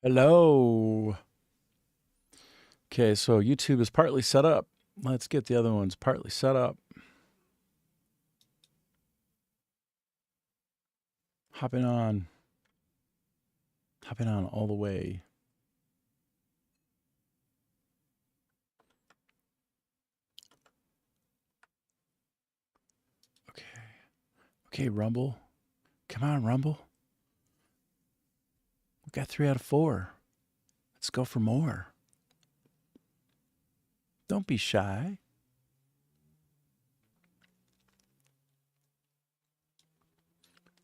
Hello. Okay, so YouTube is partly set up. Let's get the other ones partly set up. Hopping on. Hopping on all the way. Okay. Okay, Rumble. Come on, Rumble. We got 3 out of 4. Let's go for more. Don't be shy.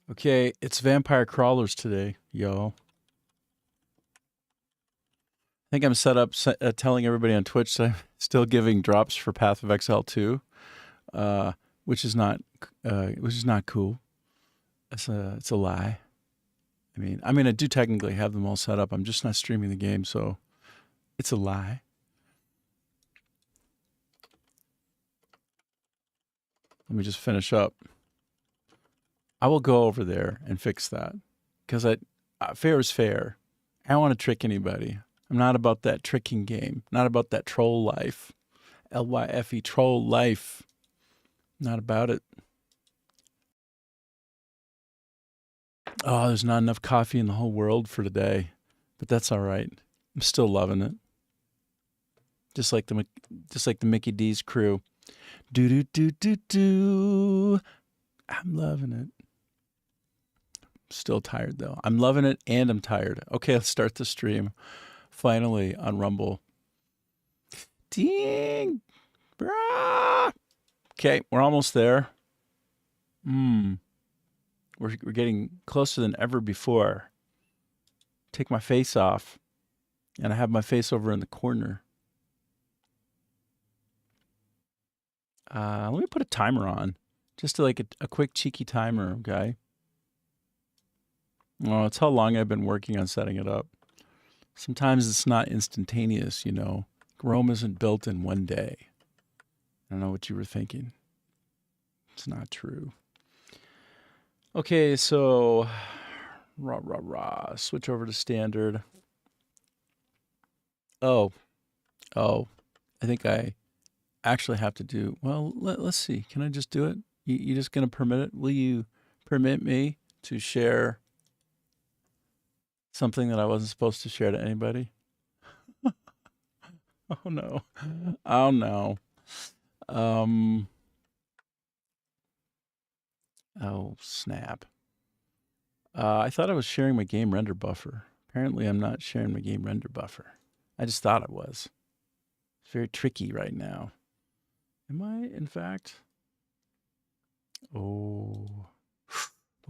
Okay, it's Vampire Crawlers today, yo. I think I'm set up telling everybody on Twitch that I'm still giving drops for Path of Exile 2, uh, which is not cool. It's a lie. I mean, I do technically have them all set up. I'm just not streaming the game, so it's a lie. Let me just finish up. I will go over there and fix that because fair is fair. I don't want to trick anybody. I'm not about that tricking game. Not about that troll life. LYFE troll life. Not about it. Oh, there's not enough coffee in the whole world for today, but that's all right. I'm still loving it. Just like the Mickey D's crew. Do do do do do. I'm loving it. Still tired though. I'm loving it and I'm tired. Okay, let's start the stream. Finally on Rumble. Ding. Brah. Okay, we're almost there. We're getting closer than ever before. Take my face off. And I have my face over in the corner. Let me put a timer on. Just like a quick cheeky timer, okay? Well, it's how long I've been working on setting it up. Sometimes it's not instantaneous, you know. Rome isn't built in one day. I don't know what you were thinking. It's not true. Okay, so switch over to standard. Oh, I think I actually have to do, well, let's see. Can I just do it? You just going to permit it? Will you permit me to share something that I wasn't supposed to share to anybody? Oh no. Oh no. Oh snap. I thought I was sharing my game render buffer. Apparently I'm not sharing my game render buffer. I just thought it was. It's very tricky right now. Am I, in fact? Oh.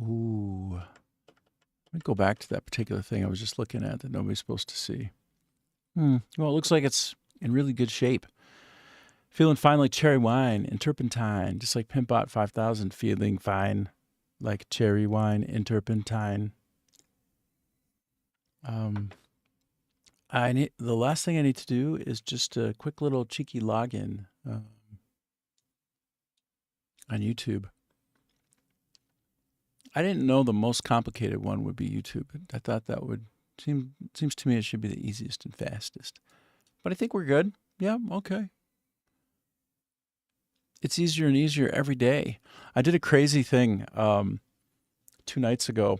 Ooh. Let me go back to that particular thing I was just looking at that nobody's supposed to see. Well, it looks like it's in really good shape. Feeling fine like cherry wine and turpentine, just like Pimpbot 5000 feeling fine like cherry wine and turpentine. The last thing I need to do is just a quick little cheeky login on YouTube. I didn't know the most complicated one would be YouTube. I thought that would seems to me it should be the easiest and fastest. But I think we're good. Yeah, okay. It's easier and easier every day. I did a crazy thing 2 nights ago.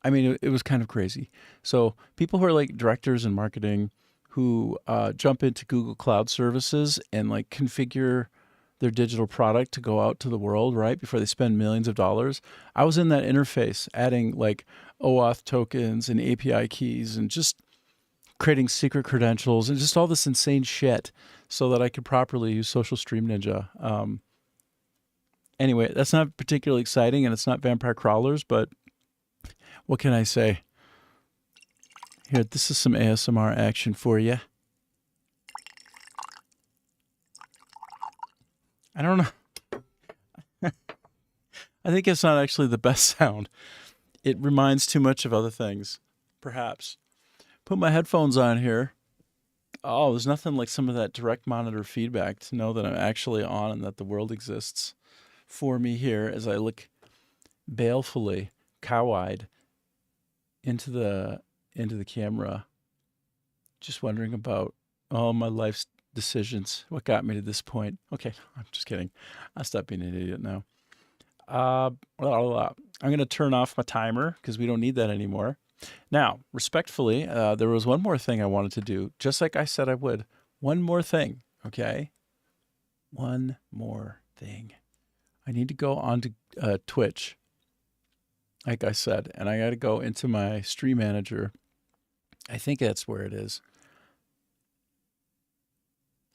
I mean, it was kind of crazy. So people who are like directors in marketing who jump into Google Cloud Services and like configure their digital product to go out to the world, right, before they spend millions of dollars. I was in that interface adding like OAuth tokens and API keys and just creating secret credentials and just all this insane shit so that I could properly use Social Stream Ninja. Anyway, that's not particularly exciting and it's not Vampire Crawlers, but what can I say? Here, this is some ASMR action for you. I don't know. I think it's not actually the best sound. It reminds too much of other things, perhaps. Put my headphones on here. Oh, there's nothing like some of that direct monitor feedback to know that I'm actually on and that the world exists for me here as I look balefully, cow-eyed into the camera. Just wondering about all my life's decisions. What got me to this point? Okay, I'm just kidding. I'll stop being an idiot now. I'm going to turn off my timer because we don't need that anymore. Now, respectfully, there was one more thing I wanted to do, just like I said I would. One more thing, okay? One more thing. I need to go on to Twitch, like I said, and I got to go into my stream manager. I think that's where it is.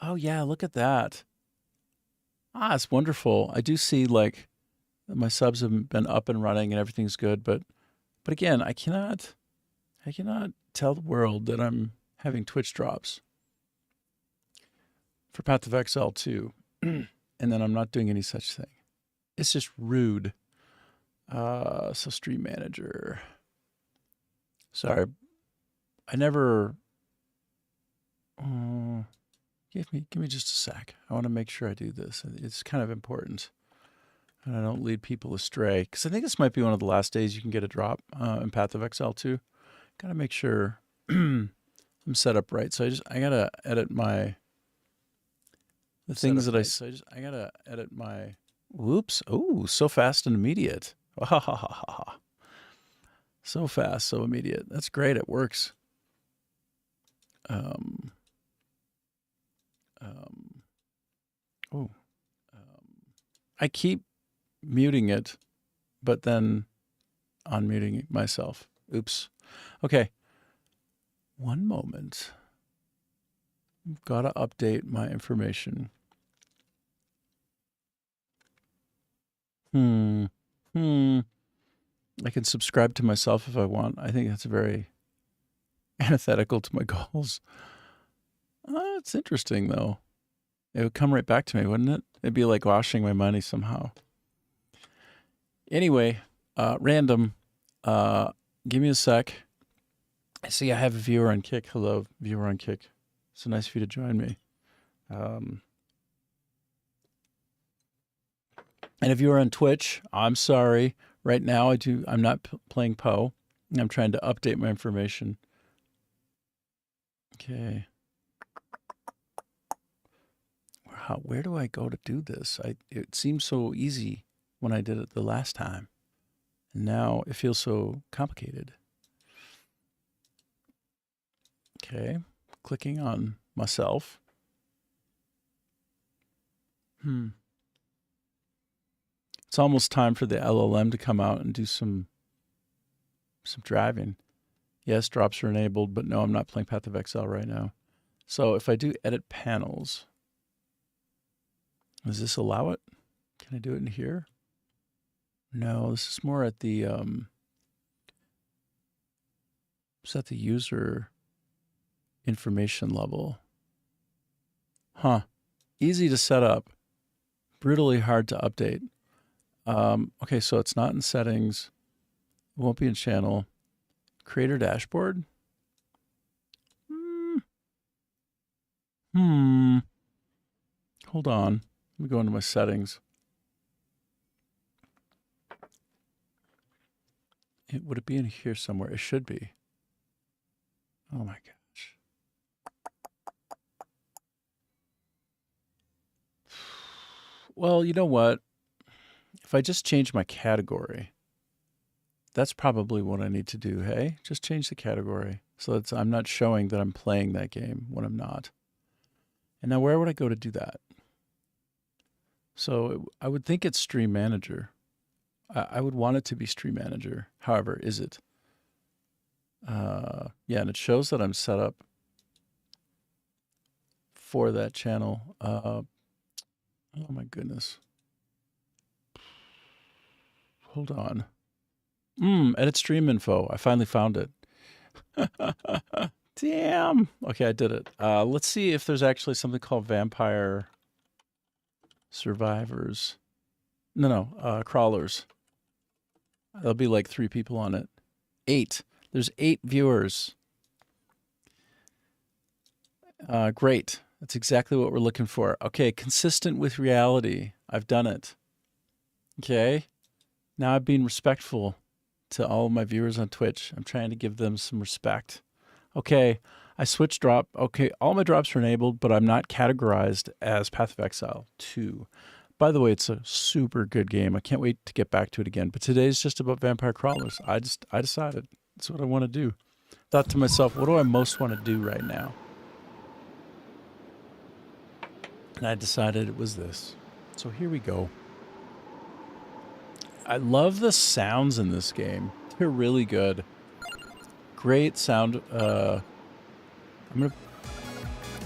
Oh, yeah, look at that. Ah, it's wonderful. I do see like my subs have been up and running and everything's good, but again, I cannot tell the world that I'm having Twitch drops for Path of Exile 2, and then I'm not doing any such thing. It's just rude. So stream manager. Sorry, I never. Give me just a sec. I want to make sure I do this. It's kind of important, and I don't lead people astray. Because I think this might be one of the last days you can get a drop in Path of Exile 2. Got to make sure I'm set up right. So I gotta edit my the things that I gotta edit my. Whoops! Oh, so fast and immediate. So fast, so immediate. That's great. It works. I keep muting it, but then unmuting myself. Oops. Okay. One moment. I've got to update my information. I can subscribe to myself if I want. I think that's very antithetical to my goals. It's interesting, though. It would come right back to me, wouldn't it? It'd be like washing my money somehow. Anyway, random. Give me a sec. I see I have a viewer on Kick. Hello, viewer on Kick. So nice of you to join me. And if you're on Twitch, I'm sorry. Right now, I'm not playing Poe. I'm trying to update my information. Okay. Where do I go to do this? It seemed so easy when I did it the last time. And now it feels so complicated. Okay. Clicking on myself. It's almost time for the LLM to come out and do some driving. Yes, drops are enabled, but no, I'm not playing Path of Exile right now. So if I do edit panels, does this allow it? Can I do it in here? No, this is more at the it's at the user information level. Huh. Easy to set up, brutally hard to update. Okay, so it's not in settings. It won't be in channel. Creator dashboard. Hold on. Let me go into my settings. Would it be in here somewhere? It should be. Oh my gosh. Well, you know what? If I just change my category, that's probably what I need to do, hey? Just change the category so that I'm not showing that I'm playing that game when I'm not. And now where would I go to do that? So I would think it's Stream Manager. I would want it to be Stream Manager. However, is it? Yeah, and it shows that I'm set up for that channel. Oh my goodness. Hold on. Edit stream info. I finally found it. Damn. Okay, I did it. Let's see if there's actually something called Vampire Survivors. No, Crawlers. There'll be like 3 people on it. 8. There's 8 viewers. Great. That's exactly what we're looking for. Okay, consistent with reality. I've done it. Okay. Now I'm being respectful to all of my viewers on Twitch. I'm trying to give them some respect. Okay, I switched drop. Okay, all my drops are enabled, but I'm not categorized as Path of Exile 2. By the way, it's a super good game. I can't wait to get back to it again. But today's just about vampire crawlers. I decided that's what I want to do. Thought to myself, what do I most want to do right now? And I decided it was this. So here we go. I love the sounds in this game. They're really good. Great sound. I'm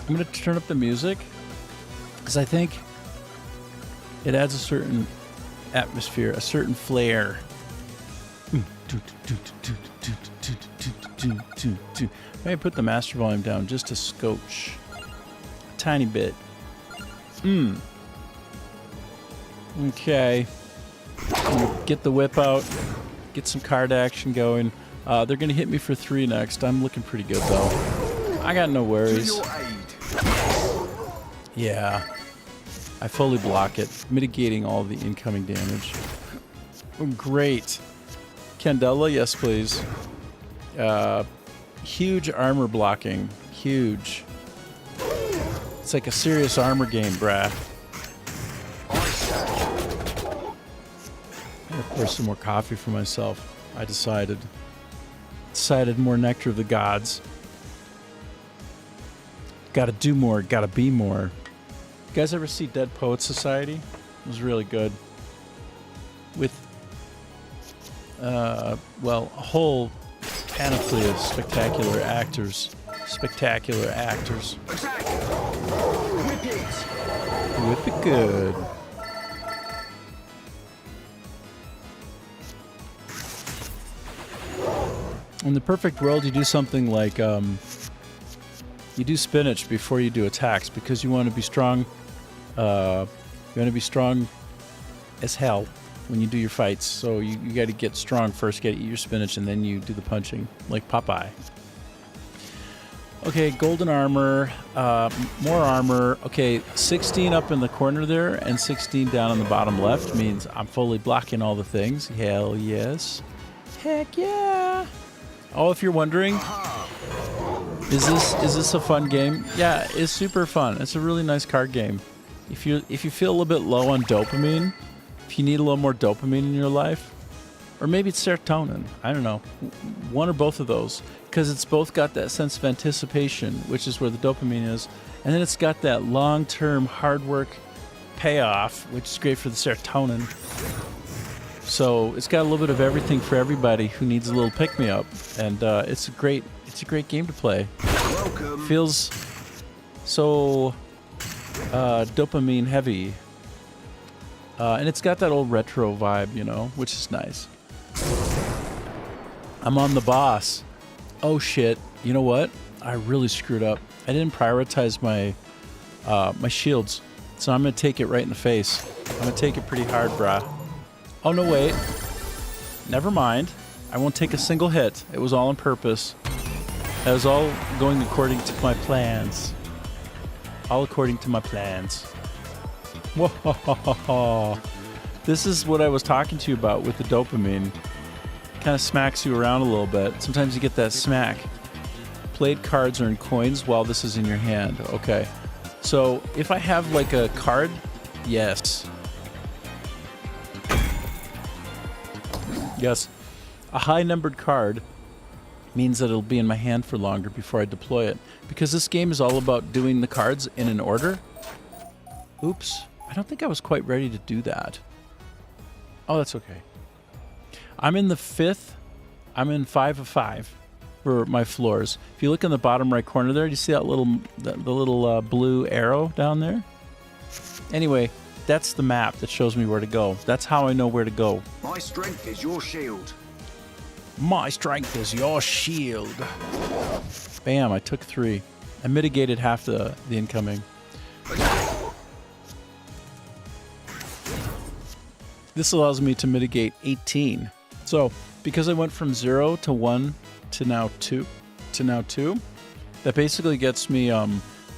gonna turn up the music because I think it adds a certain atmosphere, a certain flair. Maybe put the master volume down just a scotch, a tiny bit. Okay. Get the whip out. Get some card action going. They're gonna hit me for 3 next. I'm looking pretty good though. I got no worries. Yeah. I fully block it, mitigating all the incoming damage. Oh, great. Candela, yes please. Huge armor blocking. Huge. It's like a serious armor game, brah. I'm gonna pour some more coffee for myself. I decided more nectar of the gods. Gotta do more, gotta be more. You guys ever see Dead Poets Society? It was really good. With, well, a whole panoply of spectacular actors. Spectacular actors. Whip it good. In the perfect world, you do something like, you do spinach before you do attacks because you want to be strong. You want to be strong as hell when you do your fights. So you got to get strong first, get eat your spinach, and then you do the punching, like Popeye. Okay, golden armor, more armor. Okay, 16 up in the corner there and 16 down on the bottom left means I'm fully blocking all the things. Hell yes. Heck yeah. Oh, if you're wondering, is this a fun game? Yeah, it's super fun. It's a really nice card game. If you feel a little bit low on dopamine, if you need a little more dopamine in your life, or maybe it's serotonin, I don't know, one or both of those, because it's both got that sense of anticipation, which is where the dopamine is, and then it's got that long-term hard work payoff, which is great for the serotonin. So it's got a little bit of everything for everybody who needs a little pick-me-up, and it's a great game to play. Welcome. Feels so dopamine heavy, and it's got that old retro vibe, you know, which is nice. I'm on the boss. Oh shit! You know what? I really screwed up. I didn't prioritize my my shields, so I'm gonna take it right in the face. I'm gonna take it pretty hard, brah. Oh, no, wait. Never mind. I won't take a single hit. It was all on purpose. That was all going according to my plans. All according to my plans. Whoa. This is what I was talking to you about with the dopamine. Kind of smacks you around a little bit. Sometimes you get that smack. Played cards earn coins while this is in your hand. Okay. So if I have like a card, yes. Yes, a high-numbered card means that it'll be in my hand for longer before I deploy it. Because this game is all about doing the cards in an order. Oops, I don't think I was quite ready to do that. Oh, that's okay. I'm in the 5th. I'm in 5 of 5 for my floors. If you look in the bottom right corner there, do you see that little blue arrow down there? Anyway, that's the map that shows me where to go. That's how I know where to go. My strength is your shield. My strength is your shield. Bam, I took 3. I mitigated half the incoming. This allows me to mitigate 18. So, because I went from 0 to 1 to now 2, that basically gets me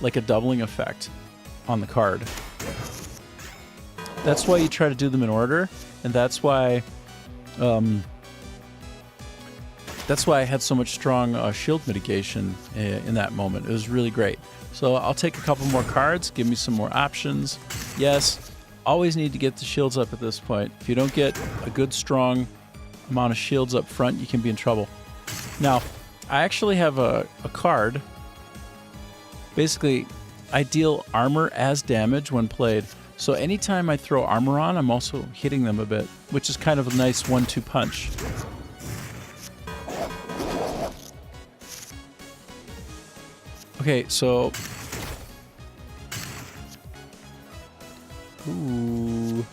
like a doubling effect on the card. That's why you try to do them in order, and that's why That's why I had so much strong shield mitigation in that moment. It was really great. So I'll take a couple more cards, give me some more options. Yes, always need to get the shields up at this point. If you don't get a good strong amount of shields up front, you can be in trouble. Now, I actually have a card. Basically, I deal armor as damage when played. So anytime I throw armor on, I'm also hitting them a bit, which is kind of a nice 1-2 punch. Okay, so... Ooh,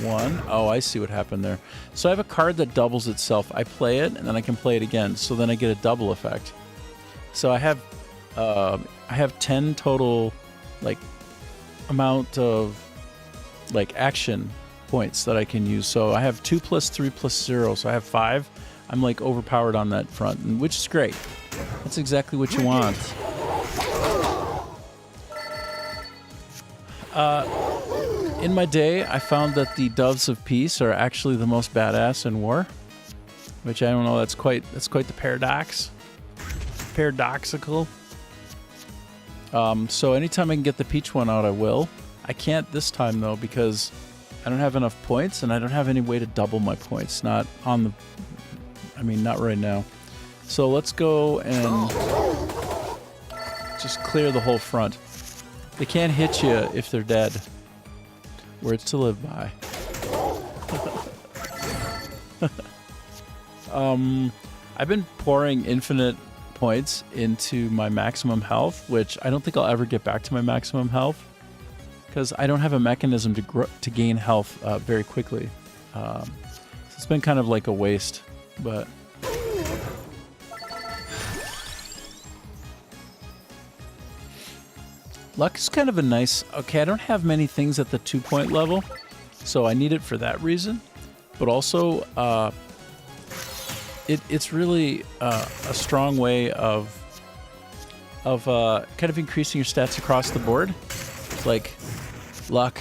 1. Oh, I see what happened there. So I have a card that doubles itself. I play it, and then I can play it again. So then I get a double effect. So I have 10 total, like, amount of, like, action points that I can use. So I have 2 plus 3 plus 0. So I have 5. I'm, like, overpowered on that front, which is great. That's exactly what you want. In my day, I found that the Doves of Peace are actually the most badass in war, which I don't know. That's quite the paradox. Paradoxical. So anytime I can get the Peach one out, I will. I can't this time though because I don't have enough points, and I don't have any way to double my points. Not on the. I mean, not right now. So let's go and just clear the whole front. They can't hit you if they're dead. Words to live by. I've been pouring infinite points into my maximum health, which I don't think I'll ever get back to my maximum health because I don't have a mechanism to gain health very quickly. So it's been kind of like a waste, but... Luck is kind of a nice... Okay, I don't have many things at the 2-point level, so I need it for that reason. But also, it's really a strong way of kind of increasing your stats across the board. Like, luck.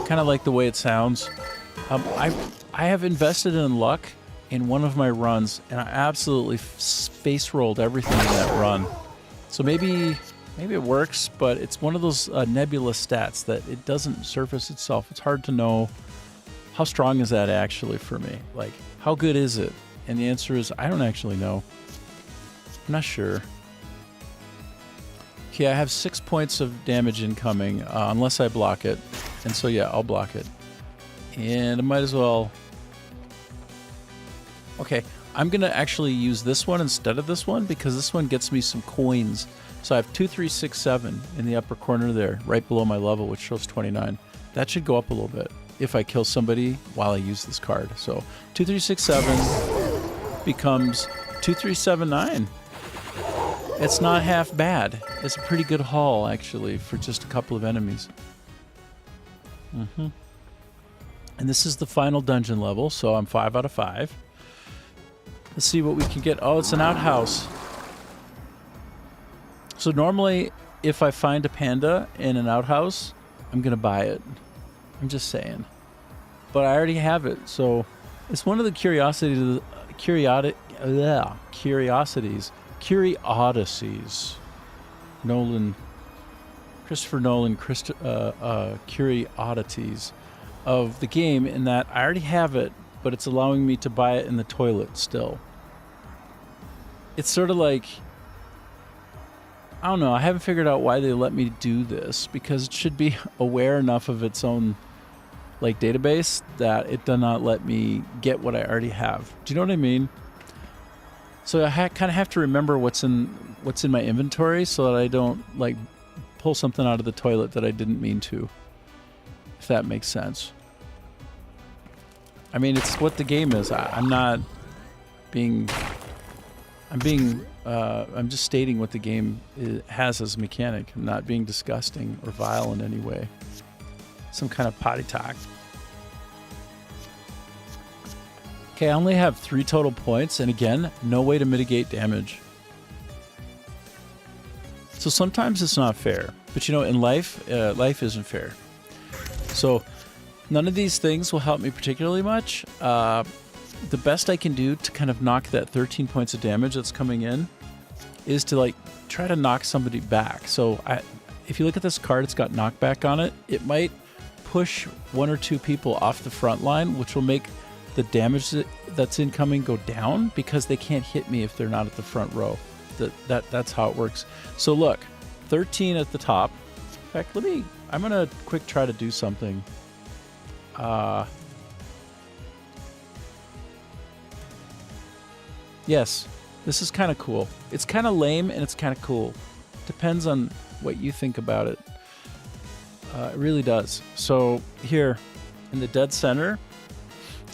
Kind of like the way it sounds. I have invested in luck in one of my runs, and I absolutely face rolled everything in that run. So maybe it works, but it's one of those nebulous stats that it doesn't surface itself. It's hard to know how strong is that actually for me. Like, how good is it? And the answer is, I don't actually know. I'm not sure. Okay, I have 6 points of damage incoming, unless I block it. And so, yeah, I'll block it. And I might as well... Okay, I'm going to actually use this one instead of this one, because this one gets me some coins. So I have 2, 3, 6, 7 in the upper corner there, right below my level, which shows 29. That should go up a little bit if I kill somebody while I use this card. So 2, 3, 6, 7 becomes 2, 3, 7, 9. It's not half bad. It's a pretty good haul, actually, for just a couple of enemies. And this is the final dungeon level, so I'm 5 out of 5. Let's see what we can get. Oh, it's an outhouse. So normally, if I find a panda in an outhouse, I'm going to buy it. I'm just saying. But I already have it, so it's one of the curiosities. Christopher Nolan curiosities of the game, in that I already have it, but it's allowing me to buy it in the toilet still. It's sort of like... I don't know, I haven't figured out why they let me do this, because it should be aware enough of its own like database that it does not let me get what I already have. Do you know what I mean? So I kind of have to remember what's in my inventory so that I don't like pull something out of the toilet that I didn't mean to. If that makes sense. I mean, it's what the game is. I'm just stating what the game has as a mechanic. I'm not being disgusting or vile in any way. Some kind of potty talk. Okay, I only have 3 total points, and again, no way to mitigate damage. So sometimes it's not fair. But you know, in life, life isn't fair. So none of these things will help me particularly much. the best I can do to kind of knock that 13 points of damage that's coming in is to like try to knock somebody back. So if you look at this card, it's got knockback on it. It might push 1 or 2 people off the front line, which will make the damage that's incoming go down because they can't hit me if they're not at the front row. That's how it works. So look, 13 at the top. In fact, I'm gonna quick try to do something. Yes, this is kind of cool. It's kind of lame and it's kind of cool. Depends on what you think about it. It really does. So here in the dead center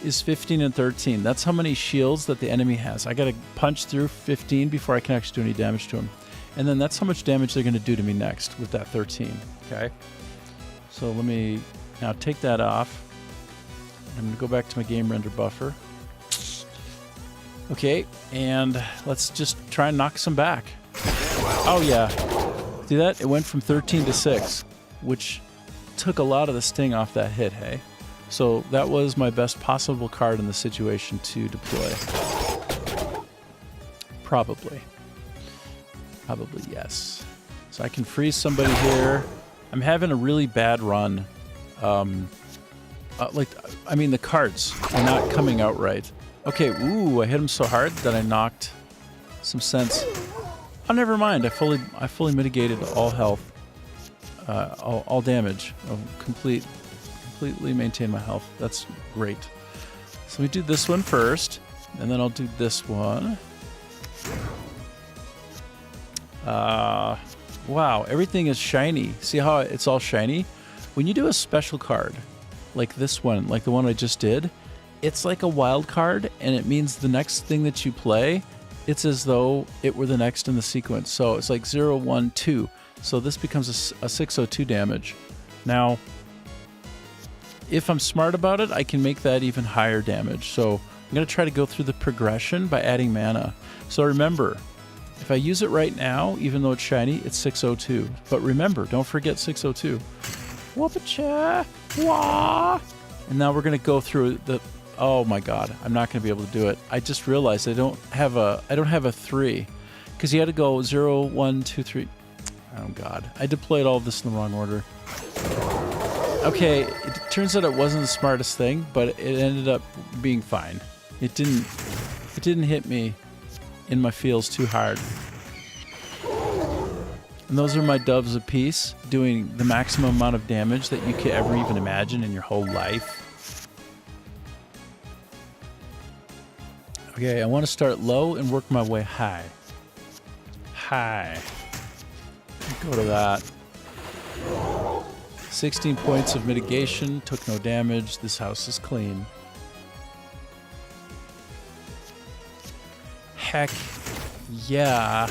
is 15 and 13. That's how many shields that the enemy has. I got to punch through 15 before I can actually do any damage to him. And then that's how much damage they're going to do to me next with that 13. Okay. So let me now take that off. I'm going to go back to my game render buffer. Okay, and let's just try and knock some back. Oh yeah. See that? It went from 13 to 6, which took a lot of the sting off that hit, hey? So that was my best possible card in the situation to deploy. Probably. Probably, yes. So I can freeze somebody here. I'm having a really bad run. The cards are not coming out right. Okay, ooh, I hit him so hard that I knocked some sense. Oh, never mind. I fully mitigated all health, all damage. Completely maintain my health. That's great. So we do this one first, and then I'll do this one. Wow, everything is shiny. See how it's all shiny? When you do a special card, like this one, like the one I just did, it's like a wild card, and it means the next thing that you play, it's as though it were the next in the sequence. So it's like 0, 1, 2. So this becomes a 602 damage. Now, if I'm smart about it, I can make that even higher damage. So I'm going to try to go through the progression by adding mana. So remember, if I use it right now, even though it's shiny, it's 602. But remember, don't forget 602. Whoop-a-cha! Wah! And now we're going to go through the... Oh my god, I'm not going to be able to do it. I just realized I don't have a 3. Because you had to go 0, 1, 2, 3. Oh god. I deployed all of this in the wrong order. Okay, it turns out it wasn't the smartest thing, but it ended up being fine. It didn't hit me in my feels too hard. And those are my doves apiece, doing the maximum amount of damage that you could ever even imagine in your whole life. Okay, I want to start low and work my way high. High. Go to that. 16 points of mitigation, took no damage. This house is clean. Heck yeah.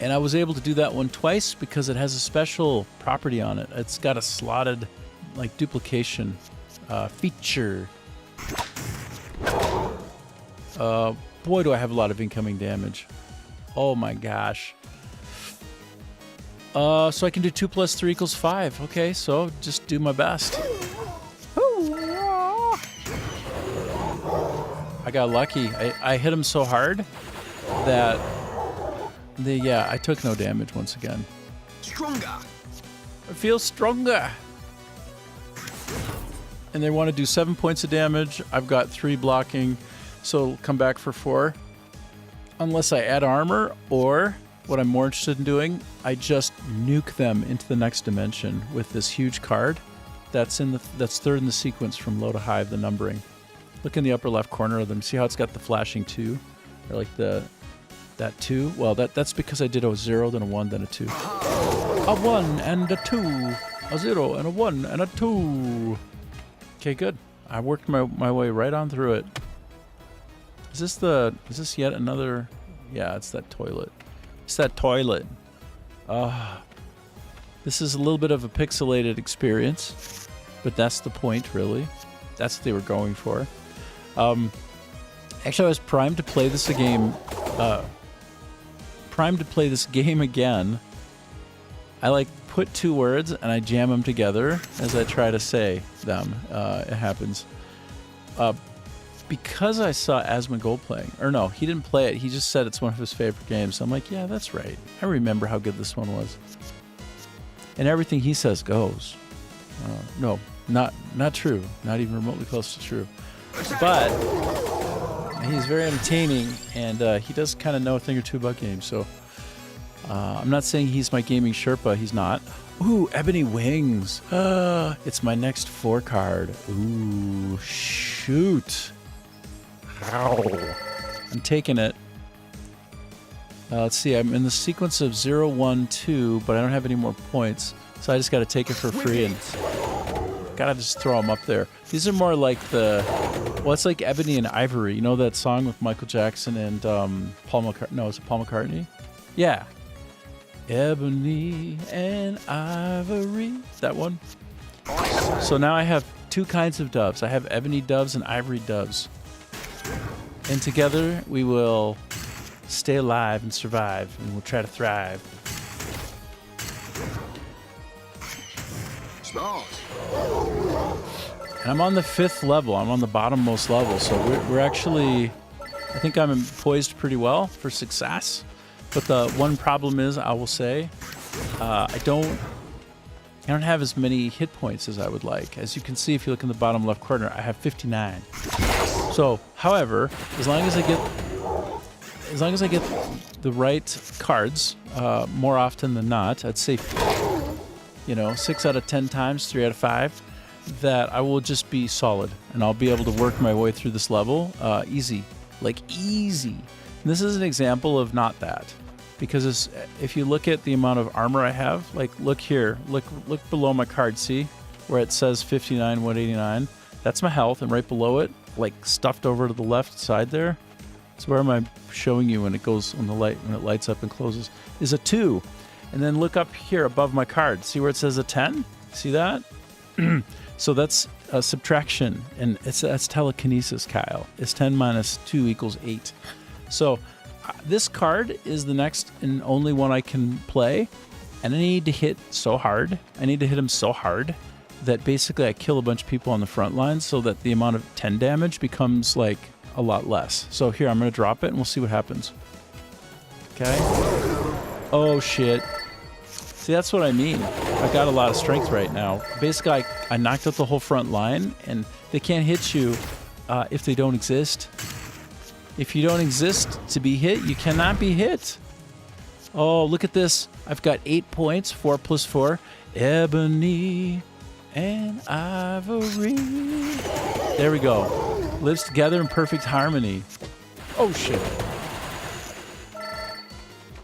And I was able to do that one twice because it has a special property on it. It's got a slotted, like, duplication feature. Boy, do I have a lot of incoming damage. Oh my gosh. So I can do 2 + 3 = 5. Okay, so just do my best. I got lucky. I hit him so hard that I took no damage once again. Stronger. I feel stronger. And they want to do 7 points of damage. I've got 3 blocking, so come back for 4. Unless I add armor, or what I'm more interested in doing, I just nuke them into the next dimension with this huge card. That's third in the sequence from low to high of the numbering. Look in the upper left corner of them. See how it's got the flashing 2, or like that 2. Well, that's because I did a 0, then a 1, then a 2. A 1 and a 2, a 0 and a 1 and a 2. Okay, good. I worked my way right on through it. Is this yet another? Yeah, it's that toilet. It's that toilet. This is a little bit of a pixelated experience, but that's the point, really. That's what they were going for. Actually, I was primed to play this again. I put 2 words and I jam them together as I try to say them. It happens. because I saw Asmongold playing, or no, he didn't play it. He just said it's one of his favorite games. So I'm like, yeah, that's right. I remember how good this one was. And everything he says goes. No, not true. Not even remotely close to true. But he's very entertaining, and he does kind of know a thing or two about games. So I'm not saying he's my gaming Sherpa. He's not. Ooh, Ebony Wings. It's my next 4 card. Ooh, shoot. I'm taking it. Let's see. I'm in the sequence of 0, 1, 2, but I don't have any more points. So I just got to take it for free and gotta just throw them up there. These are more like well, it's like Ebony and Ivory. You know that song with Michael Jackson and Paul McCartney? No, is it Paul McCartney? Yeah. Ebony and Ivory. That one. So now I have 2 kinds of doves. I have ebony doves and ivory doves. And together we will stay alive and survive, and we'll try to thrive. Smart. And I'm on the 5th level. I'm on the bottommost level. So we're actually, I think I'm poised pretty well for success. But the one problem is, I will say, I don't have as many hit points as I would like. As you can see, if you look in the bottom left corner, I have 59. So, however, as long as I get the right cards, more often than not, I'd say, 6 out of 10 times, 3 out of 5, that I will just be solid, and I'll be able to work my way through this level easy, like easy. And this is an example of not that, because if you look at the amount of armor I have, like look here, look below my card, see where it says 59, 189. That's my health, and right below it, like stuffed over to the left side there, it's where am I showing you when it goes when it lights up and closes, is a 2. And then look up here above my card. See where it says a 10? See that? So that's a subtraction, and that's telekinesis, Kyle. It's 10 minus 2 equals 8. So this card is the next and only one I can play, and I need to hit so hard. I need to hit him so hard that basically I kill a bunch of people on the front lines, so that the amount of 10 damage becomes like a lot less. So here, I'm going to drop it, and we'll see what happens. Okay. Oh, shit. See, that's what I mean. I got a lot of strength right now. Basically, I knocked out the whole front line, and they can't hit you if they don't exist. If you don't exist to be hit, you cannot be hit. Oh, look at this. I've got 8 points, 4 plus 4. Ebony and Ivory. There we go. Lives together in perfect harmony. Oh, shit.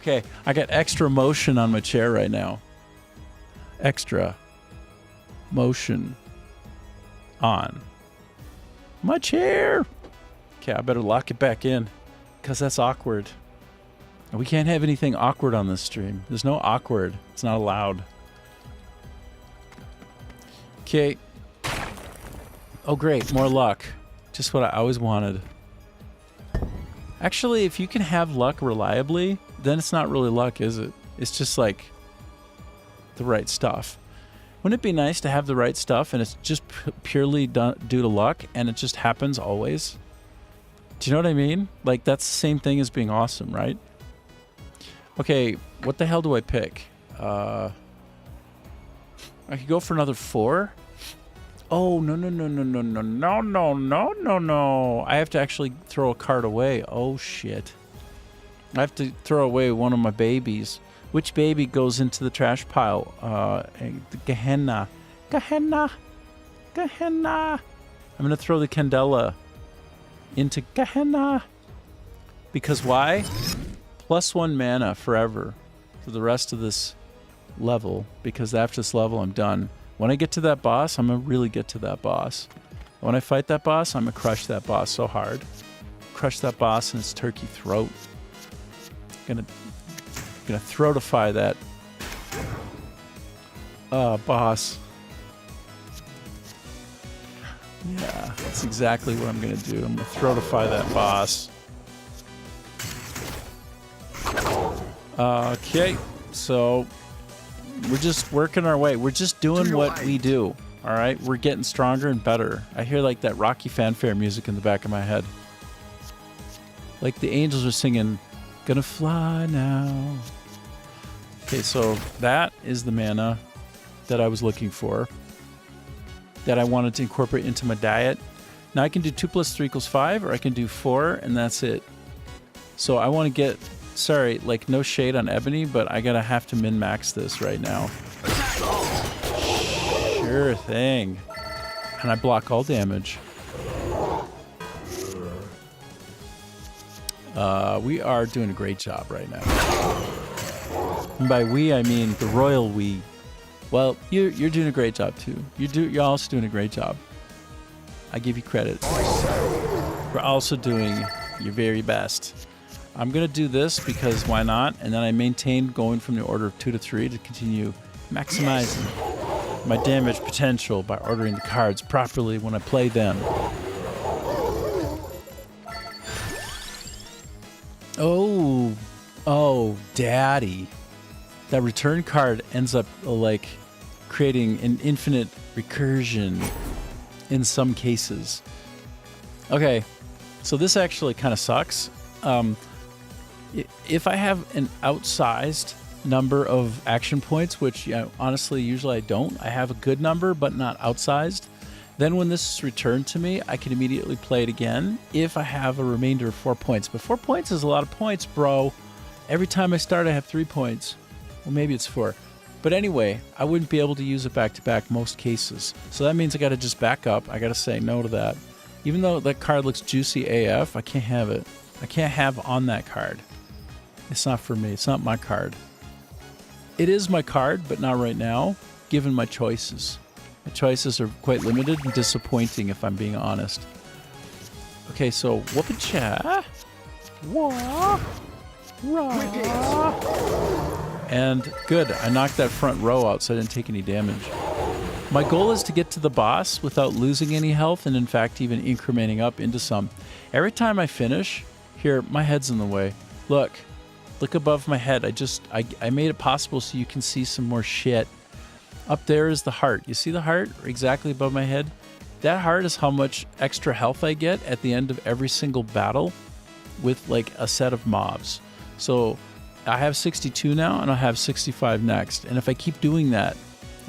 Okay, I got extra motion on my chair right now. Extra motion on my chair. Okay, I better lock it back in, because that's awkward. And we can't have anything awkward on this stream. There's no awkward. It's not allowed. Okay. Oh, great. More luck. Just what I always wanted. Actually, if you can have luck reliably, then it's not really luck, is it? It's just like the right stuff. Wouldn't it be nice to have the right stuff and it's just purely due to luck and it just happens always? Do you know what I mean? Like, that's the same thing as being awesome, right? Okay, what the hell do I pick? I could go for another 4. Oh, no. I have to actually throw a card away. Oh, shit. I have to throw away one of my babies. Which baby goes into the trash pile? The Gehenna. Gehenna. I'm going to throw the Candela into Gehenna. Because why? +1 mana forever for the rest of this level. Because after this level, I'm done. When I get to that boss, I'm going to really get to that boss. When I fight that boss, I'm going to crush that boss so hard. Crush that boss in its turkey throat. Gonna throatify that boss. Yeah, that's exactly what I'm gonna do. I'm gonna throatify that boss. Okay, so we're just working our way. We're just doing what we do. All right, we're getting stronger and better. I hear like that Rocky fanfare music in the back of my head. Like the angels are singing, "Gonna fly now." Okay, so that is the mana that I was looking for, that I wanted to incorporate into my diet. Now I can do 2 + 3 = 5, or I can do 4, and that's it. So I want to get, sorry, like no shade on Ebony, but I gotta have to min-max this right now. Sure thing. And I block all damage. We are doing a great job right now. And by we, I mean the royal we. Well, you're doing a great job too. You're also doing a great job. I give you credit. We're also doing your very best. I'm gonna do this because why not? And then I maintain going from the order of 2 to 3 to continue maximizing my damage potential by ordering the cards properly when I play them. Oh, daddy. That return card ends up like creating an infinite recursion in some cases. Okay, so this actually kind of sucks. If I have an outsized number of action points, which honestly usually I don't, I have a good number but not outsized, then when this is returned to me, I can immediately play it again if I have a remainder of 4 points. But 4 points is a lot of points, bro. Every time I start, I have 3 points. Well, maybe it's 4. But anyway, I wouldn't be able to use it back-to-back most cases. So that means I got to just back up. I got to say no to that. Even though that card looks juicy AF, I can't have it. I can't have on that card. It's not for me. It's not my card. It is my card, but not right now, given my choices. My choices are quite limited and disappointing, if I'm being honest. Okay, so Whoopin' Wah. And good, I knocked that front row out so I didn't take any damage. My goal is to get to the boss without losing any health and in fact even incrementing up into some. Every time I finish, here, my head's in the way. Look above my head. I made it possible so you can see some more shit. Up there is the heart. You see the heart exactly above my head? That heart is how much extra health I get at the end of every single battle with like a set of mobs. So I have 62 now and I'll have 65 next. And if I keep doing that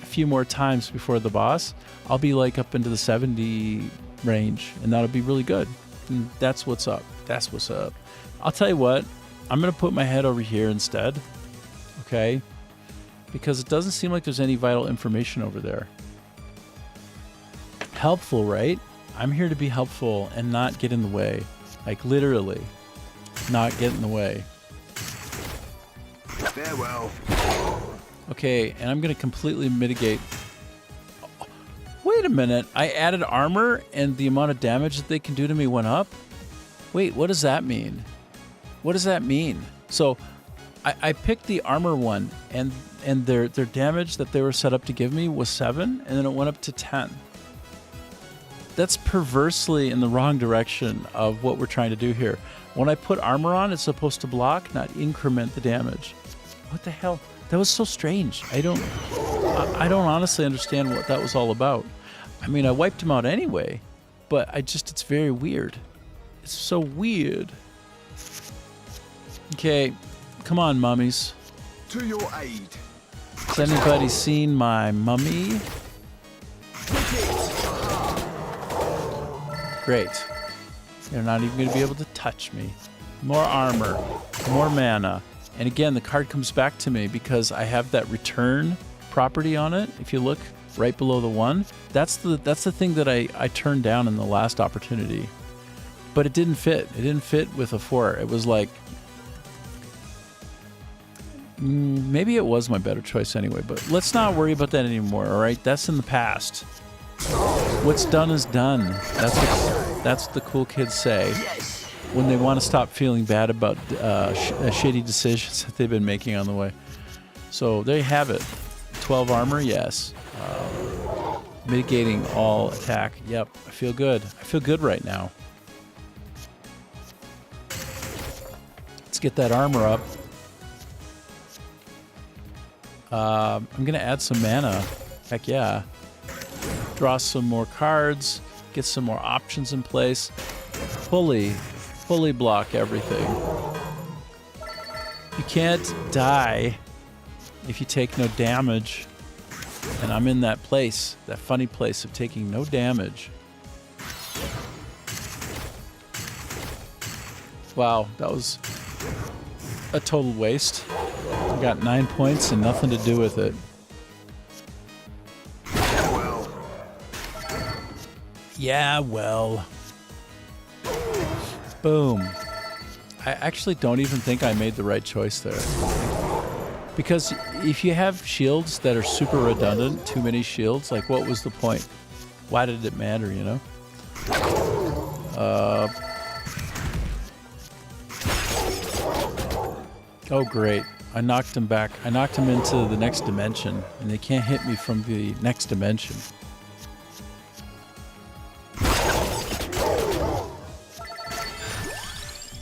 a few more times before the boss, I'll be like up into the 70 range and that'll be really good. And that's what's up. That's what's up. I'll tell you what, I'm going to put my head over here instead. Okay? Because it doesn't seem like there's any vital information over there. Helpful, right? I'm here to be helpful and not get in the way. Like literally, not get in the way. Farewell. Okay, and I'm going to completely mitigate. Wait a minute. I added armor and the amount of damage that they can do to me went up? Wait, what does that mean? What does that mean? So I picked the armor one and their damage that they were set up to give me was 7 and then it went up to 10. That's perversely in the wrong direction of what we're trying to do here. When I put armor on, it's supposed to block, not increment the damage. What the hell? That was so strange. I don't honestly understand what that was all about. I mean, I wiped him out anyway, but it's very weird. It's so weird. Okay, come on, mummies. To your aid. Has anybody seen my mummy? Great. They're not even going to be able to touch me. More armor, more mana. And again, the card comes back to me because I have that return property on it. If you look right below the 1, that's the thing that I turned down in the last opportunity. But it didn't fit. It didn't fit with a 4. It was like, maybe it was my better choice anyway, but let's not worry about that anymore, all right? That's in the past. What's done is done. That's what the cool kids say when they want to stop feeling bad about shitty decisions that they've been making on the way. So there you have it. 12 armor, yes. Mitigating all attack. Yep, I feel good. I feel good right now. Let's get that armor up. I'm going to add some mana. Heck yeah. draw some more cards, get some more options in place, fully block everything. You can't die if you take no damage. And I'm in that place, that funny place of taking no damage. Wow, that was a total waste. I got 9 points and nothing to do with it. Well, Yeah, well. Boom. I actually don't even think I made the right choice there. Because if you have shields that are super redundant, too many shields, like what was the point? Why did it matter, you know? Oh, great. I knocked him back. I knocked him into the next dimension, and they can't hit me from the next dimension.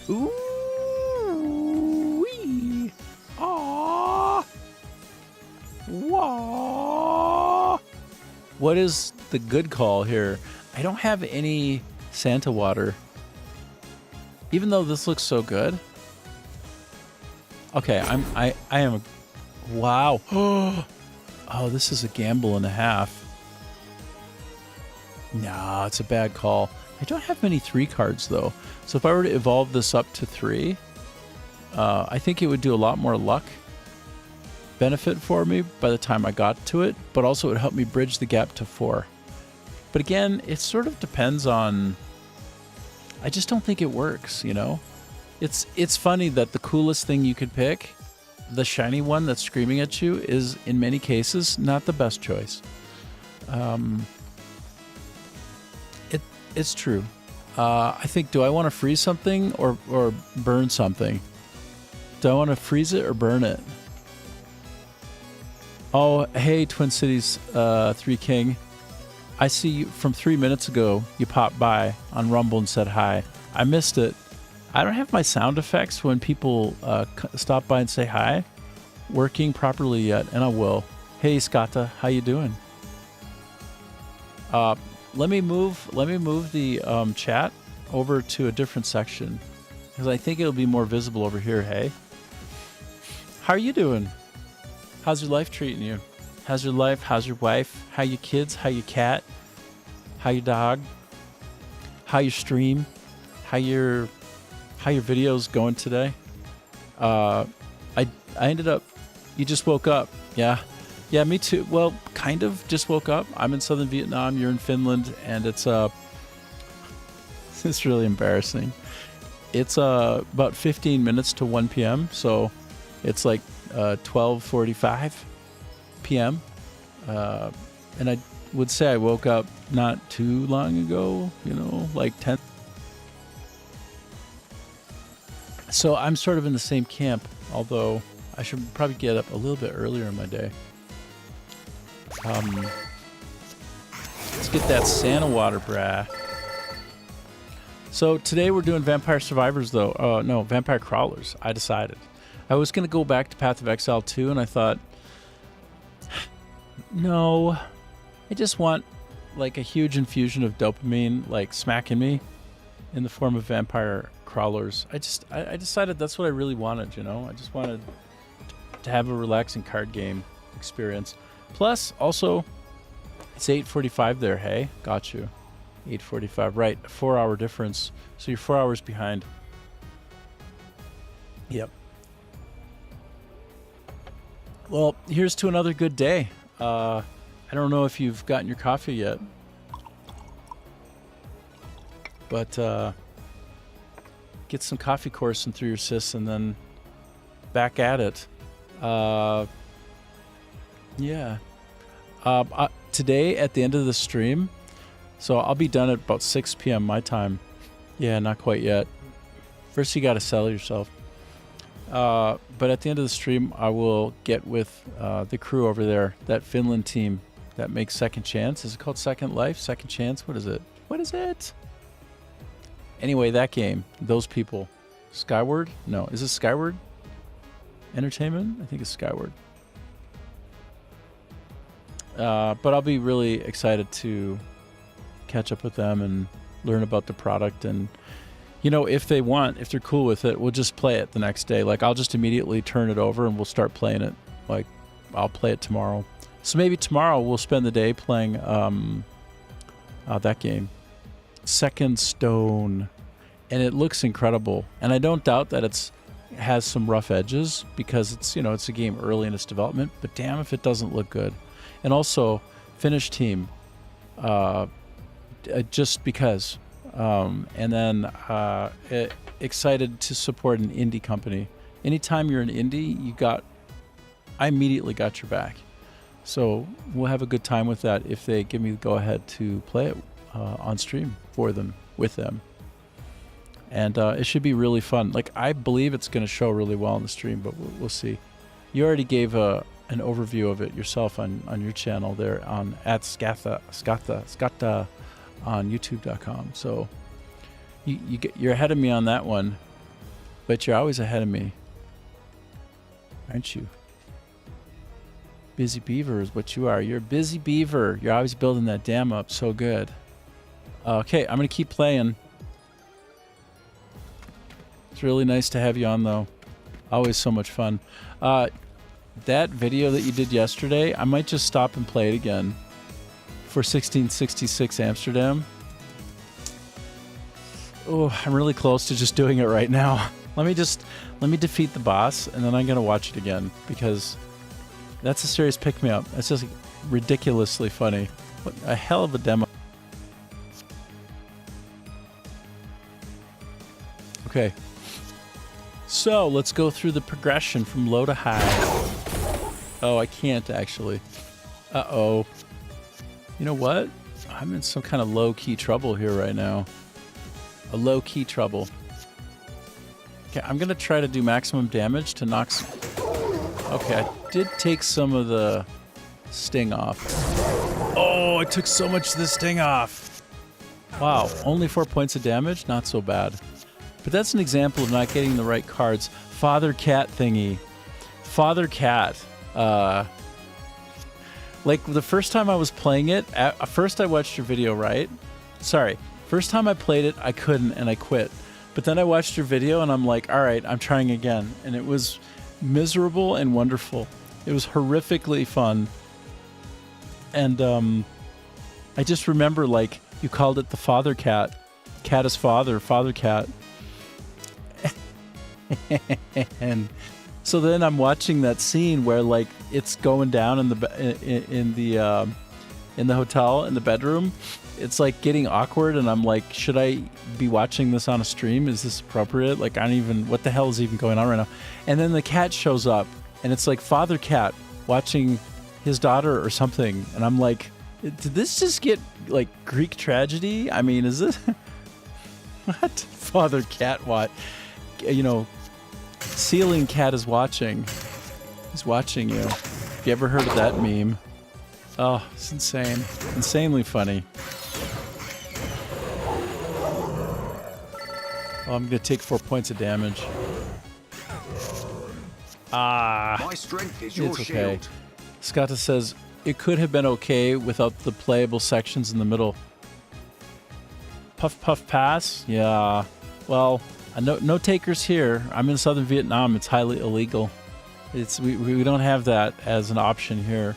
Ooh-wee. Aww. Wah. What is the good call here? I don't have any Santa water. Even though this looks so good. Okay, I am a wow. Oh, this is a gamble and a half. Nah, it's a bad call. I don't have many 3 cards though. So if I were to evolve this up to 3, I think it would do a lot more luck benefit for me by the time I got to it, but also it would help me bridge the gap to 4. But again, it sort of depends on, I just don't think it works, you know? It's funny that the coolest thing you could pick, the shiny one that's screaming at you, is in many cases not the best choice. It's true. I think, do I want to freeze something or burn something? Do I want to freeze it or burn it? Oh, hey, Twin Cities 3 King. I see you from 3 minutes ago. You popped by on Rumble and said hi. I missed it. I don't have my sound effects when people stop by and say hi working properly yet, and I will. Hey, Skata, how you doing? Let me move the chat over to a different section because I think it'll be more visible over here. Hey, how are you doing? How's your life treating you? How's your life? How's your wife? How your kids? How your cat? How your dog? How your stream? How your videos going today? I ended up. You just woke up, yeah. Yeah, me too. Well, kind of just woke up. I'm in southern Vietnam. You're in Finland, and it's it's really embarrassing. It's about 15 minutes to 1 p.m. So it's like 12:45 p.m. And I would say I woke up not too long ago. You know, like 10. So I'm sort of in the same camp, although I should probably get up a little bit earlier in my day. Let's get that Santa water, brah. So today we're doing Vampire Survivors, though. No, Vampire Crawlers. I decided. I was going to go back to Path of Exile 2, and I thought, no, I just want like a huge infusion of dopamine, like smacking me in the form of Vampire Crawlers. I decided that's what I really wanted, you know? I just wanted to have a relaxing card game experience. Plus, also, it's 8:45 there, hey? Got you. 8:45, right. A 4-hour difference. So you're 4 hours behind. Yep. Well, here's to another good day. I don't know if you've gotten your coffee yet. But get some coffee coursing through your sis and then back at it. Yeah. Today at the end of the stream, so I'll be done at about 6 p.m. my time. Yeah, not quite yet. First you got to sell yourself. But at the end of the stream, I will get with the crew over there, that Finland team that makes Second Chance. Is it called Second Life? Second Chance? What is it? What is it? Anyway, that game, those people. Skyward? No, is it Skyward Entertainment? I think it's Skyward. But I'll be really excited to catch up with them and learn about the product. And, you know, if they're cool with it, we'll just play it the next day. Like, I'll just immediately turn it over and we'll start playing it. Like, I'll play it tomorrow. So maybe tomorrow we'll spend the day playing that game, Second Stone. And it looks incredible. And I don't doubt that it has some rough edges because it's a game early in its development. But damn if it doesn't look good. And also, Finnish team, just because. And then excited to support an indie company. Anytime you're an indie, I immediately got your back. So we'll have a good time with that if they give me the go-ahead to play it on stream with them. And it should be really fun. Like, I believe it's going to show really well on the stream, but we'll see. You already gave an overview of it yourself on your channel there at Skatta on YouTube.com. So you're ahead of me on that one, but you're always ahead of me, aren't you? Busy beaver is what you are. You're a busy beaver. You're always building that dam up so good. Okay, I'm going to keep playing. It's really nice to have you on, though. Always so much fun. That video that you did yesterday, I might just stop and play it again for 1666 Amsterdam. Oh, I'm really close to just doing it right now. Let me defeat the boss, and then I'm going to watch it again because that's a serious pick-me-up. That's just ridiculously funny. What a hell of a demo. Okay. So, let's go through the progression from low to high. Oh, I can't actually. Uh-oh. You know what? I'm in some kind of low-key trouble here right now. A low-key trouble. Okay, I'm going to try to do maximum damage to knock... Okay, I did take some of the sting off. Oh, I took so much of the sting off. Wow, only 4 points of damage? Not so bad. But that's an example of not getting the right cards. Father Cat thingy. Father Cat. Like, the first time I was playing it, first I watched your video, right? Sorry. First time I played it, I couldn't, and I quit. But then I watched your video, and I'm like, all right, I'm trying again. And it was miserable and wonderful. It was horrifically fun. And I just remember, like, you called it the Father Cat. Cat is father, Father Cat. And so then I'm watching that scene where, like, it's going down in the hotel in the bedroom. It's like getting awkward, and I'm like, should I be watching this on a stream? Is this appropriate? Like, what the hell is even going on right now? And then the cat shows up, and it's like Father Cat watching his daughter or something, and I'm like, did this just get like Greek tragedy? I mean, is this what? Father Cat what? You know, ceiling cat is watching. He's watching you. Have you ever heard of that meme? Oh, it's insane. Insanely funny. Oh, I'm going to take 4 points of damage. My strength is your It's okay. shield. Skatta says, it could have been okay without the playable sections in the middle. Puff Puff Pass? Yeah. Well, no takers here. I'm in southern Vietnam. It's highly illegal. We don't have that as an option here.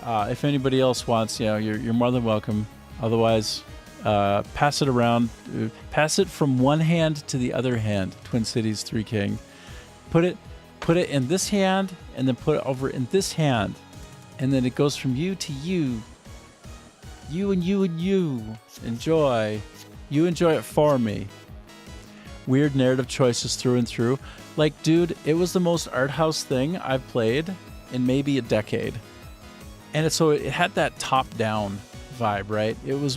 If anybody else wants, you're more than welcome. Otherwise, pass it around. Pass it from one hand to the other hand. Twin Cities 3 King. Put it in this hand, and then put it over in this hand, and then it goes from you to you. You and you and you. Enjoy. You enjoy it for me. Weird narrative choices through and through. Like, dude, it was the most art house thing I've played in maybe a decade. And it had that top-down vibe, right? It's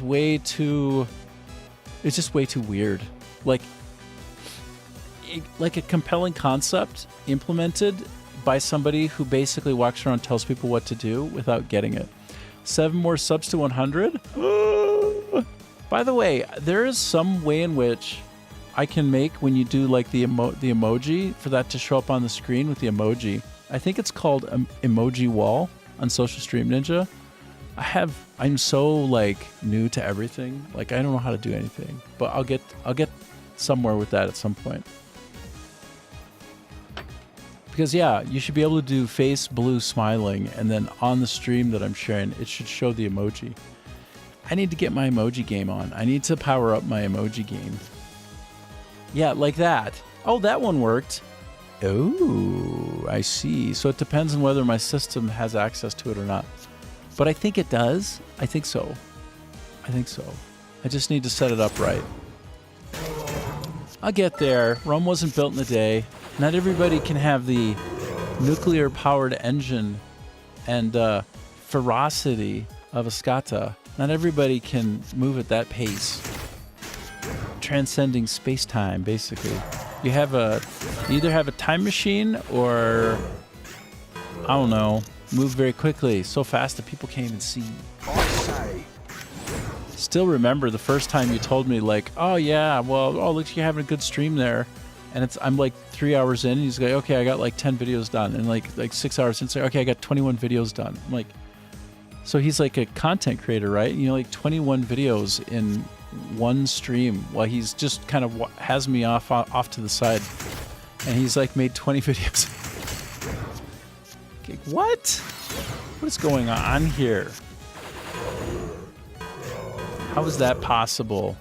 just way too weird. Like a compelling concept implemented by somebody who basically walks around and tells people what to do without getting it. 7 more subs to 100? By the way, there is some way in which I can make, when you do like the emoji, for that to show up on the screen with the emoji. I think it's called emoji wall on Social Stream Ninja. I'm so like new to everything. Like I don't know how to do anything, but I'll get somewhere with that at some point. Because yeah, you should be able to do face blue smiling, and then on the stream that I'm sharing, it should show the emoji. I need to get my emoji game on. I need to power up my emoji game. Yeah, like that. Oh, that one worked. Oh, I see. So it depends on whether my system has access to it or not. But I think it does. I think so. I think so. I just need to set it up right. I'll get there. Rome wasn't built in a day. Not everybody can have the nuclear-powered engine and ferocity of a Scata. Not everybody can move at that pace. Transcending space-time, basically. You either have a time machine or, I don't know, move very quickly, so fast that people can't even see. I say. Still remember the first time you told me, like, oh yeah, well, oh, looks like you're having a good stream there. And I'm like 3 hours in, and he's like, okay, I got like 10 videos done. And like 6 hours in, it's like, okay, I got 21 videos done. I'm like, so he's like a content creator, right? You know, like 21 videos in one stream while he's just kind of has me off to the side. And he's like made 20 videos. Okay, what? What is going on here? How is that possible?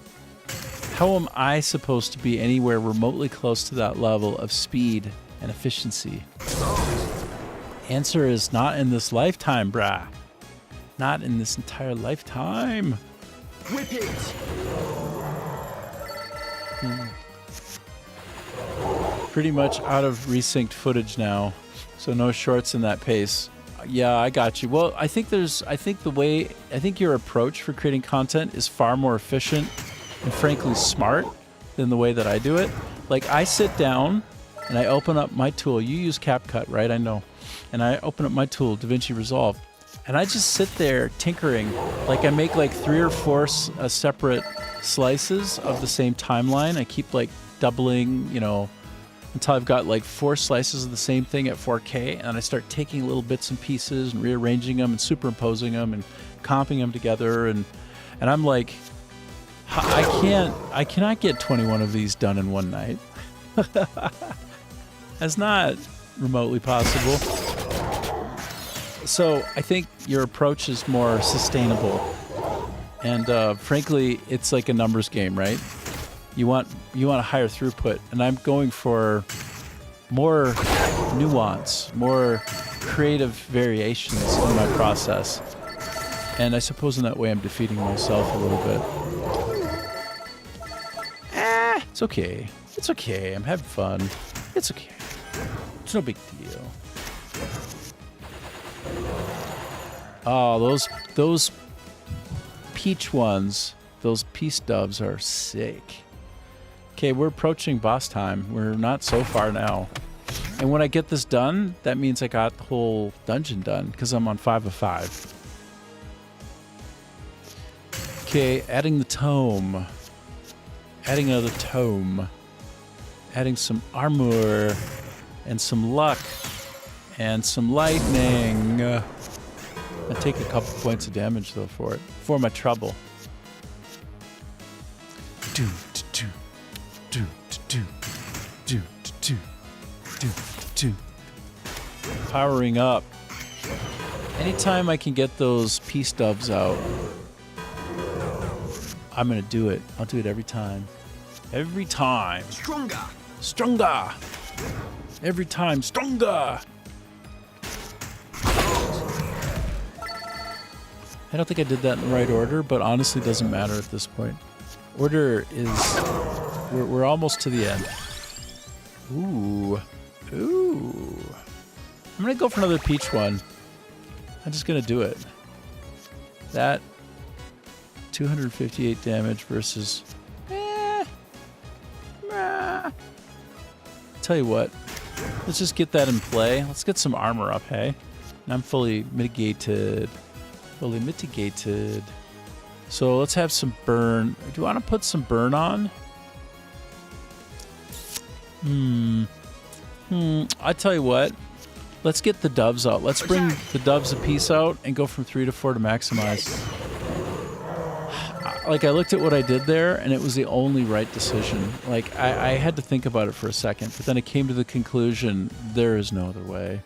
How am I supposed to be anywhere remotely close to that level of speed and efficiency? Answer is not in this lifetime, brah. Not in this entire lifetime. Whip it. Pretty much out of resynced footage now, so no shorts in that pace. Yeah, I got you. Well, I think your approach for creating content is far more efficient and frankly smart than the way that I do it. Like I sit down and I open up my tool. You use CapCut, right? I know. And I open up my tool, DaVinci Resolve, and I just sit there tinkering. Like I make like 3 or 4 separate slices of the same timeline. I keep like doubling, you know, until I've got like 4 slices of the same thing at 4K, and I start taking little bits and pieces and rearranging them and superimposing them and comping them together, and I'm like, I cannot get 21 of these done in one night. That's not remotely possible. So I think your approach is more sustainable, and frankly, it's like a numbers game, right? You want a higher throughput, and I'm going for more nuance, more creative variations in my process. And I suppose in that way I'm defeating myself a little bit. It's okay. It's okay. I'm having fun. It's okay. It's no big deal. Oh, those peach ones, those peace doves are sick. Okay, we're approaching boss time. We're not so far now. And when I get this done, that means I got the whole dungeon done because I'm on 5 of 5. Okay, adding the tome. Adding another tome. Adding some armor. And some luck. And some lightning. I take a couple points of damage, though, for it. For my trouble. Do, do, do, do, do, do, do, do. Powering up. Anytime I can get those peace doves out, I'm gonna do it. I'll do it every time. Every time. Stronger. Stronger. Every time. Stronger. I don't think I did that in the right order, but honestly it doesn't matter at this point. Order is... We're almost to the end. Ooh. Ooh. I'm gonna go for another peach one. I'm just gonna do it. That 258 damage versus... Tell you what, let's just get that in play. Let's get some armor up, hey? And I'm fully mitigated. Fully mitigated. So let's have some burn. Do you want to put some burn on? I tell you what. Let's get the doves out. Let's bring the doves a piece out and go from 3 to 4 to maximize. Like, I looked at what I did there, and it was the only right decision. Like, I had to think about it for a second, but then I came to the conclusion, there is no other way.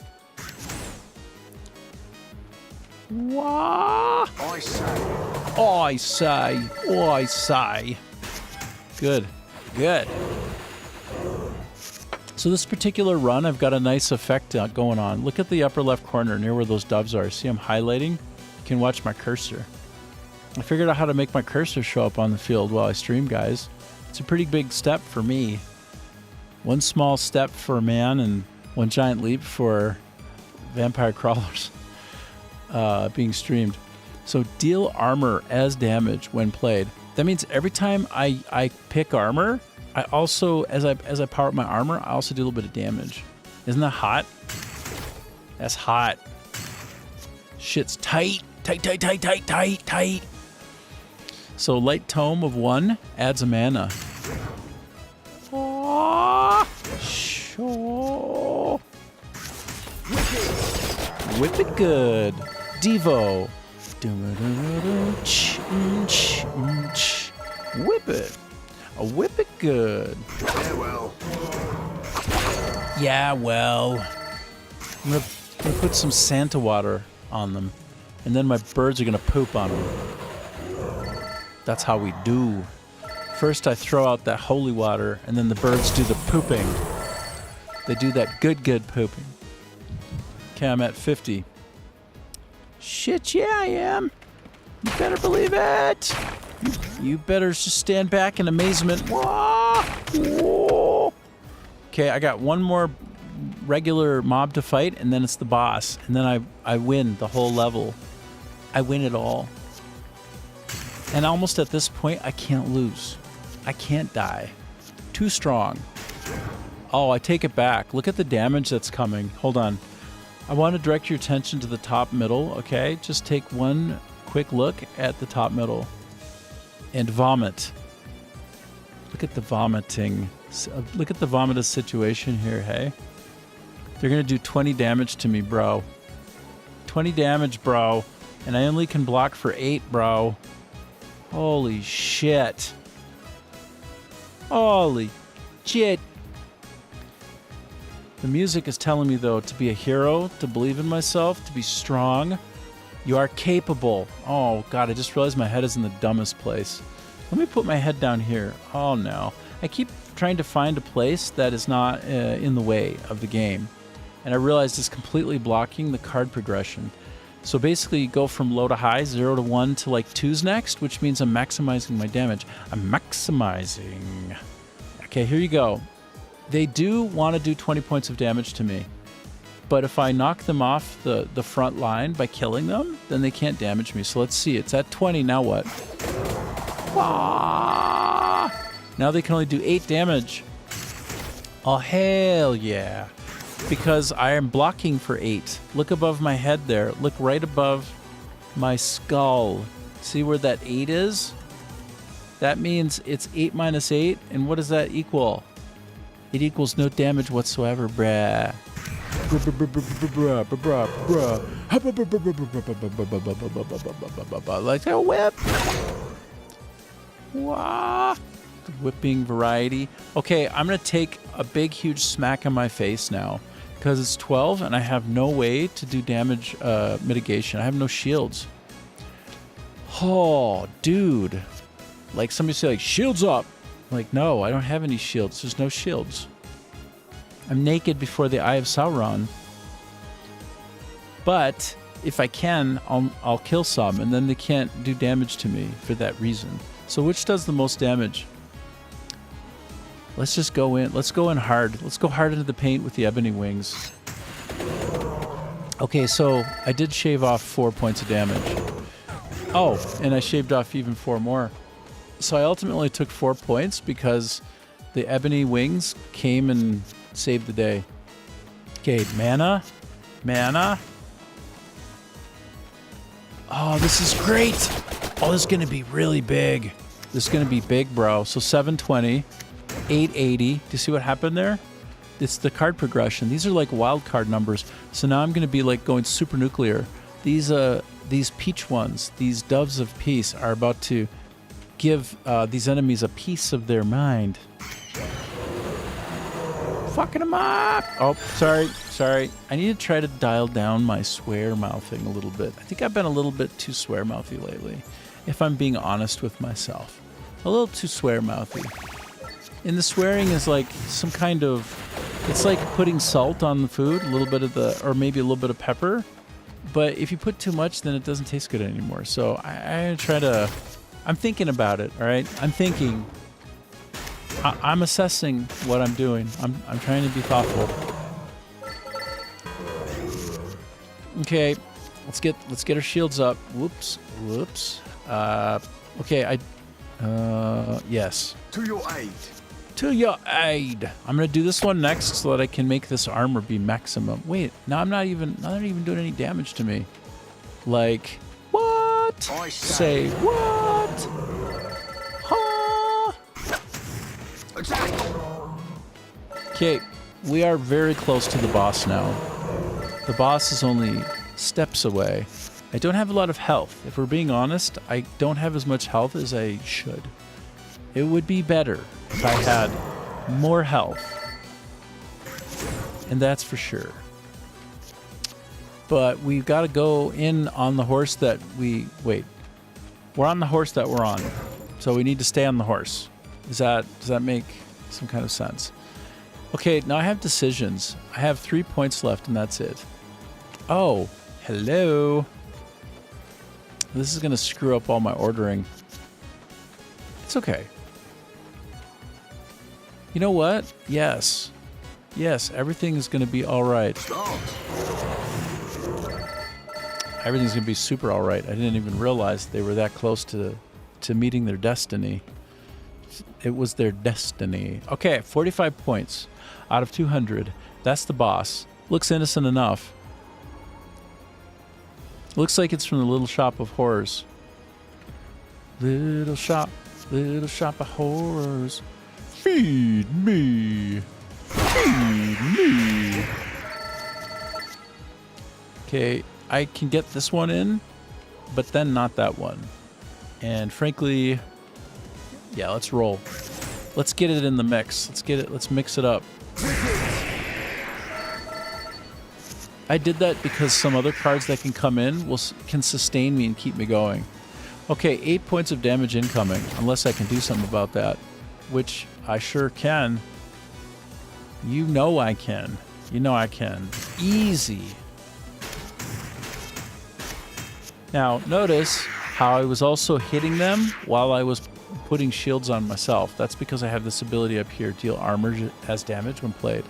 Wah! I say. I say. I say. Good. Good. So this particular run, I've got a nice effect going on. Look at the upper left corner near where those doves are. See I'm highlighting? You can watch my cursor. I figured out how to make my cursor show up on the field while I stream, guys. It's a pretty big step for me. One small step for man and one giant leap for vampire crawlers being streamed. So deal armor as damage when played. That means every time I pick armor, I also, as I power up my armor, I also do a little bit of damage. Isn't that hot? That's hot. Shit's tight. Tight, tight, tight, tight, tight, tight. So light tome of 1 adds a mana. Oh, sure. Whip it good. Devo. Whip it. Whip it good. Yeah, well. Yeah, well. I'm gonna put some Santa water on them, and then my birds are gonna poop on them. That's how we do. First I throw out that holy water, and then the birds do the pooping. They do that good pooping. Okay, I'm at 50. Shit, yeah, I am. You better believe it. You better just stand back in amazement. Whoa. Whoa. Okay, I got one more regular mob to fight, and then it's the boss. And then I win the whole level. I win it all. And almost at this point, I can't lose. I can't die. Too strong. Oh, I take it back. Look at the damage that's coming. Hold on. I want to direct your attention to the top middle, okay? Just take one quick look at the top middle. And vomit. Look at the vomiting. Look at the vomitous situation here, hey? They're going to do 20 damage to me, bro. 20 damage, bro. And I only can block for 8, bro. Holy shit. Holy shit. The music is telling me, though, to be a hero, to believe in myself, to be strong. You are capable. Oh, God, I just realized my head is in the dumbest place. Let me put my head down here. Oh, no. I keep trying to find a place that is not in the way of the game. And I realized it's completely blocking the card progression. So basically, you go from low to high, 0 to 1 to like 2's next, which means I'm maximizing my damage. I'm maximizing. Okay, here you go. They do want to do 20 points of damage to me. But if I knock them off the front line by killing them, then they can't damage me. So let's see. It's at 20. Now what? Ah! Now they can only do 8 damage. Oh, hell yeah. Because I am blocking for 8. Look above my head there. Look right above my skull. See where that 8 is? That means it's 8 minus 8. And what does that equal? It equals no damage whatsoever, bruh. Like a whip. Wah. Whipping variety. Okay, I'm going to take a big, huge smack in my face now. Because it's 12 and I have no way to do damage mitigation. I have no shields. Oh, dude. Like somebody say, like, shields up. Like, no, I don't have any shields. There's no shields. I'm naked before the Eye of Sauron. But if I can, I'll kill some, and then they can't do damage to me for that reason. So which does the most damage? Let's just go in. Let's go in hard. Let's go hard into the paint with the Ebony Wings. Okay, so I did shave off 4 points of damage. Oh, and I shaved off even 4 more. So I ultimately took 4 points because the Ebony Wings came and saved the day. Okay, mana. Mana. Oh, this is great. Oh, this is going to be really big. This is going to be big, bro. So 720, 880. Do you see what happened there? it's the card progression. These are like wild card numbers. So now I'm going to be like going super nuclear. These peach ones, these doves of peace, are about to give these enemies a piece of their mind. Fucking them up. Oh, sorry. I need to try to dial down my swear mouthing a little bit. I think I've been a little bit too swear mouthy lately, if I'm being honest with myself. A little too swear mouthy. And the swearing is like some kind of, it's like putting salt on the food, a little bit of or maybe a little bit of pepper. But if you put too much, then it doesn't taste good anymore. So I'm thinking about it, all right? I'm thinking. I'm assessing what I'm doing. I'm trying to be thoughtful. Okay, let's get our shields up. Whoops. Okay, yes. To your aid. To your aid. I'm gonna do this one next so that I can make this armor be maximum. Wait, now I'm not even doing any damage to me. Like, what? I Say what? Huh? Attack. Okay, we are very close to the boss now. The boss is only steps away. I don't have a lot of health. If we're being honest, I don't have as much health as I should. It would be better if I had more health. And that's for sure. But we've got to go in on the horse that wait. We're on the horse that we're on. So we need to stay on the horse. Does that make some kind of sense? Okay, now I have decisions. I have 3 points left and that's it. Oh, hello. This is going to screw up all my ordering. It's okay. You know what? Yes, everything is going to be all right. Start. Everything's going to be super all right. I didn't even realize they were that close to meeting their destiny. It was their destiny. Okay, 45 points out of 200. That's the boss. Looks innocent enough. Looks like it's from the Little Shop of Horrors. Little shop of horrors. Feed me. Feed me. Okay, I can get this one in, but then not that one. And frankly, yeah, let's roll. Let's get it in the mix. Let's mix it up. I did that because some other cards that can come in can sustain me and keep me going. Okay, 8 points of damage incoming, unless I can do something about that, which I sure can. You know I can. You know I can. Easy. Now, notice how I was also hitting them while I was putting shields on myself. That's because I have this ability up here, deal armor as damage when played.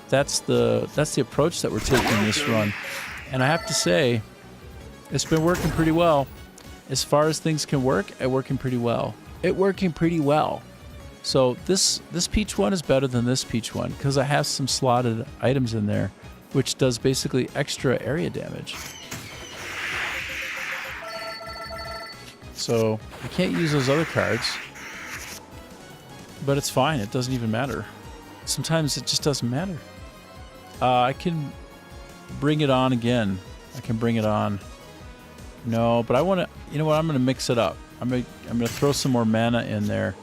That's the approach that we're taking this run. And I have to say, it's been working pretty well. As far as things can work, it's working pretty well. So this peach one is better than this peach one because I have some slotted items in there, which does basically extra area damage. So I can't use those other cards, but it's fine. It doesn't even matter. Sometimes it just doesn't matter. I can bring it on again. I can bring it on. No, but I want to. You know what? I'm going to mix it up. I'm going to throw some more mana in there.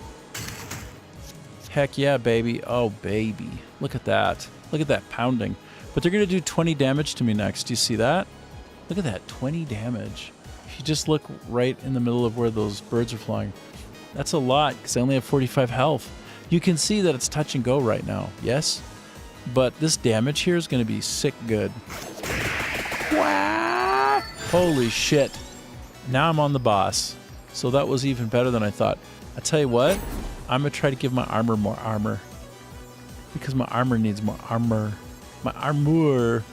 Heck yeah, baby! Oh, baby! Look at that! Look at that pounding. But they're going to do 20 damage to me next. Do you see that? Look at that, 20 damage. If you just look right in the middle of where those birds are flying, that's a lot because I only have 45 health. You can see that it's touch and go right now. Yes. But this damage here is going to be sick good. Wow. Holy shit. Now I'm on the boss. So that was even better than I thought. I tell you what, I'm going to try to give my armor more armor. Because my armor needs more armor. My armor.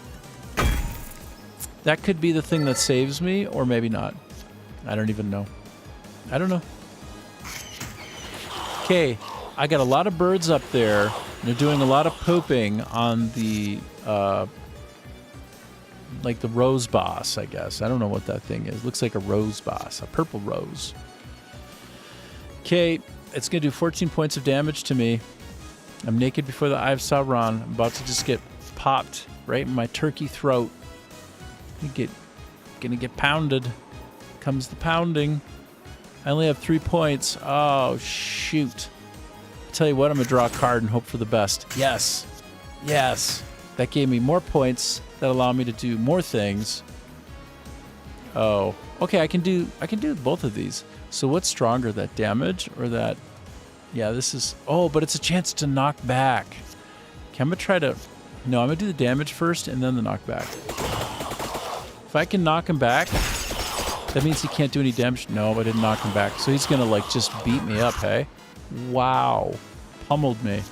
That could be the thing that saves me, or maybe not. I don't even know. I don't know. Okay, I got a lot of birds up there. They're doing a lot of pooping on the, like the rose boss, I guess. I don't know what that thing is. Looks like a rose boss, a purple rose. Okay, it's going to do 14 points of damage to me. I'm naked before the eye of Sauron. I'm about to just get popped right in my turkey throat. Gonna get pounded. Comes the pounding. I only have 3 points. Oh, shoot. I tell you what, I'm going to draw a card and hope for the best. Yes. Yes. That gave me more points that allow me to do more things. Oh. Okay, I can do both of these. So what's stronger, that damage or that... Yeah, this is... Oh, but it's a chance to knock back. Okay, I'm going to try to... No, I'm going to do the damage first and then the knockback. If I can knock him back, that means he can't do any damage. No, I didn't knock him back. So he's going to, like, just beat me up, hey? Wow. Pummeled me.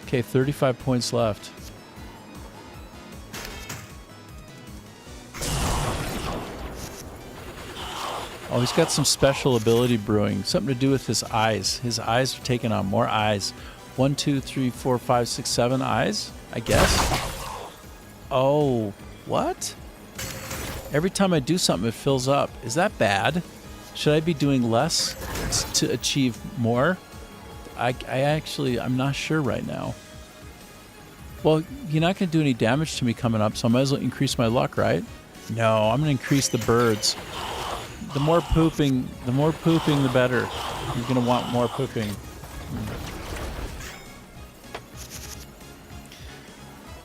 Okay, 35 points left. Oh, he's got some special ability brewing. Something to do with his eyes. His eyes are taking on more eyes. 1, 2, 3, 4, 5, 6, 7 eyes, I guess. Oh, what? Every time I do something, it fills up. Is that bad? Should I be doing less to achieve more? I'm not sure right now. Well, you're not going to do any damage to me coming up, so I might as well increase my luck, right? No, I'm going to increase the birds. The more pooping, the better. You're going to want more pooping.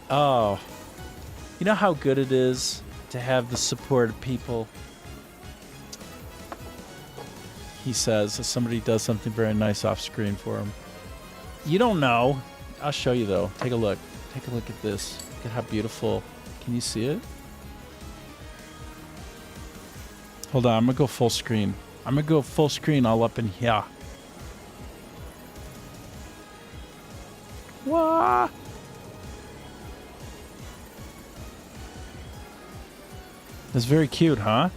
Oh. You know how good it is to have the support of people? He says, as somebody does something very nice off screen for him. You don't know. I'll show you, though. Take a look. Take a look at this. Look at how beautiful. Can you see it? Hold on. I'm going to go full screen. I'm going to go full screen all up in here. Wah! That's very cute, huh?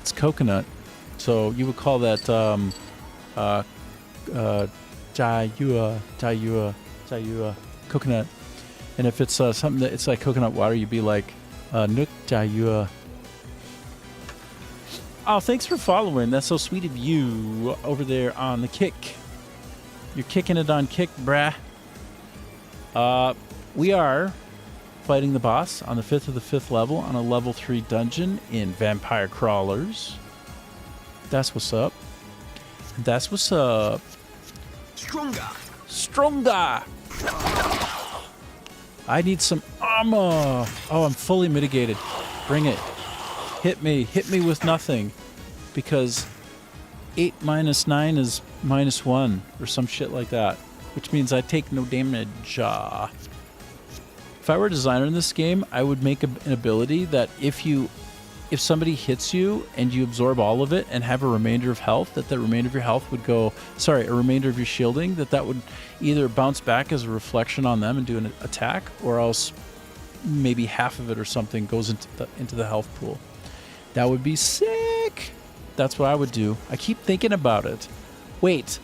It's coconut. So you would call that Jayua coconut. And if it's something that it's like coconut water, you'd be like Nuk Jayua. Oh, thanks for following. That's so sweet of you over there on the Kick. You're kicking it on Kick, brah. We are fighting the boss on the 5th of the 5th level on a level 3 dungeon in Vampire Crawlers. That's what's up. That's what's up. Stronger. Stronger. I need some armor. Oh, I'm fully mitigated. Bring it. Hit me. Hit me with nothing. Because 8 minus 9 is minus 1 or some shit like that. Which means I take no damage. If I were a designer in this game, I would make an ability that if somebody hits you and you absorb all of it and have a remainder of health, that the remainder of your health would go, a remainder of your shielding, that would either bounce back as a reflection on them and do an attack, or else maybe half of it or something goes into the health pool. That would be sick. That's what I would do. I keep thinking about it. Wait.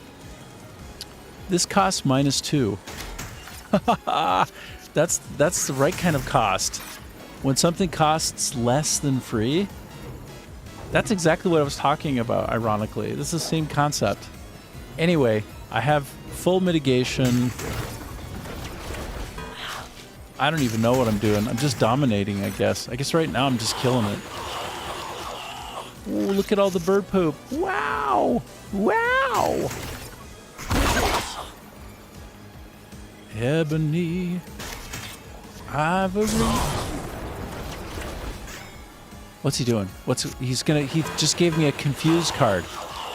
This costs -2. That's the right kind of cost. When something costs less than free, that's exactly what I was talking about, ironically. This is the same concept. Anyway, I have full mitigation. I don't even know what I'm doing. I'm just dominating, I guess. I guess right now I'm just killing it. Ooh, look at all the bird poop. Wow! Wow! Ebony, ivory. What's he doing? He just gave me a confused card.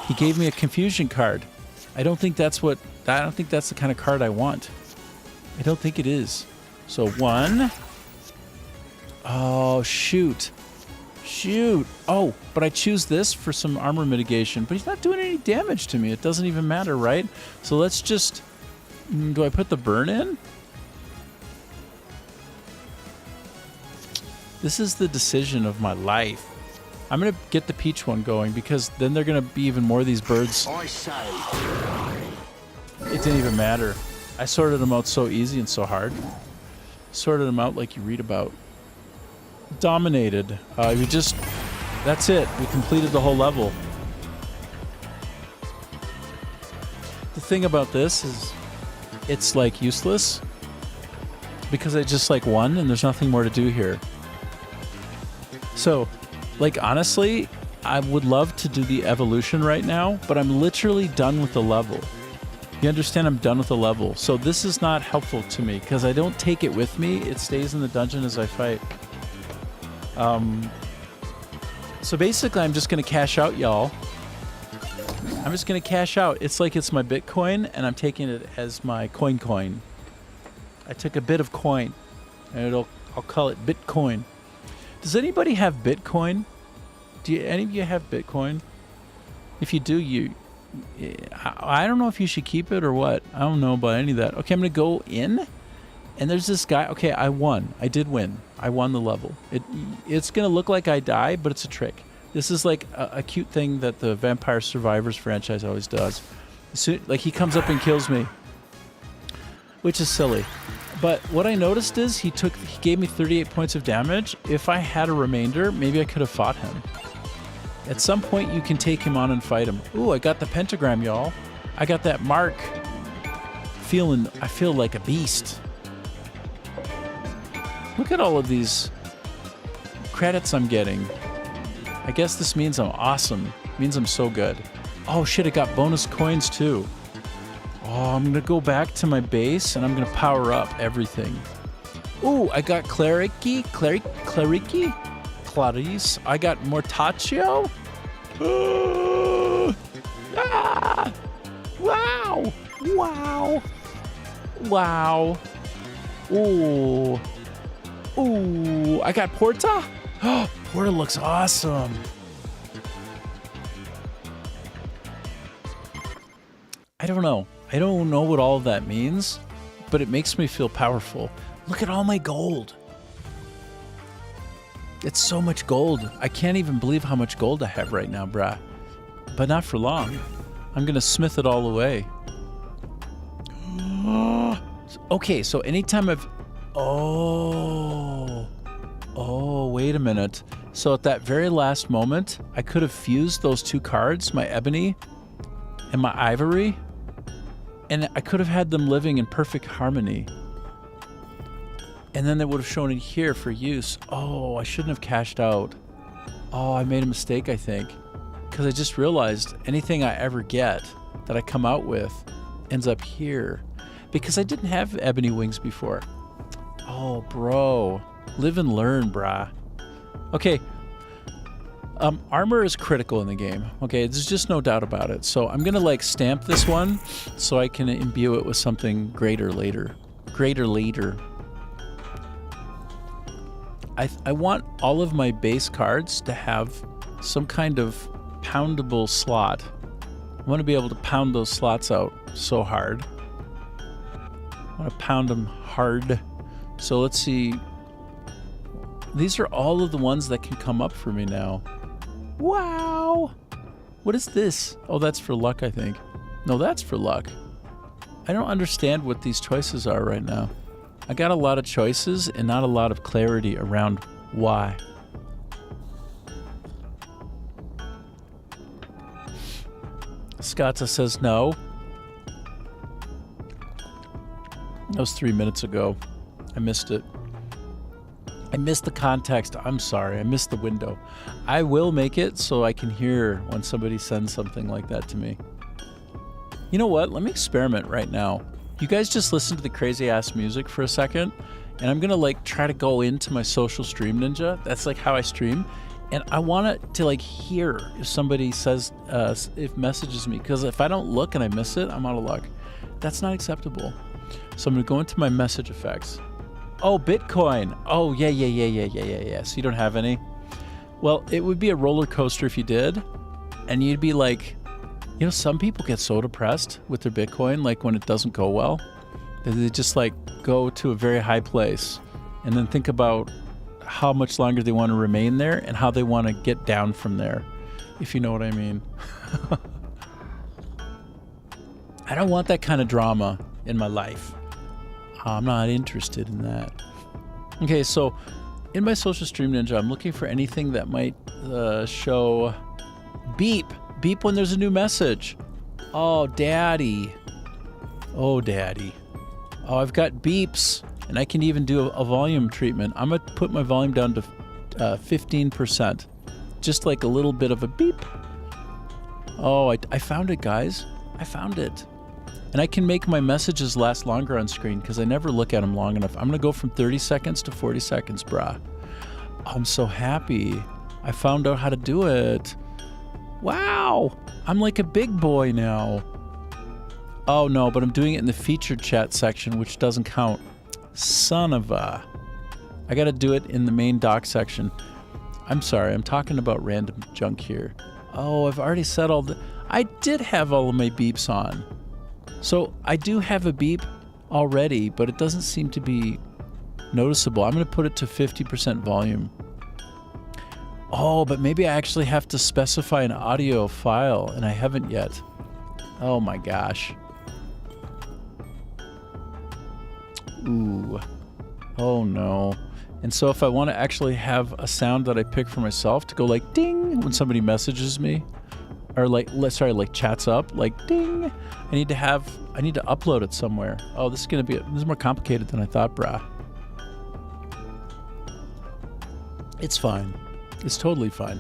He gave me a confusion card. I don't think that's the kind of card I want. I don't think it is. So 1. Oh, shoot. Shoot. Oh, but I choose this for some armor mitigation, but he's not doing any damage to me. It doesn't even matter, right? So let's just... Do I put the burn in? This is the decision of my life. I'm going to get the peach one going because then they're going to be even more of these birds. I say. It didn't even matter. I sorted them out so easy and so hard. Sorted them out like you read about. Dominated. That's it. We completed the whole level. The thing about this is it's like useless because I just like won and there's nothing more to do here. So, like, honestly, I would love to do the evolution right now, but I'm literally done with the level. You understand? I'm done with the level. So this is not helpful to me because I don't take it with me. It stays in the dungeon as I fight. So basically, I'm just going to cash out, y'all. I'm just going to cash out. It's like it's my Bitcoin, and I'm taking it as my coin. I took a bit of coin, and I'll call it Bitcoin. Does anybody have Bitcoin? Any of you have Bitcoin? If you do, I don't know if you should keep it or what. I don't know about any of that. Okay, I'm going to go in, and there's this guy. Okay, I won. I did win. I won the level. It's going to look like I die, but it's a trick. This is like a cute thing that the Vampire Survivors franchise always does. So, like, he comes up and kills me, which is silly. But what I noticed is he gave me 38 points of damage. If I had a remainder, maybe I could have fought him. At some point, you can take him on and fight him. Ooh, I got the pentagram, y'all. I got that mark. I feel like a beast. Look at all of these credits I'm getting. I guess this means I'm awesome. It means I'm so good. Oh shit, I got bonus coins too. Oh, I'm gonna go back to my base and I'm gonna power up everything. Ooh, I got Clarice. I got Mortaccio. Ah! Wow! Wow! Wow! Ooh! Ooh! I got Porta. Oh, Porta looks awesome. I don't know. I don't know what all of that means, but it makes me feel powerful. Look at all my gold. It's so much gold. I can't even believe how much gold I have right now, brah. But not for long. I'm going to smith it all away. Okay, so anytime Oh, wait a minute. So at that very last moment, I could have fused those two cards, my ebony and my ivory, and I could have had them living in perfect harmony. And then they would have shown it here for use. Oh, I shouldn't have cashed out. Oh, I made a mistake, I think. Because I just realized anything I ever get that I come out with ends up here. Because I didn't have ebony wings before. Oh, bro. Live and learn, brah. Okay. Armor is critical in the game. Okay, there's just no doubt about it. So I'm going to, like, stamp this one so I can imbue it with something greater later. I want all of my base cards to have some kind of poundable slot. I want to be able to pound those slots out so hard. I want to pound them hard. So let's see. These are all of the ones that can come up for me now. Wow! What is this? Oh, that's for luck, I think. No, that's for luck. I don't understand what these choices are right now. I got a lot of choices and not a lot of clarity around why. Scotta says no. That was 3 minutes ago. I missed it. I missed the context. I'm sorry. I missed the window. I will make it so I can hear when somebody sends something like that to me. You know what? Let me experiment right now. You guys just listen to the crazy ass music for a second, and I'm gonna like try to go into my social stream ninja. That's like how I stream, and I want it to like hear if somebody says if messages me, because if I don't look and I miss it, I'm out of luck. That's not acceptable. So I'm gonna go into my message effects. Oh, Bitcoin. Oh, yeah. So you don't have any? Well, it would be a roller coaster if you did, and you'd be like, you know, some people get so depressed with their Bitcoin, like when it doesn't go well, that they just like go to a very high place and then think about how much longer they want to remain there and how they want to get down from there, if you know what I mean. I don't want that kind of drama in my life. I'm not interested in that. Okay, so in my social stream ninja, I'm looking for anything that might show beep when there's a new message. Oh, daddy. Oh, daddy. Oh, I've got beeps, and I can even do a volume treatment. I'm going to put my volume down to 15%. Just like a little bit of a beep. Oh, I found it, guys. I found it. And I can make my messages last longer on screen because I never look at them long enough. I'm going to go from 30 seconds to 40 seconds, brah. I'm so happy. I found out how to do it. Wow. I'm like a big boy now. Oh, no, but I'm doing it in the featured chat section, which doesn't count. Son of a... I got to do it in the main doc section. I'm sorry. I'm talking about random junk here. Oh, I've already said all the... I did have all of my beeps on. So I do have a beep already, but it doesn't seem to be noticeable. I'm going to put it to 50% volume. Oh, but maybe I actually have to specify an audio file, and I haven't yet. Oh my gosh. Ooh. Oh no. And so if I want to actually have a sound that I pick for myself to go like ding when somebody messages me, or like chats up, like ding, I need to upload it somewhere. Oh, this is more complicated than I thought, brah. It's fine. It's totally fine.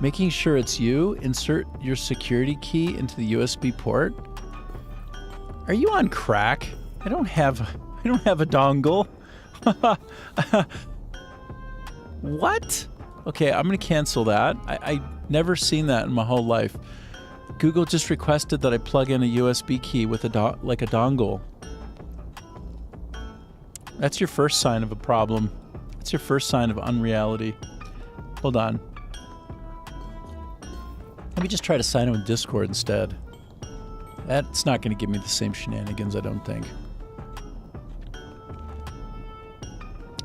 Making sure it's you, insert your security key into the USB port. Are you on crack? I don't have a dongle. What? Okay, I'm gonna cancel that. I never seen that in my whole life. Google just requested that I plug in a USB key with a dongle. That's your first sign of a problem. That's your first sign of unreality. Hold on. Let me just try to sign in with Discord instead. That's not going to give me the same shenanigans, I don't think.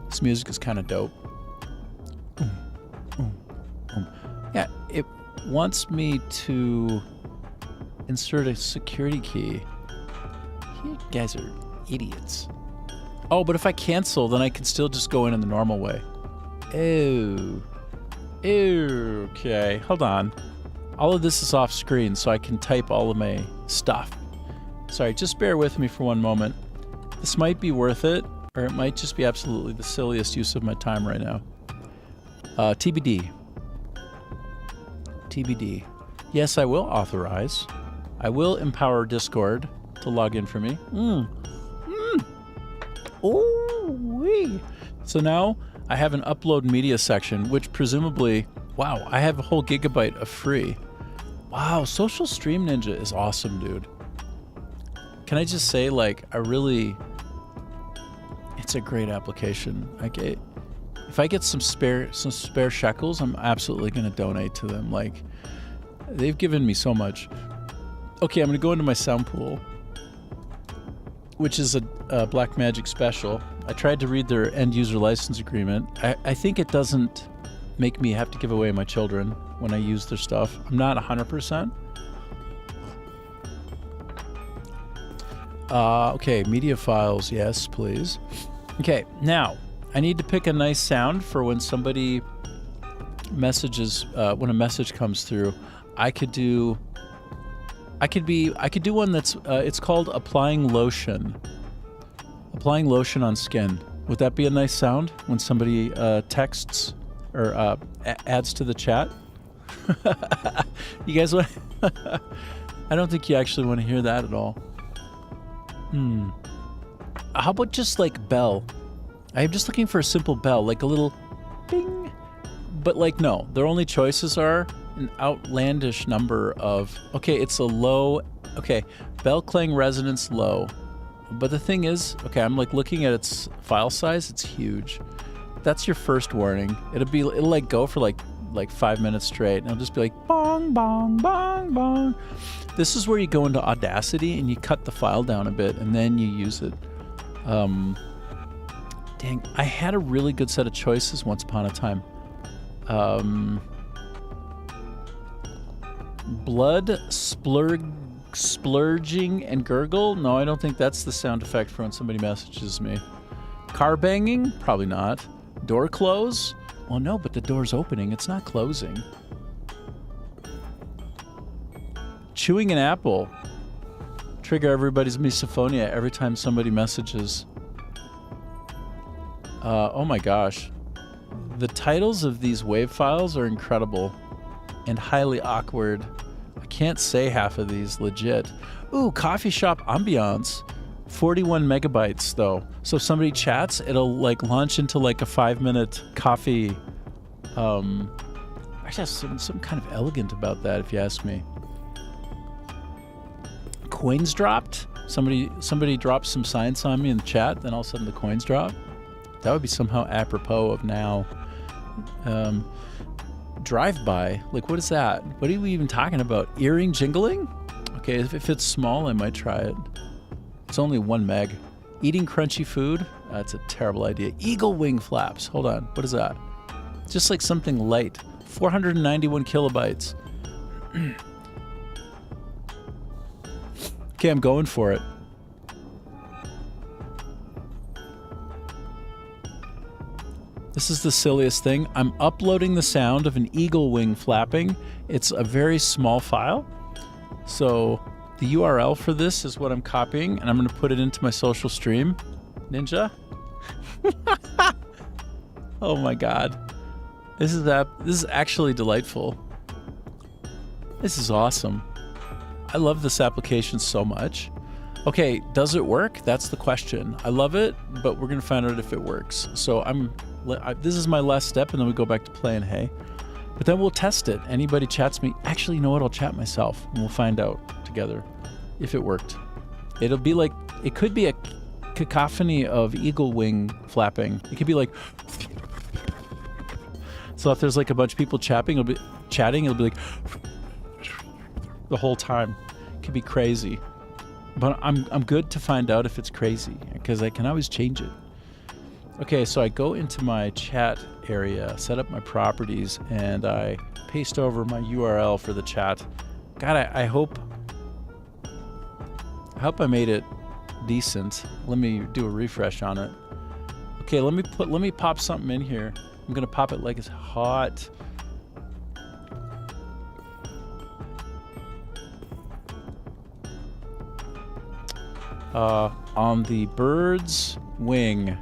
This music is kind of dope. Yeah, it wants me to insert a security key. You guys are idiots. Oh, but if I cancel, then I can still just go in the normal way. Ew. Ew. Okay, hold on. All of this is off screen, so I can type all of my stuff. Sorry, just bear with me for one moment. This might be worth it, or it might just be absolutely the silliest use of my time right now. TBD. TBD. Yes, I will authorize. I will empower Discord to log in for me. Ooh-wee. So now I have an upload media section, which presumably, wow, I have a whole gigabyte of free. Wow, Social Stream Ninja is awesome, dude. Can I just say, like, it's a great application. If I get some spare shekels, I'm absolutely going to donate to them. Like, they've given me so much. Okay, I'm going to go into my sound pool, which is a Blackmagic special. I tried to read their end user license agreement. I think it doesn't make me have to give away my children when I use their stuff. I'm not 100%. Okay, media files, yes, please. Okay, now I need to pick a nice sound for when somebody messages, when a message comes through. I could do one that's, it's called applying lotion. Applying lotion on skin. Would that be a nice sound when somebody texts or adds to the chat? You guys want? I don't think you actually want to hear that at all. How about just like bell? I'm just looking for a simple bell, like a little ding. But like, no, their only choices are an outlandish number of, okay, it's a low, okay, bell clang resonance low. But the thing is, okay, I'm like looking at its file size, it's huge. That's your first warning. It'll like go for like 5 minutes straight, and it'll just be like bong, bong, bong, bong. This is where you go into Audacity and you cut the file down a bit, and then you use it. Dang, I had a really good set of choices once upon a time. Blood splurging and gurgle? No, I don't think that's the sound effect for when somebody messages me. Car banging? Probably not. Door close? Well, no, but the door's opening. It's not closing. Chewing an apple. Trigger everybody's misophonia every time somebody messages. Oh my gosh. The titles of these wave files are incredible and highly awkward. I can't say half of these legit. Ooh, coffee shop ambiance. 41 megabytes though. So if somebody chats, it'll like launch into like a 5-minute coffee. Actually, there's something kind of elegant about that, if you ask me. Coins dropped. Somebody drops some science on me in the chat, then all of a sudden the coins drop. That would be somehow apropos of now. Drive-by. Like, what is that? What are we even talking about? Earring jingling? Okay, if it's small, I might try it. It's only 1 meg. Eating crunchy food? That's a terrible idea. Eagle wing flaps. Hold on. What is that? Just like something light. 491 kilobytes. Okay, I'm going for it. This is the silliest thing. I'm uploading the sound of an eagle wing flapping. It's a very small file. So the URL for this is what I'm copying, and I'm going to put it into my social stream. Ninja? Oh my god. This is actually delightful. This is awesome. I love this application so much. Okay, does it work? That's the question. I love it, but we're going to find out if it works. So this is my last step, and then we go back to playing Hey. But then we'll test it. Anybody chats me. Actually, you know what? I'll chat myself, and we'll find out together if it worked. It'll be like, it could be a cacophony of eagle wing flapping. It could be like, so if there's like a bunch of people chatting, it'll be like the whole time. It could be crazy. But I'm good to find out if it's crazy, because I can always change it. Okay, so I go into my chat area, set up my properties, and I paste over my URL for the chat. God, I hope I made it decent. Let me do a refresh on it. Okay, let me pop something in here. I'm gonna pop it like it's hot. On the bird's wing.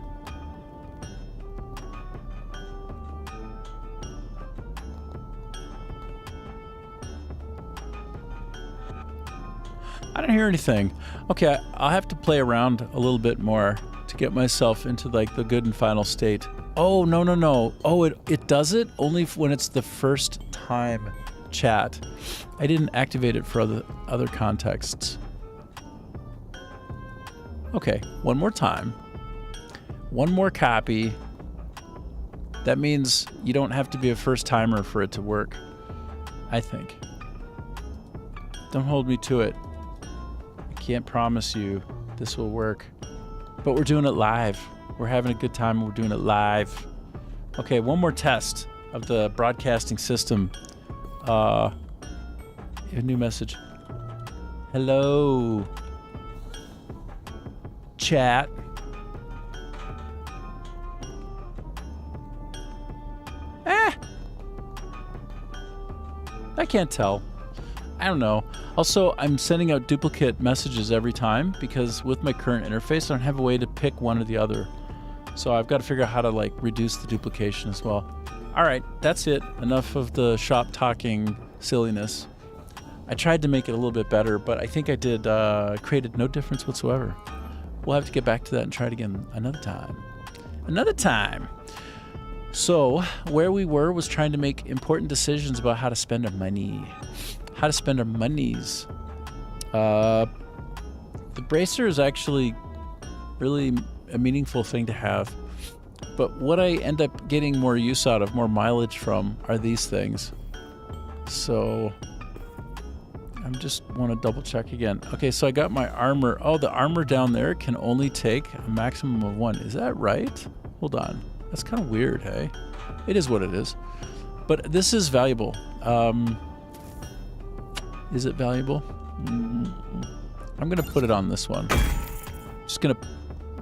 I don't hear anything. Okay, I'll have to play around a little bit more to get myself into like the good and final state. Oh, no. Oh, it does it only when it's the first time chat. I didn't activate it for other contexts. Okay, one more time. One more copy. That means you don't have to be a first timer for it to work, I think. Don't hold me to it. I can't promise you this will work. But we're doing it live. We're having a good time. We're doing it live. Okay, one more test of the broadcasting system. A new message. Hello. Chat. I can't tell. I don't know. Also, I'm sending out duplicate messages every time because with my current interface, I don't have a way to pick one or the other. So I've got to figure out how to like reduce the duplication as well. All right, that's it. Enough of the shop talking silliness. I tried to make it a little bit better, but I think I did created no difference whatsoever. We'll have to get back to that and try it again another time. Another time. So where we were was trying to make important decisions about how to spend our money. How to spend our monies. The bracer is actually really a meaningful thing to have. But what I end up getting more use out of, more mileage from, are these things. So I just want to double check again. Okay, so I got my armor. Oh, the armor down there can only take a maximum of 1. Is that right? Hold on. That's kind of weird, hey? It is what it is. But this is valuable. Is it valuable? I'm going to put it on this one. Just going to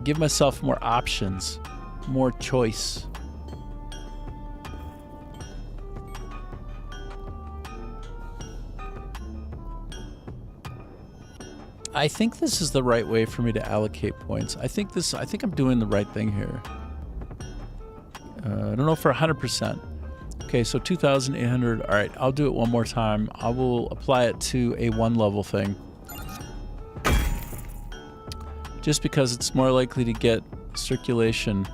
give myself more options, more choice. I think this is the right way for me to allocate points. I think I'm doing the right thing here. I don't know for 100%. Okay, so 2,800. All right, I'll do it one more time. I will apply it to a 1 level thing. Just because it's more likely to get circulation.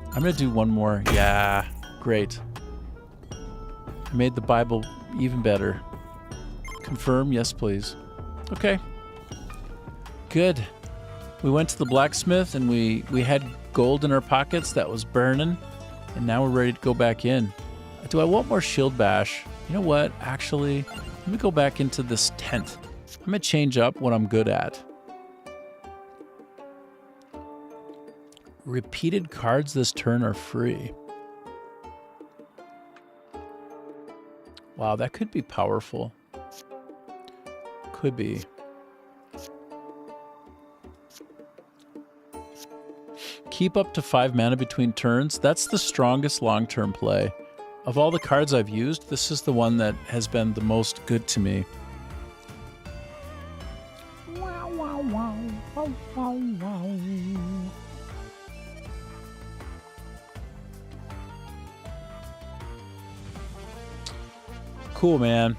I'm gonna do one more. Yeah, great. I made the Bible even better. Confirm, yes please. Okay. Good. We went to the blacksmith and we had gold in our pockets that was burning, and now we're ready to go back in. Do I want more shield bash? You know what? Actually, let me go back into this tent. I'm gonna change up what I'm good at. Repeated cards this turn are free. Wow, that could be powerful. Could be. Keep up to 5 mana between turns. That's the strongest long-term play. Of all the cards I've used, this is the one that has been the most good to me. Wow, wow, wow, wow, wow, wow. Cool, man.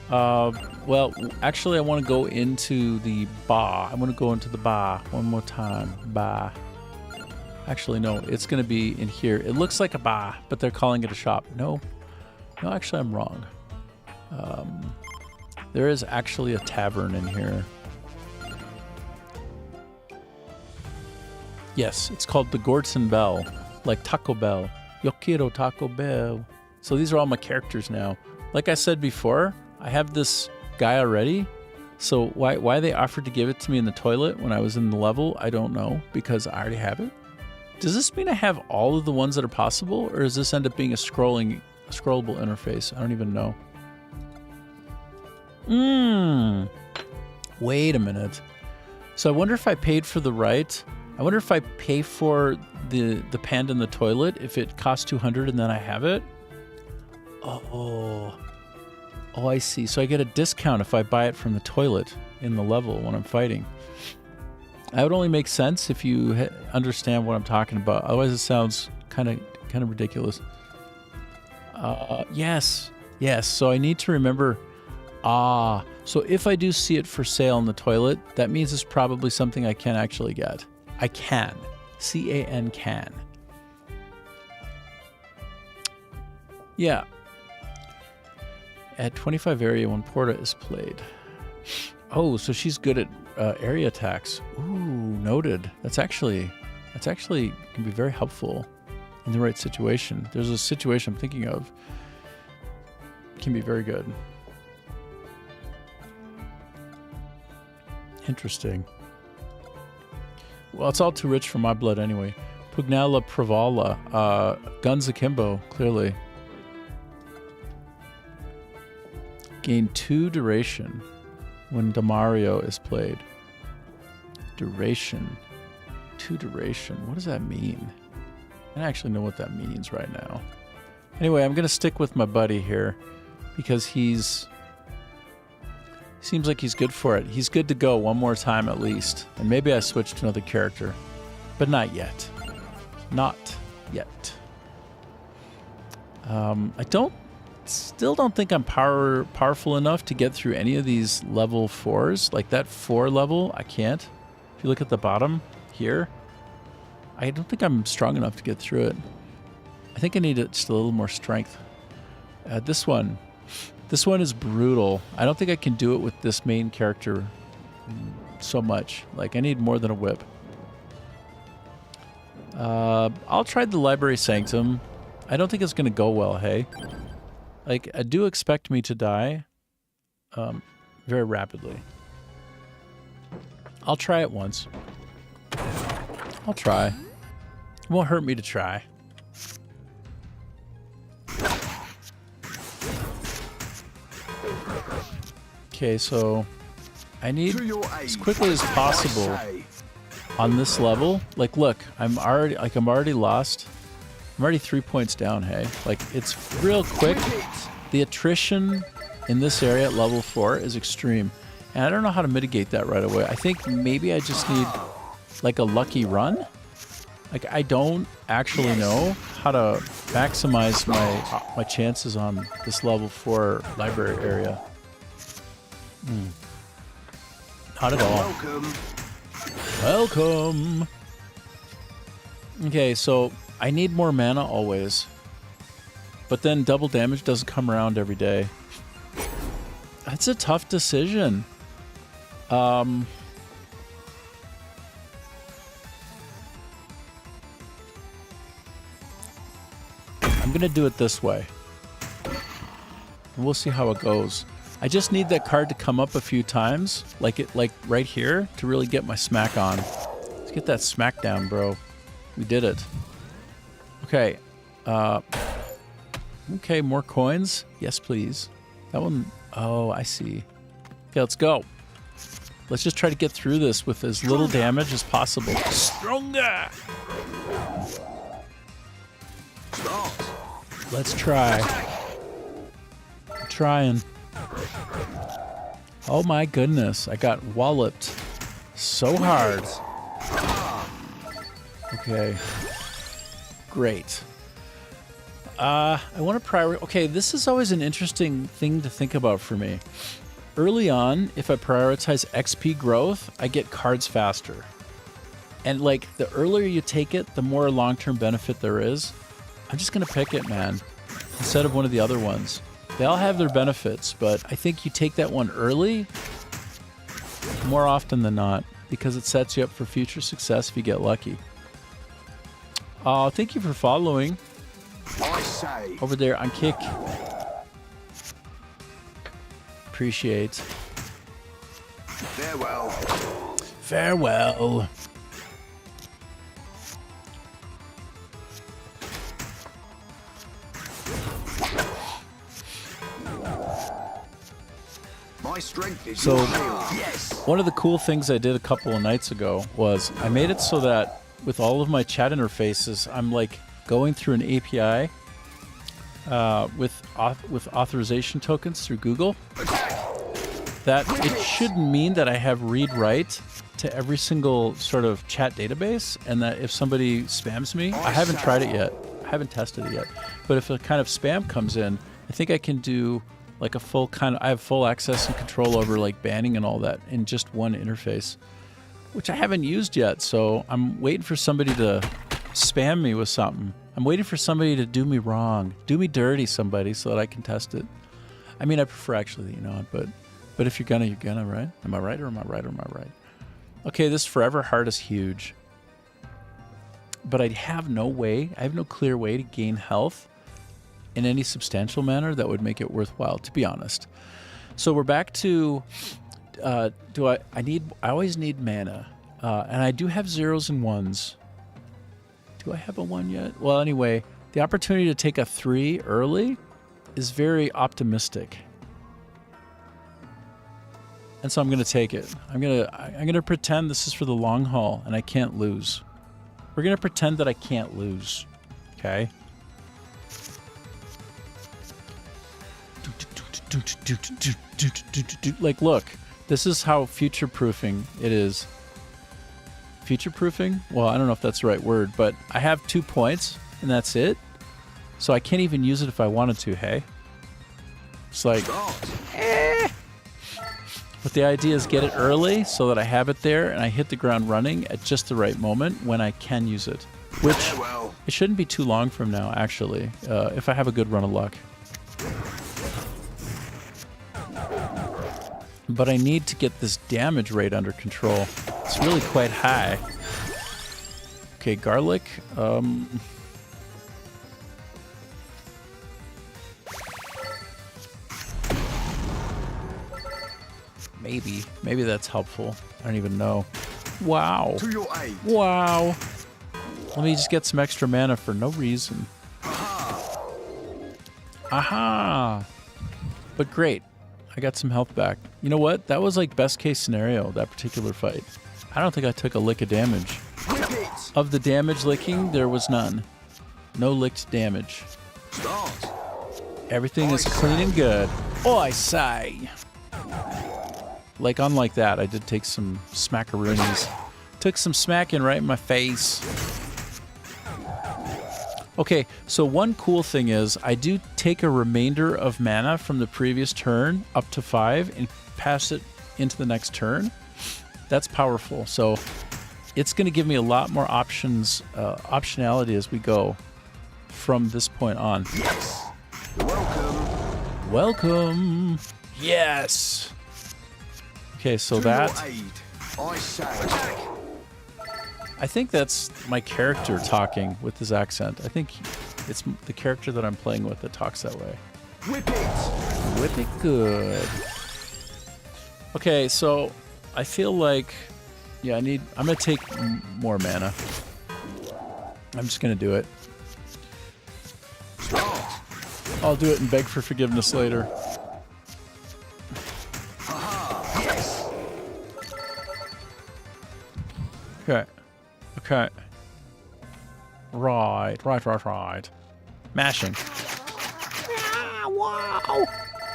Well, actually, I want to go into the bar. I want to go into the bar one more time. Bar. Actually, no, it's going to be in here. It looks like a bar, but they're calling it a shop. No, actually, I'm wrong. There is actually a tavern in here. Yes, it's called the Gorton Bell, like Taco Bell. Yo quiero Taco Bell. So these are all my characters now. Like I said before, I have this guy already. So why they offered to give it to me in the toilet when I was in the level, I don't know, because I already have it. Does this mean I have all of the ones that are possible, or does this end up being a scrollable interface? I don't even know. Wait a minute. So I wonder if I paid for the right. I wonder if I pay for the panda in the toilet, if it costs 200 and then I have it. Oh, I see. So I get a discount if I buy it from the toilet in the level when I'm fighting. That would only make sense if you understand what I'm talking about. Otherwise, it sounds kind of ridiculous. Yes. So I need to remember. So if I do see it for sale in the toilet, that means it's probably something I can actually get. I can. C-A-N can. Yeah. At 25 area when Porta is played. Oh, so she's good at area attacks. Ooh, noted. That's actually can be very helpful in the right situation. There's a situation I'm thinking of. Can be very good. Interesting. Well, it's all too rich for my blood anyway. Pugnala Pravala. Guns Akimbo, clearly. Gain 2 duration when Demario is played. Duration. 2 duration. What does that mean? I don't actually know what that means right now. Anyway, I'm going to stick with my buddy here because seems like he's good for it. He's good to go one more time at least. And maybe I switch to another character. But not yet. Not yet. I still don't think I'm powerful enough to get through any of these level 4s. Like that 4 level, I can't. If you look at the bottom here, I don't think I'm strong enough to get through it. I think I need just a little more strength. This one is brutal. I don't think I can do it with this main character so much. Like, I need more than a whip. I'll try the Library Sanctum. I don't think it's going to go well, hey? Like, I do expect me to die very rapidly. I'll try it once. I'll try. It won't hurt me to try. Okay, so I need as quickly as possible on this level. Like, look, I'm already lost. I'm already 3 points down, hey? Like, it's real quick. The attrition in this area at level 4 is extreme. And I don't know how to mitigate that right away. I think maybe I just need like a lucky run. Like I don't actually know how to maximize my chances on this level 4 library area. Not at all. Welcome. Welcome. Okay, so I need more mana always. But then double damage doesn't come around every day. That's a tough decision. I'm gonna do it this way. And we'll see how it goes. I just need that card to come up a few times, like right here, to really get my smack on. Let's get that smack down, bro. We did it. Okay. Okay, more coins. Yes, please. That one. Oh, I see. Okay, let's go. Let's just try to get through this with as little damage as possible. Stronger! Start. Let's try. I'm trying. Oh my goodness, I got walloped so hard. Okay. Great. I want to prioritize. Okay, this is always an interesting thing to think about for me. Early on, if I prioritize XP growth, I get cards faster. And like the earlier you take it, the more long-term benefit there is. I'm just going to pick it, man, instead of one of the other ones. They all have their benefits, but I think you take that one early more often than not because it sets you up for future success if you get lucky. Thank you for following I say. over there on Kick. Appreciate. Farewell. Farewell. My strength is So- your shield. Yes. One of the cool things I did a couple of nights ago was I made it so that with all of my chat interfaces, I'm like going through an API with authorization tokens through Google. That it shouldn't mean that I have read-write to every single sort of chat database, and that if somebody spams me, I haven't tried it yet. I haven't tested it yet. But if a kind of spam comes in, I think I can do like a full kind of, I have full access and control over like banning and all that in just one interface, which I haven't used yet. So I'm waiting for somebody to spam me with something. I'm waiting for somebody to do me wrong, do me dirty, somebody, so that I can test it. I mean, I prefer actually, but if you're gonna, you're gonna, right? Am I right or am I right or am I right? Okay, this Forever Heart is huge. But I have no clear way to gain health in any substantial manner that would make it worthwhile, to be honest. So we're back to, I always need mana. And I do have zeros and ones. Do I have a 1 yet? Well, anyway, the opportunity to take a 3 early is very optimistic. And so I'm going to take it. I'm going to pretend this is for the long haul and I can't lose. We're going to pretend that I can't lose. Okay? Like, look, this is how future-proofing it is. Future-proofing? Well, I don't know if that's the right word, but I have 2 points, and that's it. So I can't even use it if I wanted to, hey? It's like, But the idea is get it early so that I have it there, and I hit the ground running at just the right moment when I can use it. Which, Farewell. it shouldn't be too long from now, actually, if I have a good run of luck. But I need to get this damage rate under control. It's really quite high. Okay, garlic. Maybe that's helpful. I don't even know. Wow. To your aid. Wow. Let me just get some extra mana for no reason. Aha! But great. I got some health back. You know what? That was like best case scenario, that particular fight. I don't think I took a lick of damage. Whip it. Of the damage licking, there was none. No licked damage. Start. Everything is clean and good. Oh, I sigh. like unlike that, I did take some smackaroonies. Took some smacking right in my face. Okay, so one cool thing is I do take a remainder of mana from the previous turn up to 5 and pass it into the next turn. That's powerful. So it's going to give me a lot more optionality as we go from this point on. Yes. Welcome. Welcome. Yes. Okay, so To that... your aid. I say. Attack. I think that's my character talking with his accent. I think it's the character that I'm playing with that talks that way. Whip it. Whip it good. Okay, so I feel like, yeah, I'm gonna take more mana. I'm just gonna do it. Start. I'll do it and beg for forgiveness later. Aha. Yes. Okay. Okay. Right. Mashing. Wow.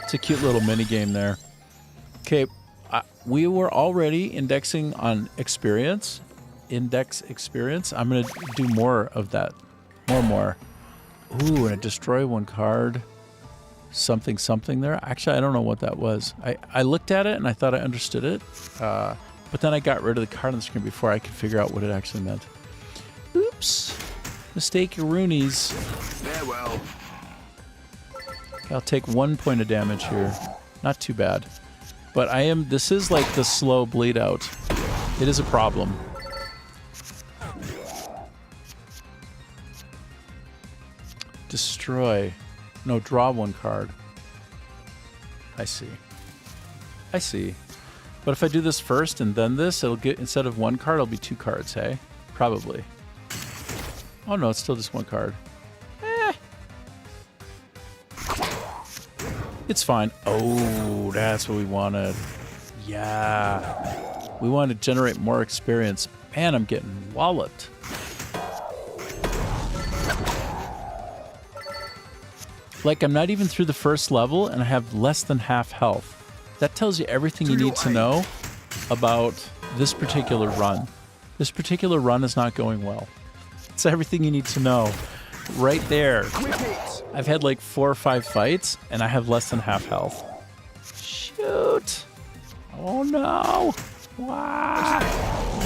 It's a cute little mini game there. Okay, we were already indexing on experience. Index experience. I'm going to do more of that. More. Ooh, and I destroy one card. Something there. Actually, I don't know what that was. I looked at it and I thought I understood it. But then I got rid of the card on the screen before I could figure out what it actually meant. Oops. Mistake-a-roonies. Farewell. I'll take 1 point of damage here. Not too bad. But this is like the slow bleed out. It is a problem. Destroy. No, draw one card. I see. But if I do this first and then this, it'll get, instead of 1 card, it'll be 2 cards, hey? Probably. Oh no, it's still just 1 card. It's fine. Oh, that's what we wanted. Yeah. We want to generate more experience. Man, I'm getting walloped. Like, I'm not even through the first level, and I have less than half health. That tells you everything you need to know about this particular run. This particular run is not going well. It's everything you need to know. Right there. Whip it. I've had like 4 or 5 fights, and I have less than half health. Shoot. Oh no. Wah.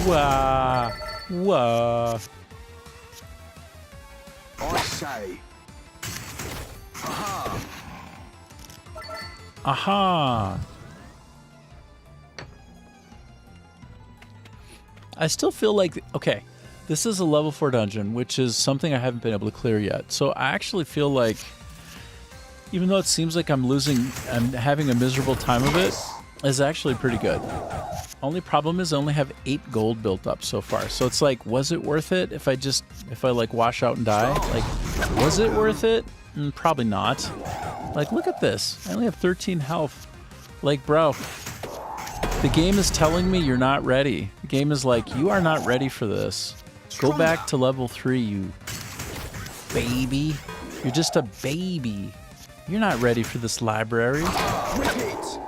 Wah. Wah. I say. Aha. Aha. I still feel like, okay, this is a level 4 dungeon, which is something I haven't been able to clear yet. So I actually feel like, even though it seems like I'm having a miserable time of it, is actually pretty good. Only problem is I only have 8 gold built up so far. So it's like, was it worth it if I like wash out and die? Like, was it worth it? Probably not. Like, look at this. I only have 13 health. Like, bro, the game is telling me you're not ready. The game is like, you are not ready for this. Go back to level 3, you baby. You're just a baby. You're not ready for this library. Whip it.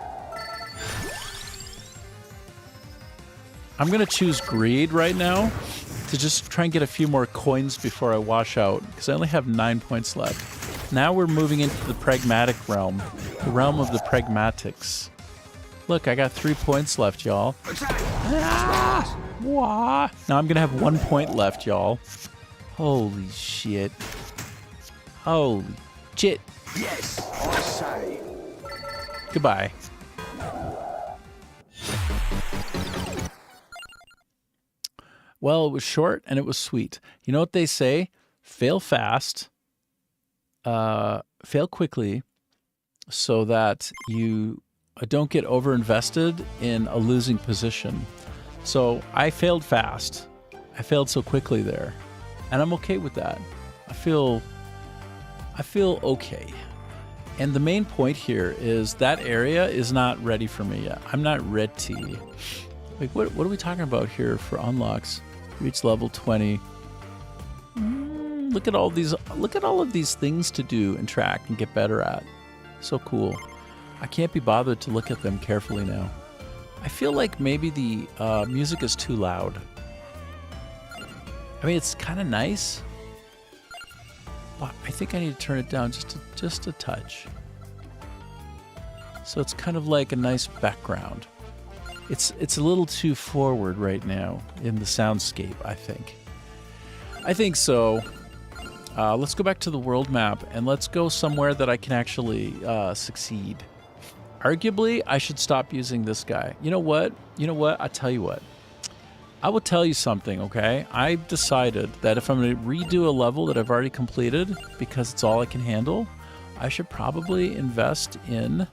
I'm going to choose greed right now to just try and get a few more coins before I wash out, because I only have 9 points left. Now we're moving into the pragmatic realm, the realm of the pragmatics. Look, I got 3 points left, y'all. Ah! Wah! Now I'm going to have 1 point left, y'all. Holy shit. Holy shit. Yes. I say. Goodbye. Well, it was short and it was sweet. You know what they say? Fail fast, fail quickly, so that you don't get overinvested in a losing position. So I failed fast. I failed so quickly there, and I'm okay with that. I feel okay. And the main point here is that area is not ready for me yet. I'm not ready. Like, what are we talking about here for unlocks? Reach level 20. Look at all of these things to do and track and get better at. So cool. I can't be bothered to look at them carefully now. I feel like maybe the music is too loud. I mean, it's kind of nice, but I think I need to turn it down just a touch. So it's kind of like a nice background. It's a little too forward right now in the soundscape, I think. I think so. Let's go back to the world map and let's go somewhere that I can actually succeed. Arguably, I should stop using this guy. You know what? I'll tell you what. I will tell you something, okay? I've decided that if I'm going to redo a level that I've already completed, because it's all I can handle, I should probably invest in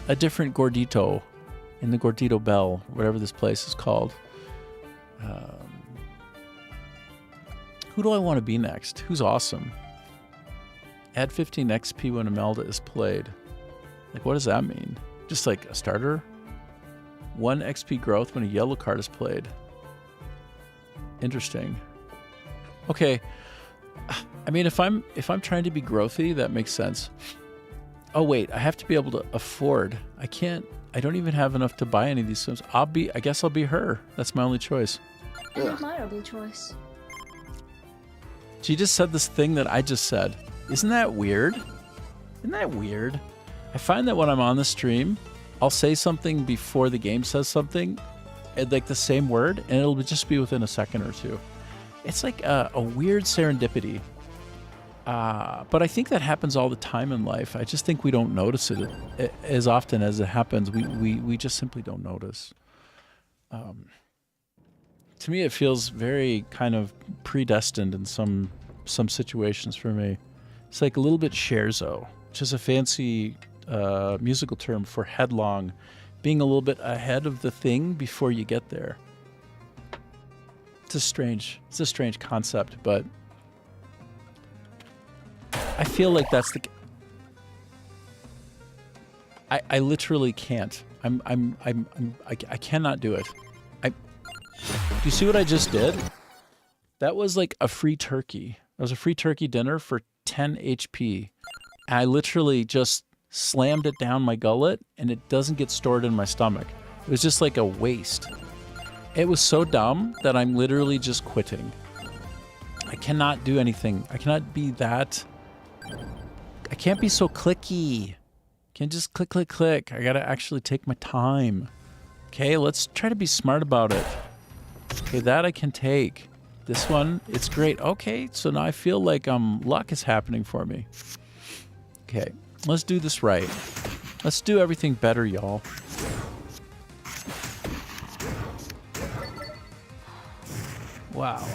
a different Gordito, in the Gordito Bell, whatever this place is called. Who do I want to be next? Who's awesome? Add 15 XP when Imelda is played. Like, what does that mean? Just like a starter? 1 XP growth when a yellow card is played. Interesting. Okay. I mean, if I'm trying to be growthy, that makes sense. Oh wait, I have to be able to afford. I don't even have enough to buy any of these sims. I guess I'll be her. That's my only choice. An admirable choice. She just said this thing that I just said. Isn't that weird? Isn't that weird? I find that when I'm on the stream, I'll say something before the game says something, like the same word, and it'll just be within a second or two. It's like a weird serendipity. But I think that happens all the time in life. I just think we don't notice it as often as it happens. We just simply don't notice. To me, it feels very kind of predestined in some situations for me. It's like a little bit scherzo, which is a fancy musical term for headlong, being a little bit ahead of the thing before you get there. It's a strange concept, but I feel like that's the. I literally can't. I cannot do it. Do you see what I just did? That was like a free turkey. That was a free turkey dinner for 10 HP. I literally just slammed it down my gullet and it doesn't get stored in my stomach. It was just like a waste. It was so dumb that I'm literally just quitting. I cannot do anything. I cannot be that. I can't be so clicky. Can't just click, click, click. I gotta actually take my time. Okay, let's try to be smart about it. Okay, that I can take. This one, it's great. Okay, so now I feel like luck is happening for me. Okay, let's do this right. Let's do everything better, y'all. Wow.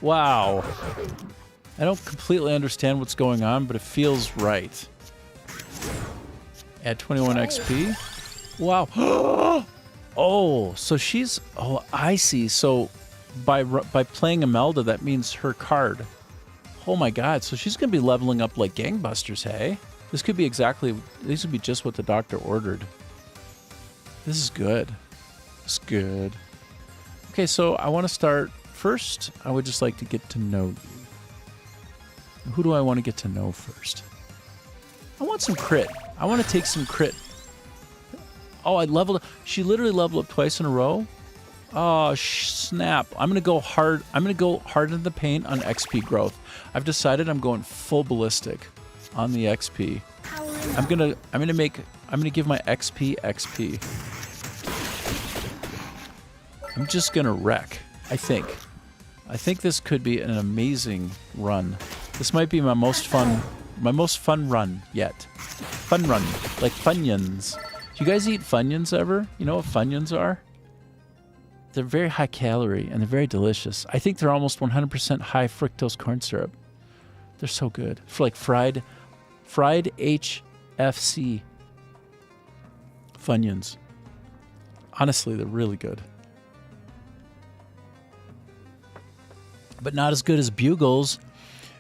Wow. I don't completely understand what's going on, but it feels right. Add 21 XP. Wow. Oh, so she's... Oh, I see. So by playing Imelda, that means her card. Oh my god. So she's going to be leveling up like gangbusters, hey? This could be exactly... This would be just what the doctor ordered. This is good. This is good. Okay, so I want to start... First, I would just like to get to know you. Who do I want to get to know first? I want some crit. I want to take some crit. Oh, I leveled up. She literally leveled up twice in a row. Oh, snap. I'm going to go hard. I'm going to go hard in the paint on XP growth. I've decided I'm going full ballistic on the XP. I'm going to give my XP. I'm just going to wreck, I think. I think this could be an amazing run. This might be my most fun run yet. Fun run, like Funyuns. Do you guys eat Funyuns ever? You know what Funyuns are? They're very high calorie and they're very delicious. I think they're almost 100% high fructose corn syrup. They're so good. For like fried HFC Funyuns. Honestly, they're really good. But not as good as Bugles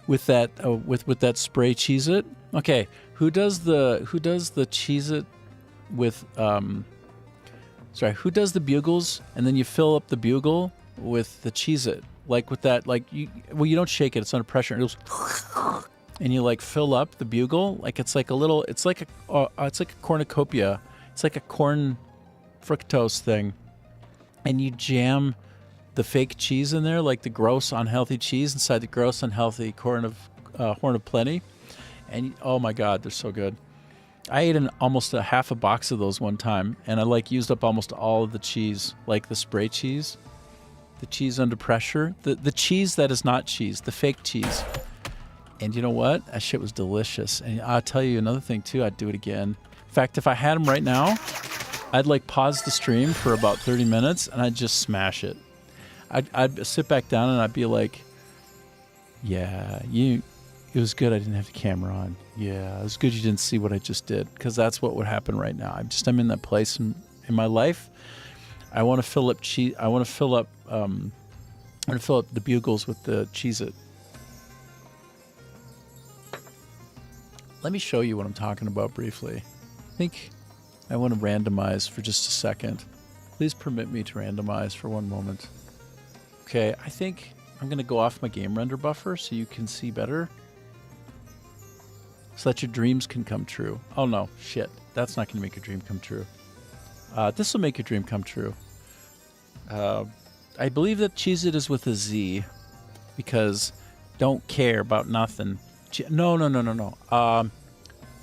with that with that spray Cheez-It. Okay, who does the Cheez-It with who does the Bugles and then you fill up the Bugle with the Cheez-It, like with that, like you don't shake it, it's under pressure, it goes and you like fill up the Bugle like it's like a cornucopia, it's like a corn fructose thing, and you jam the fake cheese in there, like the gross unhealthy cheese inside the gross unhealthy Horn of Plenty, and oh my God, they're so good. I ate almost a half a box of those one time, and I like used up almost all of the cheese, like the spray cheese, the cheese under pressure, the cheese that is not cheese, the fake cheese. And you know what? That shit was delicious. And I'll tell you another thing too. I'd do it again. In fact, if I had them right now, I'd like pause the stream for about 30 minutes and I'd just smash it. I'd sit back down and I'd be like, yeah, it was good I didn't have the camera on. Yeah, it was good you didn't see what I just did, because that's what would happen right now. I'm in that place in my life. I want to fill up cheese. I want to fill up the Bugles with the Cheez-It. Let me show you what I'm talking about briefly. I think I want to randomize for just a second. Please permit me to randomize for one moment. Okay, I think I'm going to go off my game render buffer so you can see better. So that your dreams can come true. Oh no, shit. That's not going to make your dream come true. This will make your dream come true. I believe that Cheez-It is with a Z, because don't care about nothing. No.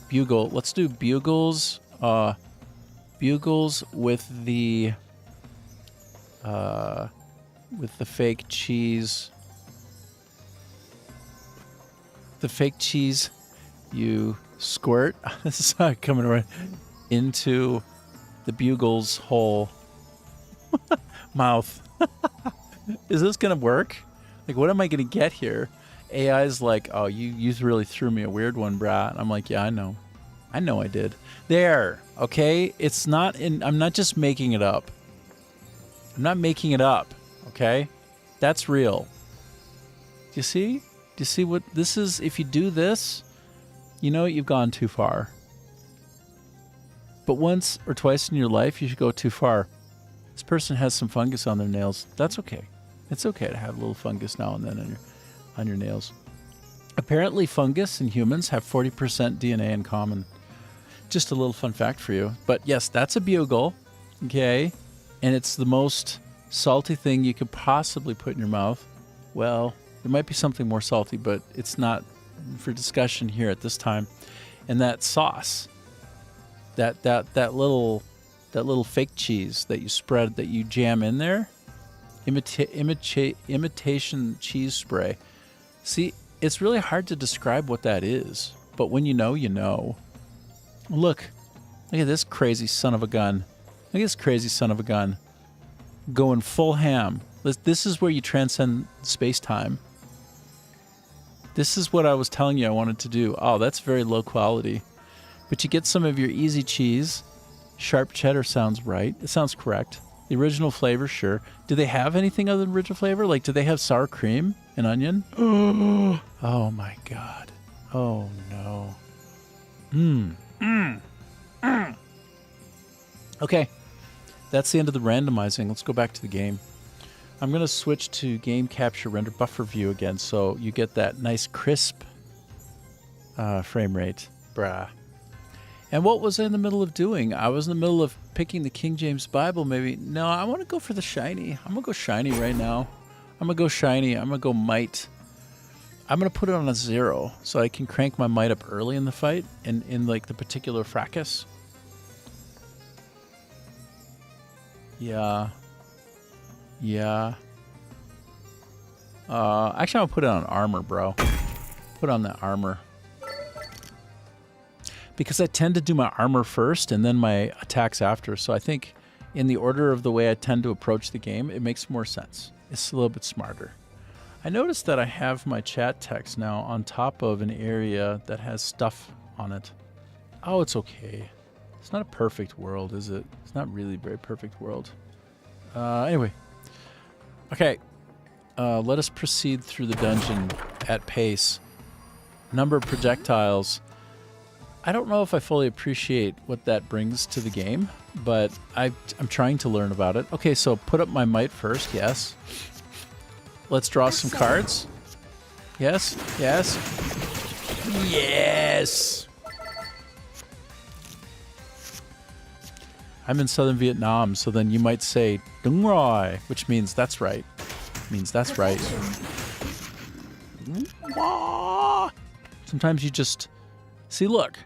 Bugle. Let's do Bugles. Bugles with the fake cheese. The fake cheese you squirt. This is not coming right into the Bugle's whole mouth. Is this gonna work? Like, what am I gonna get here? AI's like, oh, you really threw me a weird one, brah. And I'm like, yeah, I know I did. There, okay? It's not I'm not just making it up. I'm not making it up, okay? That's real. Do you see? Do you see what this is? If you do this, you know you've gone too far. But once or twice in your life, you should go too far. This person has some fungus on their nails. That's okay. It's okay to have a little fungus now and then on your nails. Apparently, fungus and humans have 40% DNA in common. Just a little fun fact for you. But yes, that's a Bugle, okay? And it's the most salty thing you could possibly put in your mouth. Well, there might be something more salty, but it's not for discussion here at this time. And that sauce, that little fake cheese that you spread, that you jam in there, imitation cheese spray. See, it's really hard to describe what that is, but when you know, you know. Look at this crazy son of a gun. Look at this crazy son of a gun going full ham. This is where you transcend space-time. This is what I was telling you I wanted to do. Oh, that's very low quality. But you get some of your easy cheese. Sharp cheddar sounds right. It sounds correct. The original flavor, sure. Do they have anything other than original flavor? Like, do they have sour cream and onion? Oh my God. Oh no. Okay. That's the end of the randomizing. Let's go back to the game. I'm going to switch to game capture render buffer view again, so you get that nice crisp frame rate. Brah. And what was I in the middle of doing? I was in the middle of picking the King James Bible, maybe. No, I want to go for the shiny. I'm going to go shiny right now. I'm going to go shiny. I'm going to go might. I'm going to put it on a 0 so I can crank my might up early in the fight in like the particular fracas. Yeah. Actually, I'll put it on armor, bro. Put on that armor. Because I tend to do my armor first and then my attacks after. So I think in the order of the way I tend to approach the game, it makes more sense. It's a little bit smarter. I noticed that I have my chat text now on top of an area that has stuff on it. Oh, it's okay. It's not a perfect world, is it? It's not really a very perfect world. Anyway. Okay. Let us proceed through the dungeon at pace. Number of projectiles. I don't know if I fully appreciate what that brings to the game, but I'm trying to learn about it. Okay, so put up my might first, yes. Let's draw some cards. Yes, yes. Yes! I'm in southern Vietnam, so then you might say Dung Roi, which means that's right. Means that's right. Perfection. Wah! Sometimes you just see, look,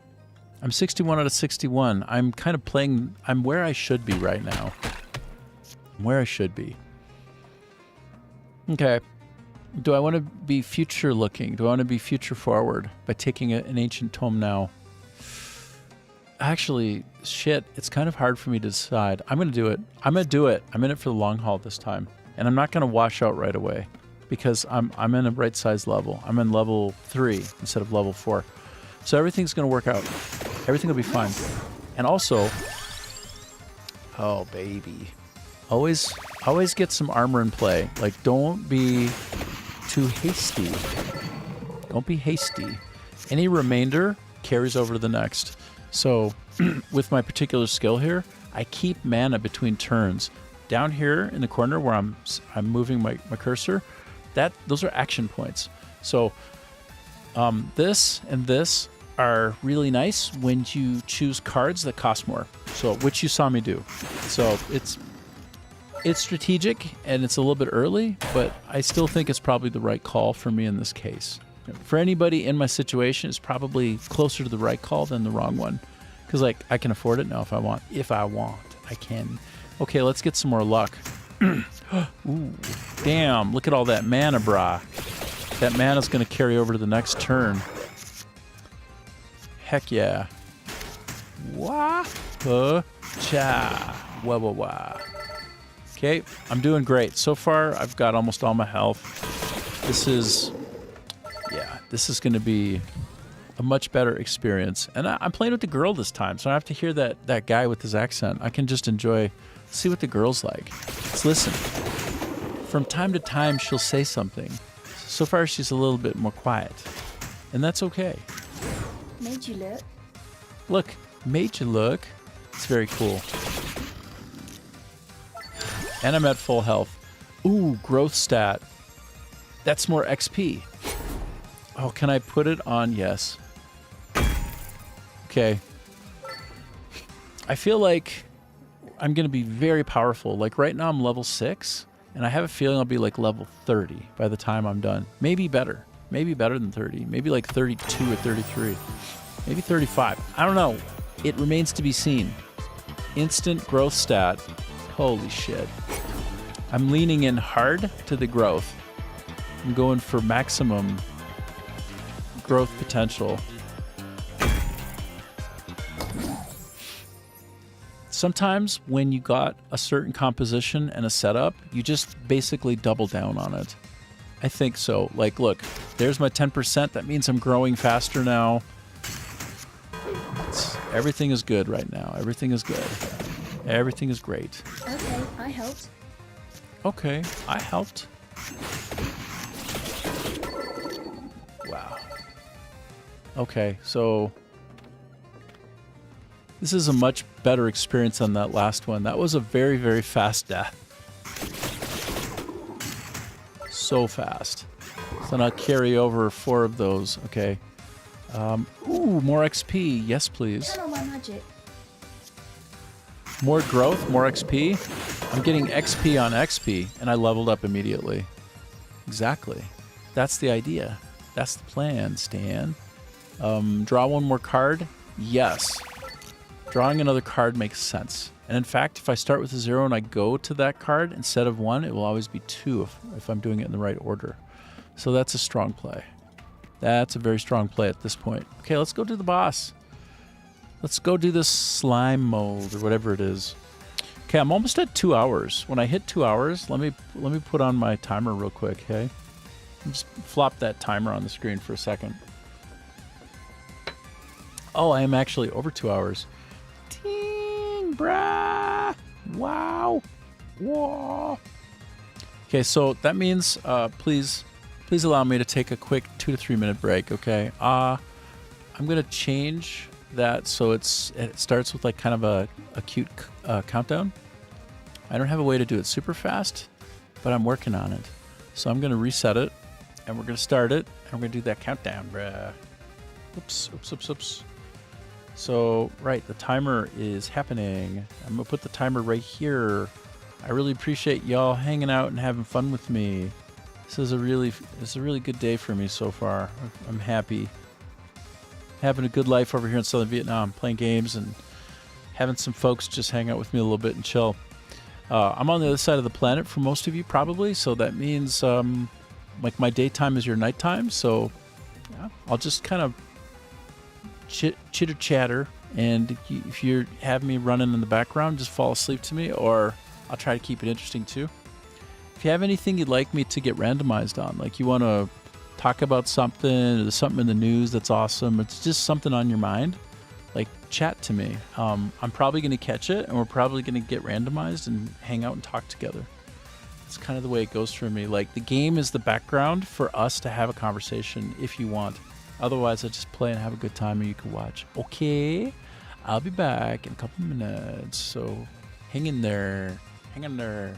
I'm 61 out of 61. I'm kind of playing, I'm where I should be right now. I'm where I should be. Okay. Do I want to be future looking? Do I want to be future forward by taking an ancient tome now? Actually, shit, it's kind of hard for me to decide. I'm going to do it. I'm going to do it. I'm in it for the long haul this time. And I'm not going to wash out right away because I'm in a right size level. I'm in level 3 instead of level 4. So everything's going to work out. Everything will be fine. And also, oh baby, always get some armor in play. Like, don't be too hasty. Don't be hasty. Any remainder carries over to the next. So with my particular skill here, I keep mana between turns. Down here in the corner where I'm moving my cursor, those are action points. So this and this are really nice when you choose cards that cost more. So which you saw me do. So it's strategic and it's a little bit early, but I still think it's probably the right call for me in this case. For anybody in my situation, it's probably closer to the right call than the wrong one. Because, like, I can afford it now if I want. If I want, I can. Okay, let's get some more luck. Ooh, damn, look at all that mana, brah. That mana's going to carry over to the next turn. Heck yeah. Wah, cha, wah, wah, wah. Okay, I'm doing great. So far, I've got almost all my health. This is going to be a much better experience. And I'm playing with the girl this time, so I don't have to hear that guy with his accent. I can just see what the girl's like. Let's listen. From time to time, she'll say something. So far, she's a little bit more quiet. And that's okay. Made you look. Look, made you look. It's very cool. And I'm at full health. Ooh, growth stat. That's more XP. Oh, can I put it on? Yes. Okay. I feel like I'm going to be very powerful. Like right now I'm level 6, and I have a feeling I'll be like level 30 by the time I'm done. Maybe better. Maybe better than 30. Maybe like 32 or 33. Maybe 35. I don't know. It remains to be seen. Instant growth stat. Holy shit. I'm leaning in hard to the growth. I'm going for maximum growth potential. Sometimes when you got a certain composition and a setup, you just basically double down on it. I think so. Like, look, there's my 10%. That means I'm growing faster now. Everything is good right now. Everything is good. Everything is great. Okay, I helped. Okay, I helped. Wow. Okay, so this is a much better experience than that last one. That was a very, very fast death. So fast. So now carry over 4 of those. Okay. Ooh, more XP. Yes, please. Turn on my magic. More growth, more XP. I'm getting XP on XP, and I leveled up immediately. Exactly. That's the idea. That's the plan, Stan. Draw one more card. Yes. Drawing another card makes sense. And in fact, if I start with a 0 and I go to that card instead of 1, it will always be 2 if I'm doing it in the right order. So that's a strong play. That's a very strong play at this point. Okay, let's go do the boss. Let's go do this slime mold or whatever it is. Okay, I'm almost at 2 hours. When I hit 2 hours, let me put on my timer real quick, okay? Just flop that timer on the screen for a second. Oh, I am actually over 2 hours. Ding, brah! Wow! Whoa! Okay, so that means please allow me to take a quick 2 to 3 minute break, okay? I'm gonna change that so it starts with like kind of a cute countdown. I don't have a way to do it super fast, but I'm working on it. So I'm gonna reset it, and we're gonna start it, and we're gonna do that countdown, bruh. Oops. So, right, the timer is happening. I'm going to put the timer right here. I really appreciate y'all hanging out and having fun with me. This is a really good day for me so far. I'm happy. Having a good life over here in Southern Vietnam, playing games and having some folks just hang out with me a little bit and chill. I'm on the other side of the planet for most of you probably, so that means like my daytime is your nighttime. So yeah, I'll just kind of chitter chatter, and if you have me running in the background, just fall asleep to me, or I'll try to keep it interesting too. If you have anything you'd like me to get randomized on, like you want to talk about something, or there's something in the news that's awesome, it's just something on your mind, like chat to me. I'm probably going to catch it, and we're probably going to get randomized and hang out and talk together. It's kind of the way it goes for me. Like, the game is the background for us to have a conversation if you want. Otherwise, I just play and have a good time and you can watch. Okay, I'll be back in a couple minutes. So hang in there. Hang in there.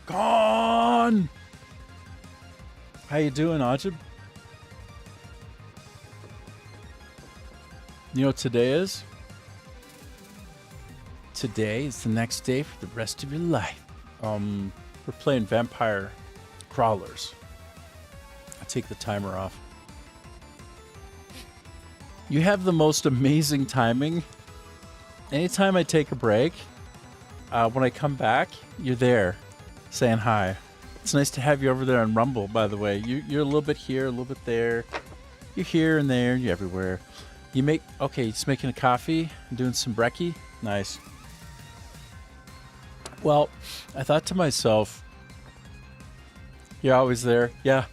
Gone. How you doing, Ajib? You know what today is? Today is the next day for the rest of your life. We're playing Vampire Crawlers. I'll take the timer off. You have the most amazing timing. Anytime I take a break, when I come back, you're there saying hi. It's nice to have you over there on Rumble, by the way. You're a little bit here, a little bit there. You're here and there, you're everywhere. Okay, just making a coffee, doing some brekkie. Nice. Well, I thought to myself, you're always there. Yeah.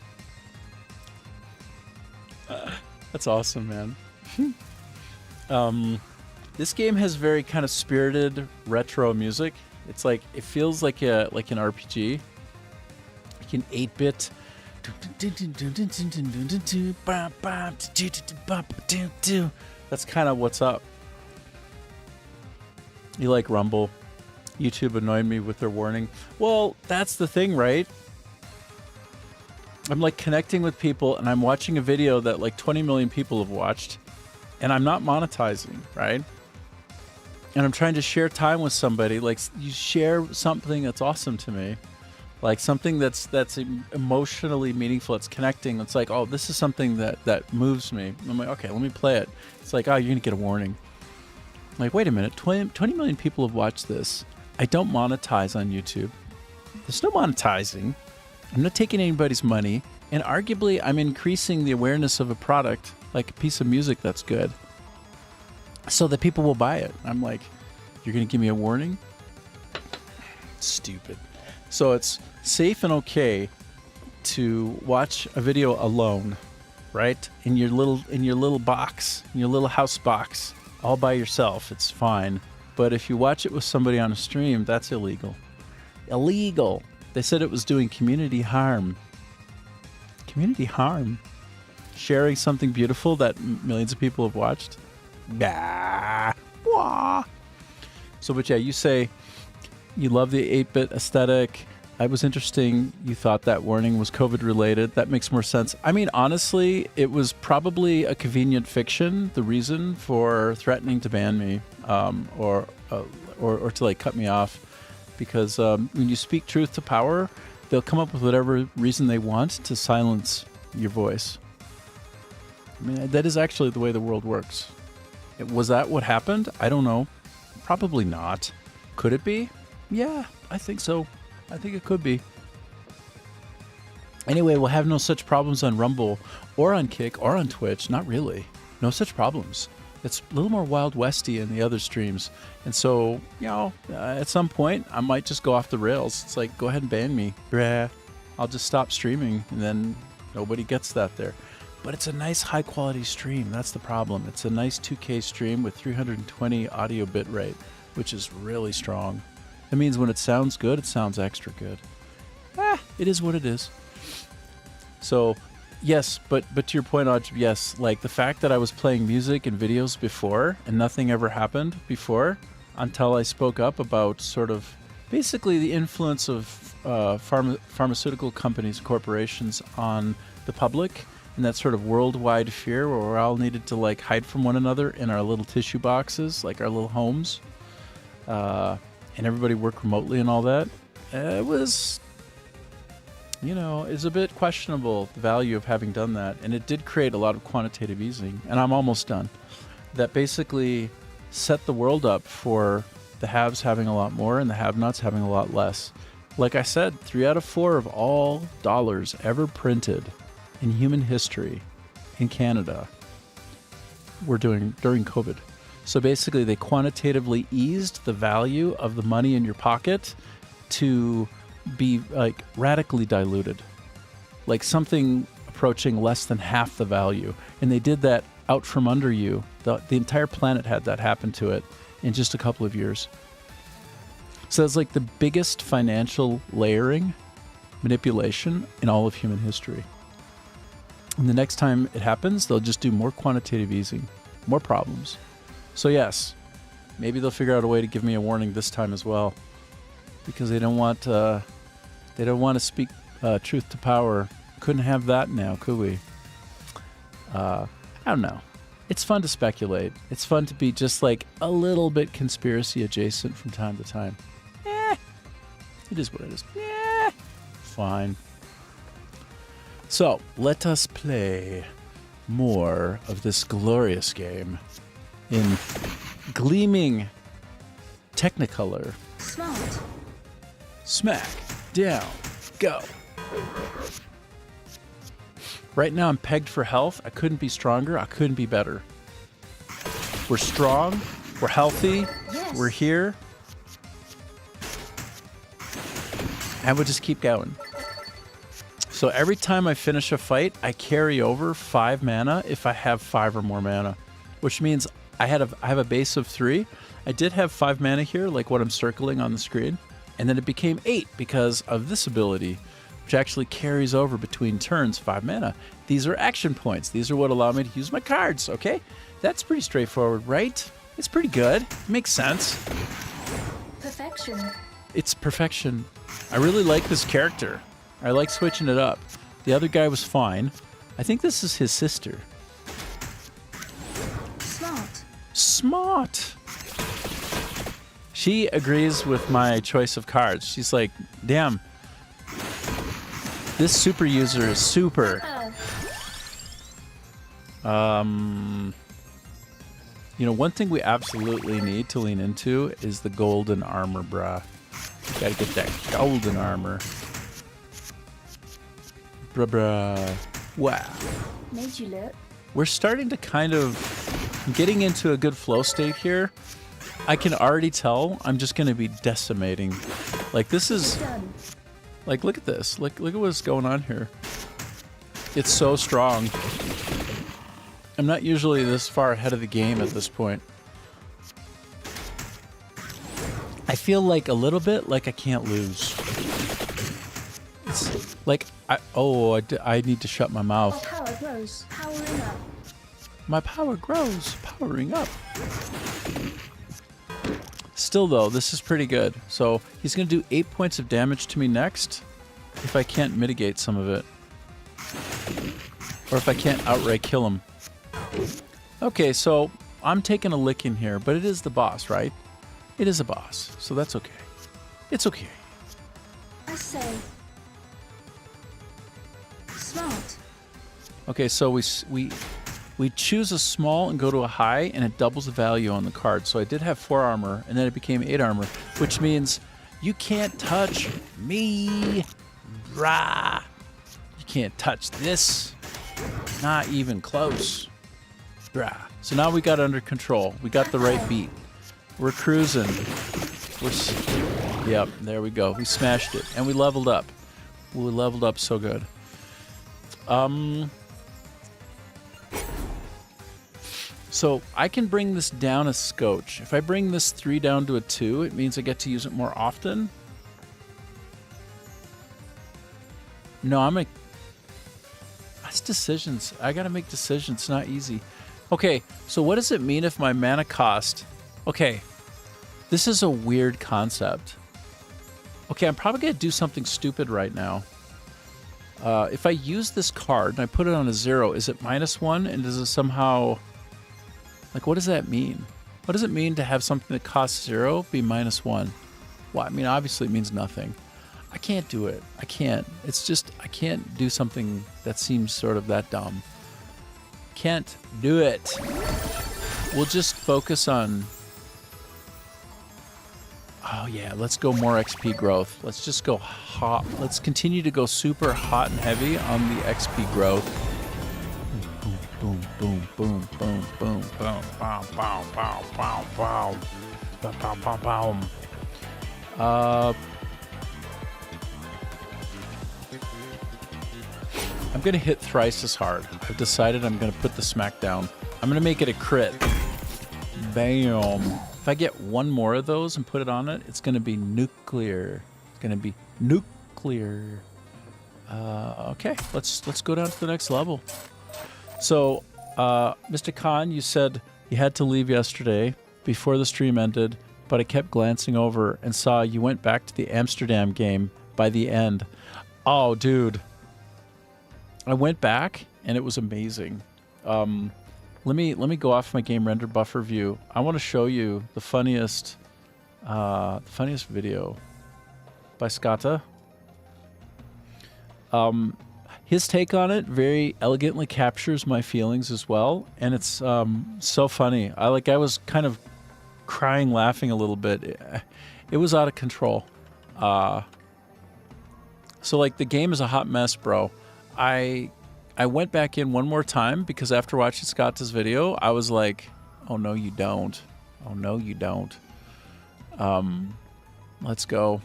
That's awesome, man. This game has very kind of spirited retro music. It's like, it feels like an RPG, like an 8-bit. That's kind of what's up. You like Rumble? YouTube annoyed me with their warning. Well, that's the thing, right? I'm like connecting with people and I'm watching a video that like 20 million people have watched and I'm not monetizing, right? And I'm trying to share time with somebody. Like, you share something that's awesome to me, like something that's emotionally meaningful. It's connecting. It's like, oh, this is something that moves me. I'm like, okay, let me play it. It's like, oh, you're gonna get a warning. I'm like, wait a minute, 20 million people have watched this. I don't monetize on YouTube. There's no monetizing. I'm not taking anybody's money, and arguably, I'm increasing the awareness of a product, like a piece of music that's good, so that people will buy it. I'm like, you're gonna give me a warning? Stupid. So it's safe and okay to watch a video alone, right? In your little box, in your little house box, all by yourself. It's fine. But if you watch it with somebody on a stream, that's illegal. Illegal. They said it was doing community harm. Community harm. Sharing something beautiful that millions of people have watched. Bah. Wah. So, but yeah, you say you love the 8-bit aesthetic. It was interesting. You thought that warning was COVID related. That makes more sense. I mean, honestly, it was probably a convenient fiction, the reason for threatening to ban me, or to like cut me off, because when you speak truth to power, they'll come up with whatever reason they want to silence your voice. I mean, that is actually the way the world works. Was that what happened? I don't know. Probably not. Could it be? Yeah, I think so. I think it could be. Anyway, we'll have no such problems on Rumble or on Kick or on Twitch. Not really. No such problems. It's a little more Wild Westy in the other streams. And so, you know, at some point, I might just go off the rails. It's like, go ahead and ban me. Brah. I'll just stop streaming, and then nobody gets that there. But it's a nice high-quality stream. That's the problem. It's a nice 2K stream with 320 audio bit rate, which is really strong. That means when it sounds good, it sounds extra good. It is what it is. So, yes, but to your point, Aj, yes, like the fact that I was playing music and videos before and nothing ever happened before until I spoke up about sort of basically the influence of pharmaceutical companies, corporations on the public, and that sort of worldwide fear where we all needed to like hide from one another in our little tissue boxes, like our little homes. And everybody worked remotely and all that. It was, you know, it's a bit questionable, the value of having done that. And it did create a lot of quantitative easing. And I'm almost done. That basically set the world up for the haves having a lot more and the have-nots having a lot less. Like I said, 3 out of 4 of all dollars ever printed in human history in Canada were during COVID. So basically, they quantitatively eased the value of the money in your pocket to be like radically diluted, like something approaching less than half the value. And they did that out from under you. The entire planet had that happen to it in just a couple of years. So it's like the biggest financial layering manipulation in all of human history. And the next time it happens, they'll just do more quantitative easing, more problems. So yes, maybe they'll figure out a way to give me a warning this time as well, because they don't want They don't want to speak truth to power. Couldn't have that now, could we? I don't know. It's fun to speculate. It's fun to be just like a little bit conspiracy adjacent from time to time. It is what it is. Fine. So, let us play more of this glorious game in gleaming Technicolor. Smart. Smack, down, go. Right now I'm pegged for health. I couldn't be stronger. I couldn't be better. We're strong. We're healthy. Yes. We're here. And we'll just keep going. So every time I finish a fight, I carry over 5 mana if I have 5 or more mana, which means I have a base of 3. I did have 5 mana here, like what I'm circling on the screen, and then it became 8 because of this ability, which actually carries over between turns 5 mana. These are action points. These are what allow me to use my cards, okay? That's pretty straightforward, right? It's pretty good. Makes sense. Perfection. It's perfection. I really like this character. I like switching it up. The other guy was fine. I think this is his sister. Smart. Smart. She agrees with my choice of cards. She's like, damn, this super user is super. You know, one thing we absolutely need to lean into is the golden armor, brah. You gotta get that golden armor. Bruh. Wow. Made you look. We're starting to kind of getting into a good flow state here. I can already tell I'm just going to be decimating. Like, this is... Done. Like, look at this. Look at what's going on here. It's so strong. I'm not usually this far ahead of the game at this point. I feel like a little bit like I can't lose. It's like, I need to shut my Our mouth. power grows. Powering up. My power grows. Powering up. Still, though, this is pretty good. So he's going to do 8 points of damage to me next if I can't mitigate some of it. Or if I can't outright kill him. Okay, so I'm taking a licking here, but it is the boss, right? It is a boss, so that's okay. It's okay. I say. Smart. Okay, so we choose a small and go to a high, and it doubles the value on the card. So I did have 4 armor, and then it became 8 armor, which means you can't touch me, brah. You can't touch this. Not even close, brah. So now we got it under control. We got the right beat. We're cruising. Yep, there we go. We smashed it, and we leveled up. We leveled up so good. So I can bring this down a scotch. If I bring this 3 down to a 2, it means I get to use it more often. No, that's decisions. I gotta make decisions. It's not easy. Okay, so what does it mean if my mana cost... Okay, this is a weird concept. Okay, I'm probably gonna do something stupid right now. If I use this card and I put it on a 0, is it -1? And does it somehow... Like, what does that mean? What does it mean to have something that costs 0 be -1? Well, I mean, obviously it means nothing. I can't do it. I can't. It's just, I can't do something that seems sort of that dumb. Can't do it. We'll just focus on... Oh yeah, let's go more XP growth. Let's just go hot. Let's continue to go super hot and heavy on the XP growth. Boom, boom, boom, boom, boom, boom, boom, boom, boom, boom, boom, boom, boom, boom. I'm gonna hit thrice as hard. I've decided I'm gonna put the smack down. I'm gonna make it a crit. Bam. If I get 1 more of those and put it on it, it's gonna be nuclear. It's gonna be nuclear. Okay, let's go down to the next level. So, Mr. Khan, you said you had to leave yesterday before the stream ended, but I kept glancing over and saw you went back to the Amsterdam game by the end. Oh, dude. I went back and it was amazing. Let me go off my game render buffer view. I want to show you the funniest video by Skatta. His take on it very elegantly captures my feelings as well, and it's so funny. I was kind of crying, laughing a little bit. It was out of control. So like the game is a hot mess, bro. I went back in one more time because after watching Skatta's video, I was like, oh no you don't. Oh no you don't. Let's go.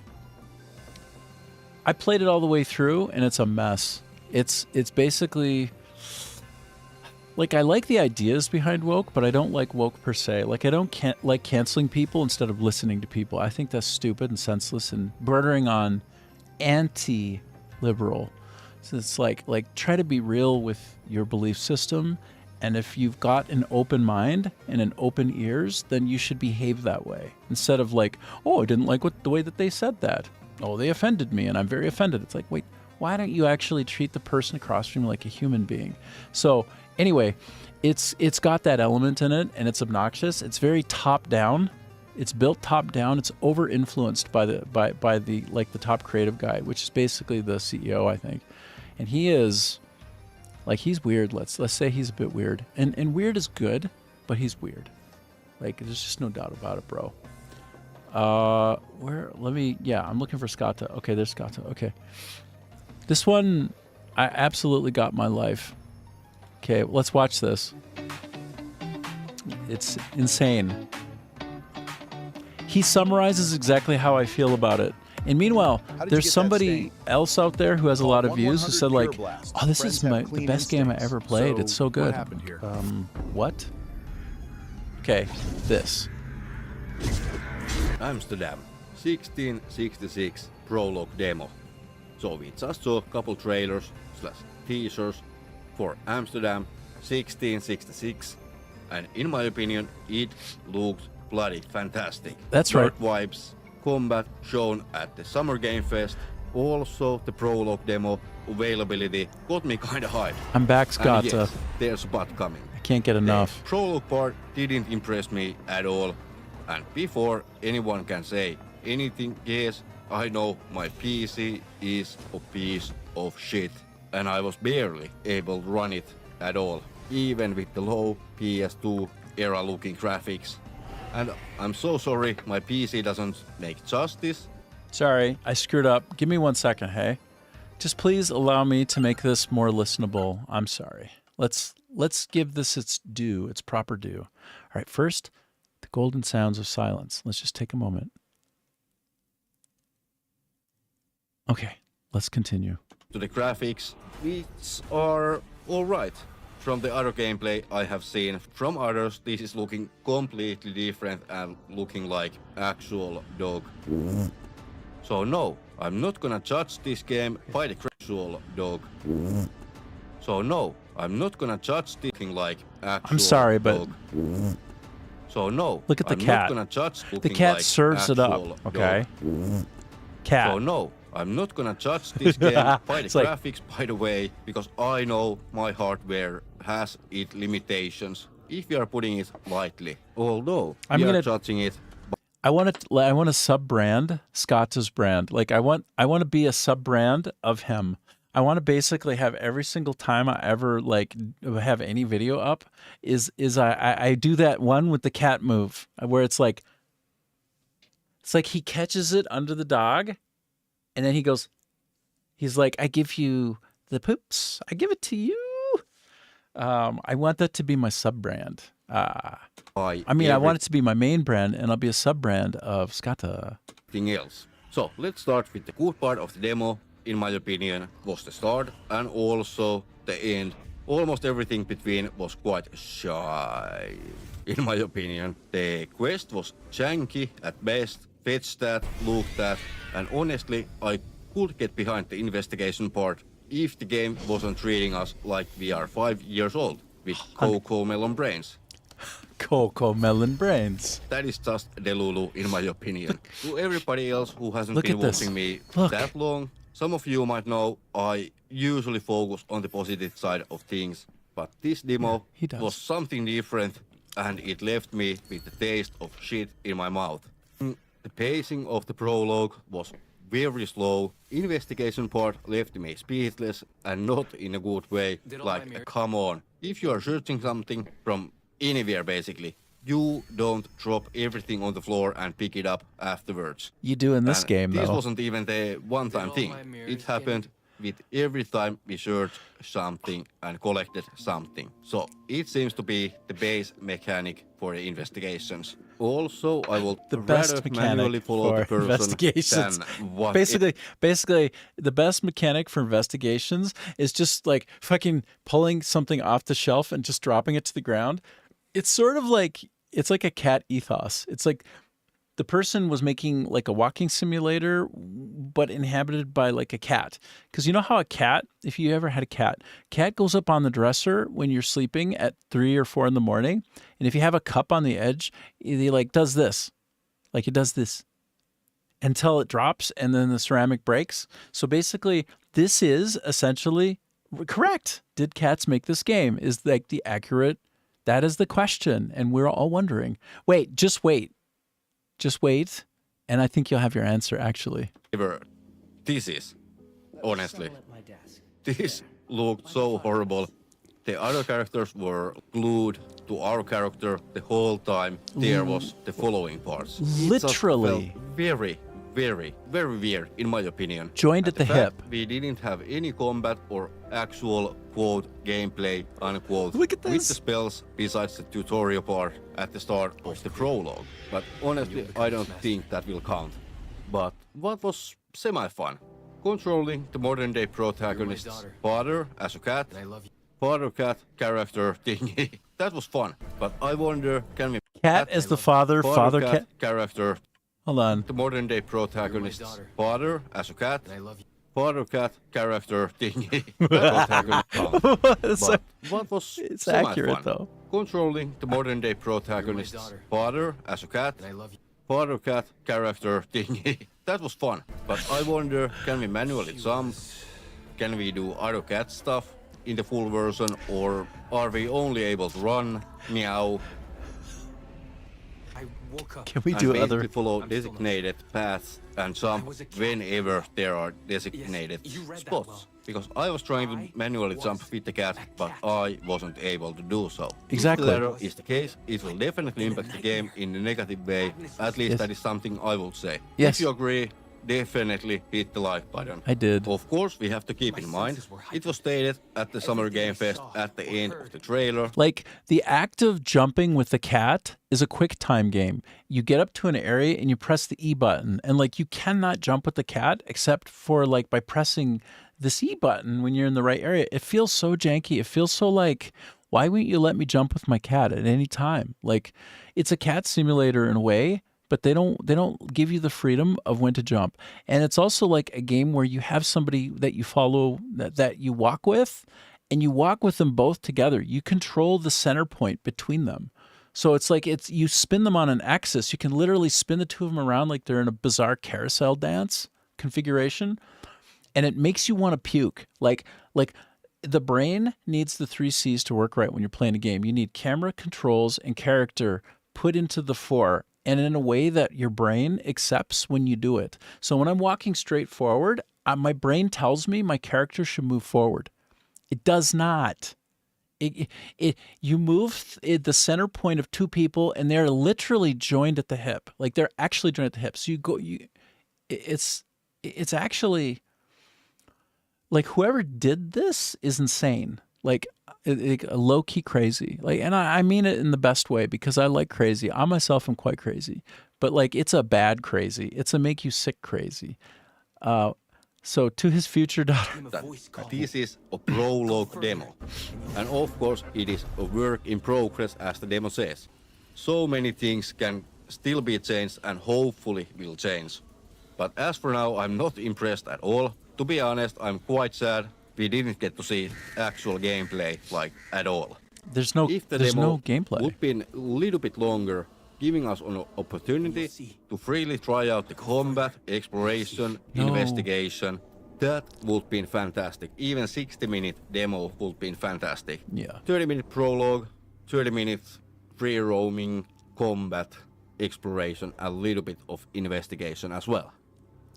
I played it all the way through and it's a mess. It's basically like I like the ideas behind woke, but I don't like woke per se. Like I don't like canceling people instead of listening to people. I think that's stupid and senseless and bordering on anti-liberal. So it's like try to be real with your belief system, and if you've got an open mind and an open ears, then you should behave that way instead of like, oh, I didn't like the way that they said that. Oh, they offended me and I'm very offended. It's like, wait, why don't you actually treat the person across from you like a human being? So anyway, it's got that element in it and it's obnoxious. It's very top down. It's built top down. It's over influenced by the like the top creative guy, which is basically the CEO, I think. And he is like, he's weird. Let's say he's a bit weird. And weird is good, but he's weird. Like there's just no doubt about it, bro. I'm looking for Skatta. Okay, there's Skatta. Okay. This one, I absolutely got my life. Okay, let's watch this. It's insane. He summarizes exactly how I feel about it. And meanwhile, there's somebody else out there who has a lot of views who said like, oh, this is the best game I ever played. It's so good. What happened here? What? Okay, this. Amsterdam 1666 prologue demo. So we just saw a couple trailers / teasers for Amsterdam 1666, and in my opinion it looked bloody fantastic. That's Dark right. vibes, combat shown at the Summer Game Fest. Also the prologue demo availability got me kinda hyped. I'm back, Skatta. And yes, there's a but coming. I can't get enough. The prologue part didn't impress me at all, and before anyone can say anything, yes, I know my PC is a piece of shit, and I was barely able to run it at all, even with the low PS2 era looking graphics. And I'm so sorry, my PC doesn't make justice. Sorry, I screwed up. Give me 1 second, hey? Just please allow me to make this more listenable. I'm sorry. Let's give this its due, its proper due. All right, first, the golden sounds of silence. Let's just take a moment. Okay, let's continue. To the graphics, which are alright. From the other gameplay I have seen from others, this is looking completely different and looking like actual dog. So no, I'm not gonna judge this game by the actual dog. So no, I'm not gonna judge this looking like actual I'm sorry, but dog. So no, look at the I'm cat. not gonna judge The looking cat like serves it actual up, okay? dog. Cat. So no, I'm not gonna judge this game by the It's like- graphics, by the way, because I know my hardware has its limitations, if you are putting it lightly. Although I'm we gonna- are judging it. I want to sub-brand Skatta's brand. Like I want to be a sub-brand of him. I want to basically have every single time I ever like have any video up is I do that one with the cat move where it's like he catches it under the dog and then he's like, I give you the poops. I give it to you. I want that to be my sub-brand. I mean, I want it to be my main brand, and I'll be a sub-brand of Skatta. Everything else. So let's start with the good part of the demo. In my opinion, was the start and also the end. Almost everything between was quite shy. In my opinion, the quest was janky at best. Fetched that, looked at, and honestly, I could get behind the investigation part if the game wasn't treating us like we are 5 years old with Coco Melon brains. Coco Melon Brains. That is just Delulu, in my opinion. To everybody else who hasn't Look been at this. watching me Look. that long, some of you might know I usually focus on the positive side of things, but this demo he does. was something different, and it left me with the taste of shit in my mouth. The pacing of the prologue was very slow. Investigation part left me speechless, and not in a good way. Like, come on. If you are searching something from anywhere, basically, you don't drop everything on the floor and pick it up afterwards. You do in this And game, this though. wasn't even the one-time thing. It happened with every time we searched something and collected something. So it seems to be the base mechanic for the investigations. Also, I will The best rather manually mechanic follow the for person investigations. than what Basically, the best mechanic for investigations is just like fucking pulling something off the shelf and just dropping it to the ground. It's sort of like, it's like a cat ethos. It's like the person was making like a walking simulator, but inhabited by like a cat. Because you know how a cat, if you ever had a cat goes up on the dresser when you're sleeping at 3 or 4 in the morning. And if you have a cup on the edge, he like does this, like it does this until it drops and then the ceramic breaks. So basically, this is essentially correct. Did cats make this game? Is like the accurate, that is the question. And we're all wondering, just wait. Just wait, and I think you'll have your answer, actually. ever. This is, honestly, this looked so horrible. The other characters were glued to our character the whole time. There was the following parts. It just Literally. felt very, very, very weird, in my opinion. Joined And at the fact hip. We didn't have any combat or actual, quote, gameplay, unquote, Look at with this. the spells besides the tutorial part at the start of the prologue. But honestly, I don't think that will count. But what was semi-fun? Controlling the modern-day protagonist's father as a cat, father-cat character thingy. That was fun. But I wonder, can we... Cat as the father, father cat. character, Hold on. the modern-day protagonist's father as a cat, father-cat character thingy. That was count. So- But what was it's semi-fun? accurate, though. Controlling the modern-day protagonist's father as a cat, father-cat character thingy. That was fun. But I wonder, can we manually jump? Can we do other cat stuff in the full version? Or are we only able to run, meow, Can we and do basically other? follow designated paths and jump whenever there are designated spots? Because I was trying to manually jump with the cat, but I wasn't able to do so. Exactly. If the latter is the case, it will definitely impact the game in a negative way. At least Yes. that is something I would say. Yes. If you agree, definitely hit the like button. I did. Of course, we have to keep in mind, it was stated at the Summer Game Fest at the end of the trailer. Like, the act of jumping with the cat is a quick time game. You get up to an area and you press the E button. And, like, you cannot jump with the cat except for, like, by pressing this E button when you're in the right area. It feels so janky. It feels so like, why wouldn't you let me jump with my cat at any time? Like, it's a cat simulator in a way, but they don't give you the freedom of when to jump. And it's also like a game where you have somebody that you follow, that you walk with, and you walk with them both together. You control the center point between them. So it's like you spin them on an axis. You can literally spin the two of them around like they're in a bizarre carousel dance configuration. And it makes you want to puke. Like the brain needs the 3 C's to work right when you're playing a game. You need camera, controls, and character put into the fore, and in a way that your brain accepts when you do it. So when I'm walking straight forward, my brain tells me my character should move forward. It does not. You move the center point of two people, and they're literally joined at the hip. Like they're actually joined at the hip. So it's actually like whoever did this is insane. Like low key crazy. Like, and I mean it in the best way because I like crazy. I myself am quite crazy, but like it's a bad crazy. It's a make you sick crazy. So to his future daughter. That this is a prologue demo. And of course, it is a work in progress as the demo says. So many things can still be changed and hopefully will change. But as for now, I'm not impressed at all. To be honest, I'm quite sad we didn't get to see actual gameplay, like, at all. There's no If the there's demo no gameplay. would been a little bit longer, giving us an opportunity to freely try out the combat, exploration, No. investigation, that would be fantastic. Even 60-minute demo would be fantastic. Yeah. 30-minute prologue, 30 minutes free roaming, combat, exploration, a little bit of investigation as well.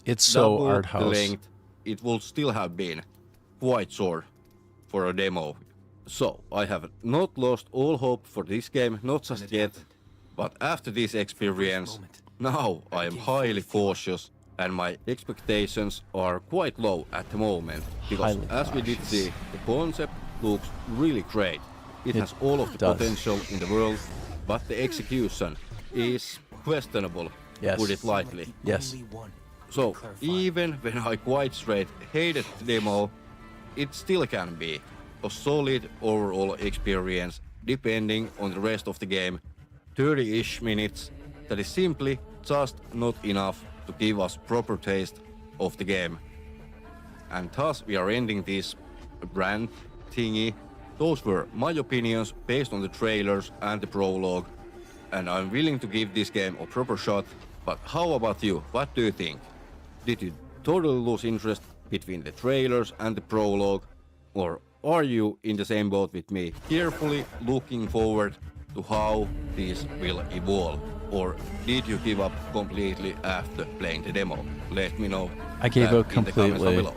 It's so Double art the house. length, it would still have been quite short for a demo. So I have not lost all hope for this game, not just yet, but after this experience, now I am highly cautious and my expectations are quite low at the moment. Because Highly as we did cautious. see, the concept looks really great. It has all of the does. potential in the world, but the execution is questionable, to Yes. put it lightly. Yes. So even when I quite straight hated the demo, it still can be a solid overall experience depending on the rest of the game. 30-ish minutes, that is simply just not enough to give us proper taste of the game. And thus we are ending this brand thingy. Those were my opinions based on the trailers and the prologue, and I'm willing to give this game a proper shot. But how about you? What do you think? Did you totally lose interest between the trailers and the prologue? Or are you in the same boat with me, carefully looking forward to how this will evolve? Or did you give up completely after playing the demo? Let me know. I gave that up in the comments completely. below.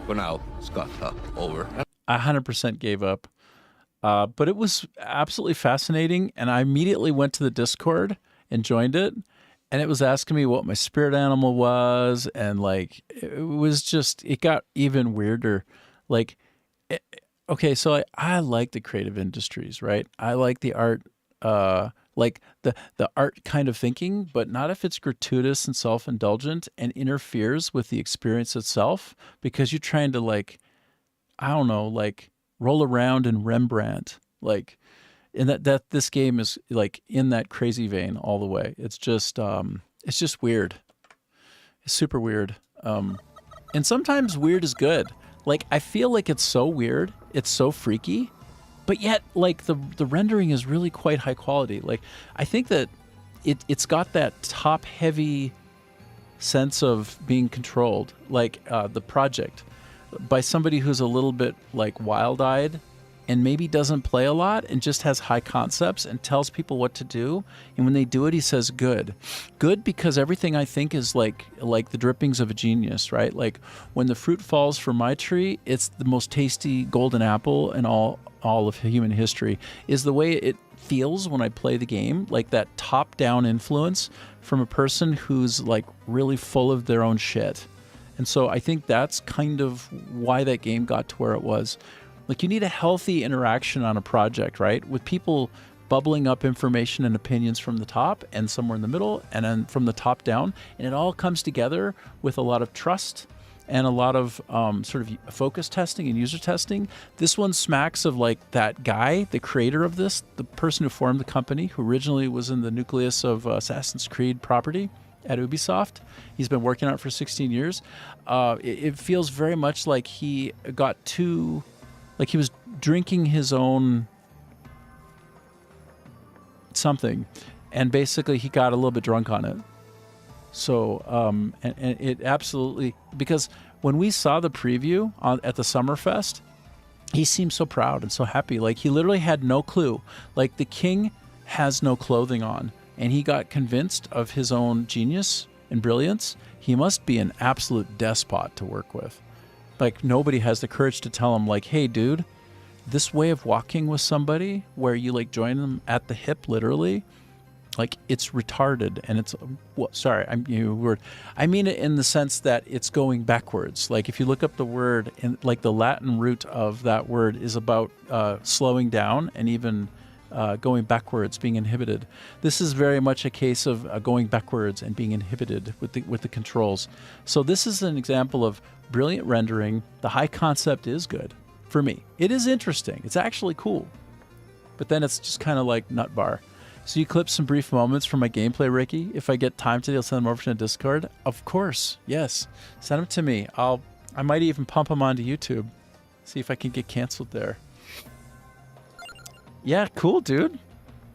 For now, Scott, over. I 100% gave up. But it was absolutely fascinating. And I immediately went to the Discord and joined it. And it was asking me what my spirit animal was. And like, it was just, it got even weirder. Like, okay, so I like the creative industries, right? I like the art, like the art kind of thinking, but not if it's gratuitous and self-indulgent and interferes with the experience itself, because you're trying to like, I don't know, like roll around in Rembrandt, like, and that this game is like in that crazy vein all the way. It's just weird. It's super weird. And sometimes weird is good. Like, I feel like it's so weird, it's so freaky, but yet like the rendering is really quite high quality. Like, I think that it's got that top heavy sense of being controlled, like the project, by somebody who's a little bit like wild-eyed and maybe doesn't play a lot and just has high concepts and tells people what to do. And when they do it, he says good. Good because everything I think is like the drippings of a genius, right? Like when the fruit falls from my tree, it's the most tasty golden apple in all of human history, is the way it feels when I play the game, like that top-down influence from a person who's like really full of their own shit. And so I think that's kind of why that game got to where it was. Like, you need a healthy interaction on a project, right? With people bubbling up information and opinions from the top and somewhere in the middle and then from the top down. And it all comes together with a lot of trust and a lot of sort of focus testing and user testing. This one smacks of like that guy, the creator of this, the person who formed the company, who originally was in the nucleus of Assassin's Creed property at Ubisoft. He's been working on it for 16 years. It feels very much like he got too, like he was drinking his own something, and basically he got a little bit drunk on it. So, and it absolutely, because when we saw the preview at the Summerfest, he seemed so proud and so happy. Like, he literally had no clue. Like, the king has no clothing on, and he got convinced of his own genius and brilliance. He must be an absolute despot to work with. Like, nobody has the courage to tell him, like, hey, dude, this way of walking with somebody where you like join them at the hip, literally, like, it's retarded. And it's, well, sorry, I mean it in the sense that it's going backwards. Like, if you look up the word, and like the Latin root of that word is about slowing down and even going backwards, being inhibited. This is very much a case of going backwards and being inhibited with the controls. So this is an example of brilliant rendering. The high concept is good for me. It is interesting. It's actually cool. But then it's just kind of like nut bar. So you clip some brief moments from my gameplay, Ricky. If I get time today, I'll send them over to the Discord. Of course, yes. Send them to me. I might even pump them onto YouTube. See if I can get canceled there. Yeah, cool, dude.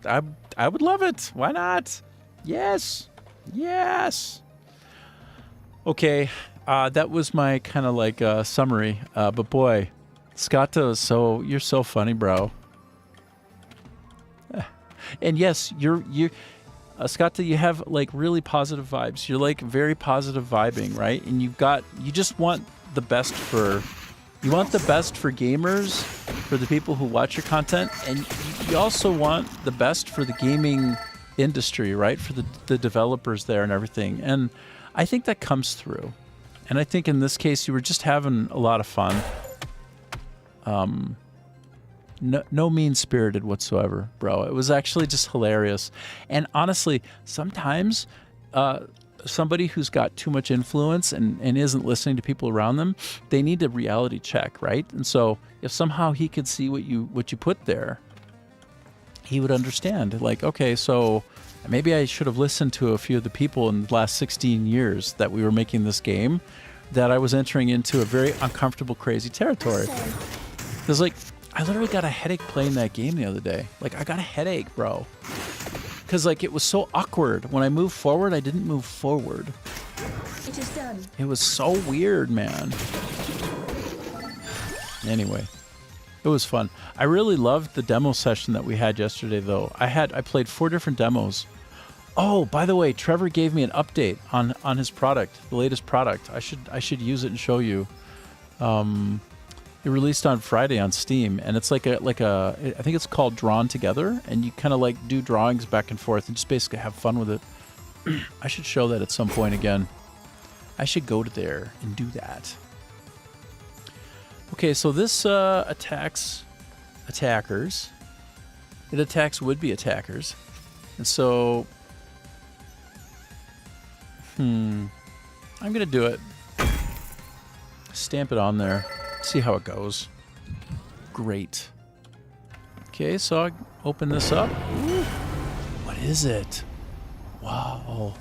I would love it. Why not? Yes. Yes. Okay, that was my kind of like summary. But boy, Scotto, you're so funny, bro. And yes, you're Scotta, you have like really positive vibes. You're like very positive vibing, right? And you just want the best for gamers, for the people who watch your content, and you also want the best for the gaming industry, right? For the developers there and everything. And I think that comes through. And I think in this case, you were just having a lot of fun. No mean-spirited whatsoever, bro. It was actually just hilarious. And honestly, sometimes somebody who's got too much influence and isn't listening to people around them, they need a reality check, right? And so if somehow he could see what you put there, he would understand. Like, okay, so maybe I should have listened to a few of the people in the last 16 years that we were making this game, that I was entering into a very uncomfortable, crazy territory. Because, like, I literally got a headache playing that game the other day. Like, I got a headache, bro. Because, like, it was so awkward. When I moved forward, I didn't move forward. It is done. It was so weird, man. Anyway, it was fun. I really loved the demo session that we had yesterday, though. I played 4 different demos. Oh, by the way, Trevor gave me an update on his product, the latest product. I should use it and show you. It released on Friday on Steam, and it's like a I think it's called Drawn Together, and you kind of like do drawings back and forth and just basically have fun with it. I should show that at some point again. I should go to there and do that. Okay, so this attacks attackers. It attacks would-be attackers. And so I'm going to do it. Stamp it on there. See how it goes. Great. Okay, so I open this up. Ooh, what is it? Wow.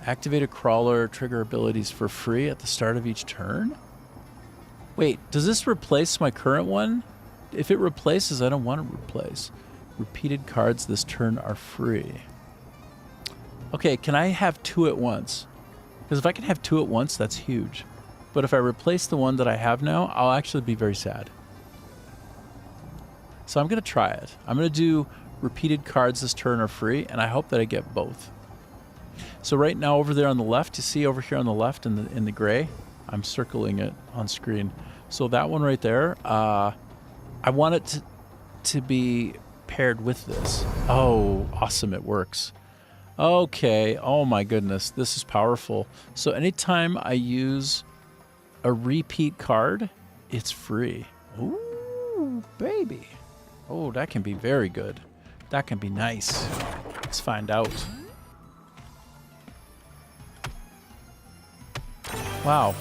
Activate a crawler, trigger abilities for free at the start of each turn? Wait, does this replace my current one? If it replaces, I don't want to replace. Repeated cards this turn are free. Okay, can I have 2 at once? Because if I can have 2 at once, that's huge. But if I replace the one that I have now, I'll actually be very sad. So I'm going to try it. I'm going to do repeated cards this turn are free, and I hope that I get both. So right now over there on the left, you see over here on the left in the gray, I'm circling it on screen. So that one right there, I want it to be paired with this. Oh, awesome, it works. Okay, oh my goodness, this is powerful. So anytime I use a repeat card, it's free. Ooh, baby. Oh, that can be very good. That can be nice. Let's find out. Wow.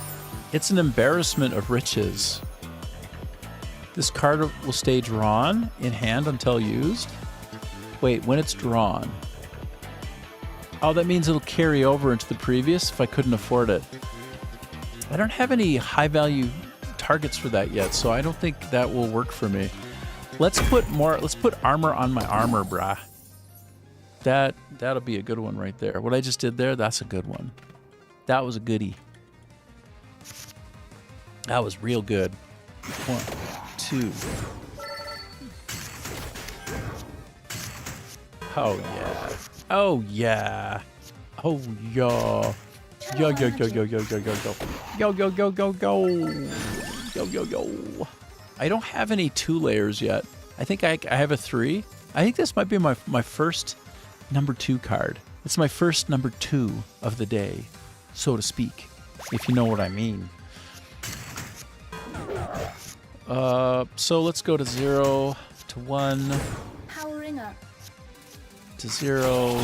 It's an embarrassment of riches. This card will stay drawn in hand until used. Wait, when it's drawn. Oh, that means it'll carry over into the previous if I couldn't afford it. I don't have any high value targets for that yet, so I don't think that will work for me. Let's put armor on my armor, brah. That'll be a good one right there. What I just did there, that's a good one. That was a goodie. That was real good. 1, 2. Oh yeah. Oh yeah. Oh yeah. Yo yo yo yo yo yo yo yo. Yo yo yo yo yo. Yo yo yo. I don't have any 2 layers yet. I think I have a 3. I think this might be my first number 2 card. It's my first number 2 of the day, so to speak, if you know what I mean. So let's go to 0 to 1 Powering up. to 0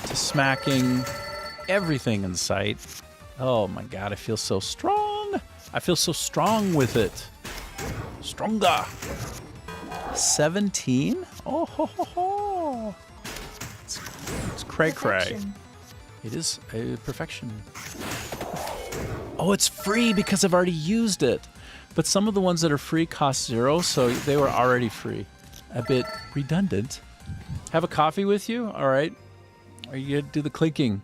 to smacking everything in sight. Oh my god, I feel so strong. I feel so strong with it. Stronger. 17? Oh ho ho ho. It's cray cray. Perfection. It is a perfection. Oh, it's free because I've already used it. But some of the ones that are free cost 0, so they were already free. a bit redundant. Have a coffee with you? All right. Are you going to do the clinking?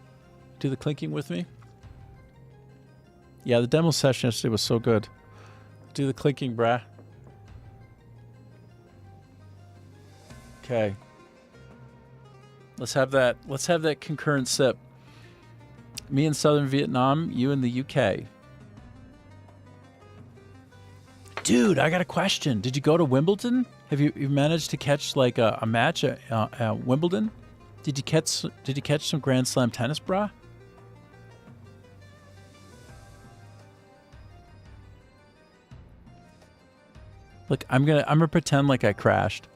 Do the clinking with me? Yeah, the demo session yesterday was so good. Do the clinking, brah. Okay. Let's have that concurrent sip. Me in Southern Vietnam, you in the UK. Dude, I got a question. Did you go to Wimbledon? Have you managed to catch like a match at Wimbledon? Did you catch some Grand Slam tennis, brah? Look, I'm gonna pretend like I crashed.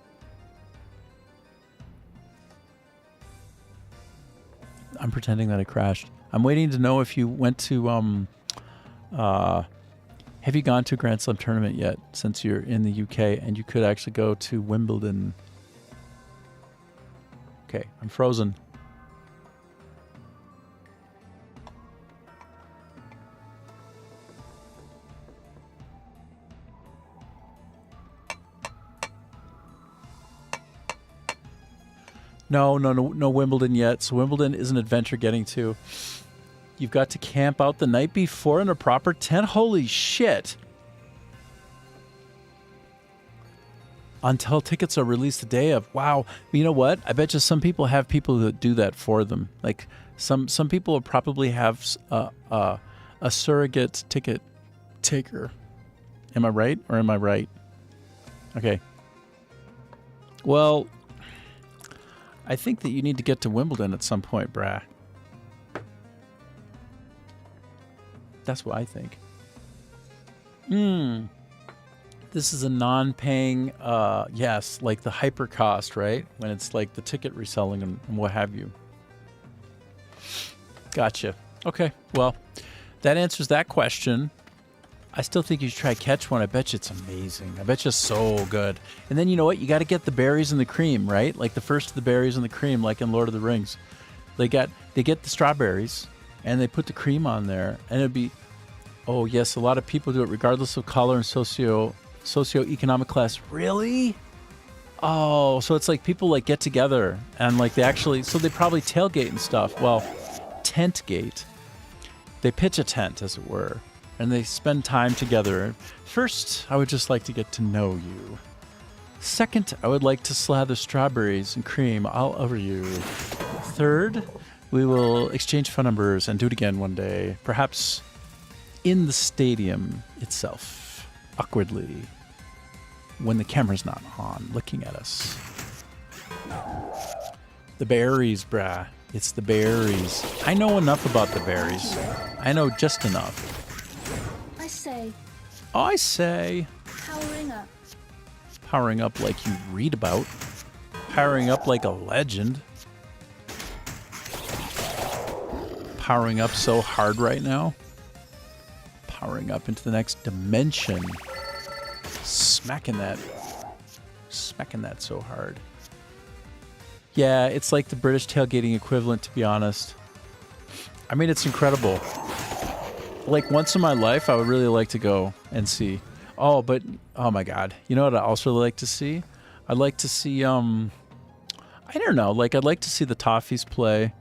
I'm pretending that I crashed. I'm waiting to know if you went to have you gone to a Grand Slam tournament yet since you're in the UK and you could actually go to Wimbledon? Okay, I'm frozen. No Wimbledon yet. So Wimbledon is an adventure getting to. You've got to camp out the night before in a proper tent. Holy shit. Until tickets are released the day of. Wow. You know what? I bet you some people have people that do that for them. Like some people will probably have a surrogate ticket taker. Am I right or am I right? Okay. Well, I think that you need to get to Wimbledon at some point, brah. That's what I think. This is a non-paying, yes, like the hyper cost, right? When it's like the ticket reselling and what have you. Gotcha. Okay, well, that answers that question. I still think you should try catch one. I bet you it's amazing. I bet you it's so good. And then you know what? You got to get the berries and the cream, right? Like the first of the berries and the cream, like in Lord of the Rings. They get the strawberries and they put the cream on there, and it'd be, oh yes, a lot of people do it regardless of color and socioeconomic class. Really? Oh, so it's like people like get together and like they actually, so they probably tailgate and stuff. Well, tent gate. They pitch a tent, as it were, and they spend time together. First, I would just like to get to know you. Second, I would like to slather strawberries and cream all over you. Third, we will exchange phone numbers and do it again one day. Perhaps in the stadium itself, awkwardly, when the camera's not on, looking at us. The berries, brah. It's the berries. I know enough about the berries. I know just enough. I say. Powering up. Powering up like you read about. Powering up like a legend. Powering up so hard right now. Powering up into the next dimension. Smacking that so hard. Yeah, it's like the British tailgating equivalent, to be honest. I mean, it's incredible. Like, once in my life, I would really like to go and see. Oh, but, oh my God. You know what I'd also like to see? I'd like to see, I don't know, like, I'd like to see the Toffees play.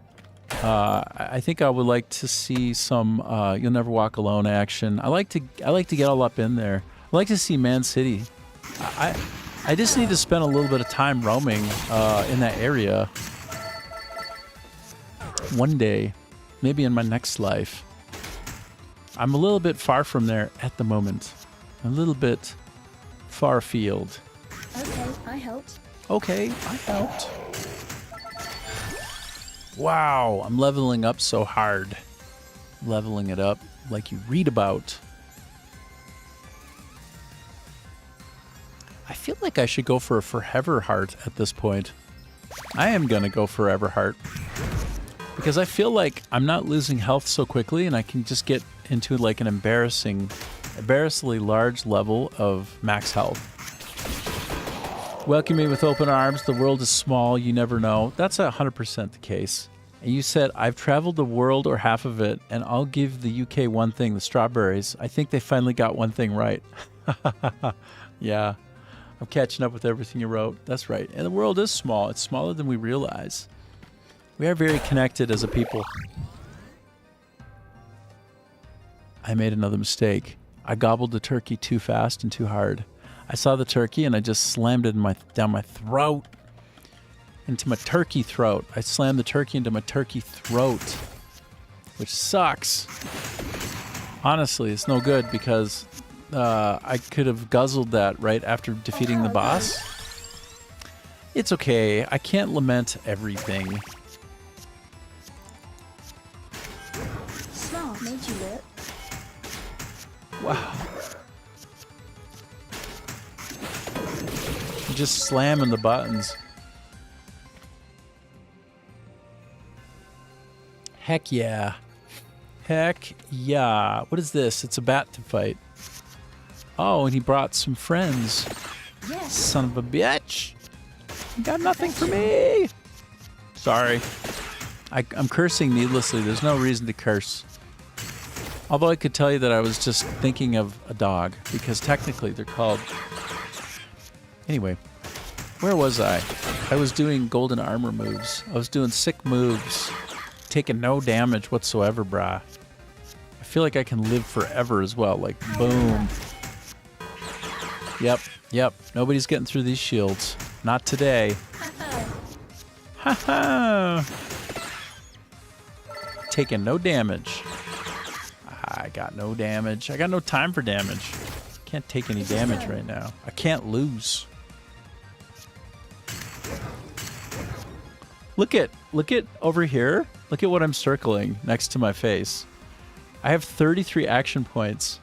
I think I would like to see some You'll Never Walk Alone action. I like to get all up in there. I like to see Man City. I just need to spend a little bit of time roaming in that area. One day, maybe in my next life. I'm a little bit far from there at the moment. A little bit far afield. Okay, I helped. Okay, I helped. Wow, I'm leveling up so hard. Leveling it up like you read about. I feel like I should go for a Forever Heart at this point. I am going to go Forever Heart. Because I feel like I'm not losing health so quickly and I can just get into like an embarrassingly large level of max health. Welcome me with open arms. The world is small. You never know. That's 100% the case. And you said, I've traveled the world or half of it, and I'll give the UK one thing, the strawberries. I think they finally got one thing right. Yeah. I'm catching up with everything you wrote. That's right. And the world is small. It's smaller than we realize. We are very connected as a people. I made another mistake. I gobbled the turkey too fast and too hard. I saw the turkey and I just slammed it down my throat. Into my turkey throat. I slammed the turkey into my turkey throat. Which sucks. Honestly, it's no good because I could have guzzled that right after defeating the boss. It's okay. I can't lament everything. Smart made you look. Wow. Just slamming the buttons. Heck yeah. Heck yeah. What is this? It's a bat to fight. Oh, and he brought some friends. Yes. Son of a bitch. You got nothing for me. Sorry. I'm cursing needlessly. There's no reason to curse. Although I could tell you that I was just thinking of a dog, because technically they're called... Anyway, where was I? I was doing golden armor moves. I was doing sick moves. Taking no damage whatsoever, brah. I feel like I can live forever as well. Like, boom. Yep. Nobody's getting through these shields. Not today. Ha-ha. Taking no damage. I got no damage. I got no time for damage. Can't take any damage right now. I can't lose. Look at over here. Look at what I'm circling next to my face. I have 33 action points.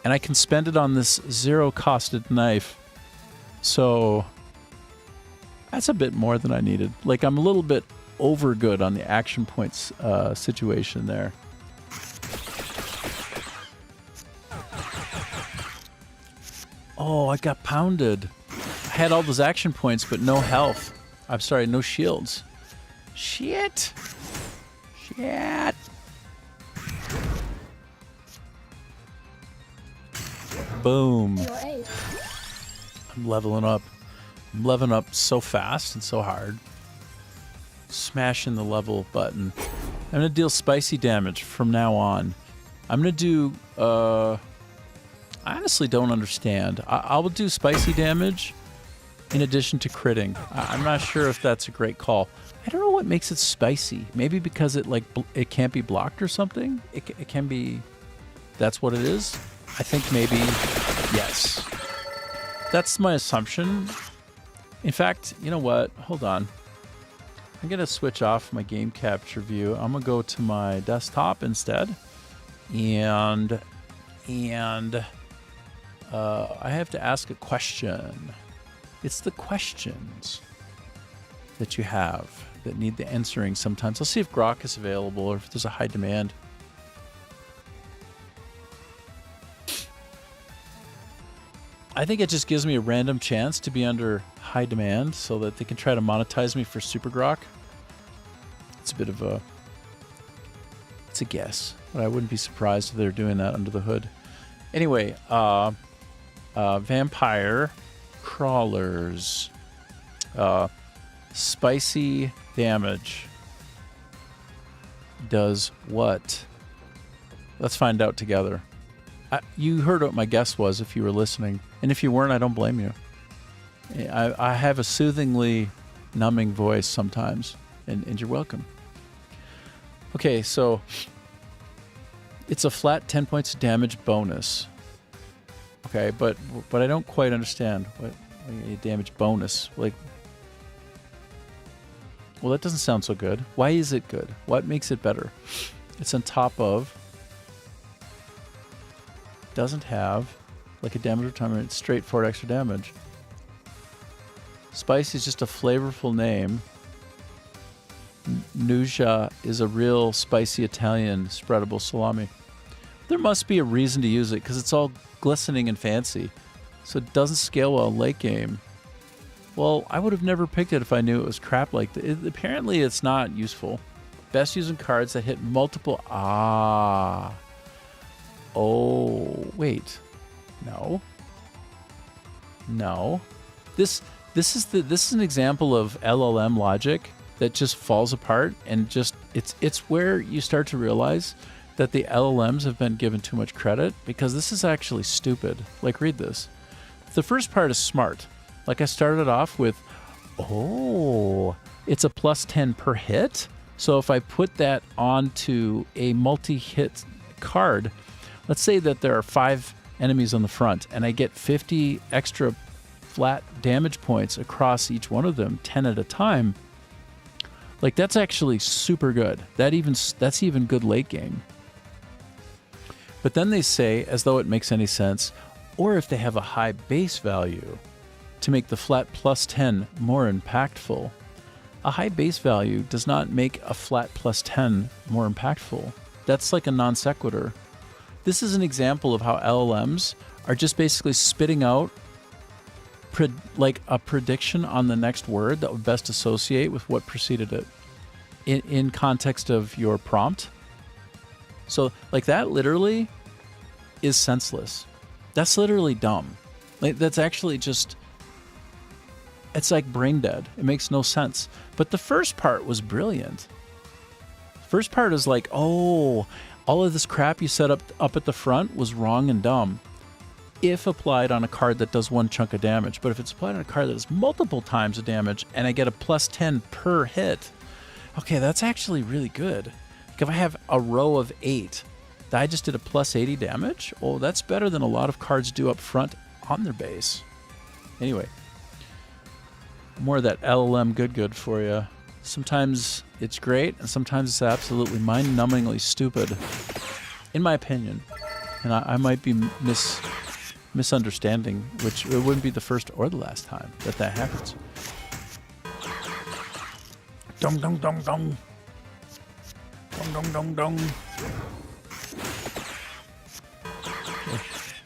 And I can spend it on this zero-costed knife. So that's a bit more than I needed. Like, I'm a little bit over good on the action points situation there. Oh, I got pounded. I had all those action points, but no health. I'm sorry, no shields. Shit. Boom. Your aid. I'm leveling up. I'm leveling up so fast and so hard. Smashing the level button. I'm going to deal spicy damage from now on. I'm going to do... I honestly don't understand. I will do spicy damage in addition to critting. I'm not sure if that's a great call. I don't know what makes it spicy. Maybe because it it can't be blocked or something? It can be... That's what it is? I think maybe... Yes. That's my assumption. In fact, you know what? Hold on. I'm going to switch off my game capture view. I'm going to go to my desktop instead. And I have to ask a question. It's the questions that you have that need the answering sometimes. I'll see if Grok is available or if there's a high demand. I think it just gives me a random chance to be under high demand so that they can try to monetize me for Super Grok. It's a bit of a... It's a guess, but I wouldn't be surprised if they're doing that under the hood. Anyway, vampire crawlers. Spicy damage does what? Let's find out together. You heard what my guess was if you were listening. And if you weren't, I don't blame you. I have a soothingly numbing voice sometimes, and you're welcome. Okay, so it's a flat 10 points of damage bonus. Okay, but I don't quite understand what a damage bonus. Like, well, that doesn't sound so good. Why is it good? What makes it better? It's on top of. Doesn't have like a damage retirement. It's straightforward extra damage. Spicy is just a flavorful name. Nuja is a real spicy Italian spreadable salami. There must be a reason to use it because it's all glistening and fancy. So it doesn't scale well in late game. Well, I would have never picked it if I knew it was crap like that. Apparently it's not useful. Best using cards that hit multiple... Oh, wait. No. No. This is an example of LLM logic that just falls apart, and just it's where you start to realize that the LLMs have been given too much credit, because this is actually stupid. Like, read this. The first part is smart. Like, I started off with, oh, it's a plus 10 per hit. So if I put that onto a multi-hit card, let's say that there are 5 enemies on the front, and I get 50 extra flat damage points across each one of them, 10 at a time. Like, that's actually super good. That's even good late game. But then they say, as though it makes any sense, or if they have a high base value, to make the flat plus 10 more impactful. A high base value does not make a flat plus 10 more impactful. That's like a non sequitur. This is an example of how LLMs are just basically spitting out like a prediction on the next word that would best associate with what preceded it in context of your prompt. So, like, that literally is senseless. That's literally dumb. Like, that's actually just, it's like brain dead. It makes no sense. But the first part was brilliant. First part is like, oh, all of this crap you set up at the front was wrong and dumb if applied on a card that does one chunk of damage. But if it's applied on a card that does multiple times the damage and I get a plus 10 per hit, okay, that's actually really good. Like, if I have a row of 8 that I just did a plus 80 damage, oh, that's better than a lot of cards do up front on their base. Anyway, more of that LLM good for you. Sometimes it's great, and sometimes it's absolutely mind-numbingly stupid, in my opinion. And I might be misunderstanding, which it wouldn't be the first or the last time that happens. Dong, dong, dong, dong. Dong, dong, dong, dong.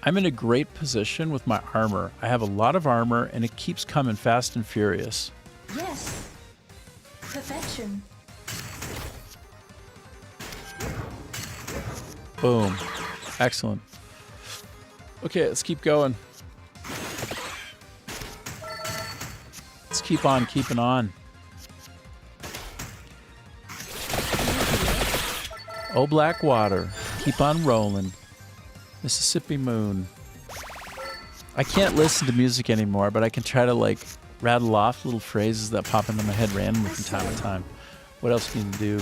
I'm in a great position with my armor. I have a lot of armor, and it keeps coming fast and furious. Yes. Perfection. Boom. Excellent. Okay, let's keep going. Let's keep on keeping on. Oh, Blackwater. Keep on rolling. Mississippi Moon. I can't listen to music anymore, but I can try to, like, rattle off little phrases that pop into my head randomly from time to time. What else can you do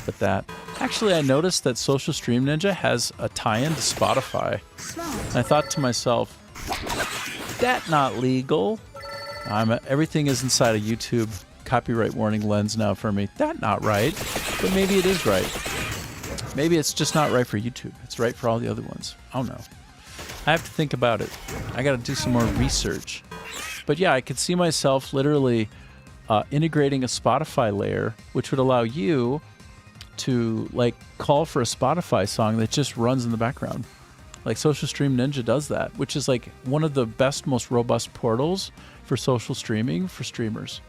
with that? Actually, I noticed that Social Stream Ninja has a tie-in to Spotify. Smart. And I thought to myself, that not legal. Everything is inside a YouTube copyright warning lens now for me. That not right. But maybe it is right. Maybe it's just not right for YouTube. It's right for all the other ones. I don't know. I have to think about it. I got to do some more research. But yeah, I could see myself literally integrating a Spotify layer, which would allow you to, like, call for a Spotify song that just runs in the background. Like, Social Stream Ninja does that, which is like one of the best, most robust portals for social streaming for streamers.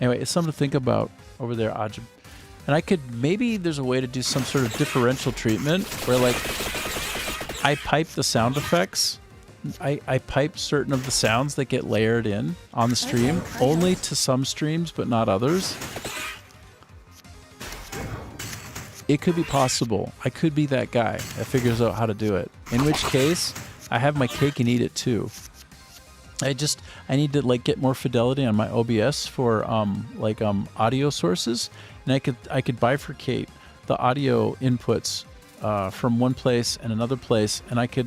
Anyway, it's something to think about over there, Ajib. And I could, maybe there's a way to do some sort of differential treatment where, like, I pipe the sound effects. I pipe certain of the sounds that get layered in on the stream, only to some streams, but not others. It could be possible. I could be that guy that figures out how to do it. In which case, I have my cake and eat it too. I need to, like, get more fidelity on my OBS for audio sources, and I could bifurcate the audio inputs from one place and another place, and I could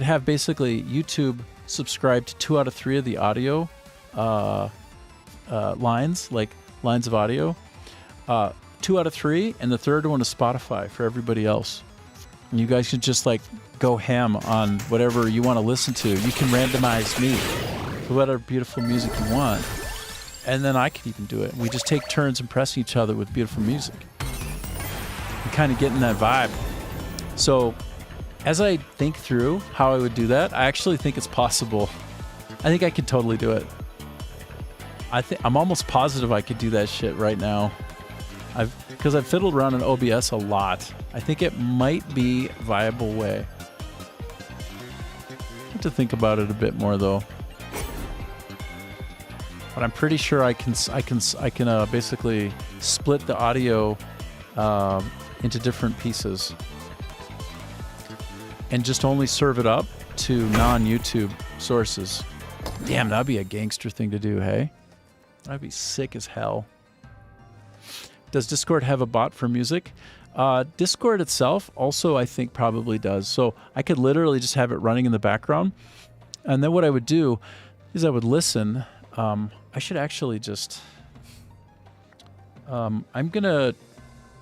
have basically YouTube subscribe to 2 out of 3 of the audio lines, like lines of audio. 2 out of 3, and the third one is Spotify for everybody else. And you guys can just, like, go ham on whatever you want to listen to. You can randomize me to whatever beautiful music you want. And then I could even do it. We just take turns impressing each other with beautiful music. And kind of getting that vibe. So, as I think through how I would do that, I actually think it's possible. I think I could totally do it. I'm almost positive I could do that shit right now. Because I've fiddled around in OBS a lot. I think it might be a viable way. like to think about it a bit more though. But I'm pretty sure I can basically split the audio into different pieces and just only serve it up to non-YouTube sources. Damn, that'd be a gangster thing to do, hey? That'd be sick as hell. Does Discord have a bot for music? Discord itself also, I think, probably does. So I could literally just have it running in the background. And then what I would do is I would listen. I should actually just... I'm going to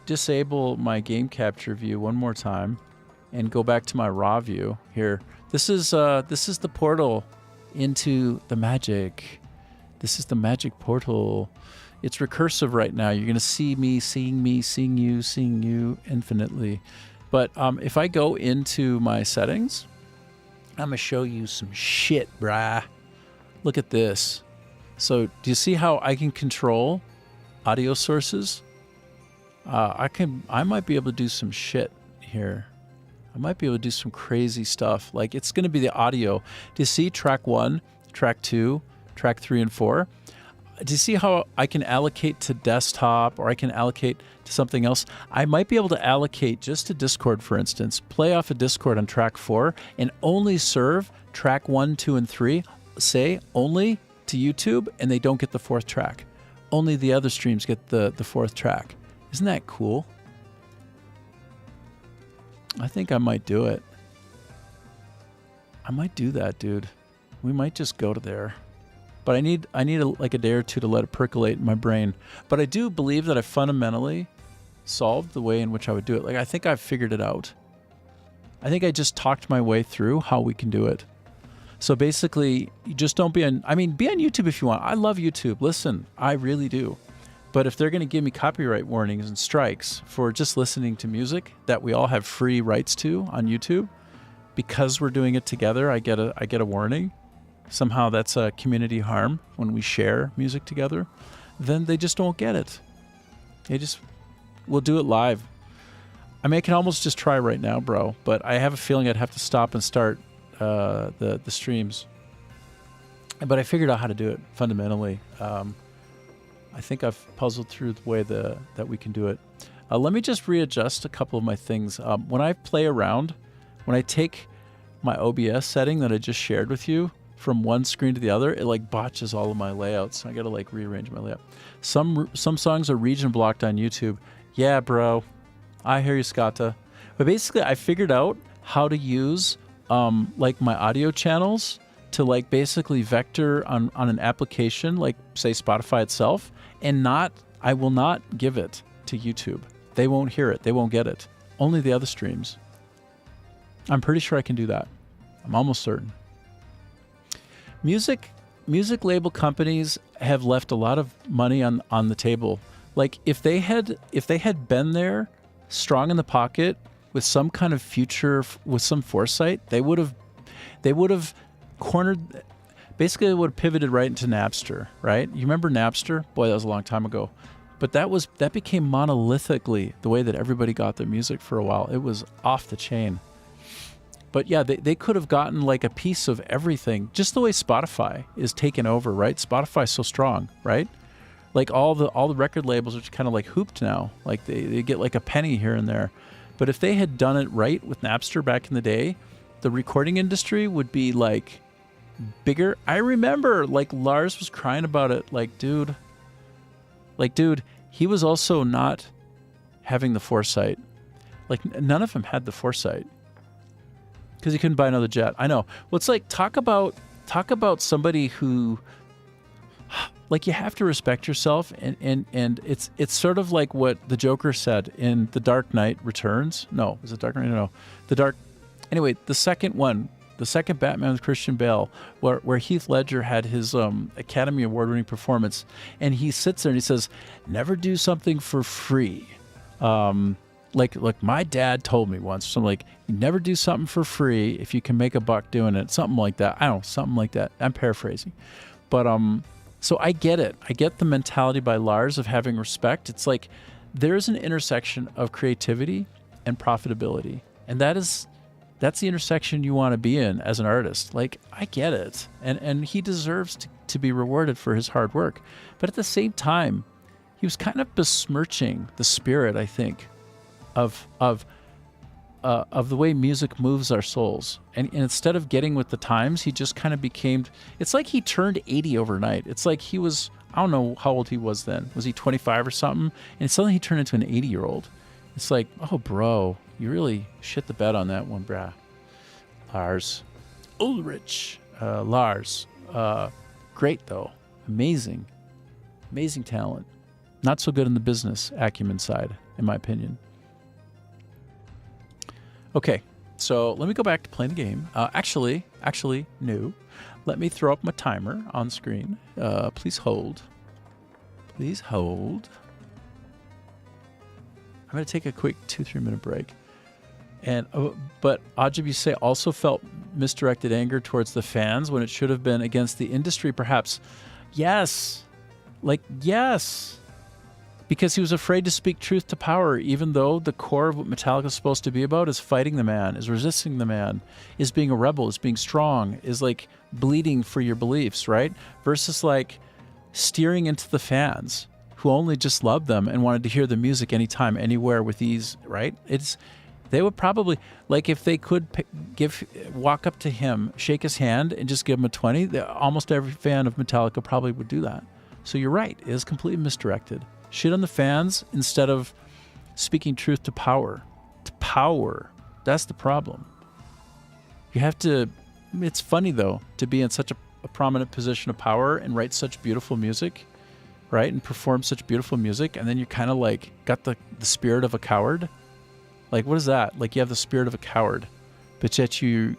disable my game capture view one more time and go back to my raw view here. This is the portal into the magic. This is the magic portal. It's recursive right now. You're going to see me, seeing you infinitely. But if I go into my settings, I'm going to show you some shit, brah. Look at this. So do you see how I can control audio sources? I might be able to do some shit here. I might be able to do some crazy stuff. Like it's going to be the audio. Do you see track 1, track 2, track 3 and 4? Do you see how I can allocate to desktop or I can allocate to something else? I might be able to allocate just to Discord, for instance, play off of Discord on track 4 and only serve track 1, 2, and 3, say only to YouTube, and they don't get the 4th track. Only the other streams get the 4th track. Isn't that cool? I think I might do it. I might do that, dude. We might just go to there. But I need like a day or two to let it percolate in my brain. But I do believe that I fundamentally solved the way in which I would do it. Like I think I've figured it out. I think I just talked my way through how we can do it. So basically, you just don't be on... I mean, be on YouTube if you want. I love YouTube. Listen, I really do. But if they're going to give me copyright warnings and strikes for just listening to music that we all have free rights to on YouTube, because we're doing it together, I get a warning. Somehow that's a community harm when we share music together, then they just don't get it. We'll do it live. I mean, I can almost just try right now, bro, but I have a feeling I'd have to stop and start the streams. But I figured out how to do it fundamentally. I think I've puzzled through the way that we can do it. Let me just readjust a couple of my things. When I play around, when I take my OBS setting that I just shared with you from one screen to the other, it like botches all of my layouts. I gotta like rearrange my layout. Some songs are region blocked on YouTube. Yeah, bro. I hear you, Scotta. But basically, I figured out how to use like my audio channels to like basically vector on an application, like say Spotify itself, and I will not give it to YouTube. They won't hear it. They won't get it. Only the other streams. I'm pretty sure I can do that. I'm almost certain. Music label companies have left a lot of money on the table. Like if they had been there, strong in the pocket, with some kind of future, with some foresight, they would have cornered. Basically, they would have pivoted right into Napster, right? You remember Napster? Boy, that was a long time ago. But that became monolithically the way that everybody got their music for a while. It was off the chain. But yeah, they could have gotten like a piece of everything, just the way Spotify is taken over, right? Spotify's so strong, right? Like all the record labels are just kind of like hooped now. Like they get like a penny here and there. But if they had done it right with Napster back in the day, the recording industry would be like bigger. I remember like Lars was crying about it. Like, dude, he was also not having the foresight. Like none of them had the foresight. Because he couldn't buy another jet. I know. Well, it's like talk about somebody who, like, you have to respect yourself, and it's sort of like what the Joker said in The Dark Knight Returns. No, is it Dark Knight? No, Anyway, the second Batman with Christian Bale, where Heath Ledger had his Academy Award-winning performance, and he sits there and he says, "Never do something for free." Like my dad told me once, something like, you never do something for free if you can make a buck doing it. Something like that. I don't know, something like that. I'm paraphrasing. But so I get it. I get the mentality by Lars of having respect. It's like there's an intersection of creativity and profitability. And that is That's the intersection you want to be in as an artist. Like, I get it. And he deserves to be rewarded for his hard work. But at the same time, he was kind of besmirching the spirit, I think, of the way music moves our souls. And instead of getting with the times, he just kind of became, it's like he turned 80 overnight. It's like he was, I don't know how old he was then. Was he 25 or something? And suddenly he turned into an 80-year-old. It's like, oh, bro, you really shit the bed on that one, brah. Lars Ulrich. Lars. Great, though. Amazing talent. Not so good in the business acumen side, in my opinion. Okay, so let me go back to playing the game. Actually, no. Let me throw up my timer on screen. Please hold. Please hold. I'm going to take a quick 2-3 minute break. But Ajib, you say also felt misdirected anger towards the fans when it should have been against the industry, perhaps. Yes. Yes. Because he was afraid to speak truth to power, even though the core of what Metallica is supposed to be about is fighting the man, is resisting the man, is being a rebel, is being strong, is like bleeding for your beliefs, right? Versus like steering into the fans who only just loved them and wanted to hear the music anytime, anywhere with ease, right? They would probably, like, if they could walk up to him, shake his hand, and just give him a 20, almost every fan of Metallica probably would do that. So you're right, it is completely misdirected. Shit on the fans instead of speaking truth to power. To power. That's the problem. You have to, it's funny though, to be in such a prominent position of power and write such beautiful music, right? And perform such beautiful music, and then you're kind of like, got the spirit of a coward. Like, what is that? Like, you have the spirit of a coward, but yet you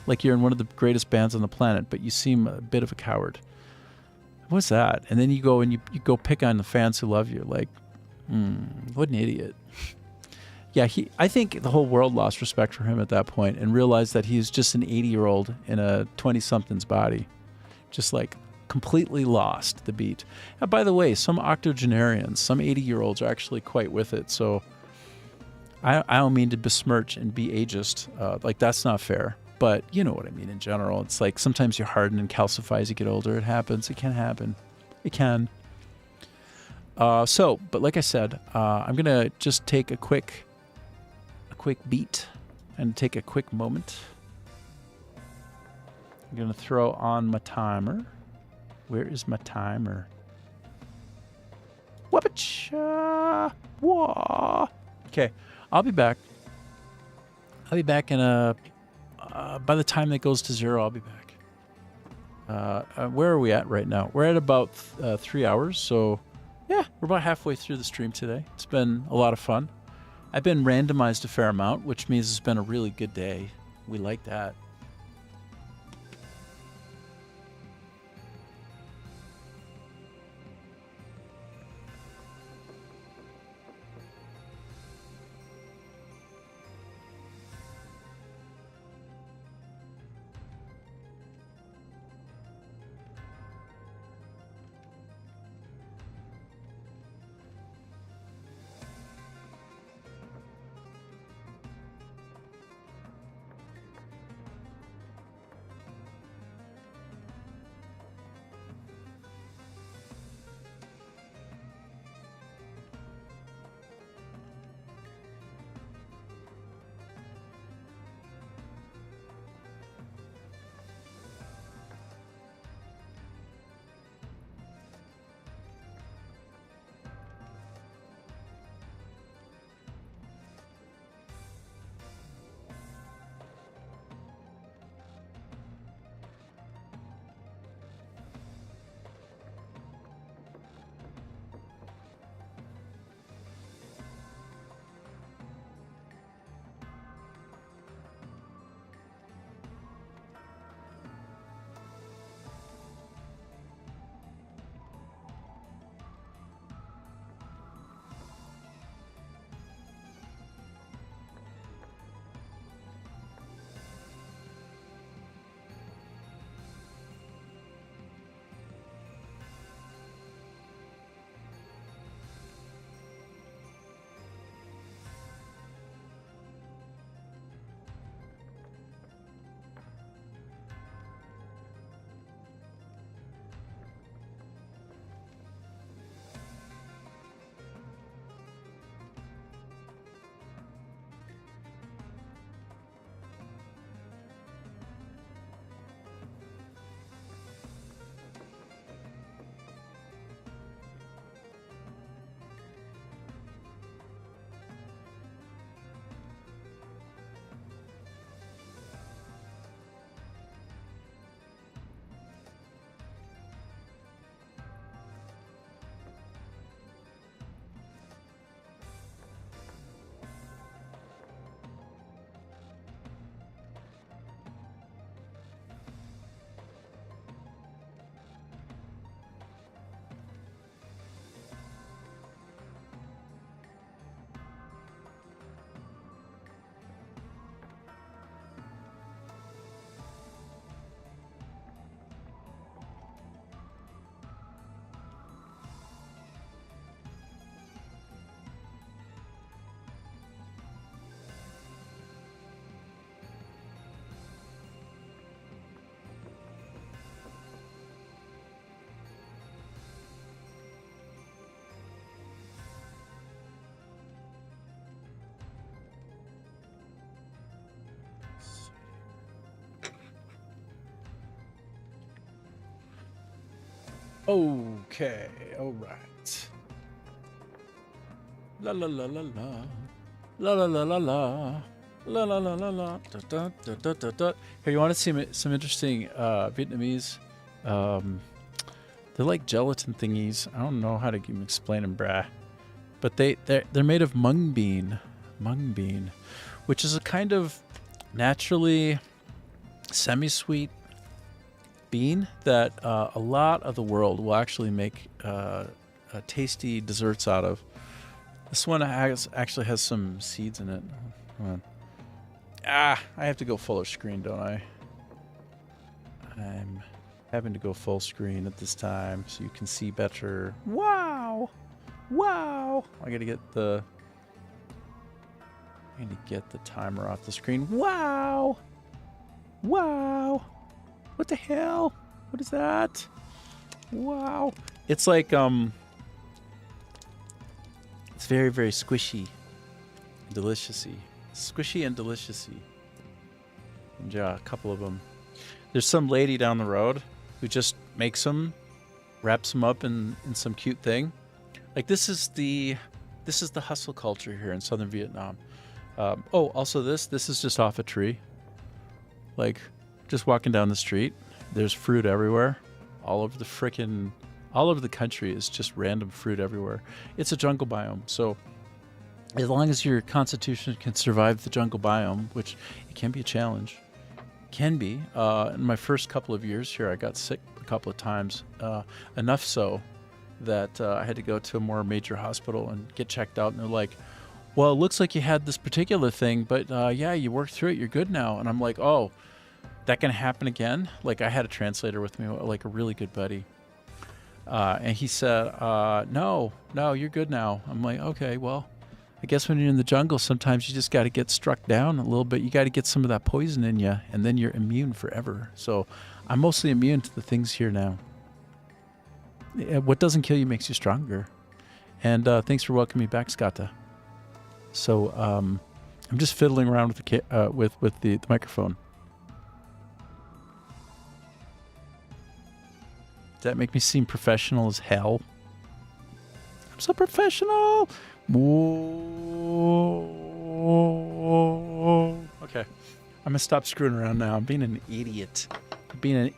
like you're in one of the greatest bands on the planet, but you seem a bit of a coward. What's that? And then you go and you go pick on the fans who love you. Like, what an idiot. Yeah, I think the whole world lost respect for him at that point and realized that he's just an 80-year-old in a 20-something's body. Just like completely lost the beat. And by the way, some octogenarians, some 80-year-olds are actually quite with it. So I don't mean to besmirch and be ageist. Like, that's not fair. But you know what I mean in general. It's like sometimes you harden and calcify as you get older. It happens. It can happen. It can. But like I said, I'm going to just take a quick beat and take a quick moment. I'm going to throw on my timer. Where is my timer? Whoop-a-cha! Wah! Okay, I'll be back. I'll be back in by the time that goes to 0, I'll be back. Where are we at right now? We're at about 3 hours, so yeah, we're about halfway through the stream today. It's been a lot of fun. I've been randomized a fair amount, which means it's been a really good day. We like that. Okay, all right. La la la la la. La la la la la. La la la la la. Da, da, da, da, da, da. Here, you want to see some interesting Vietnamese? They're like gelatin thingies. I don't know how to even explain them, brah. But they're made of mung bean, which is a kind of naturally semi-sweet bean that a lot of the world will actually make tasty desserts out of. This one actually has some seeds in it. Hold on. I have to go fuller screen, don't I? I'm having to go full screen at this time so you can see better. Wow! Wow! I gotta get the timer off the screen. Wow! Wow! What the hell? What is that? Wow! It's like it's very, very squishy, deliciousy. Squishy and deliciousy. And yeah, a couple of them. There's some lady down the road who just makes them, wraps them up in some cute thing. Like this is the hustle culture here in southern Vietnam. Also this is just off a tree. Like just walking down the street, there's fruit everywhere. All over the country is just random fruit everywhere. It's a jungle biome, so as long as your constitution can survive the jungle biome, which it can be a challenge, in my first couple of years here, I got sick a couple of times, enough so that I had to go to a more major hospital and get checked out. And they're like, well, it looks like you had this particular thing, but yeah, you worked through it. You're good now. And I'm like, oh, that can happen again? Like I had a translator with me, like a really good buddy. And he said, no, you're good now. I'm like, okay, well, I guess when you're in the jungle, sometimes you just got to get struck down a little bit. You got to get some of that poison in you, and then you're immune forever. So I'm mostly immune to the things here now. What doesn't kill you makes you stronger. And thanks for welcoming me back, Skata. So I'm just fiddling around with the microphone. Does that make me seem professional as hell? I'm so professional. Whoa. Okay. I'm going to stop screwing around now. I'm being an idiot. I'm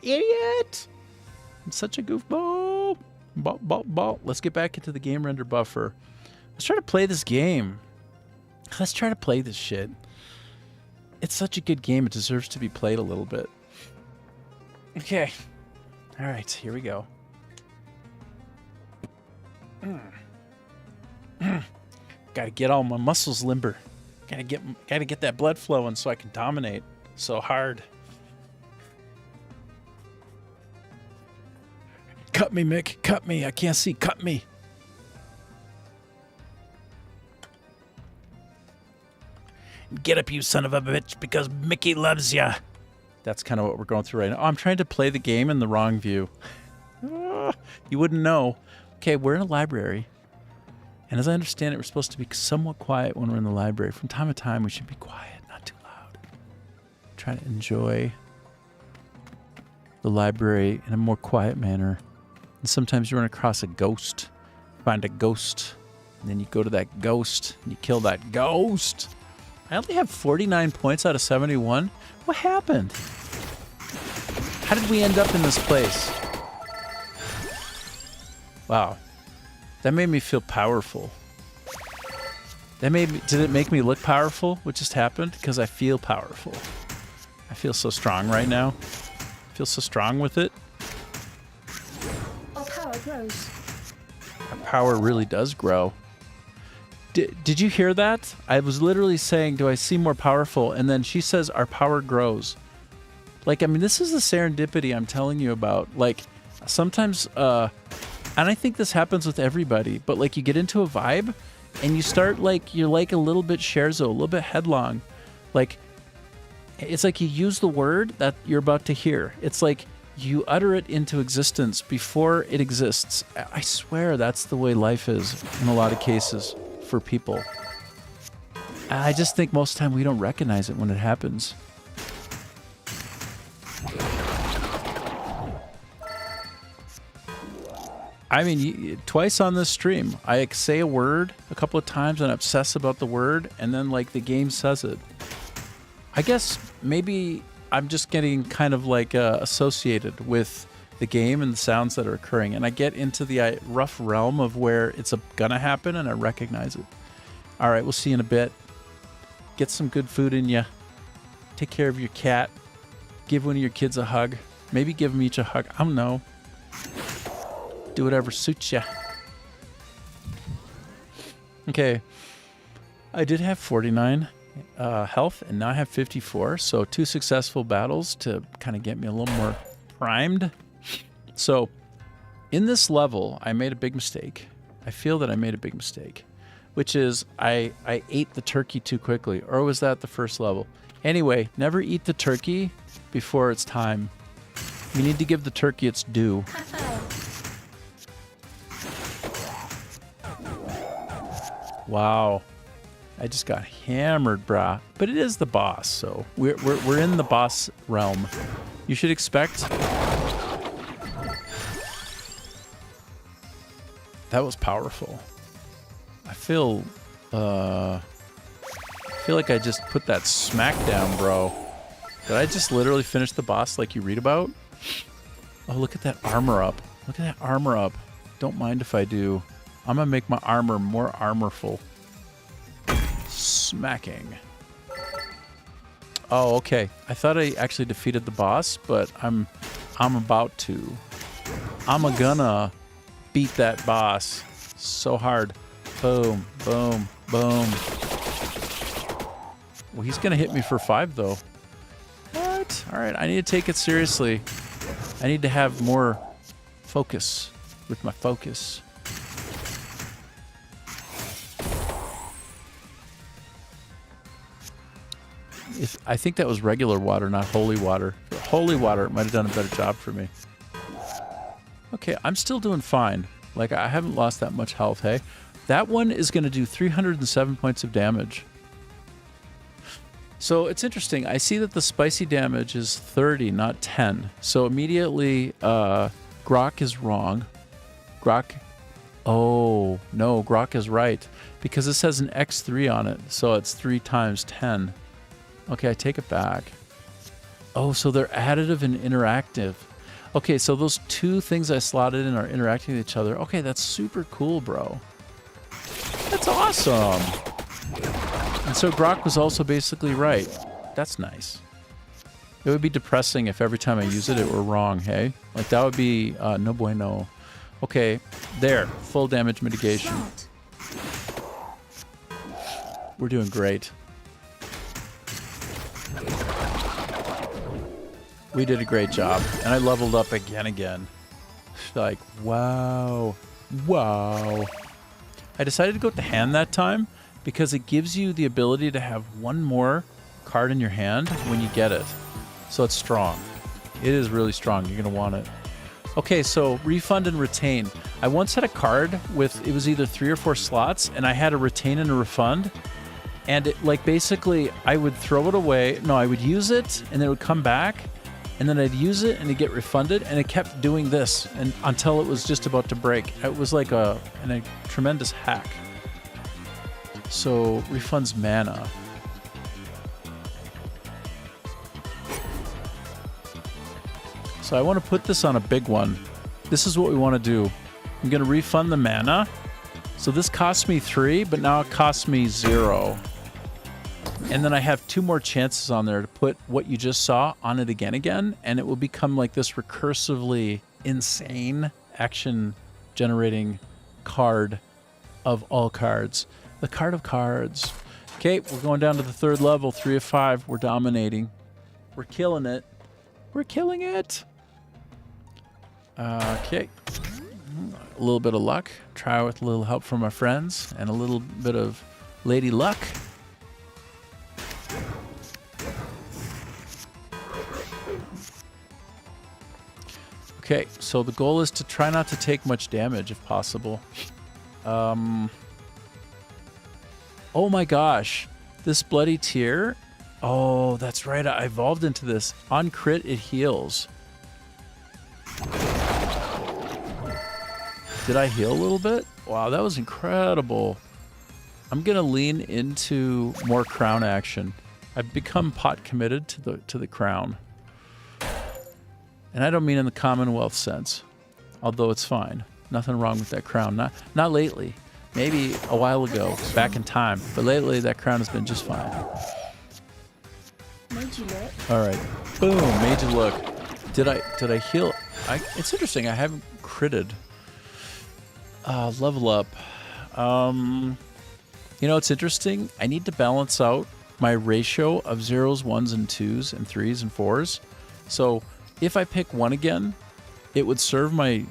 such a goofball. Ball. Let's get back into the game render buffer. Let's try to play this game. Let's try to play this shit. It's such a good game. It deserves to be played a little bit. Okay. All right. Here we go. Gotta get all my muscles limber. Gotta get that blood flowing so I can dominate so hard. Cut me, Mick. Cut me. I can't see. Cut me. Get up, you son of a bitch, because Mickey loves ya. That's kind of what we're going through right now. Oh, I'm trying to play the game in the wrong view. You wouldn't know. Okay, we're in a library. And as I understand it, we're supposed to be somewhat quiet when we're in the library. From time to time, we should be quiet, not too loud. Try to enjoy the library in a more quiet manner. And sometimes you run across a ghost. Find a ghost. And then you go to that ghost and you kill that ghost. I only have 49 points out of 71. What happened? How did we end up in this place? Wow. That made me feel powerful. Did it make me look powerful? What just happened? Because I feel powerful. I feel so strong right now. I feel so strong with it. Our power grows. Our power really does grow. Did you hear that? I was literally saying, do I seem more powerful? And then she says, our power grows. Like, I mean, this is the serendipity I'm telling you about. Like, sometimes, and I think this happens with everybody, but like you get into a vibe and you start like, you're like a little bit Scherzo, a little bit headlong. Like, it's like you use the word that you're about to hear. It's like you utter it into existence before it exists. I swear that's the way life is in a lot of cases for people. I just think most of the time we don't recognize it when it happens. I mean, twice on this stream, I say a word a couple of times and obsess about the word, and then like the game says it. I guess maybe I'm just getting kind of like associated with the game and the sounds that are occurring, and I get into the rough realm of where it's gonna happen, and I recognize it. All right, we'll see you in a bit. Get some good food in you. Take care of your cat. Give one of your kids a hug. Maybe give them each a hug. I don't know. Do whatever suits you. Okay. I did have 49 health, and now I have 54. So 2 successful battles to kind of get me a little more primed. So in this level, I made a big mistake. I feel that I made a big mistake, which is I ate the turkey too quickly. Or was that the first level? Anyway, never eat the turkey before it's time. You need to give the turkey its due. Wow. I just got hammered, brah. But it is the boss, so we're in the boss realm. You should expect... That was powerful. I feel like I just put that smack down, bro. Did I just literally finish the boss like you read about? Oh, look at that armor up. Look at that armor up. Don't mind if I do. I'm gonna make my armor more armorful. Smacking. Oh, okay. I thought I actually defeated the boss, but I'm about to. I'm gonna beat that boss so hard. Boom, boom, boom. Well, he's gonna hit me for 5 though. What? All right, I need to take it seriously. I need to have more focus with my focus. I think that was regular water, not holy water. Holy water might have done a better job for me. Okay, I'm still doing fine. Like, I haven't lost that much health, hey? That one is going to do 307 points of damage. So it's interesting. I see that the spicy damage is 30, not 10. So immediately, Grok is wrong. Grok... Oh, no, Grok is right. Because this has an X3 on it, so it's 3 times 10. Okay, I take it back. Oh, so they're additive and interactive. Okay, so those 2 things I slotted in are interacting with each other. Okay, that's super cool, bro. That's awesome. And so Grok was also basically right. That's nice. It would be depressing if every time I use it, it were wrong, hey? Like, that would be no bueno. Okay, there. Full damage mitigation. We're doing great. We did a great job, and I leveled up again. Like, wow. Wow. I decided to go with the hand that time because it gives you the ability to have 1 more card in your hand when you get it. So it's strong. It is really strong. You're going to want it. Okay, so refund and retain. I once had a card with, it was either 3 or 4 slots, and I had a retain and a refund. And it, like, basically, I would throw it away. No, I would use it, and then it would come back. And then I'd use it, and it'd get refunded. And it kept doing this and until it was just about to break. It was like a tremendous hack. So, refunds mana. So I want to put this on a big one. This is what we want to do. I'm going to refund the mana. So this cost me 3, but now it costs me 0. And then I have 2 more chances on there to put what you just saw on it again, and it will become like this recursively insane action generating card of all cards. The card of cards. Okay, we're going down to the 3rd level, 3 of 5. We're dominating. We're killing it. We're killing it. Okay. A little bit of luck. Try with a little help from our friends and a little bit of lady luck. Okay, so the goal is to try not to take much damage if possible. Oh my gosh. This bloody tear. Oh, that's right. I evolved into this. On crit, it heals. Did I heal a little bit? Wow, that was incredible. I'm gonna lean into more crown action. I've become pot committed to the crown. And I don't mean in the Commonwealth sense, although it's fine. Nothing wrong with that crown. Not lately. Maybe a while ago, back in time. But lately, that crown has been just fine. Made you look. All right. Boom. Made you look. Did I heal? It's interesting. I haven't critted. Level up. You know, it's interesting. I need to balance out my ratio of 0s, 1s, and 2s, and 3s, and 4s. So if I pick 1 again, it would serve my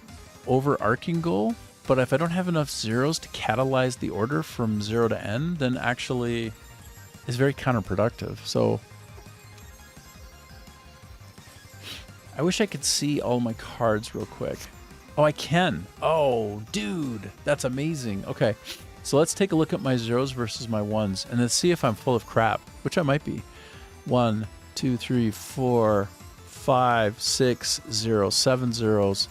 overarching goal. But if I don't have enough 0s to catalyze the order from 0 to N, then actually it's very counterproductive. So I wish I could see all my cards real quick. Oh, I can. Oh, dude, that's amazing. Okay, so let's take a look at my 0s versus my 1s, and let's see if I'm full of crap, which I might be. 1, 2, 3, 4, 5, 6, 0, 7 zeros,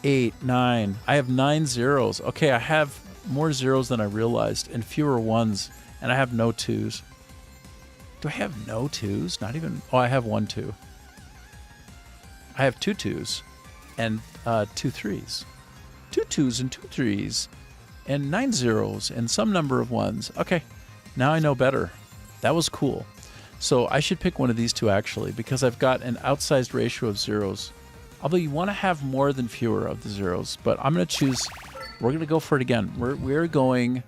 8, 9. I have 9 zeros. Okay, I have more zeros than I realized and fewer 1s, and I have no 2s. Do I have no 2s? Not even. Oh, I have 1 2. I have 2 2s and 2 3s. 2 2s and 2 3s and 9 zeros and some number of 1s. Okay, now I know better. That was cool. So I should pick one of these two actually, because I've got an outsized ratio of zeros. Although you want to have more than fewer of the zeros, but I'm going to choose, we're going to go for it again. We're going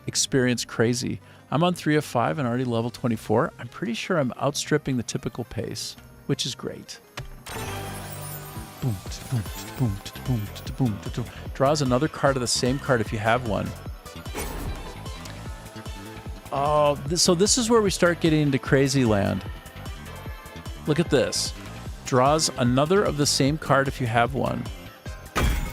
experience crazy. I'm on 3 of 5 and already level 24. I'm pretty sure I'm outstripping the typical pace, which is great. Boom, boom, boom, boom, boom, boom. Draws another card of the same card if you have one. Oh, so this is where we start getting into crazy land. Look at this. Draws another of the same card if you have one.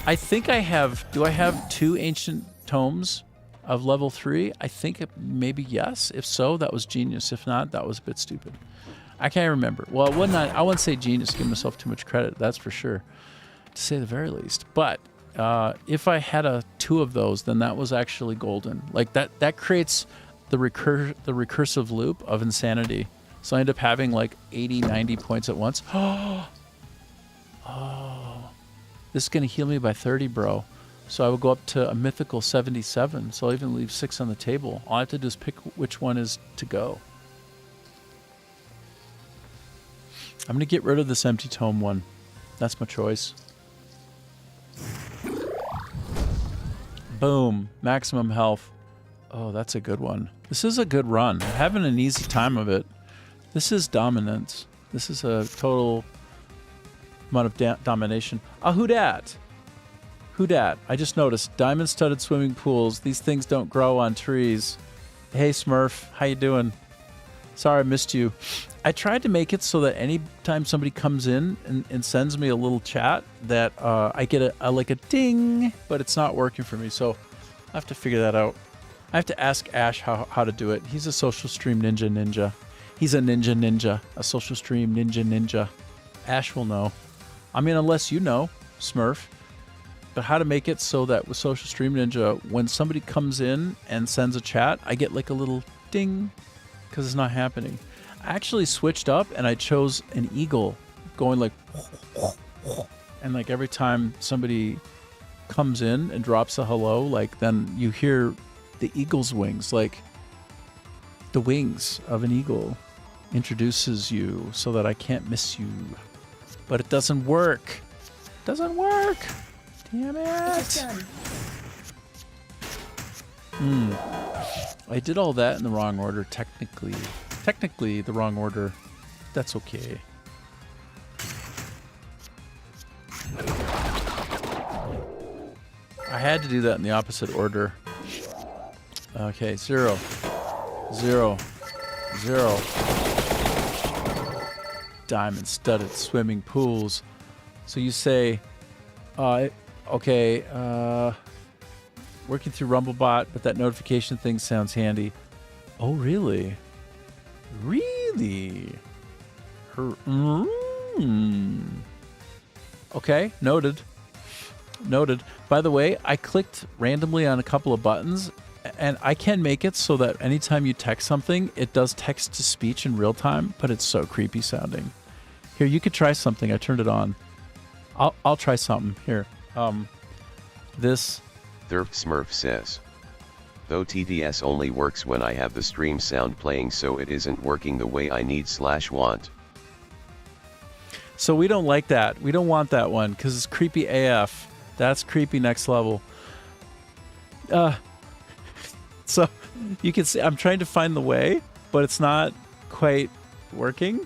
I think I have, do I have 2 ancient tomes of level 3? I think maybe yes. If so, that was genius. If not, that was a bit stupid. I can't remember. Well, I wouldn't say genius, give myself too much credit, that's for sure, to say the very least. But if I had 2 of those, then that was actually golden. Like that creates the recursive loop of insanity. So I end up having like 80, 90 points at once. Oh, this is going to heal me by 30, bro. So I will go up to a mythical 77. So I'll even leave 6 on the table. All I have to do is pick which one is to go. I'm going to get rid of this empty tome one. That's my choice. Boom. Maximum health. Oh, that's a good one. This is a good run. I'm having an easy time of it. This is dominance. This is a total amount of domination. Who dat? Who dat? I just noticed. Diamond-studded swimming pools. These things don't grow on trees. Hey, Smurf. How you doing? Sorry I missed you. I tried to make it so that anytime somebody comes in and sends me a little chat that I get like a ding, but it's not working for me. So I have to figure that out. I have to ask Ash how to do it. He's a social stream ninja. He's a ninja, a social stream ninja. Ash will know. I mean, unless you know, Smurf. But how to make it so that with Social Stream Ninja, when somebody comes in and sends a chat, I get like a little ding because it's not happening. I actually switched up and I chose an eagle going like, and like every time somebody comes in and drops a hello, like then you hear the eagle's wings, like the wings of an eagle introduces you so that I can't miss you. But it doesn't work. Doesn't work. Damn It's it. done. I did all that in the wrong order, technically. Technically, the wrong order. That's okay. I had to do that in the opposite order. Okay, 0, 0, 0. Diamond-studded swimming pools. So you say, okay, working through Rumblebot, but that notification thing sounds handy. Oh, really? Really? Okay, noted. noted. By the way, I clicked randomly on a couple of buttons, and I can make it so that anytime you text something, it does text to speech in real time, but it's so creepy sounding. Here, you could try something. I turned it on. I'll try something. Here. This. Thirf Smurf says, though TDS only works when I have the stream sound playing, so it isn't working the way I need/want. So we don't like that. We don't want that one because it's creepy AF. That's creepy next level. So you can see I'm trying to find the way, but it's not quite working.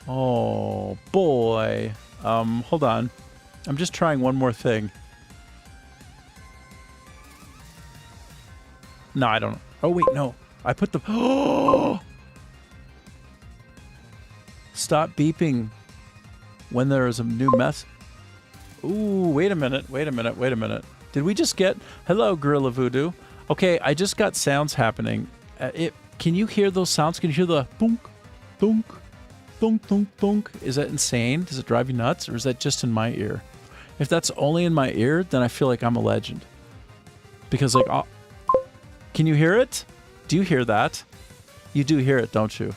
Oh boy. Hold on. I'm just trying one more thing. No, I don't. Oh wait, no. I put the. Oh! Stop beeping when there is a new mess. Ooh, wait a minute. Did we just get... Hello, Gorilla Voodoo. Okay, I just got sounds happening. Can you hear those sounds? Can you hear the thunk, thunk, thunk, thunk, thunk? Is that insane? Does it drive you nuts? Or is that just in my ear? If that's only in my ear, then I feel like I'm a legend. Because, like... Can you hear it? Do you hear that? You do hear it, don't you?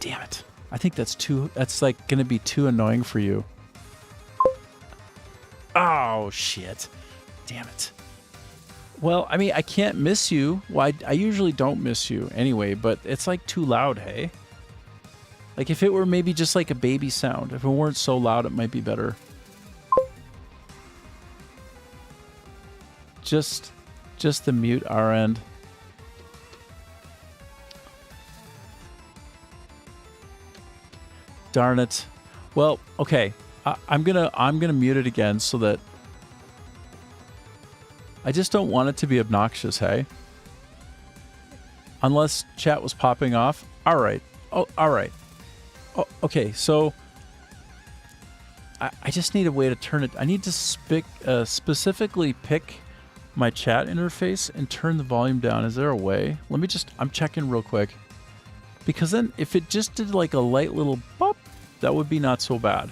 Damn it. I think that's like going to be too annoying for you. Oh, shit. Damn it. Well, I mean, I can't miss you. Well, I usually don't miss you anyway, but it's like too loud, hey? Like if it were maybe just like a baby sound, if it weren't so loud, it might be better. Just the mute our end. Darn it. Well, okay. I'm gonna mute it again so that I just don't want it to be obnoxious, hey? Unless chat was popping off. All right. Oh, all right. Oh, okay, so I just need a way to turn it. I need to specifically pick my chat interface and turn the volume down. Is there a way? Let me just, I'm checking real quick. Because then if it just did like a light little bop, that would be not so bad.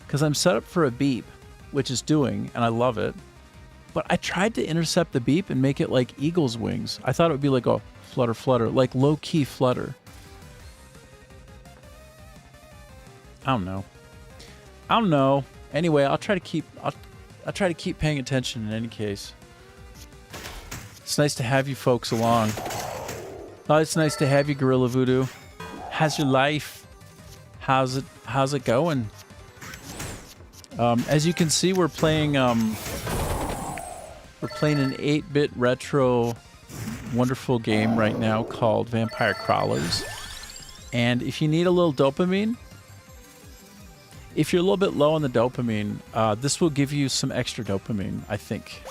Because I'm set up for a beep, which is doing, and I love it. But I tried to intercept the beep and make it like eagle's wings. I thought it would be like a flutter, flutter, like low-key flutter. I don't know. Anyway, I'll try to keep paying attention in any case. It's nice to have you folks along. Oh, it's nice to have you, Gorilla Voodoo. How's your life? How's it going? As you can see, we're playing an 8-bit retro wonderful game right now called Vampire Crawlers. And if you need a little dopamine, if you're a little bit low on the dopamine, this will give you some extra dopamine, I think.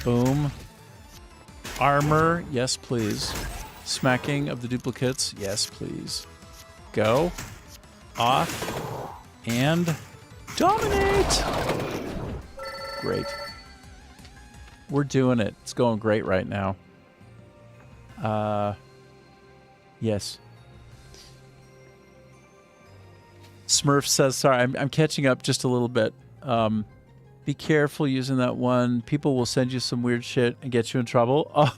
Boom. Armor, yes please. Smacking of the duplicates, yes please. Go. Off. And dominate! Great. We're doing it. It's going great right now. Yes. Smurf says, sorry, I'm catching up just a little bit. Be careful using that one. People will send you some weird shit and get you in trouble. Oh,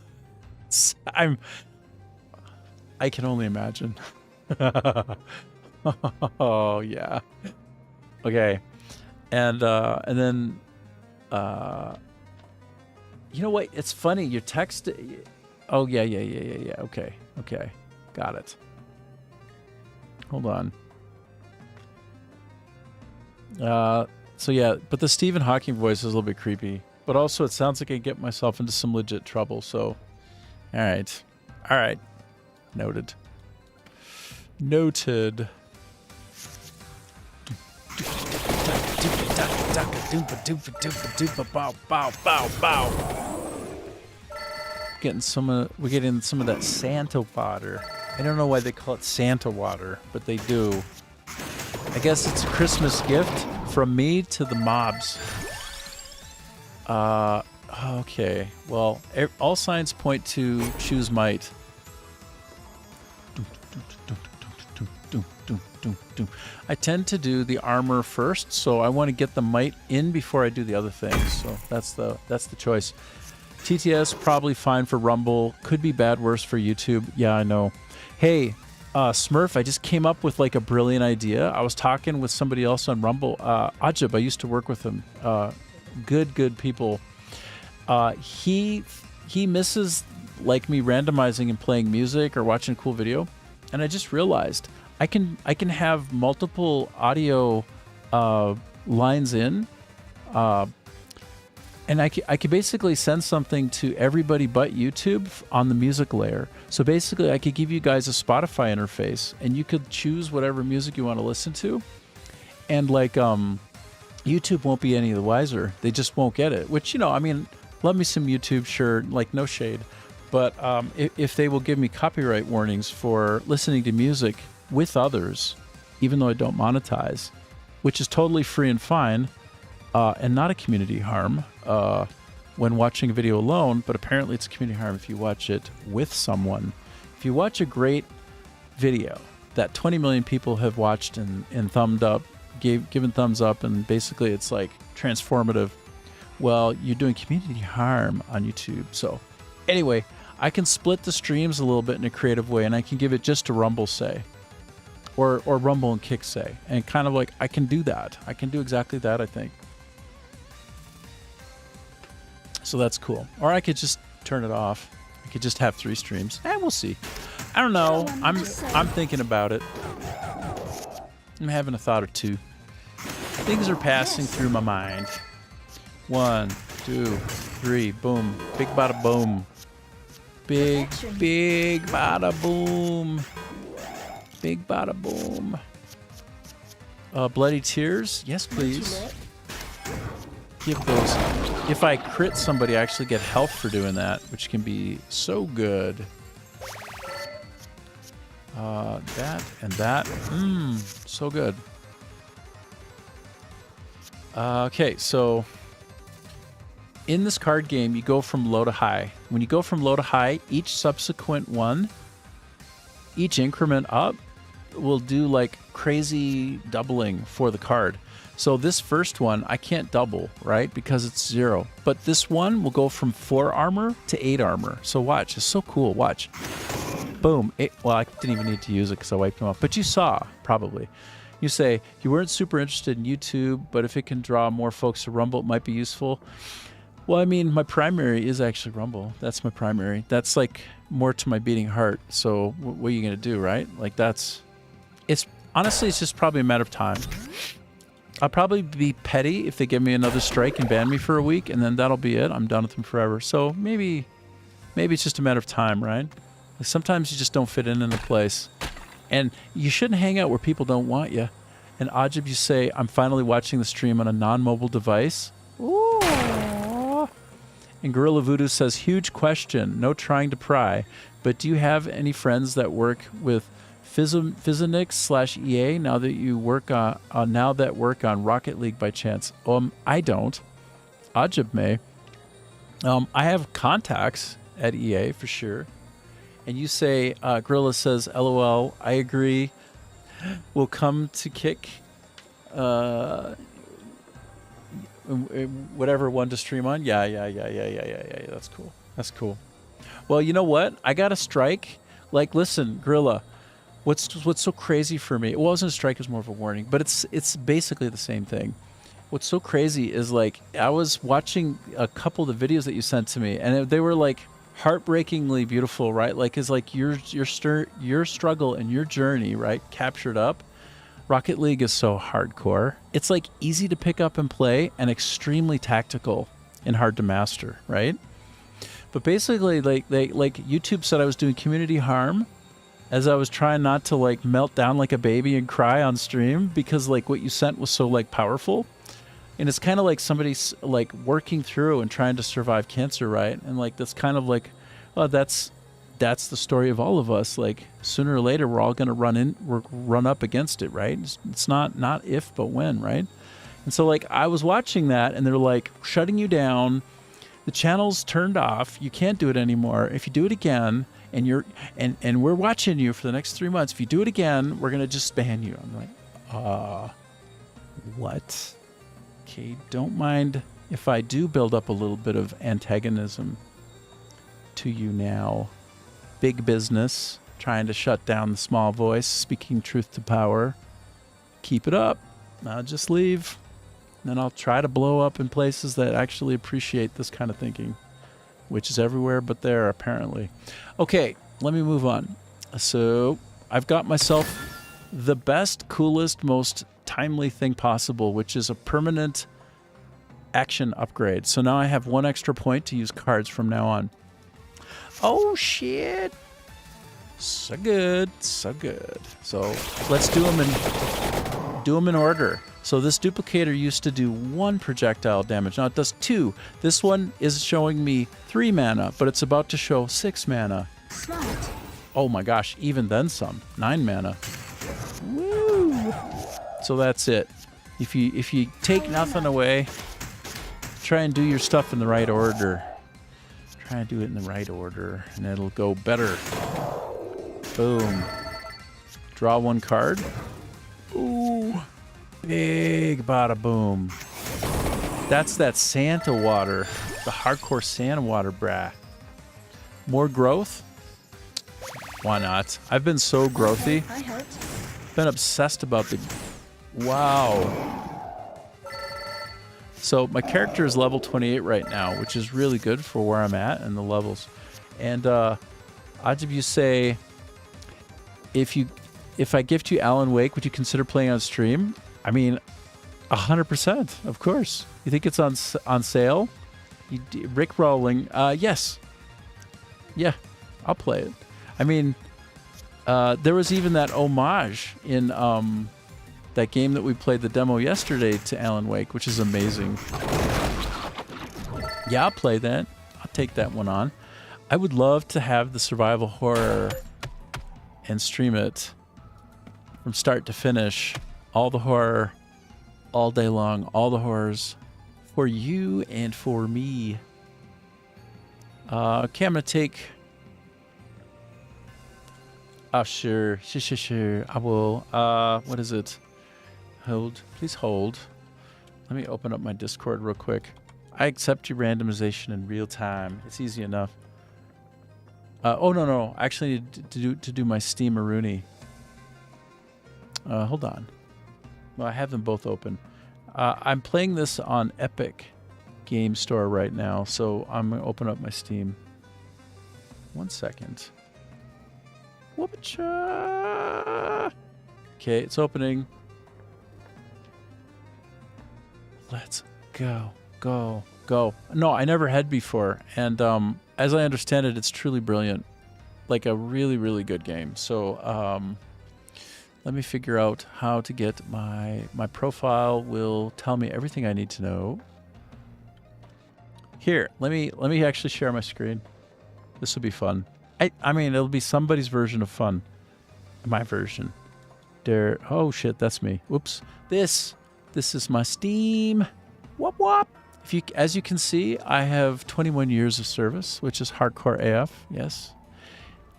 I can only imagine. Oh, yeah. Okay. And then, you know what? It's funny. Your text. Oh, yeah. Okay. Got it. Hold on. So yeah, but the Stephen Hawking voice is a little bit creepy, but also it sounds like I get myself into some legit trouble. So, all right, noted. We're getting some of that Santa water. I don't know why they call it Santa water, but they do. I guess it's a Christmas gift from me to the mobs. Okay. Well, all signs point to choose might. I tend to do the armor first, so I want to get the might in before I do the other things. So that's the choice. TTS probably fine for Rumble. Could be bad worse for YouTube. Yeah, I know. Hey, Smurf, I just came up with like a brilliant idea. I was talking with somebody else on Rumble. Ajib, I used to work with him. Good people. He misses like me randomizing and playing music or watching a cool video, and I just realized I can have multiple audio lines in, and I could basically send something to everybody but YouTube on the music layer. So basically, I could give you guys a Spotify interface, and you could choose whatever music you want to listen to, and like YouTube won't be any the wiser. They just won't get it. Which, you know, I mean, love me some YouTube, sure, like no shade. But if they will give me copyright warnings for listening to music with others, even though I don't monetize, which is totally free and fine, and not a community harm when watching a video alone, but apparently it's a community harm if you watch it with someone. If you watch a great video that 20 million people have watched and thumbed up, given thumbs up, and basically it's like transformative, well, you're doing community harm on YouTube. So anyway, I can split the streams a little bit in a creative way, and I can give it just to Rumble, say, or Rumble and Kick, say, and kind of like I can do that. I can do exactly that, I think. So that's cool. Or I could just turn it off. I could just have 3 streams. We'll see. I don't know. I'm thinking about it. I'm having a thought or two. Things are passing through my mind. 1, 2, 3, boom. Big bada boom. Big bada boom. Big bada boom. Bloody tears? Yes, please. Give those. If I crit somebody, I actually get health for doing that, which can be so good. That and that. So good. Okay, so in this card game, you go from low to high. When you go from low to high, each subsequent one, each increment up, will do like crazy doubling for the card. So this first one, I can't double, right? Because it's 0. But this one will go from 4 armor to 8 armor. So watch, it's so cool, watch. Boom. Well, I didn't even need to use it because I wiped them off. But you saw, probably. You say, you weren't super interested in YouTube, but if it can draw more folks to Rumble, it might be useful. Well, I mean, my primary is actually Rumble. That's my primary. That's like more to my beating heart. So what are you going to do, right? Like honestly, it's just probably a matter of time. I'll probably be petty if they give me another strike and ban me for a week, and then that'll be it. I'm done with them forever. So maybe it's just a matter of time, right? Like sometimes you just don't fit in a place. And you shouldn't hang out where people don't want you. And Ajib, you say, I'm finally watching the stream on a non-mobile device. Ooh. And Gorilla Voodoo says, huge question, no trying to pry, but do you have any friends that work with Physionix/EA now that work on Rocket League by chance? I don't. Ajib may. I have contacts at EA for sure. And you say, Gorilla says, LOL, I agree. We'll come to kick whatever one to stream on. Yeah. That's cool. That's cool. Well, you know what? I got a strike. Like, listen, Gorilla, what's so crazy for me? It wasn't a strike, it was more of a warning, but it's basically the same thing. What's so crazy is, like, I was watching a couple of the videos that you sent to me, and they were like heartbreakingly beautiful, right? Like, is like your struggle and your journey, right, captured up. Rocket League is so hardcore. It's like easy to pick up and play and extremely tactical and hard to master, right? But basically, like YouTube said I was doing community harm as I was trying not to like melt down like a baby and cry on stream because like what you sent was so like powerful. And it's kind of like somebody's like working through and trying to survive cancer, right? And like that's kind of like, well, that's the story of all of us. Like sooner or later, we're all going to run up against it, right? It's not if, but when, right? And so like I was watching that, and they're like shutting you down. The channel's turned off. You can't do it anymore. If you do it again, and we're watching you for the next 3 months. If you do it again, we're going to just ban you. I'm like, What? Okay, don't mind if I do build up a little bit of antagonism to you now. Big business, trying to shut down the small voice, speaking truth to power. Keep it up. I'll just leave. Then I'll try to blow up in places that actually appreciate this kind of thinking, which is everywhere but there, apparently. Okay, let me move on. So I've got myself the best, coolest, most timely thing possible, which is a permanent action upgrade. So now I have 1 extra point to use cards from now on. Oh, shit. So good, so good. So let's do them in order. So this duplicator used to do 1 projectile damage. Now it does 2. This one is showing me 3 mana, but it's about to show 6 mana. Smite. Oh my gosh, even then some. 9 mana. Woo! So that's it. If you take nothing away, try and do your stuff in the right order. Try and do it in the right order, and it'll go better. Boom. Draw 1 card. Ooh. Big bada boom. That's that Santa water. The hardcore Santa water, brah. More growth? Why not? I've been so growthy. I helped. Been obsessed about the... Wow. So my character is level 28 right now, which is really good for where I'm at and the levels. And I'd you say, if I gift you Alan Wake, would you consider playing on stream? I mean, 100%, of course. You think it's on sale? Rick Rolling, yes. Yeah, I'll play it. I mean, there was even that homage in that game that we played the demo yesterday to Alan Wake, which is amazing. Yeah, I'll play that. I'll take that one on. I would love to have the survival horror and stream it from start to finish. All the horror, all day long, all the horrors for you and for me. Okay, I'm going to take... Oh, sure. I will. What is it? Hold. Please hold. Let me open up my Discord real quick. I accept your randomization in real time. It's easy enough. Oh, no. I actually need to do my Steam Rooney. Hold on. Well, I have them both open. I'm playing this on Epic Game Store right now, so I'm going to open up my Steam. 1 second. Whoop-cha! Okay, it's opening. Let's go. No, I never had before, and as I understand it, it's truly brilliant. Like a really, really good game. So, let me figure out how to get my profile will tell me everything I need to know. Here, let me actually share my screen. This will be fun. I mean, it'll be somebody's version of fun. My version. There. Oh shit, that's me. Whoops. This is my Steam. Whoop whoop. As you can see, I have 21 years of service, which is hardcore AF. Yes.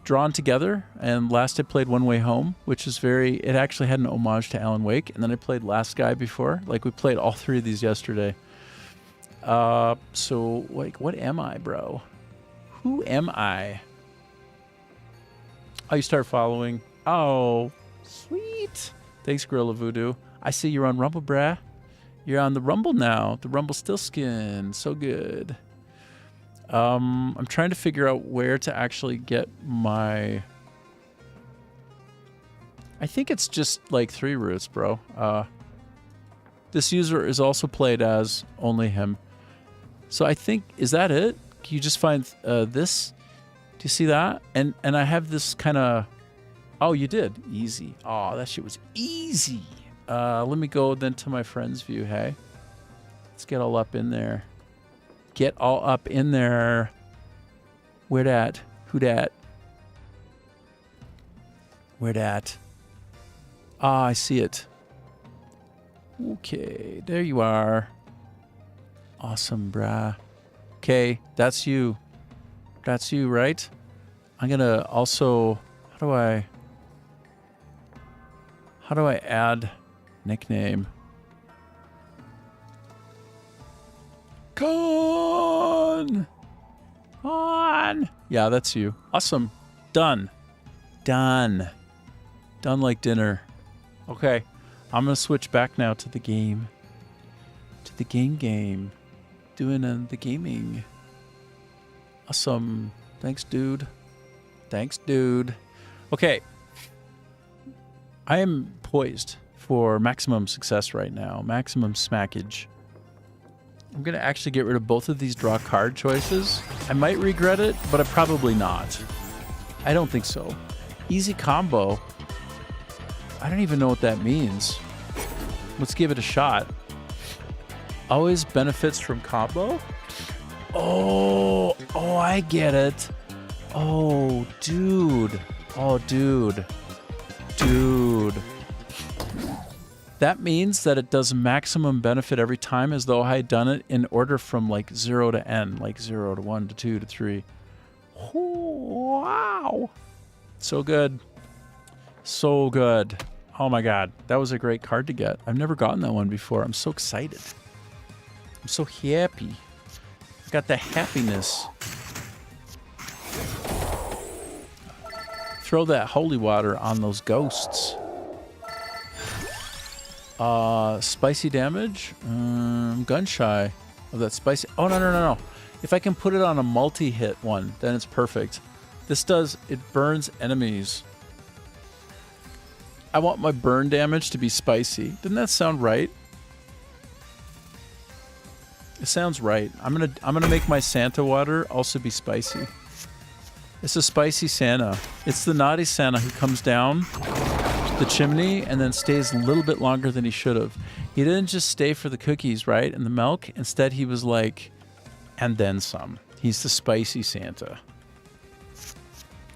Drawn together, and last I played One Way Home, which is it actually had an homage to Alan Wake, and then I played Last Guy before. Like, we played all 3 of these yesterday. So, like, what am I, bro? Who am I? Oh, you start following. Oh, sweet. Thanks, Gorilla Voodoo. I see you're on Rumble, brah. You're on the Rumble now. The Rumble Stillskin. So good. I'm trying to figure out where to actually get my... I think it's just like 3 routes, bro. This user is also played as only him. So I think... Is that it? Can you just find this? Do you see that? And I have this kind of... Oh, you did? Easy. Oh, that shit was easy. Let me go then to my friends view, hey? Let's get all up in there. Get all up in there. Where dat? Who dat? Where dat? Ah, I see it. Okay, there you are. Awesome, brah. Okay, that's you. That's you, right? I'm gonna also... How do I add Nickname. Con. Yeah, that's you. Awesome. Done. Done like dinner. Okay. I'm going to switch back now to the game. To the game. Doing the gaming. Awesome. Thanks, dude. Okay. I am poised for maximum success right now. Maximum smackage. I'm going to actually get rid of both of these draw card choices. I might regret it, but I probably not. I don't think so. Easy combo. I don't even know what that means. Let's give it a shot. Always benefits from combo? Oh, I get it. Oh, dude. That means that it does maximum benefit every time as though I had done it in order from like 0 to n, like 0 to 1 to 2 to 3. Wow. So good. Oh my god. That was a great card to get. I've never gotten that one before. I'm so excited. I'm so happy. I got the happiness. Throw that holy water on those ghosts. Spicy damage? Gun shy of that spicy. Oh, no. If I can put it on a multi-hit one, then it's perfect. It burns enemies. I want my burn damage to be spicy. Didn't that sound right? It sounds right. I'm gonna make my Santa water also be spicy. It's a spicy Santa. It's the naughty Santa who comes down the chimney and then stays a little bit longer than he should have. He didn't just stay for the cookies, right? And the milk. Instead, he was like, and then some. He's the spicy Santa.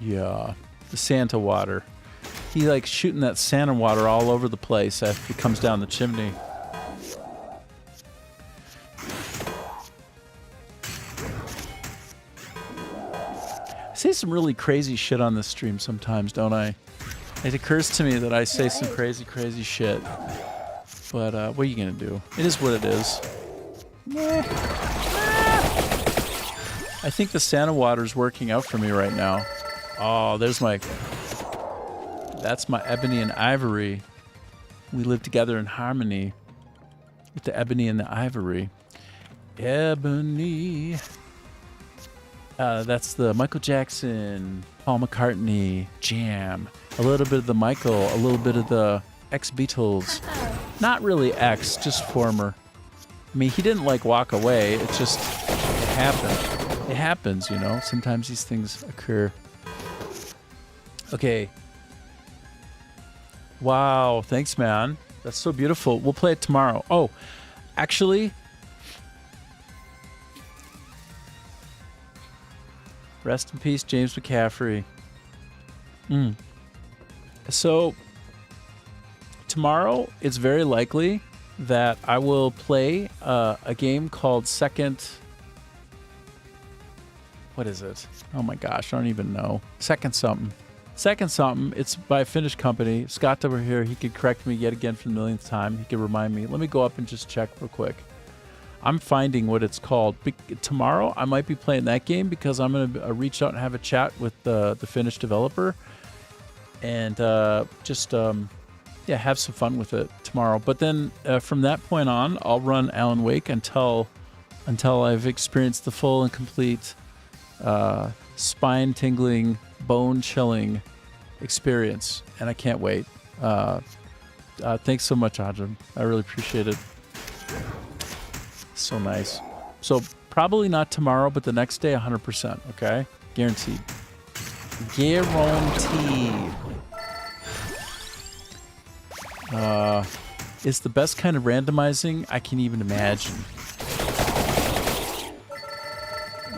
Yeah. The Santa water. He like shooting that Santa water all over the place after he comes down the chimney. I say some really crazy shit on this stream sometimes, don't I? It occurs to me that I say some crazy shit. But what are you going to do? It is what it is. I think the Santa water's working out for me right now. Oh, that's my ebony and ivory. We live together in harmony with the ebony and the ivory. Ebony. That's the Michael Jackson, Paul McCartney jam. A little bit of the Michael, a little bit of the ex-Beatles. Not really ex, just former. I mean, he didn't like walk away. It happened. It happens, you know. Sometimes these things occur. Okay. Wow, thanks, man. That's so beautiful. We'll play it tomorrow. Oh, actually, rest in peace, James McCaffrey. So, tomorrow, it's very likely that I will play a game called Second... What is it? Oh my gosh, I don't even know. Second something. It's by a Finnish company. Scott over here, he could correct me yet again for the millionth time. He could remind me. Let me go up and just check real quick. I'm finding what it's called. Tomorrow, I might be playing that game because I'm going to reach out and have a chat with the Finnish developer and have some fun with it tomorrow. But then from that point on, I'll run Alan Wake until I've experienced the full and complete spine-tingling, bone-chilling experience, and I can't wait. Thanks so much, Ajam. I really appreciate it. So nice. So probably not tomorrow, but the next day, 100%. Okay, guaranteed. Guaranteed. It's the best kind of randomizing I can even imagine.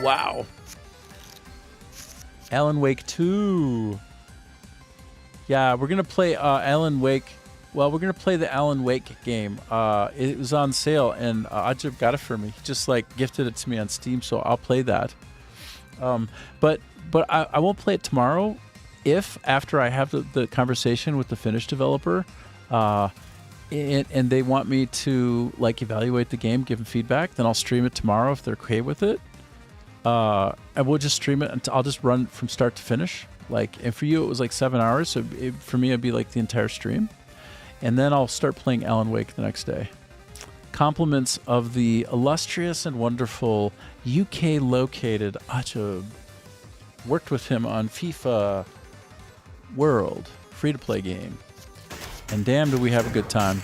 Wow. Alan Wake 2. Yeah, we're going to play Alan Wake. Well, we're going to play the Alan Wake game. It was on sale, and Ajib got it for me. He just, gifted it to me on Steam, so I'll play that. But I won't play it tomorrow if, after I have the conversation with the Finnish developer, and they want me to like evaluate the game, give them feedback, then I'll stream it tomorrow if they're okay with it. And we'll just stream it, and I'll just run from start to finish. Like, and for you it was like 7 hours, so for me it'd be like the entire stream. And then I'll start playing Alan Wake the next day. Compliments of the illustrious and wonderful UK located Ajub. Worked with him on FIFA World, free to play game. And damn, do we have a good time.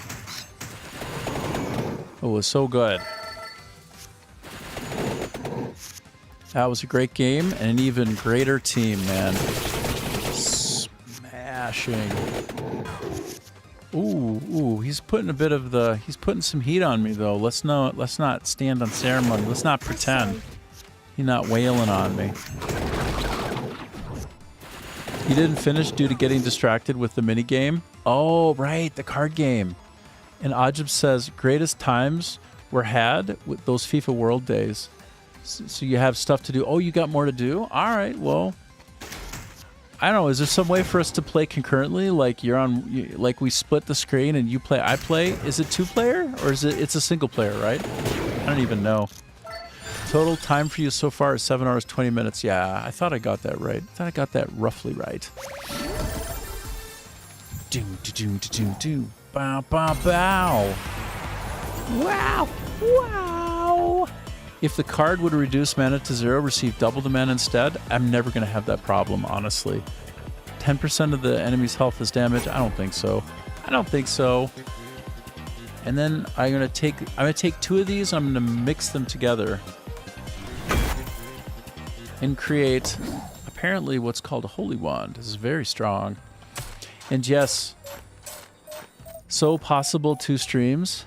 It was so good. That was a great game and an even greater team, man. Smashing. Ooh, he's putting a bit of he's putting some heat on me though. Let's not stand on ceremony. Let's not pretend. He's not wailing on me. He didn't finish due to getting distracted with the mini game. Oh, right, the card game. And Ajib says, greatest times were had with those FIFA World days. So you have stuff to do. Oh, you got more to do? All right, well, I don't know. Is there some way for us to play concurrently? Like like we split the screen and you play, I play? Is it 2-player or is it's a single player, right? I don't even know. Total time for you so far is 7 hours, 20 minutes. Yeah, I thought I got that right. I thought I got that roughly right. Do. Bow, bow, bow. Wow. Wow. If the card would reduce mana to 0, receive double the mana instead, I'm never going to have that problem, honestly. 10% of the enemy's health is damage? I don't think so. And then I'm gonna take 2 of these, I'm gonna mix them together and create apparently what's called a holy wand. This is very strong. And yes, so possible 2 streams.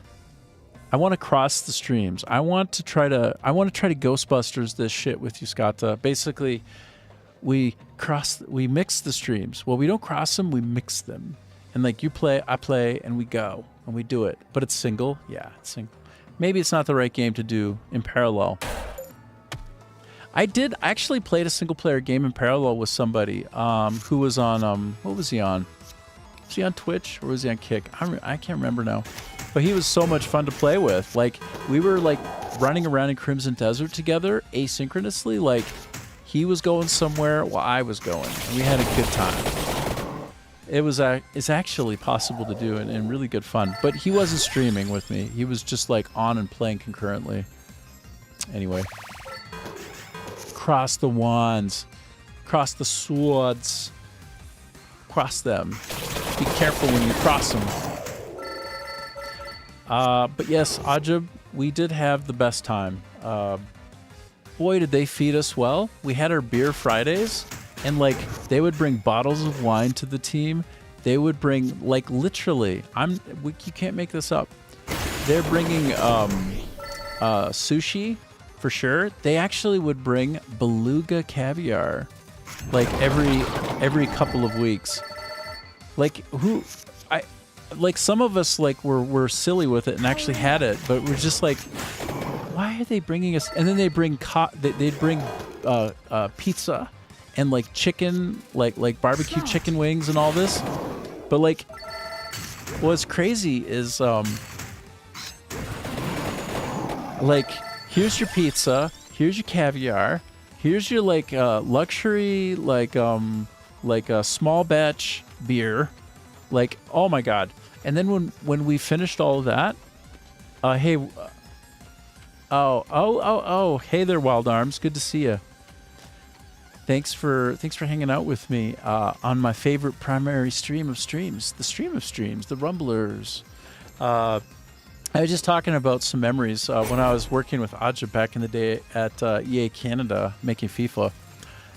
I want to cross the streams. I want to try to Ghostbusters this shit with you, Skata. Basically, we mix the streams. Well, we don't cross them, we mix them. And like you play, I play, and we go and we do it. But it's single. Yeah, it's single. Maybe it's not the right game to do in parallel. I actually played a single player game in parallel with somebody who was on what was he on? Was he on Twitch or was he on Kick? I can't remember now. But he was so much fun to play with. Like, we were like running around in Crimson Desert together asynchronously. Like, he was going somewhere while I was going, and we had a good time. It's actually possible to do and really good fun. But he wasn't streaming with me. He was just like on and playing concurrently. Anyway. Cross the wands. Cross the swords. Cross them. Be careful when you cross them. But yes, Ajib, we did have the best time. Boy, did they feed us well. We had our beer Fridays, and like they would bring bottles of wine to the team. They would bring, like, literally, you can't make this up. They're bringing sushi for sure. They actually would bring beluga caviar, like every couple of weeks. Like like some of us like were silly with it and actually had it, but we're just like, why are they bringing us? And then they bring they'd bring pizza and like chicken, like barbecue chicken wings and all this. But like, what's crazy is like, here's your pizza, here's your caviar, here's your like luxury like a small batch beer. Like, oh my god. And then when we finished all of that, hey, hey there, Wild Arms, good to see you. Thanks for hanging out with me on my favorite primary stream of streams, the stream of streams, the Rumblers. I was just talking about some memories when I was working with Ajib back in the day at EA Canada making FIFA.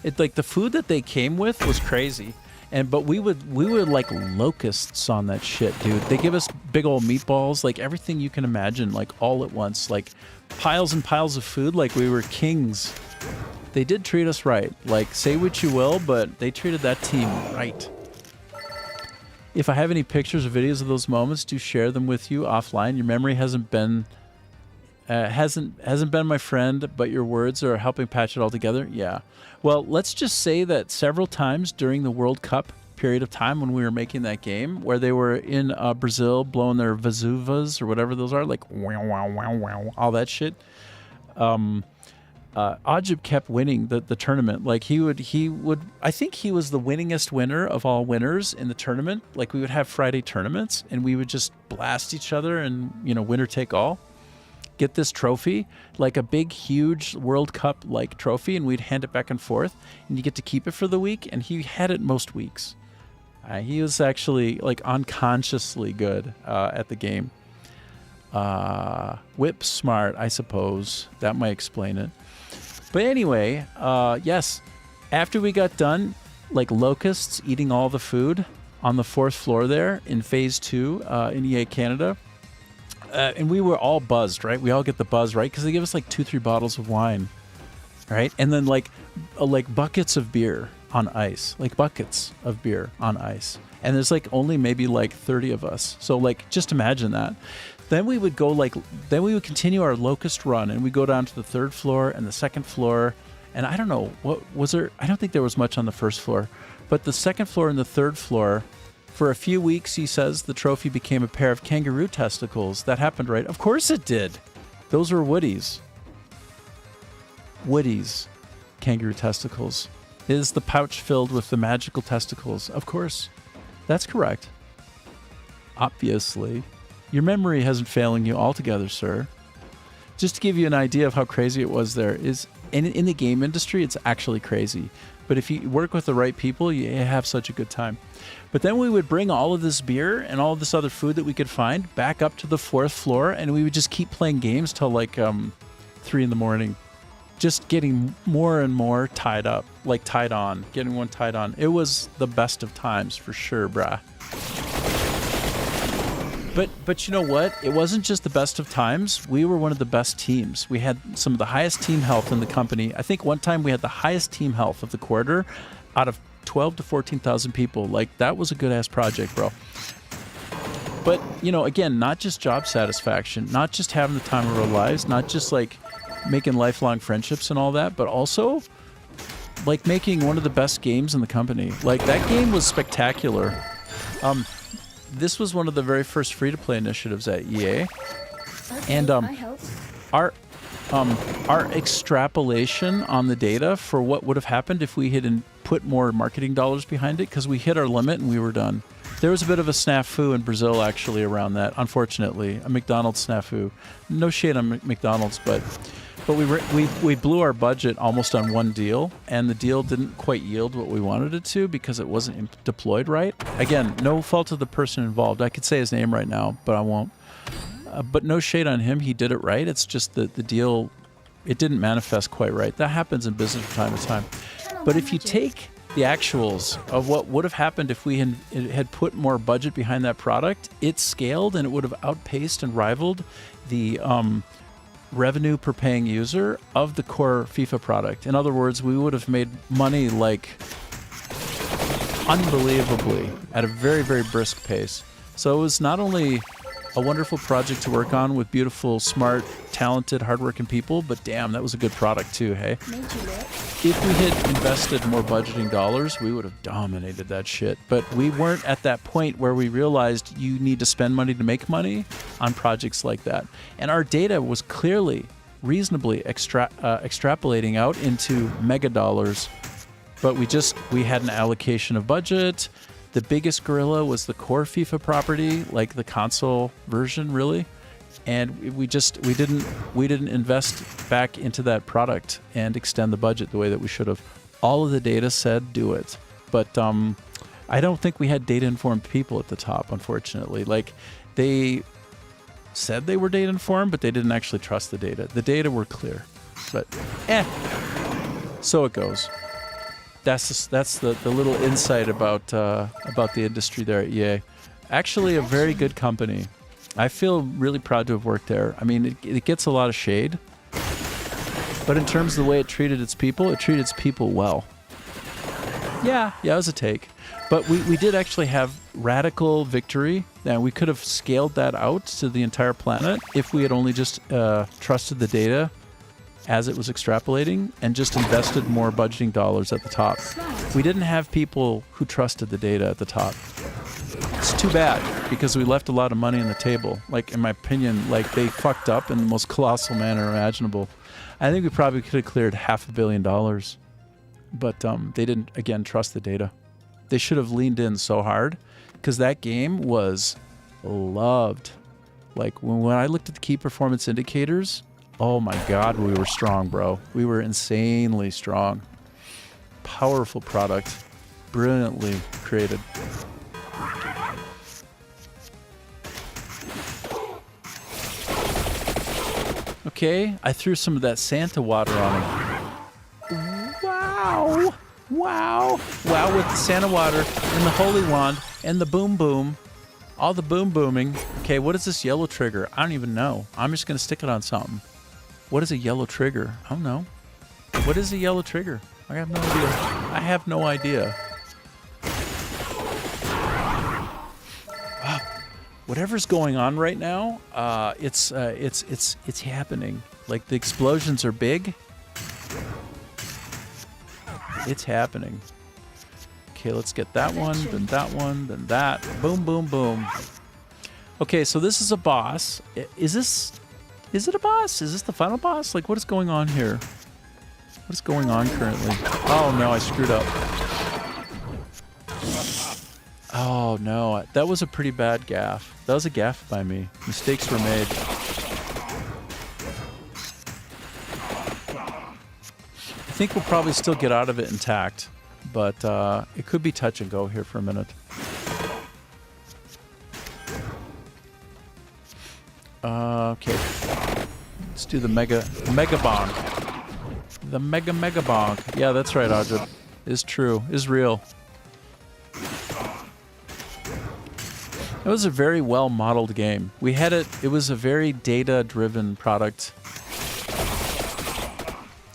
It like the food that they came with was crazy. But we were like locusts on that shit, dude. They give us big old meatballs, like everything you can imagine, like all at once, like piles and piles of food, like we were kings. They did treat us right. Like, say what you will, but they treated that team right. If I have any pictures or videos of those moments, do share them with you offline. Your memory hasn't been my friend, but your words are helping patch it all together. Yeah. Well, let's just say that several times during the World Cup, period of time when we were making that game, where they were in Brazil blowing their Vesuvas or whatever those are, like wow, wow, wow, wow, all that shit. Ajib kept winning the tournament. Like he would. I think he was the winningest winner of all winners in the tournament. Like we would have Friday tournaments, and we would just blast each other, and winner take all. Get this trophy, like a big, huge World Cup like trophy, and we'd hand it back and forth, and you get to keep it for the week. And he had it most weeks. He was actually like unconsciously good at the game. Whip smart, I suppose. That might explain it. But anyway, yes, after we got done, like locusts eating all the food on the 4th floor there in Phase 2 in EA Canada, and we were all buzzed, right? We all get the buzz, right? Because they give us like 2-3 bottles of wine, right? And then like buckets of beer on ice, like buckets of beer on ice. And there's like only maybe like 30 of us. So like just imagine that. Then we would continue our locust run, and we go down to the 3rd floor and the 2nd floor. And I don't know, what was there? I don't think there was much on the 1st floor, but the 2nd floor and the 3rd floor, for a few weeks, he says the trophy became a pair of kangaroo testicles. That happened, right? Of course it did. Those were Woody's. Woody's kangaroo testicles. Is the pouch filled with the magical testicles? Of course. That's correct. Obviously. Your memory hasn't failing you altogether, sir. Just to give you an idea of how crazy it was there, is in the game industry, it's actually crazy. But if you work with the right people, you have such a good time. But then we would bring all of this beer and all of this other food that we could find back up to the 4th floor, and we would just keep playing games till like 3 in the morning. Just getting more and more tied up, like tied on, getting one tied on. It was the best of times for sure, brah. But you know what? It wasn't just the best of times. We were one of the best teams. We had some of the highest team health in the company. I think one time we had the highest team health of the quarter out of 12 to 14,000 people. Like, that was a good-ass project, bro. But, again, not just job satisfaction, not just having the time of our lives, not just, like, making lifelong friendships and all that, but also, like, making one of the best games in the company. Like, that game was spectacular. This was one of the very first free-to-play initiatives at EA, and our extrapolation on the data for what would have happened if we had put more marketing dollars behind it, because we hit our limit and we were done. There was a bit of a snafu in Brazil actually around that, unfortunately, a McDonald's snafu. No shade on McDonald's, but we blew our budget almost on one deal, and the deal didn't quite yield what we wanted it to because it wasn't deployed right. Again, no fault of the person involved. I could say his name right now, but I won't. But no shade on him. He did it right. It's just that the deal, it didn't manifest quite right. That happens in business from time to time. But if you take the actuals of what would have happened if we had put more budget behind that product, it scaled and it would have outpaced and rivaled the revenue per paying user of the core FIFA product. In other words, we would have made money like unbelievably at a very, very brisk pace. So it was not only a wonderful project to work on with beautiful, smart, talented, hardworking people, but damn, that was a good product too, hey? If we had invested more budgeting dollars, we would have dominated that shit. But we weren't at that point where we realized you need to spend money to make money on projects like that. And our data was clearly, reasonably extrapolating out into mega dollars. But we had an allocation of budget. The biggest gorilla was the core FIFA property, like the console version, really. And we didn't invest back into that product and extend the budget the way that we should have. All of the data said do it, but I don't think we had data-informed people at the top, unfortunately. Like, they said they were data-informed, but they didn't actually trust the data. The data were clear, but so it goes. That's the little insight about the industry there at EA. Actually, a very good company. I feel really proud to have worked there. I mean, it gets a lot of shade, but in terms of the way it treated its people well. Yeah, it was a take. But we did actually have radical victory, and we could have scaled that out to the entire planet if we had only just trusted the data as it was extrapolating and just invested more budgeting dollars at the top. We didn't have people who trusted the data at the top. It's too bad because we left a lot of money on the table. Like, in my opinion, like they fucked up in the most colossal manner imaginable. I think we probably could have cleared $500 million, but they didn't, again, trust the data. They should have leaned in so hard because that game was loved. Like when I looked at the key performance indicators, oh my God, we were strong, bro. We were insanely strong. Powerful product, brilliantly created. Okay, I threw some of that Santa water on him. Wow! Wow! Wow with the Santa water and the holy wand and the boom boom. All the boom booming. Okay, what is this yellow trigger? I don't even know. I'm just going to stick it on something. What is a yellow trigger? I don't know. What is a yellow trigger? I have no idea. I have no idea. Wow. Whatever's going on right now, it's happening. Like the explosions are big. It's happening. Okay, let's get that one, then that. Boom, boom, boom. Okay, so this is a boss. Is it a boss? Is this the final boss? Like, what is going on here? What is going on currently? Oh, no, I screwed up. Oh, no, that was a pretty bad gaffe. That was a gaffe by me. Mistakes were made. I think we'll probably still get out of it intact. But it could be touch and go here for a minute. Okay. Let's do the mega bonk. The mega bonk. Yeah, that's right, Audra. Is true. Is real. It was a very well modeled game. We had it. It was a very data driven product.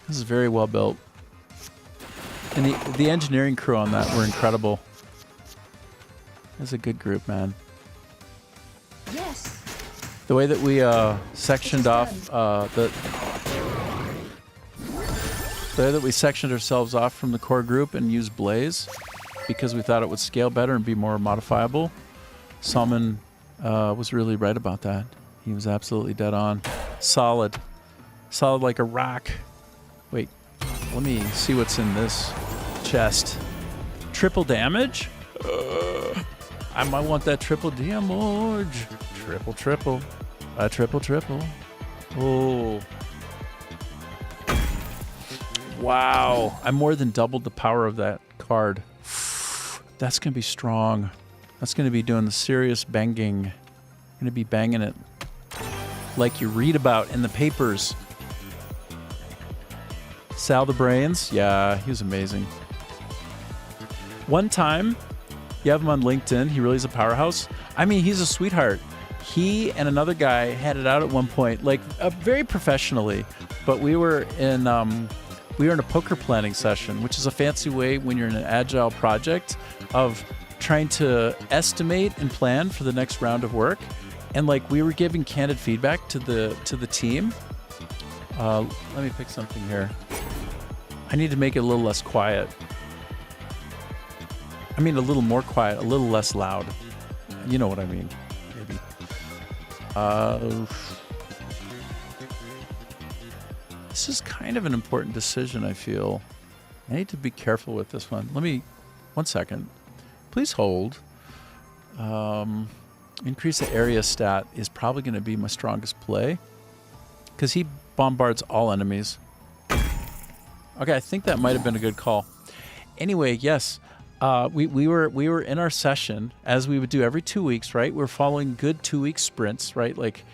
This is very well built. And the engineering crew on that were incredible. It's a good group, man. Yes. The way that we sectioned off the way that we sectioned ourselves off from the core group and used Blaze because we thought it would scale better and be more modifiable. Salman was really right about that. He was absolutely dead on. Solid like a rock. Wait. Let me see what's in this chest. Triple damage? I might want that triple damage. Triple. Triple. Oh. Wow. I more than doubled the power of that card. That's going to be strong. That's going to be doing the serious banging. Going to be banging it like you read about in the papers. Sal the Brains, yeah, he was amazing. One time, you have him on LinkedIn, he really is a powerhouse. I mean, he's a sweetheart. He and another guy had it out at one point, like very professionally, but we were in a poker planning session, which is a fancy way when you're in an agile project of trying to estimate and plan for the next round of work. And like we were giving candid feedback to the team. Let me pick something here. I need to make it a little less quiet. I mean, a little more quiet, a little less loud. You know what I mean, maybe. This is kind of an important decision, I feel. I need to be careful with this one. 1 second. Please hold. Increase the area stat is probably going to be my strongest play because he bombards all enemies. Okay, I think that might have been a good call. Anyway, yes, we were in our session as we would do every 2 weeks, right? We're following good 2-week sprints, right? Like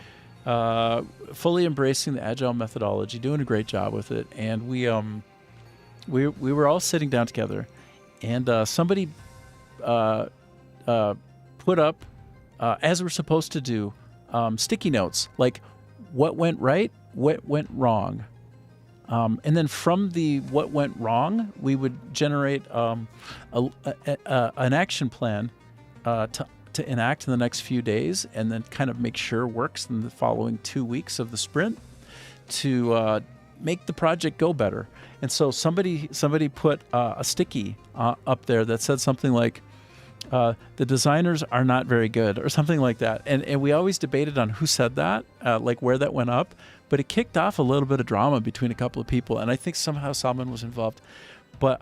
fully embracing the agile methodology, doing a great job with it, and we were all sitting down together, and somebody put up, as we're supposed to do, sticky notes like what went right, what went wrong. And then from the what went wrong, we would generate an action plan to enact in the next few days, and then kind of make sure works in the following 2 weeks of the sprint to make the project go better. And so somebody put a sticky up there that said something like, the designers are not very good, or something like that. And we always debated on who said that, like where that went up. But it kicked off a little bit of drama between a couple of people, and I think somehow Salman was involved. But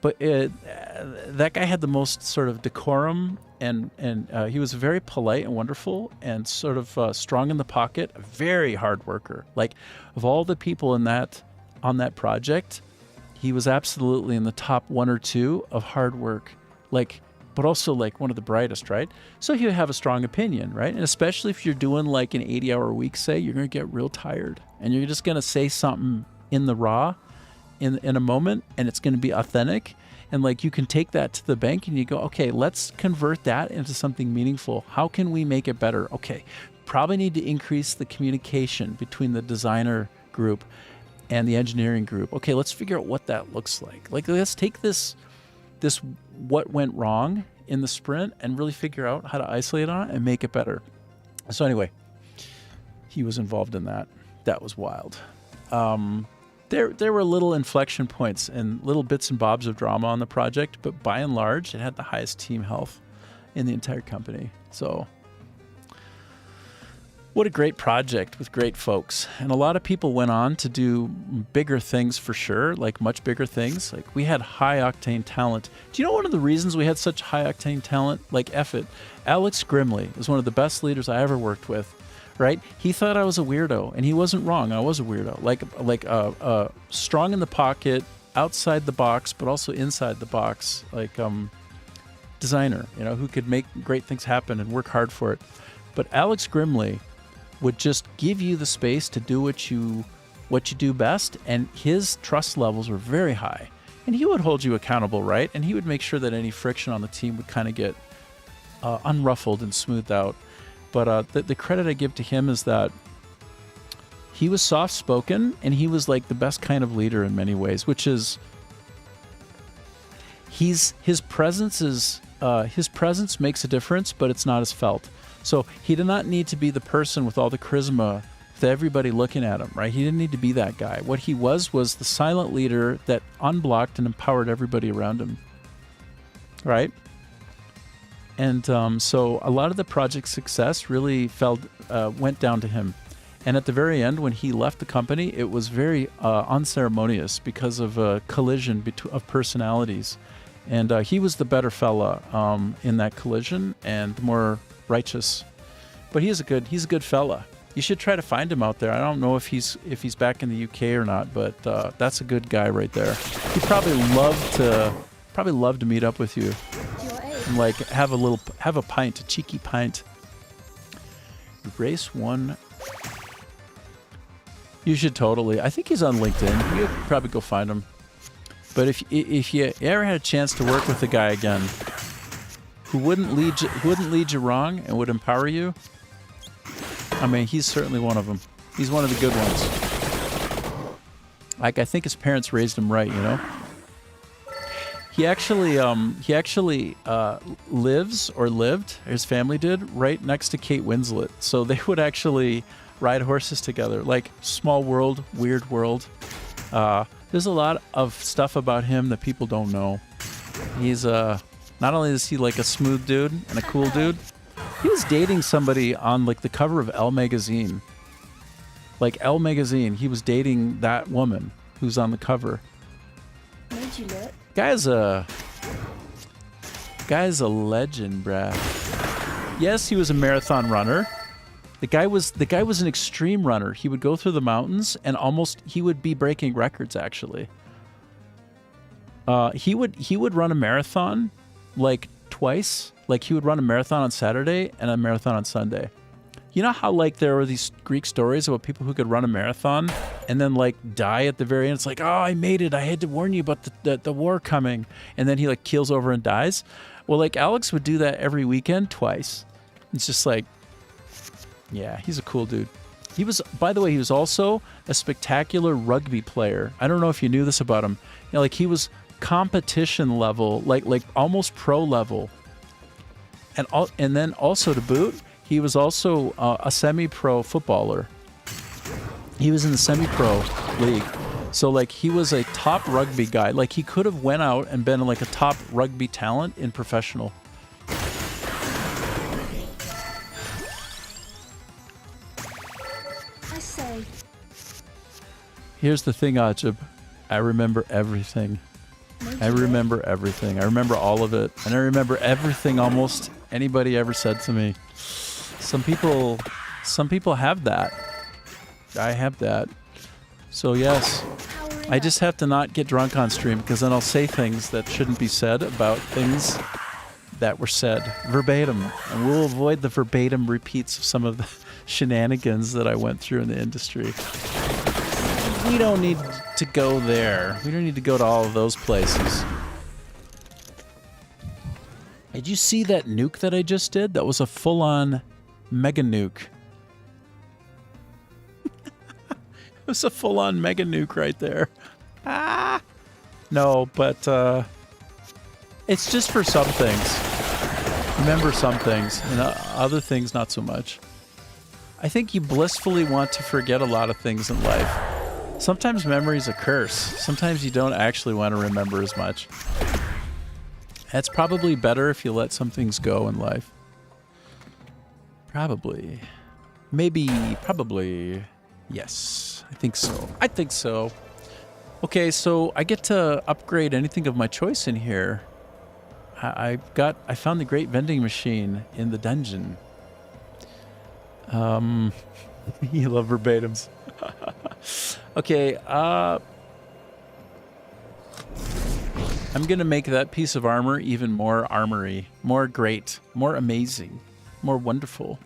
that guy had the most sort of decorum, and he was very polite and wonderful, and sort of strong in the pocket, a very hard worker. Like, of all the people on that project, he was absolutely in the top 1 or 2 of hard work. Like, but also like one of the brightest, right? So you have a strong opinion, right? And especially if you're doing like an 80-hour week, say, you're going to get real tired, and you're just going to say something in the raw, in a moment, and it's going to be authentic. And like, you can take that to the bank and you go, okay, let's convert that into something meaningful. How can we make it better? Okay, probably need to increase the communication between the designer group and the engineering group. Okay, let's figure out what that looks like. Like, let's take this what went wrong in the sprint and really figure out how to isolate on it and make it better. So anyway, he was involved in that. That was wild. There were little inflection points and little bits and bobs of drama on the project, but by and large, it had the highest team health in the entire company. So what a great project with great folks. And a lot of people went on to do bigger things for sure, like much bigger things. Like, we had high-octane talent. Do you know one of the reasons we had such high-octane talent? Like, F it. Alex Grimley was one of the best leaders I ever worked with, right? He thought I was a weirdo, and he wasn't wrong. I was a weirdo. Like strong in the pocket, outside the box, but also inside the box, like designer, who could make great things happen and work hard for it. But Alex Grimley would just give you the space to do what you do best, and his trust levels were very high. And he would hold you accountable, right? And he would make sure that any friction on the team would kind of get unruffled and smoothed out. But the credit I give to him is that he was soft-spoken, and he was like the best kind of leader in many ways, which is his presence makes a difference, but it's not as felt. So he did not need to be the person with all the charisma, with everybody looking at him, right? He didn't need to be that guy. What he was the silent leader that unblocked and empowered everybody around him, right? And so a lot of the project's success really went down to him. And at the very end, when he left the company, it was very unceremonious because of a collision of personalities. And he was the better fella in that collision, and the more righteous. But he's a good fella. You should try to find him out there. I don't know if he's back in the UK or not, but that's a good guy right there. He'd probably love to meet up with you and like have a cheeky pint. Race 1. You should totally. I think he's on LinkedIn. You could probably go find him. But if you ever had a chance to work with a guy again who wouldn't lead you wrong and would empower you, I mean, he's certainly one of them. He's one of the good ones. Like, I think his parents raised him right, He actually lived, his family did, right next to Kate Winslet. So they would actually ride horses together. Like, small world, weird world. There's a lot of stuff about him that people don't know. He's not only is he like a smooth dude and a cool dude, he was dating somebody on like the cover of Elle magazine. Like Elle magazine, he was dating that woman who's on the cover. Made you look. Guy's a legend, bruh. Yes, he was a marathon runner. The guy was an extreme runner. He would go through the mountains and he would be breaking records actually. He would run a marathon like twice. Like, he would run a marathon on Saturday and a marathon on Sunday. You know how like there were these Greek stories about people who could run a marathon and then like die at the very end? It's like, oh, I made it. I had to warn you about the war coming. And then he like keels over and dies. Well, like Alex would do that every weekend twice. It's just like, yeah, he's a cool dude. He was, by the way, he was also a spectacular rugby player. I don't know if you knew this about him. Like, he was competition level, like almost pro level. And then also to boot, he was also a semi-pro footballer. He was in the semi-pro league. So like he was a top rugby guy. Like he could have went out and been like a top rugby talent in professional. I say, Here's the thing, Ajib. I remember everything. I remember everything. I remember all of it. And I remember everything almost anybody ever said to me. Some people have that. I have that. So yes, I just have to not get drunk on stream because then I'll say things that shouldn't be said about things that were said verbatim. And we'll avoid the verbatim repeats of some of the shenanigans that I went through in the industry. We don't need to go there. We don't need to go to all of those places. Did you see that nuke that I just did? That was a full-on mega nuke. It was a full-on mega nuke right there. Ah! No, but it's just for some things. Remember some things, and other things not so much. I think you blissfully want to forget a lot of things in life. Sometimes memory's a curse. Sometimes you don't actually want to remember as much. That's probably better if you let some things go in life. Probably. Maybe. Probably. Yes. I think so. I think so. Okay, so I get to upgrade anything of my choice in here. I found the great vending machine in the dungeon. You love verbatims. Okay, I'm gonna make that piece of armor even more armory, more great, more amazing, more wonderful.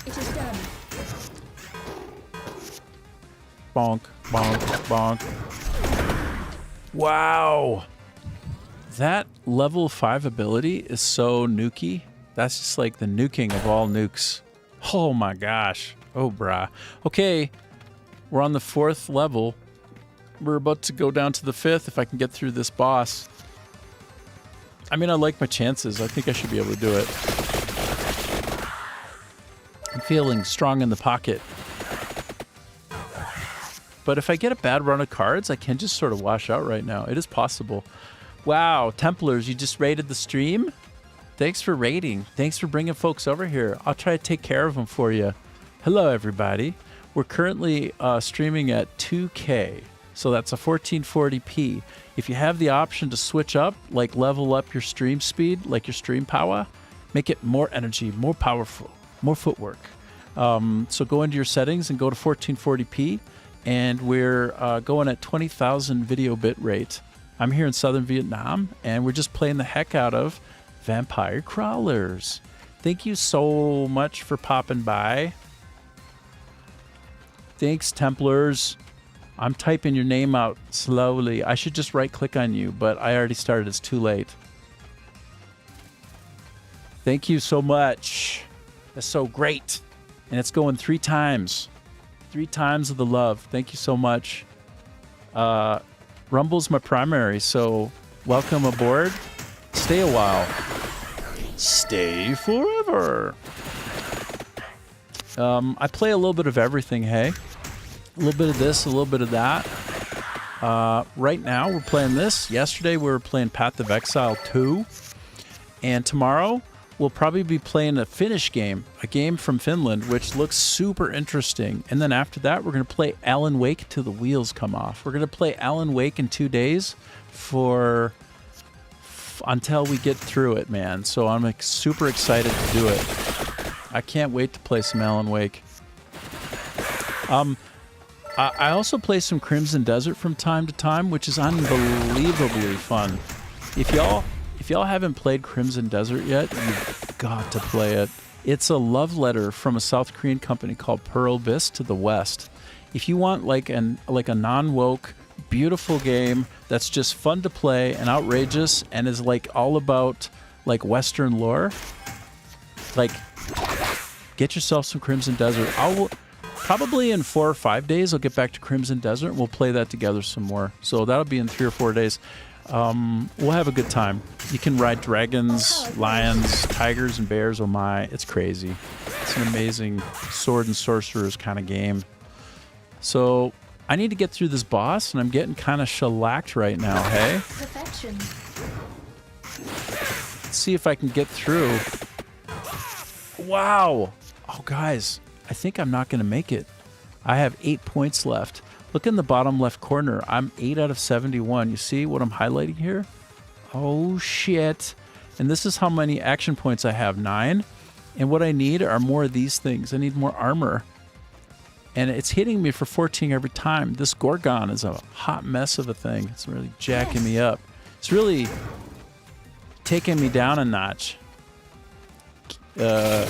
it is done. Bonk, bonk, bonk. Wow. That level 5 ability is so nukey. That's just like the nuking of all nukes. Oh my gosh. Oh, brah. Okay, we're on the 4th level. We're about to go down to the 5th if I can get through this boss. I mean, I like my chances. I think I should be able to do it. I'm feeling strong in the pocket. But if I get a bad run of cards, I can just sort of wash out right now. It is possible. Wow, Templars, you just raided the stream? Thanks for raiding. Thanks for bringing folks over here. I'll try to take care of them for you. Hello, everybody. We're currently streaming at 2K, so that's a 1440p. If you have the option to switch up, like level up your stream speed, like your stream power, make it more energy, more powerful, more footwork. So go into your settings and go to 1440p, and we're going at 20,000 video bit rate. I'm here in southern Vietnam, and we're just playing the heck out of Vampire Crawlers. Thank you so much for popping by. Thanks, Templars. I'm typing your name out slowly. I should just right-click on you, but I already started. It's too late. Thank you so much. That's so great. And it's going 3 times. 3 times of the love. Thank you so much. Rumble's my primary, so welcome aboard. Stay a while. Stay forever. I play a little bit of everything, hey? A little bit of this, a little bit of that. Right now, we're playing this. Yesterday, we were playing Path of Exile 2. And tomorrow, we'll probably be playing a Finnish game, a game from Finland, which looks super interesting. And then after that, we're going to play Alan Wake till the wheels come off. We're going to play Alan Wake in 2 days until we get through it, man. So I'm super excited to do it. I can't wait to play some Alan Wake. I also play some Crimson Desert from time to time, which is unbelievably fun. If y'all haven't played Crimson Desert yet, you've got to play it. It's a love letter from a South Korean company called Pearl Bis to the West. If you want like a non-woke, beautiful game that's just fun to play and outrageous and is like all about like Western lore, like get yourself some Crimson Desert. Probably in 4 or 5 days, I'll get back to Crimson Desert and we'll play that together some more. So that'll be in 3 or 4 days. We'll have a good time. You can ride dragons, lions, tigers, and bears. Oh my, it's crazy. It's an amazing sword and sorcerers kind of game. So I need to get through this boss, and I'm getting kind of shellacked right now, hey? Perfection. Let's see if I can get through. Wow. Oh, guys, I think I'm not going to make it. I have 8 points left. Look in the bottom left corner. I'm 8 out of 71. You see what I'm highlighting here? Oh, shit. And this is how many action points I have, 9. And what I need are more of these things. I need more armor. And it's hitting me for 14 every time. This Gorgon is a hot mess of a thing. It's really jacking me up. It's really taking me down a notch. Okay,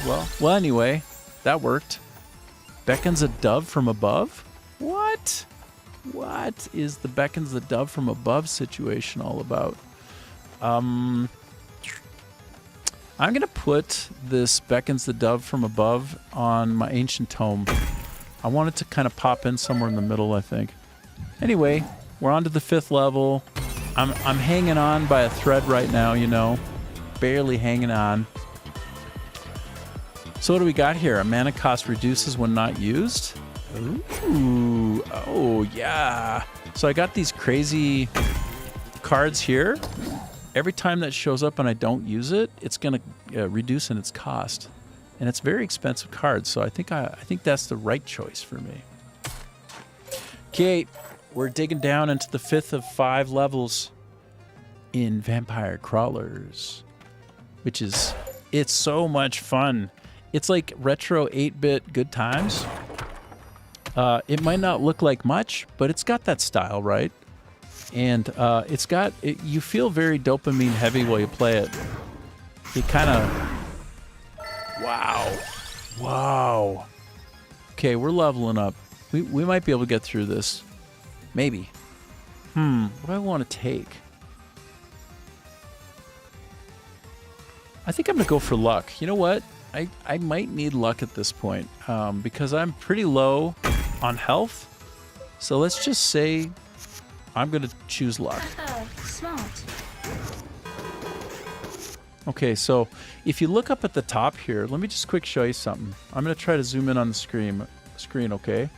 well, anyway, that worked. Beckons a dove from above? What? What is the beckons the dove from above situation all about? I'm going to put this beckons the dove from above on my ancient tome. I want it to kind of pop in somewhere in the middle, I think. Anyway, we're on to the 5th level. I'm hanging on by a thread right now, you know. Barely hanging on. So what do we got here? A mana cost reduces when not used. Ooh, oh yeah. So I got these crazy cards here. Every time that shows up and I don't use it, it's gonna reduce in its cost, and it's very expensive cards. So I think that's the right choice for me. Okay, we're digging down into the 5th of 5 levels in Vampire Crawlers, which is it's so much fun. It's like retro 8-bit good times. It might not look like much, but it's got that style, right? And it's got you feel very dopamine heavy while you play it. It kind of wow. Okay, we're leveling up. We might be able to get through this. Maybe. What do I want to take? I think I'm gonna go for luck. You know what? I might need luck at this point because I'm pretty low on health. So let's just say I'm going to choose luck. Smart. Okay, so if you look up at the top here, let me just quick show you something. I'm going to try to zoom in on the screen, okay?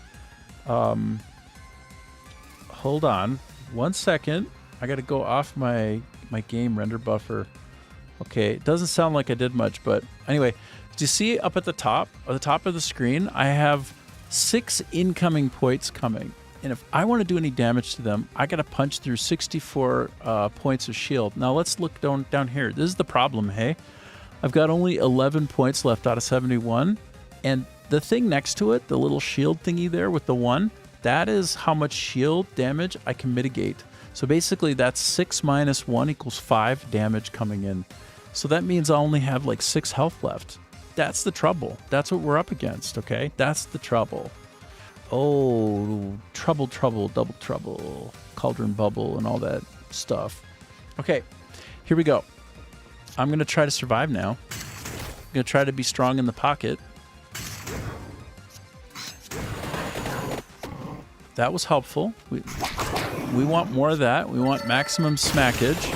Hold on 1 second. I got to go off my game render buffer. Okay, it doesn't sound like I did much, but anyway, do you see up at the top of the screen, I have 6 incoming points coming. And if I want to do any damage to them, I got to punch through 64 points of shield. Now let's look down here. This is the problem, hey? I've got only 11 points left out of 71. And the thing next to it, the little shield thingy there with the 1, that is how much shield damage I can mitigate. So basically that's 6 minus 1 equals 5 damage coming in. So that means I only have like 6 health left. That's the trouble. That's what we're up against, okay? That's the trouble. Oh, trouble, double trouble, cauldron bubble, and all that stuff. Okay, here we go. I'm going to try to survive now. I'm going to try to be strong in the pocket. That was helpful. We want more of that. We want maximum smackage.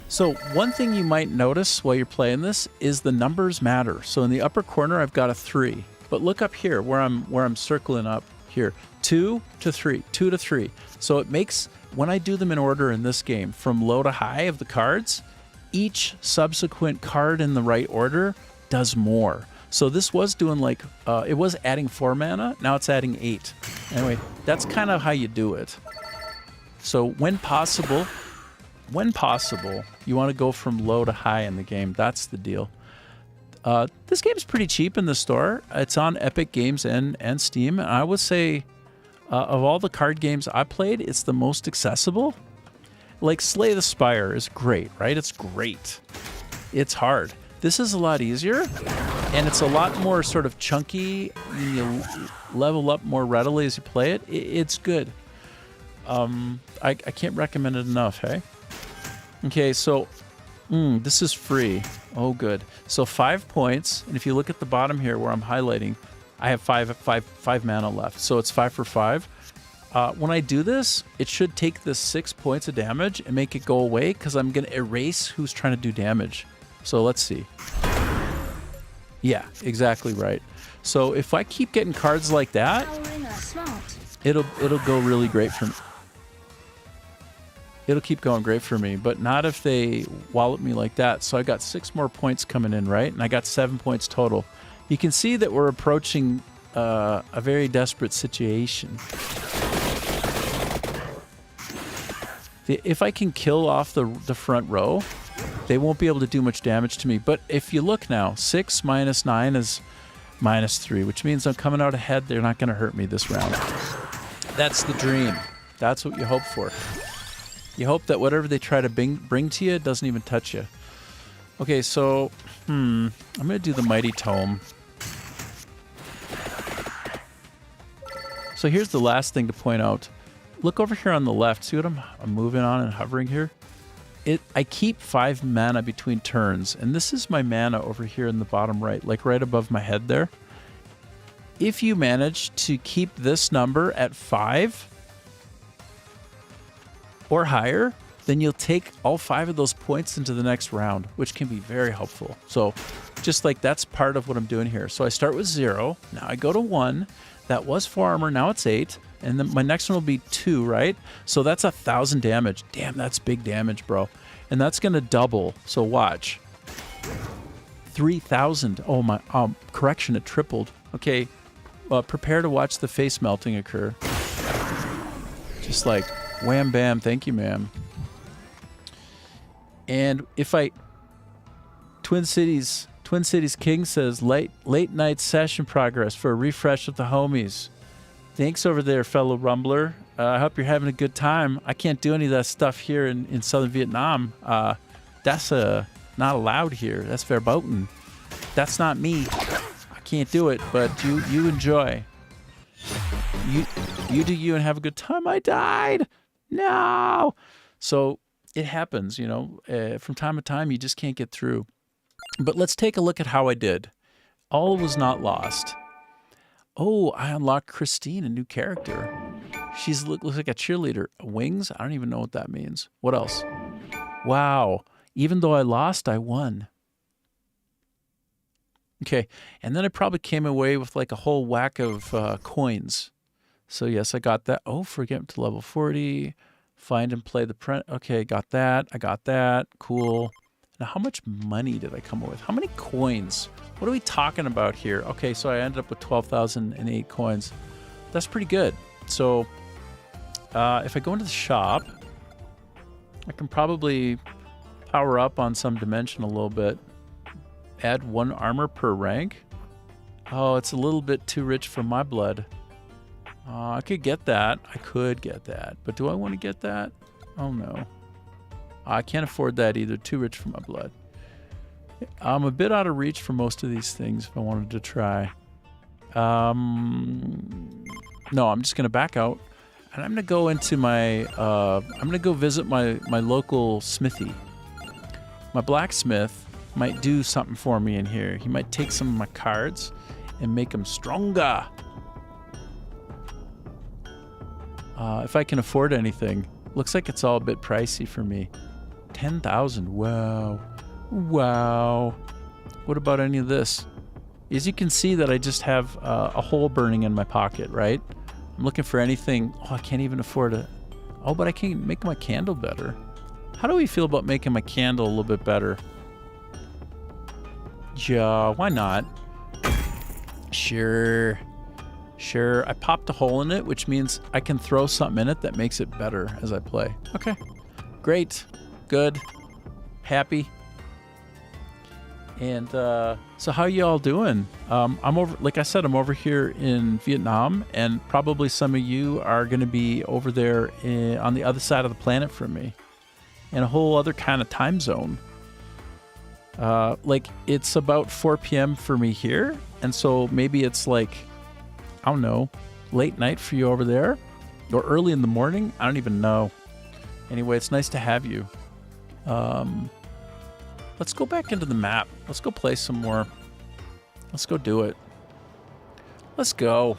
So one thing you might notice while you're playing this is the numbers matter. So in the upper corner, I've got a 3. But look up here where I'm circling up here. 2 to 3, 2 to 3. So it makes, when I do them in order in this game, from low to high of the cards, each subsequent card in the right order does more. So this was doing like, it was adding 4 mana, now it's adding 8. Anyway, that's kind of how you do it. So when possible, you want to go from low to high in the game. That's the deal. This game's pretty cheap in the store. It's on Epic Games and Steam. And I would say, of all the card games I played, it's the most accessible. Like Slay the Spire is great, right? It's great. It's hard. This is a lot easier, and it's a lot more sort of chunky. You level up more readily as you play it. It's good. I can't recommend it enough, hey? Okay, so this is free. Oh, good. So 5 points, and if you look at the bottom here where I'm highlighting, I have five mana left. So it's 5 for 5. When I do this, it should take this 6 points of damage and make it go away because I'm going to erase who's trying to do damage. So let's see. Yeah, exactly right. So if I keep getting cards like that, Powering are smart. it'll go really great for me. It'll keep going great for me, but not if they wallop me like that. So I got 6 more points coming in, right? And I got 7 points total. You can see that we're approaching a very desperate situation. If I can kill off the front row, they won't be able to do much damage to me. But if you look now, 6 minus 9 is minus 3, which means I'm coming out ahead. They're not going to hurt me this round. That's the dream. That's what you hope for. You hope that whatever they try to bring to you doesn't even touch you. Okay, so, I'm going to do the Mighty Tome. So here's the last thing to point out. Look over here on the left. See what I'm moving on and hovering here? I keep 5 mana between turns, and this is my mana over here in the bottom right, like right above my head there. If you manage to keep this number at 5 or higher, then you'll take all 5 of those points into the next round, which can be very helpful. So just like that's part of what I'm doing here. So I start with 0. Now I go to 1. That was 4 armor. Now it's 8. And then my next one will be 2, right? So that's 1,000 damage. Damn, that's big damage, bro. And that's going to double. So watch. 3,000. Oh, my. Correction, it tripled. Okay. Prepare to watch the face melting occur. Just like, wham, bam. Thank you, ma'am. And if I... Twin Cities King says, late night session progress for a refresh of the homies. Thanks over there, fellow Rumbler. I hope you're having a good time. I can't do any of that stuff here in southern Vietnam. That's not allowed here. That's verboten. That's not me. I can't do it, but you enjoy. You do you and have a good time. I died. No. So it happens, you know. From time to time, you just can't get through. But let's take a look at how I did. All was not lost. Oh, I unlocked Christine, a new character. She's looks like a cheerleader. Wings? I don't even know what that means. What else? Wow. Even though I lost, I won. Okay. And then I probably came away with like a whole whack of coins. So yes, I got that. Oh, forget to level 40. Find and play the print. Okay, got that. I got that. Cool. Now, how much money did I come up with? How many coins? What are we talking about here? Okay, so I ended up with 12,008 coins. That's pretty good. So if I go into the shop, I can probably power up on some dimension a little bit. Add 1 armor per rank. Oh, it's a little bit too rich for my blood. I could get that. I could get that. But do I want to get that? Oh, no. I can't afford that either. Too rich for my blood. I'm a bit out of reach for most of these things if I wanted to try. No, I'm just going to back out. And I'm going to go into my... I'm going to go visit my local smithy. My blacksmith might do something for me in here. He might take some of my cards and make them stronger. If I can afford anything. Looks like it's all a bit pricey for me. 10,000. Wow. Wow. What about any of this? As you can see that I just have a hole burning in my pocket, right? I'm looking for anything. Oh, I can't even afford it. Oh, but I can make my candle better. How do we feel about making my candle a little bit better? Yeah, why not? Sure. Sure. I popped a hole in it, which means I can throw something in it that makes it better as I play. Okay. Great. Good. Happy. And so how you all doing? I'm over, like I said, I'm over here in Vietnam, and probably some of you are going to be over there on the other side of the planet from me, in a whole other kind of time zone. Like it's about 4 p.m. for me here, and so maybe it's like, I don't know, late night for you over there, or early in the morning. I don't even know. Anyway, it's nice to have you. Let's go back into the map. Let's go play some more. Let's go do it. Let's go.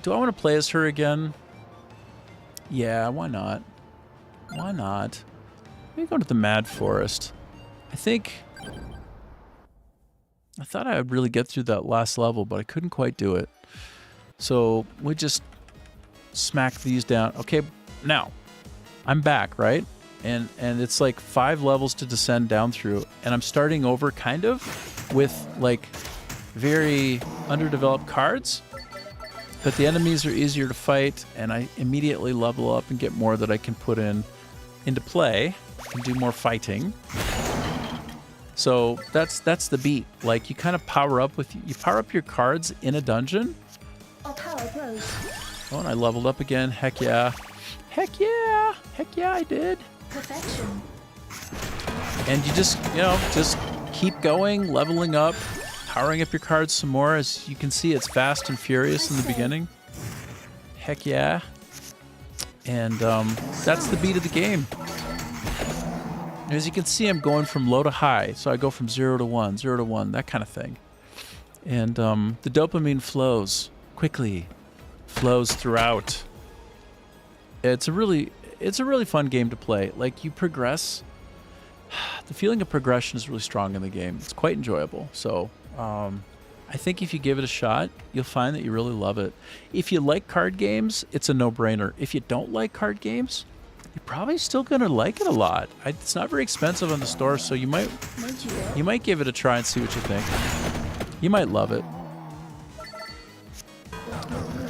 Do I want to play as her again? Yeah, why not? Why not? Let me go to the Mad Forest. I thought I would really get through that last level, but I couldn't quite do it. So we just smack these down. Okay, now I'm back, right? And it's like 5 levels to descend down through, and I'm starting over kind of with like very underdeveloped cards, but the enemies are easier to fight, and I immediately level up and get more that I can put into play and do more fighting. So that's the beat. Like you kind of power up your cards in a dungeon. Our power grows. Oh, and I leveled up again. Heck yeah. Heck yeah. Heck yeah, I did. Perfection. And you just keep going, leveling up, powering up your cards some more. As you can see, it's fast and furious in the beginning. Heck yeah. And that's the beat of the game. As you can see, I'm going from low to high. So I go from 0 to 1, 0 to 1, that kind of thing. And the dopamine flows quickly, flows throughout. It's a really fun game to play. Like you progress. The feeling of progression is really strong in the game. It's quite enjoyable. So I think if you give it a shot, you'll find that you really love it. If you like card games, it's a no-brainer. If you don't like card games, you're probably still gonna like it a lot. It's not very expensive on the store, so you might give it a try and see what you think. You might love it.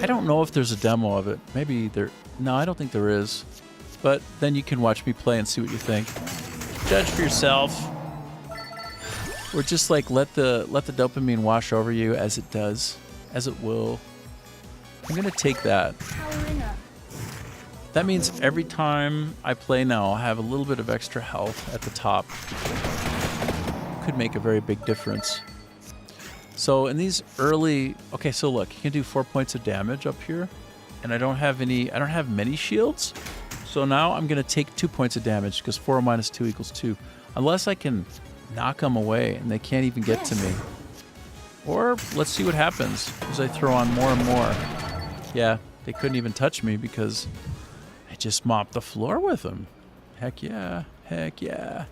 I don't know if there's a demo of it. Maybe there. No, I don't think there is. But then you can watch me play and see what you think. Judge for yourself. Or just like let the dopamine wash over you as it does, as it will. I'm gonna take that. Powering up. That means every time I play now, I'll have a little bit of extra health at the top. Could make a very big difference. So in these early, okay, so look, you can do 4 points of damage up here, and I don't have many shields. So now I'm gonna take 2 points of damage because 4 minus 2 equals 2. Unless I can knock them away and they can't even get to me. Or let's see what happens as I throw on more and more. Yeah, they couldn't even touch me because I just mopped the floor with them. Heck yeah, heck yeah.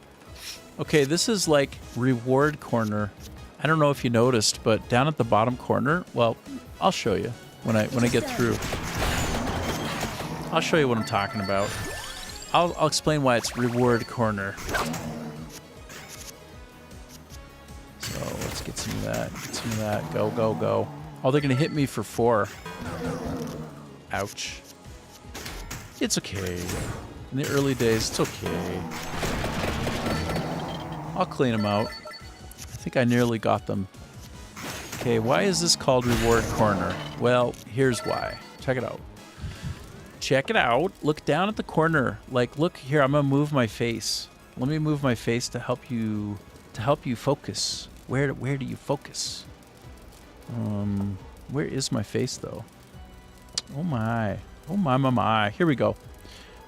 Okay, this is like reward corner. I don't know if you noticed, but down at the bottom corner, well, I'll show you when I get through. I'll show you what I'm talking about. I'll explain why it's reward corner. So let's get some of that. Get some of that. Go, go, go. Oh, they're gonna hit me for 4. Ouch. It's okay. In the early days, it's okay. I'll clean them out. I think I nearly got them. Okay, why is this called reward corner? Well, here's why. Check it out. Check it out. Look down at the corner. Like, look here. I'm gonna move my face. Let me move my face to help you focus. Where do you focus? Where is my face though? Oh my. Oh my, my, my. Here we go.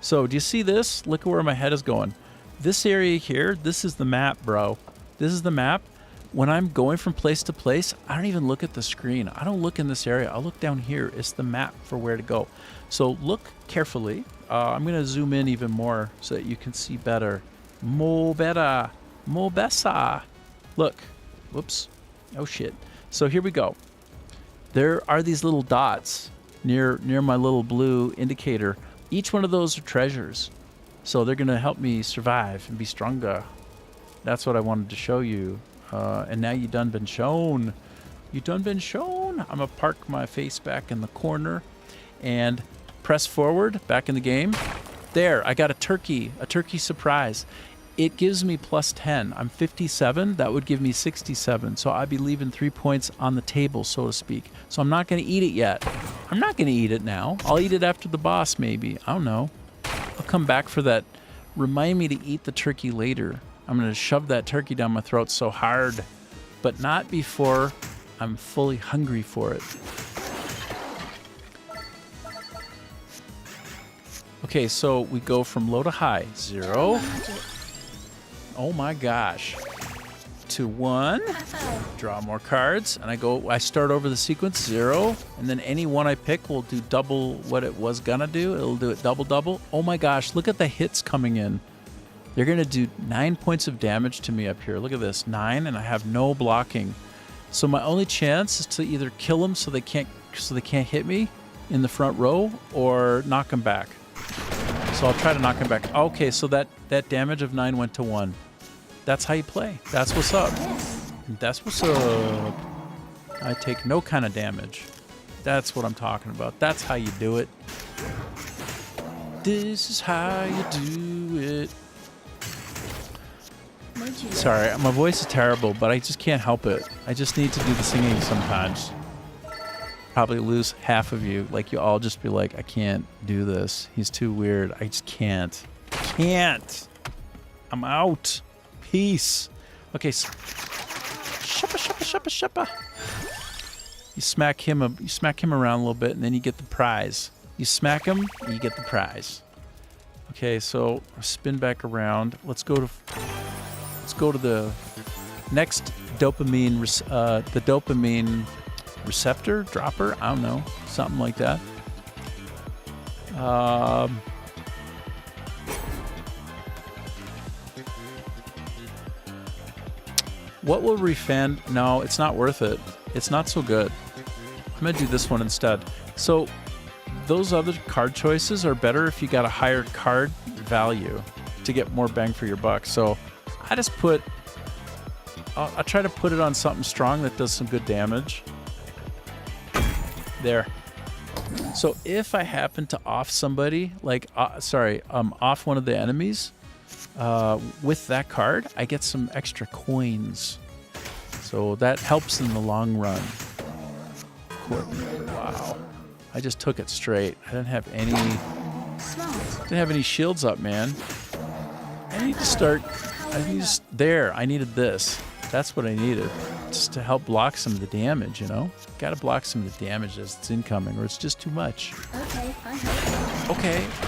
So, do you see this? Look at where my head is going. This area here, this is the map, bro. This is the map. When I'm going from place to place, I don't even look at the screen. I don't look in this area. I'll look down here. It's the map for where to go. So look carefully. I'm going to zoom in even more so that you can see better. Mo better. Mo bessa. Look. Whoops. Oh, shit. So here we go. There are these little dots near my little blue indicator. Each one of those are treasures. So they're going to help me survive and be stronger. That's what I wanted to show you. And now you done been shown. You done been shown. I'm going to park my face back in the corner and press forward back in the game. There, I got a turkey surprise. It gives me plus 10. I'm 57. That would give me 67. So I'd be leaving 3 points on the table, so to speak. So I'm not going to eat it yet. I'm not going to eat it now. I'll eat it after the boss, maybe. I don't know. I'll come back for that. Remind me to eat the turkey later. I'm going to shove that turkey down my throat so hard, but not before I'm fully hungry for it. Okay, so we go from low to high. 0. Oh my gosh. to 1. Draw more cards, and I start over the sequence 0, and then any one I pick will do double what it was gonna do. It'll do it double. Oh my gosh, look at the hits coming in. They're gonna do 9 points of damage to me up here. Look at this, 9, and I have no blocking. So my only chance is to either kill them so they can't hit me in the front row, or knock them back. So I'll try to knock him back. Okay, so that damage of 9 went to 1. That's how you play. That's what's up. That's what's up. I take no kind of damage. That's what I'm talking about. That's how you do it. This is how you do it. Sorry, my voice is terrible, but I just can't help it. I just need to do the singing sometimes. Probably lose half of you. Like, you all just be like, I can't do this. He's too weird. I just can't. I'm out. Peace. Okay. Shuppa. You smack him around a little bit, and then you get the prize. You smack him, and you get the prize. Okay, so spin back around. Let's go to the next dopamine. The dopamine receptor, dropper. I don't know, something like that. What will refund? No, it's not worth it. It's not so good. I'm gonna do this one instead. So those other card choices are better if you got a higher card value to get more bang for your buck. So I just I'll try to put it on something strong that does some good damage. There. So if I happen to off somebody, like, off one of the enemies, with that card, I get some extra coins. So that helps in the long run. Wow. I just took it straight. I didn't have any shields up, man. I needed this. That's what I needed. Just to help block some of the damage, you know? Gotta block some of the damage as it's incoming, or it's just too much. Okay, I hope.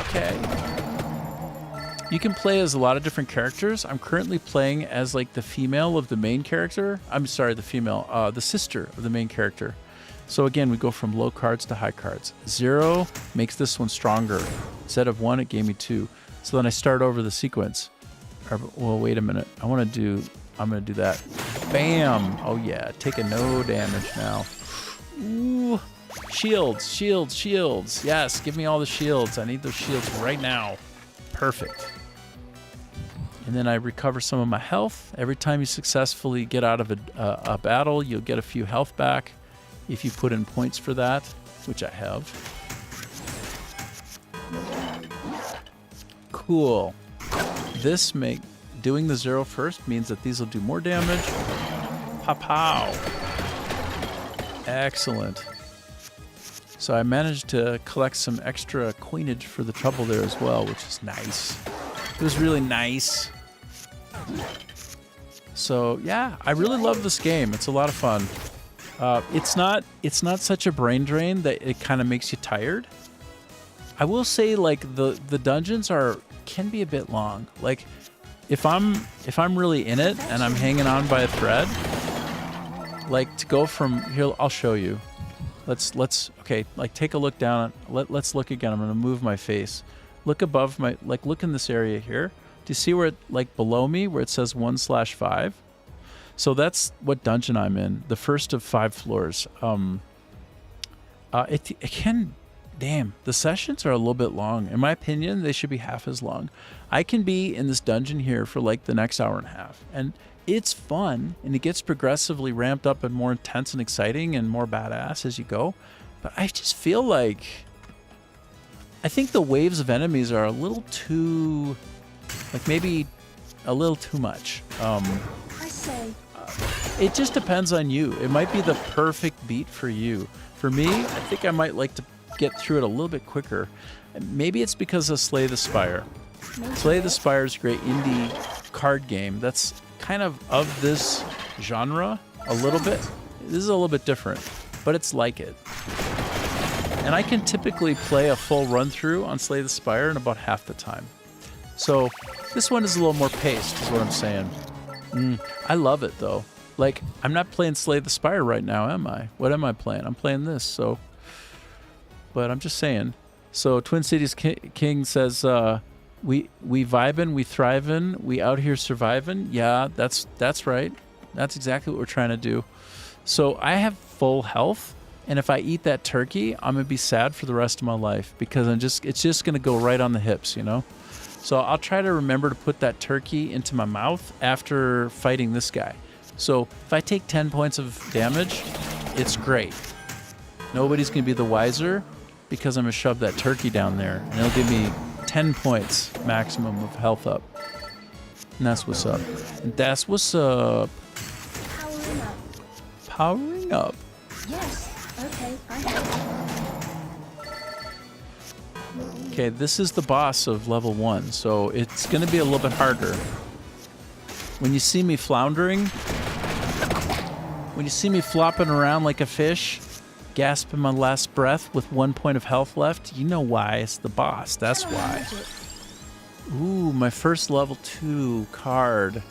Okay. You can play as a lot of different characters. I'm currently playing as like the female of the main character. The sister of the main character. So again, we go from low cards to high cards. 0 makes this one stronger. Instead of 1, it gave me 2. So then I start over the sequence. Well, wait a minute. I'm gonna do that. Bam! Oh yeah, taking no damage now. Ooh. Shields. Yes, give me all the shields. I need those shields right now. Perfect. And then I recover some of my health. Every time you successfully get out of a battle, you'll get a few health back if you put in points for that, which I have. Cool. Doing the 0 first means that these will do more damage. Pow. Excellent. So I managed to collect some extra coinage for the trouble there as well, which is nice. It was really nice. So yeah, I really love this game. It's a lot of fun. It's not such a brain drain that it kind of makes you tired. I will say, like, the dungeons can be a bit long. Like, if I'm really in it and I'm hanging on by a thread, like, to go from here, I'll show you. Okay, like, take a look down. Let's look again. I'm gonna move my face. Look above look in this area here. Do you see where below me where it says 1/5? So that's what dungeon I'm in. The first of 5 floors. The sessions are a little bit long. In my opinion, they should be half as long. I can be in this dungeon here for like the next hour and a half. And it's fun, and it gets progressively ramped up and more intense and exciting and more badass as you go. But I just feel like I think the waves of enemies are a little too, maybe a little too much. I say. It just depends on you. It might be the perfect beat for you. For me, I think I might like to get through it a little bit quicker. Maybe it's because of Slay the Spire. Slay the Spire is a great indie card game that's kind of this genre a little bit. This is a little bit different, but it's like it. And I can typically play a full run through on Slay the Spire in about half the time. So this one is a little more paced, is what I'm saying. I love it though. Like, I'm not playing Slay the Spire right now, am I? What am I playing? I'm playing this. So, but I'm just saying. So Twin Cities King says, we vibin', we thrivin', we out here surviving. Yeah, that's right. That's exactly what we're trying to do. So I have full health, and if I eat that turkey, I'm gonna be sad for the rest of my life because it's just gonna go right on the hips, you know. So I'll try to remember to put that turkey into my mouth after fighting this guy. So if I take 10 points of damage, it's great. Nobody's gonna be the wiser because I'm gonna shove that turkey down there, and it'll give me 10 points maximum of health up. And that's what's up. And that's what's up. Powering up. Powering up. Yes. Okay, I have Okay, this is the boss of level 1, so it's going to be a little bit harder. When you see me floundering, when you see me flopping around like a fish, gasping my last breath with 1 point of health left, you know why. It's the boss. That's why. Ooh, my first level 2 card.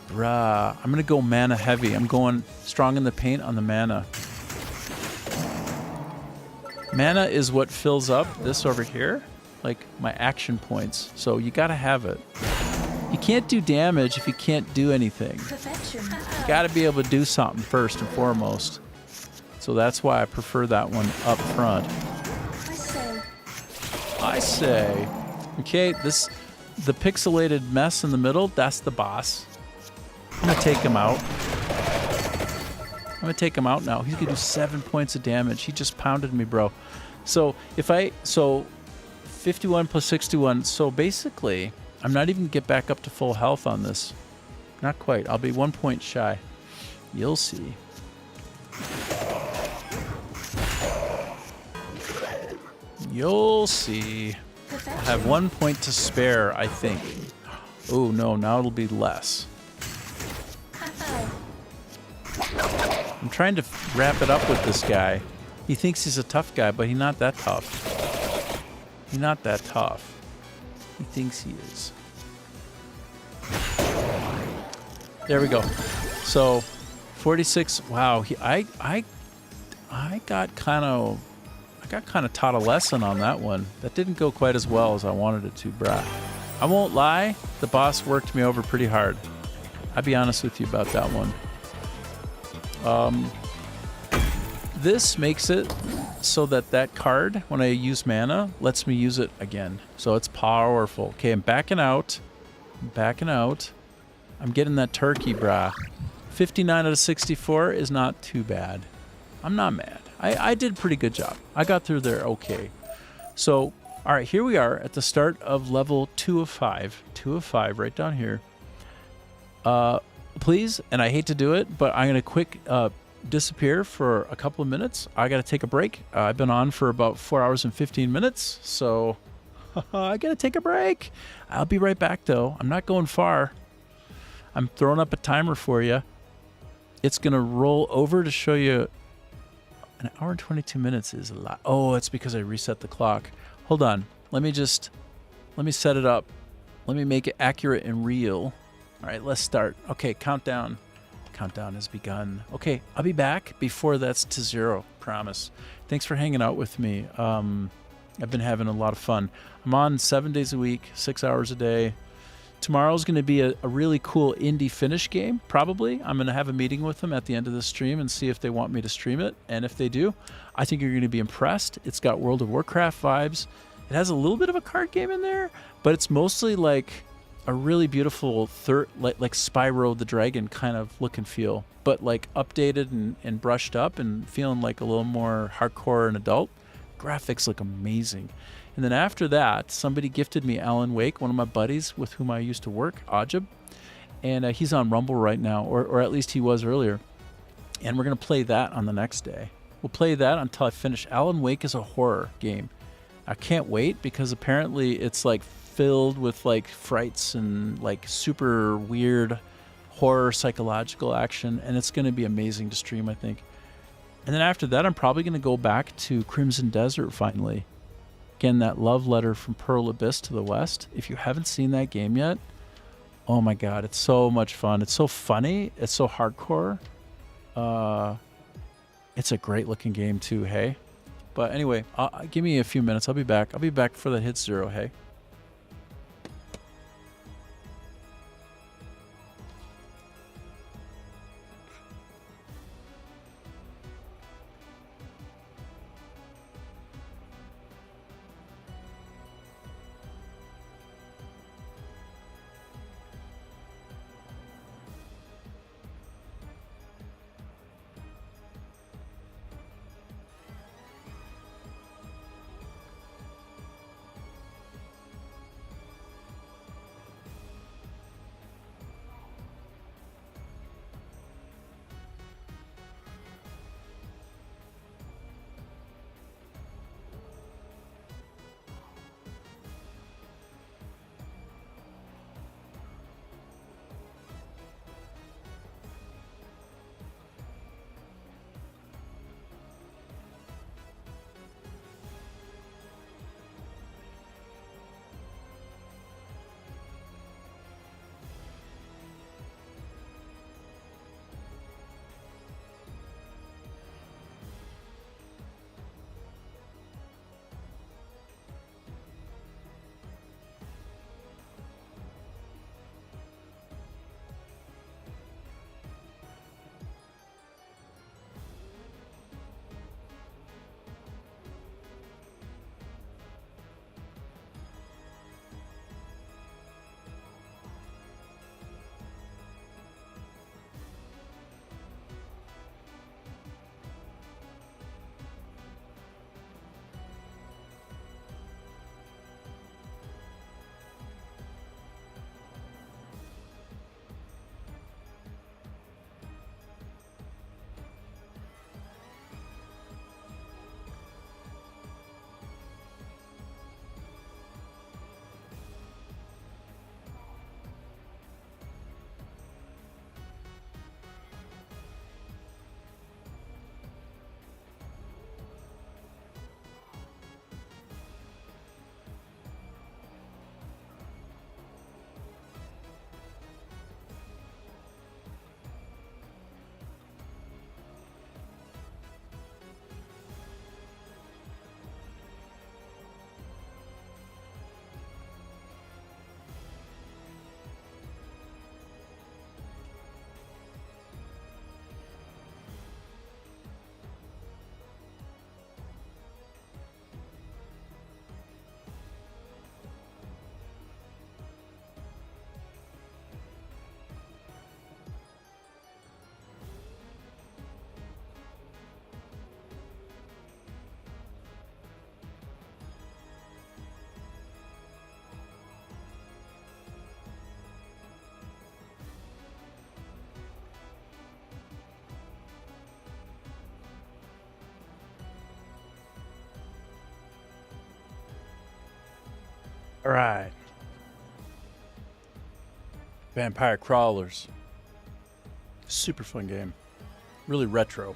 Bruh. I'm going to go mana heavy. I'm going strong in the paint on the mana. Mana is what fills up this over here, like my action points. So you got to have it. You can't do damage if you can't do anything. perfection. You got to be able to do something first and foremost. So that's why I prefer that one up front. I say. Okay, the pixelated mess in the middle, that's the boss. I'm gonna take him out. I'm gonna take him out now. He's gonna do 7 points of damage. He just pounded me, bro. So 51 plus 61. So basically, I'm not even gonna get back up to full health on this. Not quite. I'll be 1 point shy. You'll see. You'll see. I have 1 point to spare, I think. Oh no, now it'll be less. I'm trying to wrap it up with this guy. He thinks he's a tough guy, but he's not that tough. He's not that tough. He thinks he is. There we go. So, 46. Wow. I got kind of taught a lesson on that one. That didn't go quite as well as I wanted it to, brah. I won't lie. The boss worked me over pretty hard. I'll be honest with you about that one. This makes it so that card, when I use mana, lets me use it again. So it's powerful. Okay, I'm backing out. I'm getting that turkey, brah. 59 out of 64 is not too bad. I'm not mad. I did a pretty good job. I got through there okay. So, all right, here we are at the start of level 2 of 5. 2 of 5 right down here. Please, and I hate to do it, but I'm going to quick disappear for a couple of minutes. I got to take a break. I've been on for about 4 hours and 15 minutes, so I got to take a break. I'll be right back, though. I'm not going far. I'm throwing up a timer for you. It's going to roll over to show you. An hour and 22 minutes is a lot. Oh, it's because I reset the clock. Hold on. Let me set it up. Let me make it accurate and real. All right, let's start. Okay, countdown. Countdown has begun. Okay, I'll be back before that's to 0. Promise. Thanks for hanging out with me. I've been having a lot of fun. I'm on 7 days a week, 6 hours a day. Tomorrow's going to be a really cool indie Finnish game, probably. I'm going to have a meeting with them at the end of the stream and see if they want me to stream it. And if they do, I think you're going to be impressed. It's got World of Warcraft vibes. It has a little bit of a card game in there, but it's mostly like a really beautiful like Spyro the Dragon kind of look and feel, but like updated and brushed up and feeling like a little more hardcore and adult. Graphics look amazing. And then after that, somebody gifted me Alan Wake, one of my buddies with whom I used to work, Ajib. And he's on Rumble right now, or at least he was earlier. And we're going to play that on the next day. We'll play that until I finish. Alan Wake is a horror game. I can't wait because apparently it's like filled with like frights and like super weird horror psychological action. And it's going to be amazing to stream, I think. And then after that, I'm probably going to go back to Crimson Desert finally. Again, that love letter from Pearl Abyss to the West. If you haven't seen that game yet, Oh my god, it's so much fun. It's so funny. It's so hardcore. It's a great looking game too, hey? But anyway, give me a few minutes. I'll be back. I'll be back for the hit 0, hey? All right. Vampire Crawlers. Super fun game. Really retro.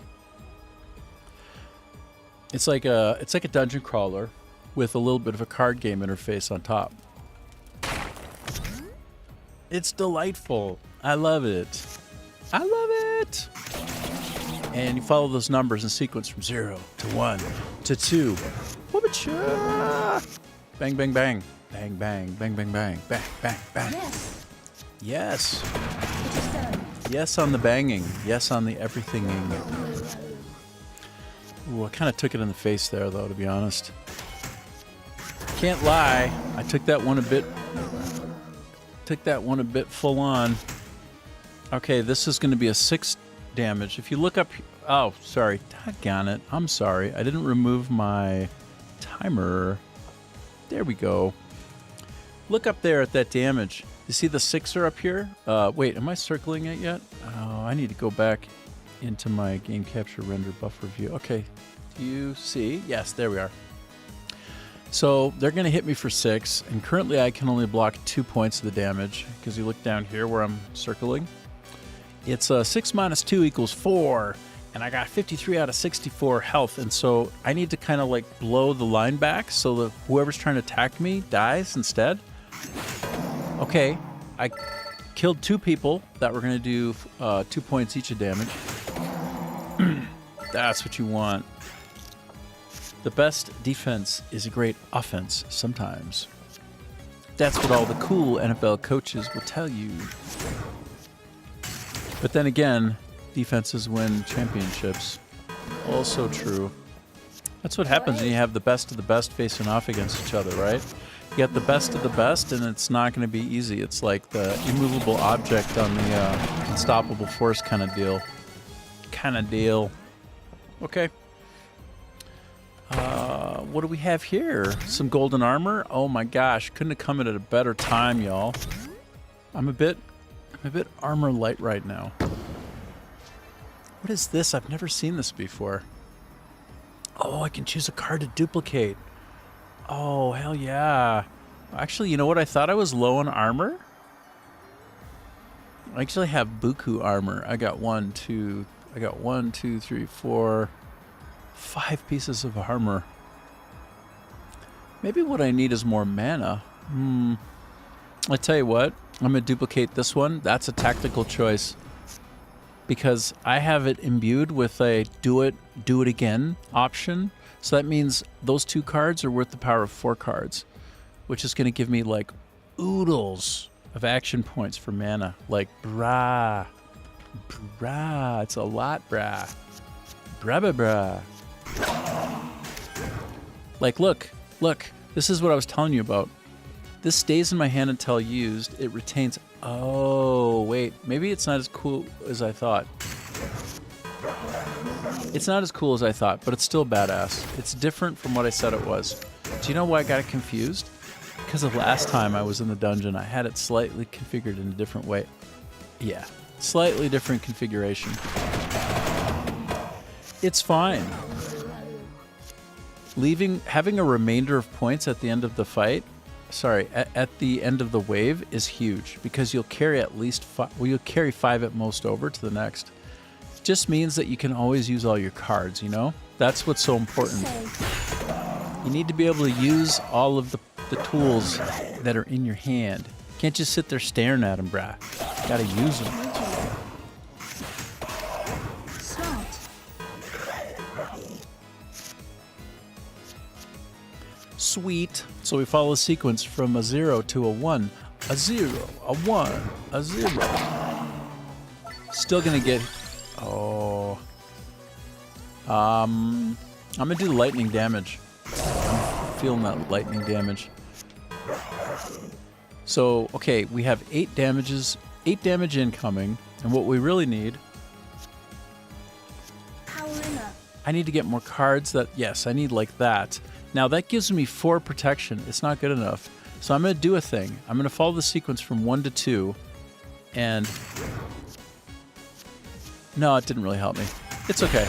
It's like a dungeon crawler with a little bit of a card game interface on top. It's delightful. I love it. I love it. And you follow those numbers in sequence from 0 to 1 to 2. Bang, bang, bang. Bang, bang, bang, bang, bang. Bang, bang, bang. Yes, Yes. it is done. Yes on the banging. Yes on the everythinging. Ooh, I kind of took it in the face there, though, to be honest. Can't lie. I took that one a bit full on. Okay, this is going to be a 6 damage. If you look up... Oh, sorry. Doggone it. I'm sorry. I didn't remove my timer. There we go. Look up there at that damage. You see the 6er up here? Wait, am I circling it yet? Oh, I need to go back into my game capture render buffer view. Okay, do you see? Yes, there we are. So they're going to hit me for 6, and currently I can only block 2 points of the damage, because you look down here where I'm circling. It's 6 minus 2 equals 4, and I got 53 out of 64 health, and so I need to kind of like blow the line back so that whoever's trying to attack me dies instead. Okay, killed 2 people that were going to do 2 points each of damage. That's what you want. The best defense is a great offense sometimes. That's what all the cool NFL coaches will tell you. But then again, defenses win championships. Also true. That's what happens when you have the best of the best facing off against each other, right? You get the best of the best, and it's not going to be easy. It's like the immovable object on the unstoppable force kind of deal. Okay. What do we have here? Some golden armor? Oh my gosh, couldn't have come at a better time, y'all. I'm a bit armor light right now. What is this? I've never seen this before. Oh, I can choose a card to duplicate. Oh, hell yeah. Actually, you know what? I thought I was low on armor. I actually have buku armor. I got 1, 2, 3, 4, 5 pieces of armor. Maybe what I need is more mana. I tell you what, I'm going to duplicate this one. That's a tactical choice. Because I have it imbued with a do it again option. So that means those 2 cards are worth the power of 4 cards, which is going to give me like oodles of action points for mana. Like, brah. It's a lot, brah. Brah. Like, look, this is what I was telling you about. This stays in my hand until used. It retains. Oh, wait. Maybe it's not as cool as I thought. It's not as cool as I thought, but it's still badass. It's different from what I said it was. Do you know why I got it confused? Because of last time I was in the dungeon, I had it slightly configured in a different way. Yeah, slightly different configuration. It's fine. Having a remainder of points at the end of the fight, at the end of the wave is huge because you'll carry at least 5, you'll carry 5 at most over to the next. Just means that you can always use all your cards, you know? That's what's so important. You need to be able to use all of the tools that are in your hand. Can't just sit there staring at them, brah. Gotta use them. Smart. Sweet. So we follow a sequence from a 0 to a 1. A 0, a 1, a 0. Still gonna get... Oh. I'm gonna do lightning damage. I'm feeling that lightning damage. So, okay, we have 8 damage incoming, and what we really need... Powering up. I need to get more cards that... Yes, I need like that. Now, that gives me 4 protection. It's not good enough. So I'm going to do a thing. I'm going to follow the sequence from 1 to 2, and... No, it didn't really help me. It's okay.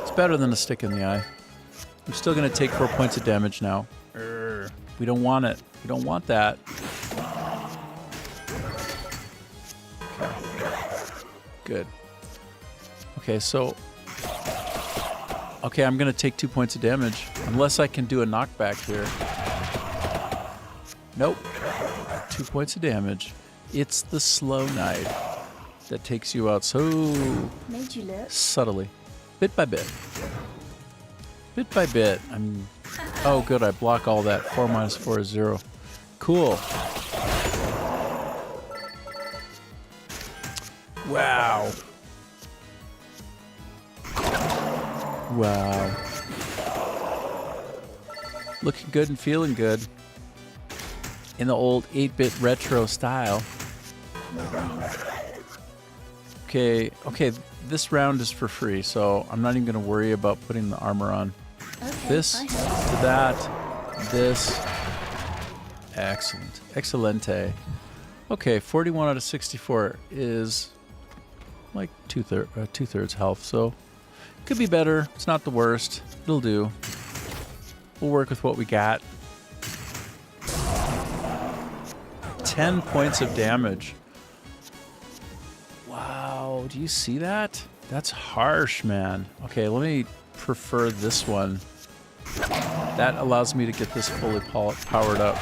It's better than a stick in the eye. I'm still going to take 4 points of damage now. We don't want it. We don't want that. Okay. Good. Okay, so... Okay, I'm going to take 2 points of damage. Unless I can do a knockback here. Nope. 2 points of damage. It's the Slow Knight that takes you out so Made you look. subtly. Bit by bit. Bit by bit. Oh, good. I block all that. 4 minus 4 is 0. Cool. Wow. Wow. Looking good and feeling good. In the old 8-bit retro style. Okay, this round is for free, so I'm not even going to worry about putting the armor on. Okay, This I to have. that, this. Excellent. Excelente. Okay, 41 out of 64 is like two-thirds health, so could be better. It's not the worst. It'll do. We'll work with what we got. 10 points of damage. Wow, do you see that? That's harsh, man. Okay, let me prefer this one. That allows me to get this fully powered up.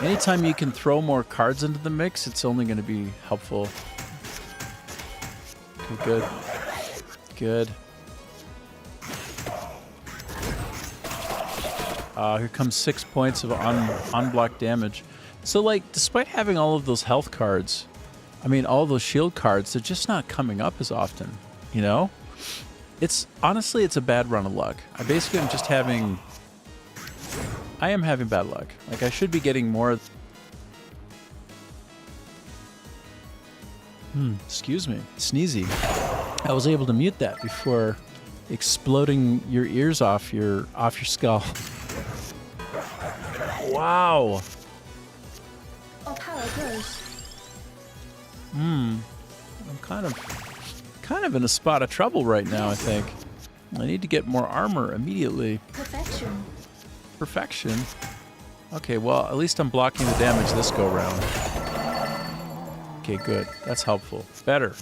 Anytime you can throw more cards into the mix, it's only going to be helpful. Okay, good. Good. Here comes 6 points of unblocked damage. So, like, despite having all of those health cards, I mean, all those shield cards, they're just not coming up as often, you know? It's, honestly, it's a bad run of luck. I basically am just having... I am having bad luck. Like, I should be getting more... excuse me. Sneezy. I was able to mute that before exploding your ears off your skull. Wow. Our power goes. I'm kind of in a spot of trouble right now, I think. I need to get more armor immediately. Perfection. Perfection. Okay, well, at least I'm blocking the damage this go round. Okay, good. That's helpful. Better.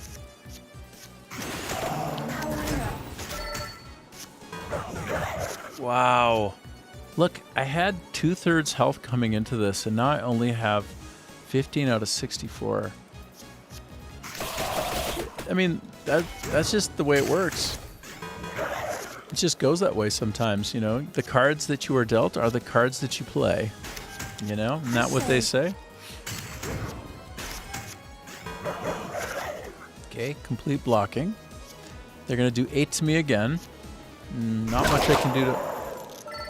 Powering up. Wow. Look, I had 2/3 health coming into this, and now I only have 15 out of 64. I mean, that's just the way it works. It just goes that way sometimes, you know? The cards that you are dealt are the cards that you play. You know? Isn't that what they say? Okay, complete blocking. They're going to do 8 to me again. Not much I can do to...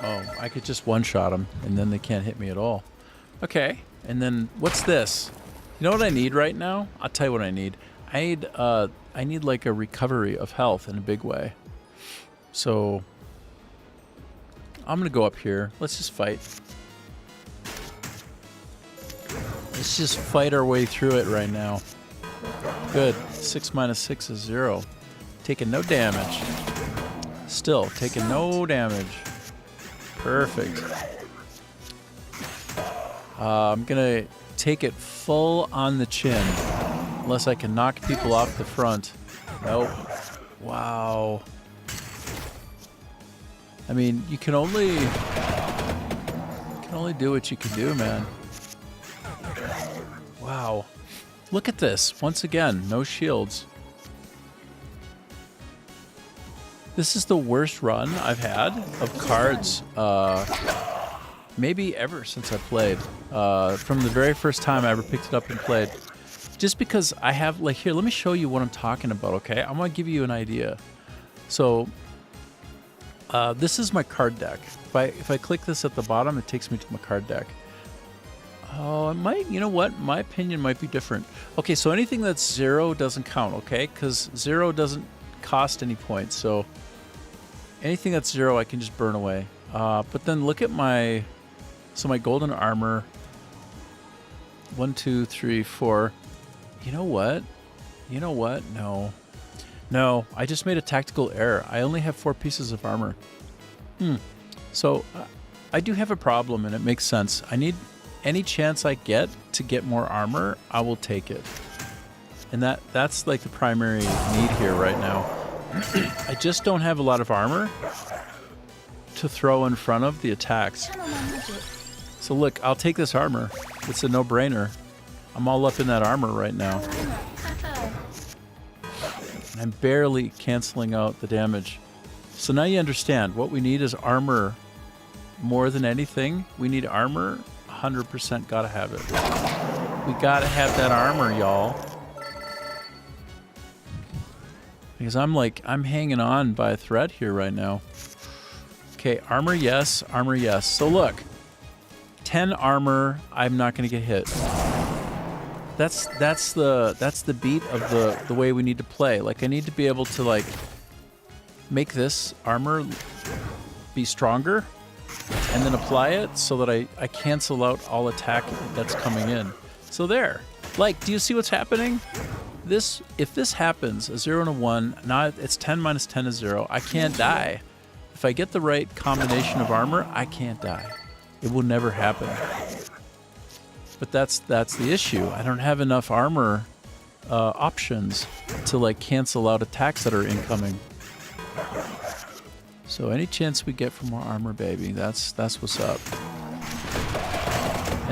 Oh, I could just one-shot them, and then they can't hit me at all. Okay, and then what's this? You know what I need right now? I'll tell you what I need. I need like a recovery of health in a big way. So I'm gonna go up here. Let's just fight. Let's just fight our way through it right now. Good. 6 minus 6 is 0. Taking no damage. Still taking no damage. Perfect. I'm gonna take it full on the chin. Unless I can knock people off the front. Nope. Wow. I mean, you can only do what you can do, man. Wow. Look at this. Once again, no shields. This is the worst run I've had of cards, maybe ever since I played. From the very first time I ever picked it up and played. Just because I have, like, here, let me show you what I'm talking about, okay? I'm going to give you an idea. So, this is my card deck. If I click this at the bottom, it takes me to my card deck. Oh, it might, you know what? My opinion might be different. Okay, so anything that's 0 doesn't count, okay? Because 0 doesn't cost any points, so anything that's 0 I can just burn away. But then look at my golden armor. 1, 2, 3, 4. You know what? No, I just made a tactical error. I only have 4 pieces of armor. So I do have a problem, and it makes sense. I need any chance I get to get more armor, I will take it. And that's like the primary need here right now. I just don't have a lot of armor to throw in front of the attacks. Channel my magic. So look, I'll take this armor. It's a no-brainer. I'm all up in that armor right now. Powering up. And I'm barely canceling out the damage. So now you understand. What we need is armor more than anything. We need armor. 100% gotta have it. We gotta have that armor, y'all. Because I'm hanging on by a thread here right now. Okay, armor yes, armor yes. So look, 10 armor, I'm not gonna get hit. That's the beat of the way we need to play. Like, I need to be able to, like, make this armor be stronger and then apply it so that I cancel out all attack that's coming in. So there. Like, do you see what's happening? If this happens, a 0 and a 1, now it's 10 minus 10 is 0. I can't die. If I get the right combination of armor, I can't die. It will never happen. But that's the issue. I don't have enough armor options to, like, cancel out attacks that are incoming. So any chance we get for more armor, baby, that's what's up.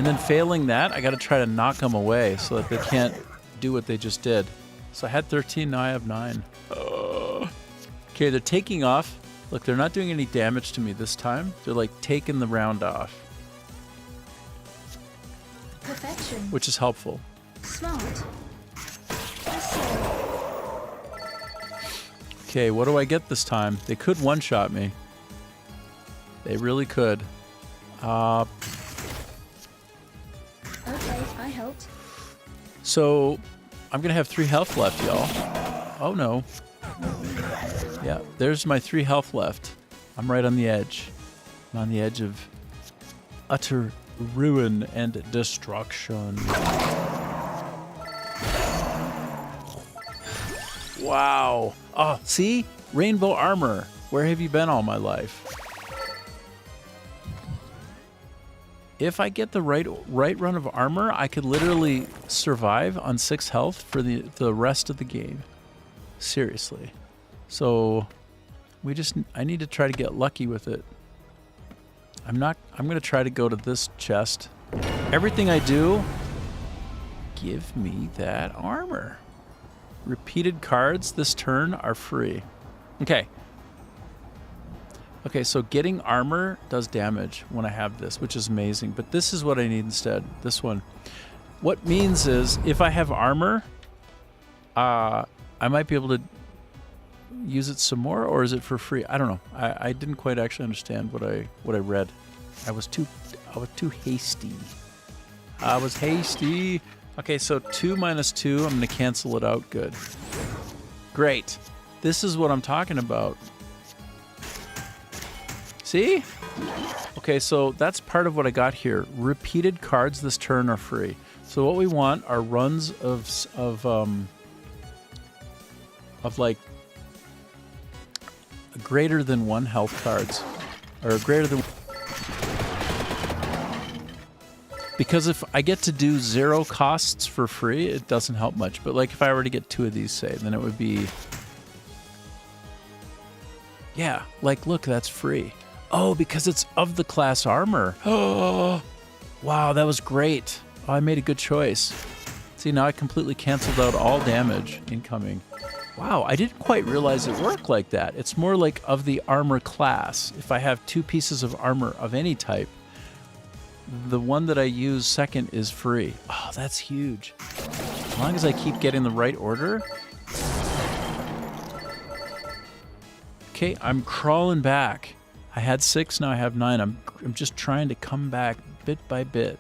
And then failing that, I got to try to knock them away so that they can't do what they just did. So I had 13, now I have 9. Okay, they're taking off. Look, they're not doing any damage to me this time. They're like taking the round off, Perfection. which is helpful. Smart. Excellent. Okay, what do I get this time? They could one-shot me. They really could. Okay, I helped. So I'm gonna have 3 health left, y'all. Oh no. Yeah, there's my 3 health left. I'm right on the edge. I'm on the edge of utter ruin and destruction. Wow. Oh, see? Rainbow armor. Where have you been all my life? If I get the right run of armor, I could literally survive on 6 health for the rest of the game. Seriously. So I need to try to get lucky with it. I'm going to try to go to this chest. Everything I do, give me that armor. Repeated cards this turn are free. Okay. Okay, so getting armor does damage when I have this, which is amazing. But this is what I need instead. This one. What means is if I have armor, I might be able to use it some more, or is it for free? I don't know. I didn't quite actually understand what I read. I was too hasty. I was hasty. Okay, so 2 minus 2, I'm going to cancel it out. Good. Great. This is what I'm talking about. See? Okay, so that's part of what I got here. Repeated cards this turn are free. So what we want are runs of like greater than 1 health cards, or greater than. Because if I get to do 0 costs for free, it doesn't help much. But like if I were to get 2 of these, say, then it would be. Yeah, like look, that's free. Oh, because it's of the class armor. Oh, wow, that was great. Oh, I made a good choice. See, now I completely canceled out all damage incoming. Wow, I didn't quite realize it worked like that. It's more like of the armor class. If I have 2 pieces of armor of any type, the one that I use second is free. Oh, that's huge. As long as I keep getting the right order. Okay, I'm crawling back. I had 6, now I have 9. I'm just trying to come back bit by bit.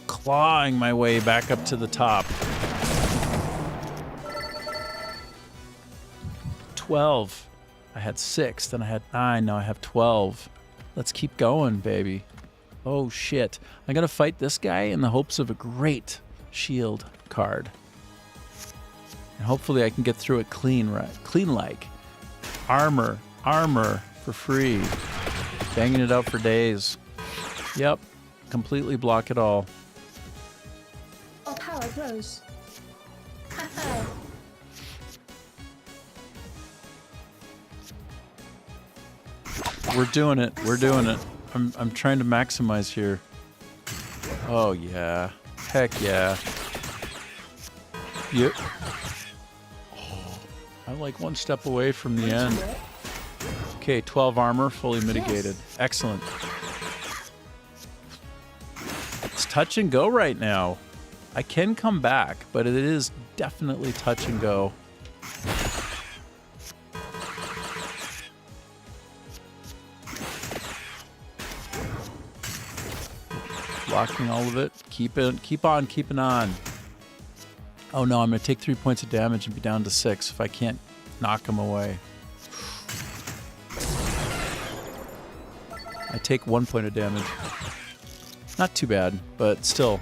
Clawing my way back up to the top. 12. I had 6, then I had 9, now I have 12. Let's keep going, baby. Oh shit. I gotta fight this guy in the hopes of a great shield card. And hopefully I can get through it clean, right? Clean like. Armor for free. Banging it out for days. Yep. Completely block it all. Our power grows. We're doing it. We're doing it. I'm trying to maximize here. Oh yeah. Heck yeah. Yep. Oh, I'm like 1 step away from the end. Okay, 12 armor, fully mitigated. Excellent. It's touch and go right now. I can come back, but it is definitely touch and go. Blocking all of it. Keep on keeping on. Oh no, I'm going to take 3 points of damage and be down to 6 if I can't knock him away. I take 1 point of damage. Not too bad, but still,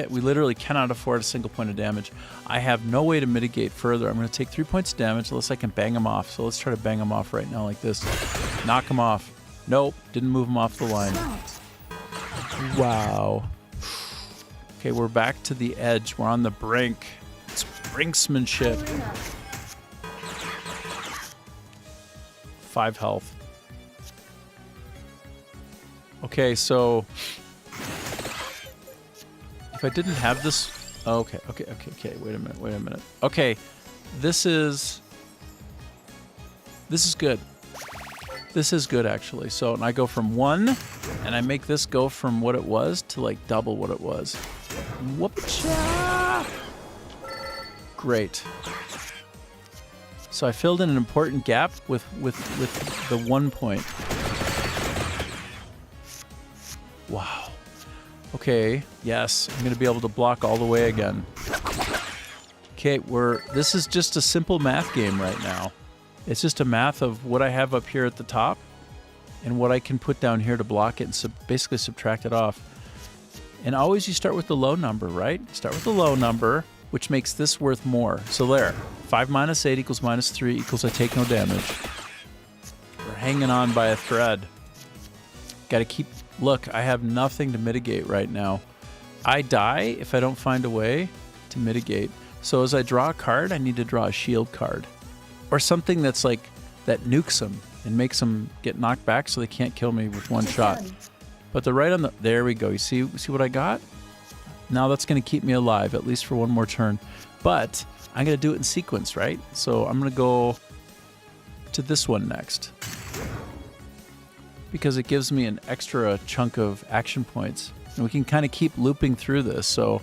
we literally cannot afford a single point of damage. I have no way to mitigate further. I'm going to take 3 points of damage unless I can bang him off. So let's try to bang him off right now like this. Knock him off. Nope, didn't move him off the line. Wow. Okay, we're back to the edge. We're on the brink. It's brinksmanship. 5 health. Okay, so if I didn't have this... Okay. Wait a minute. Okay, this is good. This is good, actually. So, and I go from 1, and I make this go from what it was to, like, double what it was. Whoop-cha! Great. So I filled in an important gap with the 1 point. Wow. Okay, yes, I'm going to be able to block all the way again. Okay, this is just a simple math game right now. It's just a math of what I have up here at the top and what I can put down here to block it and basically subtract it off. And always you start with the low number, right? Start with the low number, which makes this worth more. So there, 5 minus 8 equals minus 3 equals I take no damage. We're hanging on by a thread. Gotta keep... Look, I have nothing to mitigate right now. I die if I don't find a way to mitigate. So as I draw a card, I need to draw a shield card. Or something that's like, that nukes them and makes them get knocked back so they can't kill me with one shot. But the right on the... There we go. You see what I got? Now that's going to keep me alive, at least for one more turn. But I'm going to do it in sequence, right? So I'm going to go to this one next. Because it gives me an extra chunk of action points. And we can kind of keep looping through this. So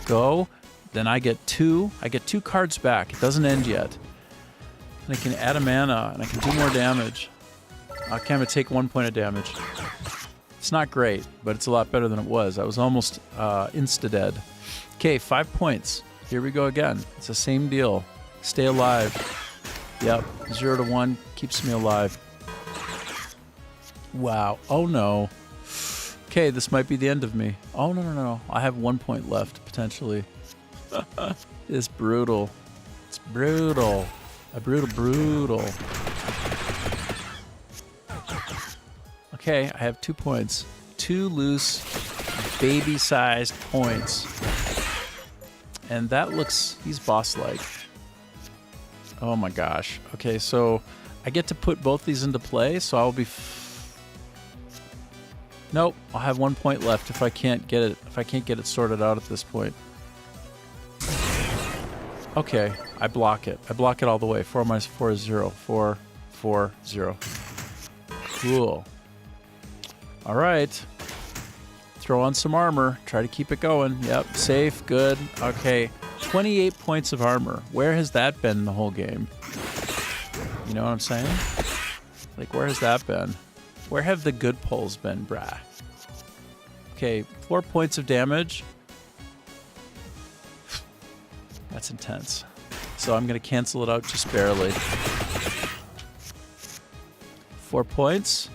go, then I get 2. I get 2 cards back. It doesn't end yet. And I can add a mana, and I can do more damage. I can take 1 point of damage. It's not great, but it's a lot better than it was. I was almost insta-dead. Okay, 5 points. Here we go again. It's the same deal. Stay alive. Yep, 0 to 1 keeps me alive. Wow. Oh, no. Okay, this might be the end of me. Oh, no. I have 1 point left, potentially. It's brutal. It's brutal. Brutal. Okay, I have 2 points. 2 loose, baby-sized points. And that looks... He's boss-like. Oh my gosh. Okay, so I get to put both these into play, so I'll be... Nope, I'll have 1 point left if I can't get it. If I can't get it sorted out at this point. Okay, I block it. I block it all the way. 4 minus 4 is 0. 4, 4, 0. Cool. All right. Throw on some armor. Try to keep it going. Yep, safe, good. Okay, 28 points of armor. Where has that been the whole game? You know what I'm saying? Like, where has that been? Where have the good pulls been, brah? Okay, 4 points of damage. That's intense. So I'm going to cancel it out just barely. 4 points.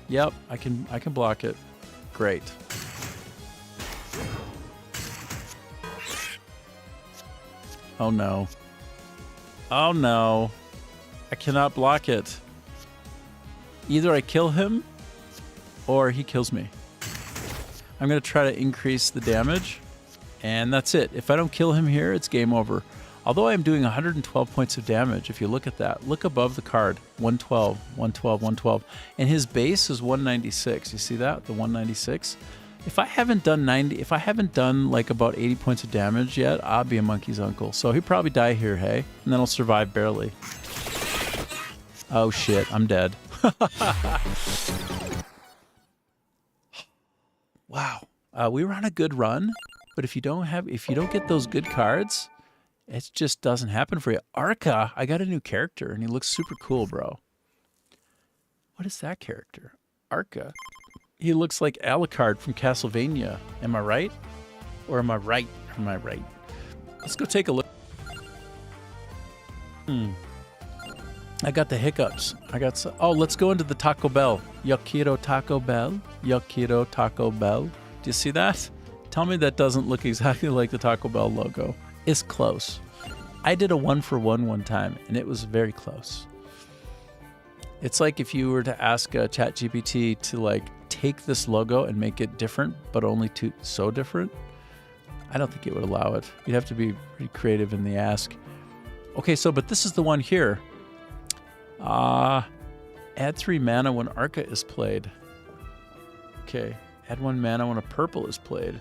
Yep, I can block it. Great. Oh no. Oh no. I cannot block it. Either I kill him or he kills me. I'm going to try to increase the damage. And that's it. If I don't kill him here, it's game over. Although I'm doing 112 points of damage, if you look at that, look above the card. 112, 112, 112. And his base is 196. You see that? The 196? If I haven't done like about 80 points of damage yet, I'll be a monkey's uncle. So he'll probably die here, hey? And then I'll survive barely. Oh shit, I'm dead. Wow. We were on a good run. But if you don't get those good cards, it just doesn't happen for you. Arca, I got a new character, and he looks super cool, bro. What is that character? Arca. He looks like Alucard from Castlevania. Am I right? Or am I right? Am I right? Let's go take a look. I got the hiccups. Oh, let's go into the Taco Bell. Yokiro Taco Bell. Yokiro Taco Bell. Do you see that? Tell me that doesn't look exactly like the Taco Bell logo. It's close. I did a 1-for-1 one time, and it was very close. It's like if you were to ask ChatGPT to like take this logo and make it different, but only so different. I don't think it would allow it. You'd have to be pretty creative in the ask. Okay, but this is the one here. Add 3 mana when Arca is played. Okay, add 1 mana when a purple is played.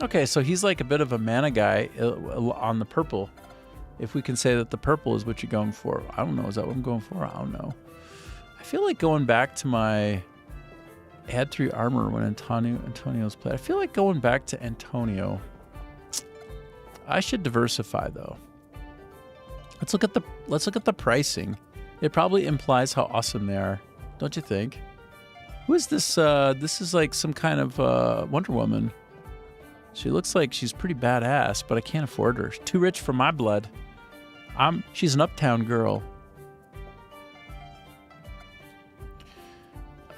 Okay, so he's like a bit of a mana guy on the purple. If we can say that the purple is what you're going for. I don't know. Is that what I'm going for? I don't know. I feel like going back to my add 3 armor when Antonio's played. I feel like going back to Antonio. I should diversify though. Let's look at the pricing. It probably implies how awesome they are, don't you think? Who is this? This is like some kind of Wonder Woman. She looks like she's pretty badass, but I can't afford her. She's too rich for my blood. She's an uptown girl.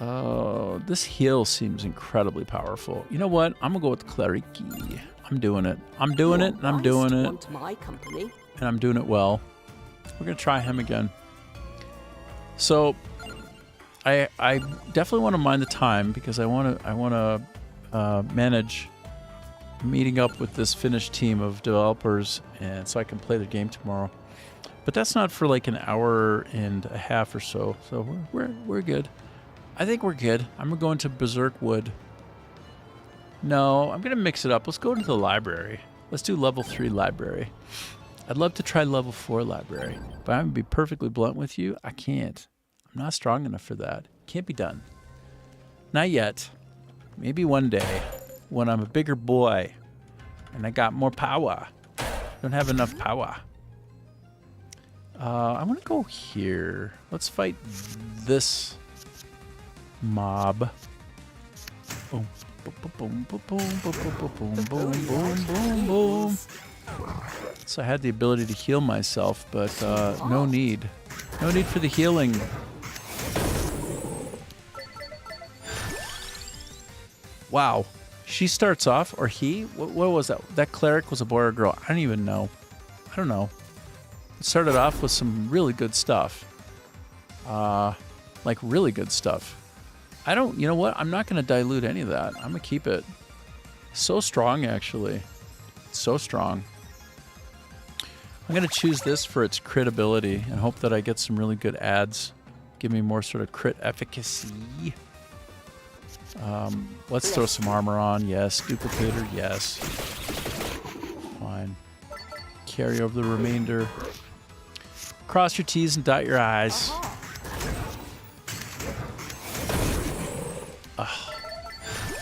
Oh, this heal seems incredibly powerful. You know what? I'm gonna go with Clerici. I'm doing it. I'm doing it, and I'm doing it. Want my company? And I'm doing it well. We're gonna try him again. So, I definitely want to mind the time because I want to manage meeting up with this Finnish team of developers, and so I can play the game tomorrow. But that's not for like an hour and a half or so. So we're good. I think we're good. I'm going to Berserk Wood. No, I'm gonna mix it up. Let's go into the library. Let's do level 3 library. I'd love to try level 4 library, but I'm gonna be perfectly blunt with you. I can't. I'm not strong enough for that. Can't be done. Not yet. Maybe one day when I'm a bigger boy and I got more power. Don't have enough power. I want to go here. Let's fight this mob. Boom, boom, boom, boom, boom, boom, boom, boom, boom, boom, boom, boom. So I had the ability to heal myself, but no need. No need for the healing. Wow. She starts off, or he? What was that? That cleric was a boy or a girl? I don't even know. I don't know. It started off with some really good stuff. Like really good stuff. You know what? I'm not going to dilute any of that. I'm going to keep it. So strong, actually. So strong. I'm going to choose this for its crit ability and hope that I get some really good adds. Give me more sort of crit efficacy. Let's throw some armor on. Yes. Duplicator. Yes. Fine. Carry over the remainder. Cross your T's and dot your I's.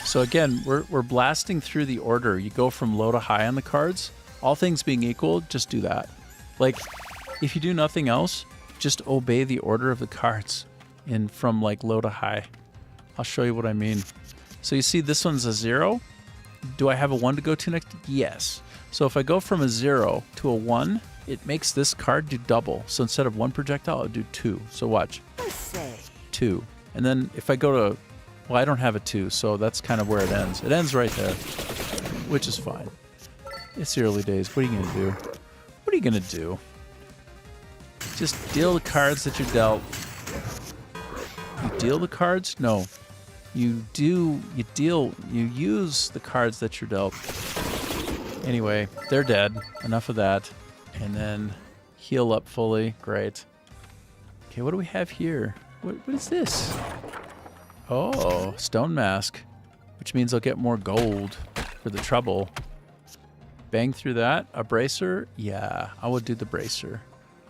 So again, we're blasting through the order. You go from low to high on the cards. All things being equal, just do that. Like, if you do nothing else, just obey the order of the cards from like low to high. I'll show you what I mean. So you see this one's a 0. Do I have a 1 to go to next? Yes. So if I go from a 0 to a 1, it makes this card do double. So instead of 1 projectile, I'll do 2. So watch. 2. And then if I go to, well, I don't have a 2, so that's kind of where it ends. It ends right there, which is fine. It's the early days. What are you going to do? What are you going to do? Just deal the cards that you're dealt. You deal the cards? No. You use the cards that you're dealt. Anyway, they're dead. Enough of that. And then heal up fully. Great. Okay, what do we have here? What is this? Oh, Stone Mask. Which means I'll get more gold for the trouble. Bang through that. A bracer? Yeah, I would do the bracer.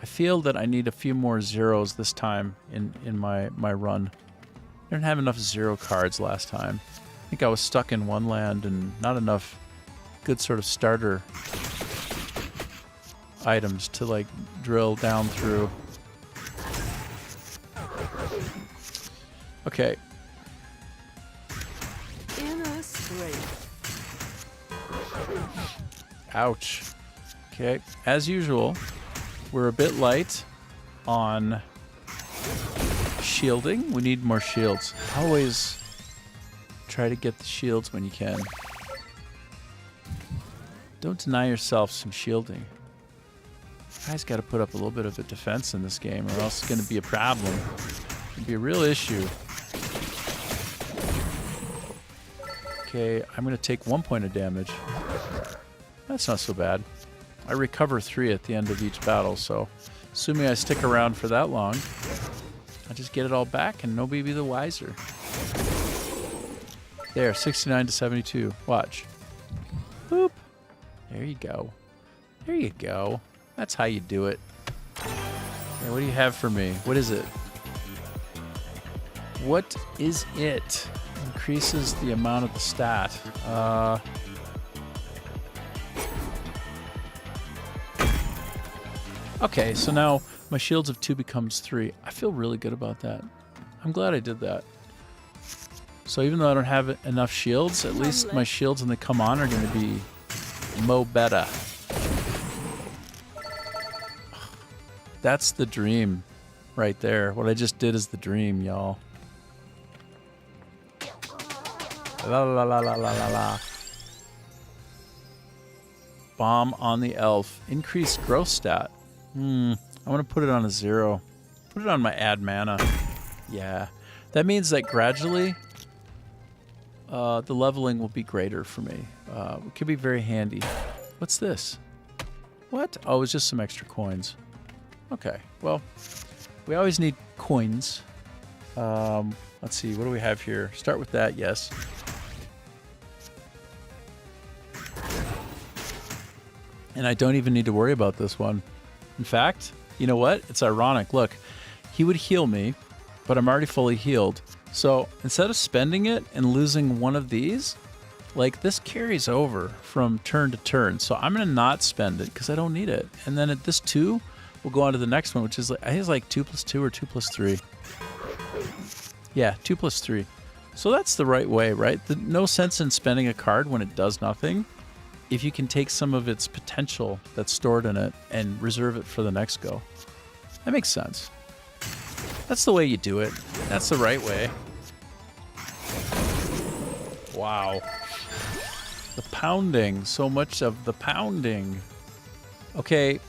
I feel that I need a few more zeros this time in my run. I didn't have enough 0 cards last time. I think I was stuck in one land and not enough good sort of starter items to like drill down through. Okay. Inner strength. Ouch. Okay, as usual, we're a bit light on shielding. We need more shields. Always try to get the shields when you can. Don't deny yourself some shielding. You guys got to put up a little bit of a defense in this game, or else it's going to be a problem. It'll be a real issue. Okay, I'm going to take 1 point of damage. That's not so bad. I recover 3 at the end of each battle, so assuming I stick around for that long, I just get it all back and nobody be the wiser. There, 69 to 72. Watch. Boop. There you go. There you go. That's how you do it. Okay, what do you have for me? What is it? What is it? Increases the amount of the stat. Okay, so now my shields of 2 becomes 3. I feel really good about that. I'm glad I did that. So even though I don't have enough shields, at least my shields when they come on are going to be mo better. That's the dream right there. What I just did is the dream, y'all. La la la la la la la. Bomb on the elf. Increased growth stat. I want to put it on a 0. Put it on my add mana. Yeah. That means that gradually the leveling will be greater for me. It could be very handy. What's this? What? Oh, it's just some extra coins. Okay. Well, we always need coins. Let's see. What do we have here? Start with that. Yes. And I don't even need to worry about this one. In fact, you know what? It's ironic. Look, he would heal me, but I'm already fully healed. So instead of spending it and losing one of these, like this carries over from turn to turn. So I'm going to not spend it because I don't need it. And then at this 2, we'll go on to the next one, which is like, I think it's like 2 + 2 or 2 + 3. Yeah, 2 + 3. So that's the right way, right? No sense in spending a card when it does nothing. If you can take some of its potential that's stored in it and reserve it for the next go. That makes sense. That's the way you do it. That's the right way. Wow. The pounding. So much of the pounding. Okay,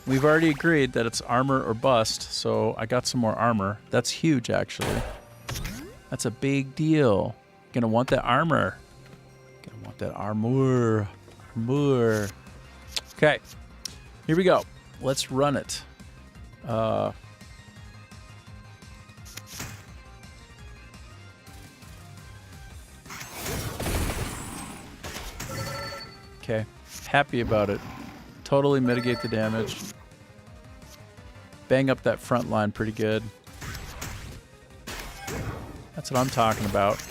we've already agreed that it's armor or bust, so I got some more armor. That's huge, actually. That's a big deal. Gonna want that armor. Gonna want that armor. More. Okay, here we go. Let's run it. Okay, happy about it. Totally mitigate the damage. Bang up that front line pretty good. That's what I'm talking about.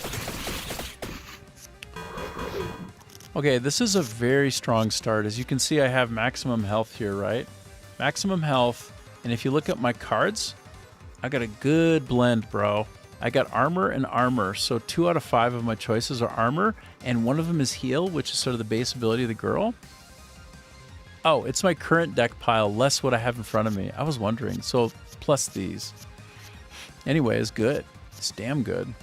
Okay, this is a very strong start. As you can see, I have maximum health here, right? Maximum health. And if you look at my cards, I got a good blend, bro. I got armor and armor. So 2 out of 5 of my choices are armor. And one of them is heal, which is sort of the base ability of the girl. Oh, it's my current deck pile, less what I have in front of me. I was wondering. So plus these. Anyway, it's good. It's damn good.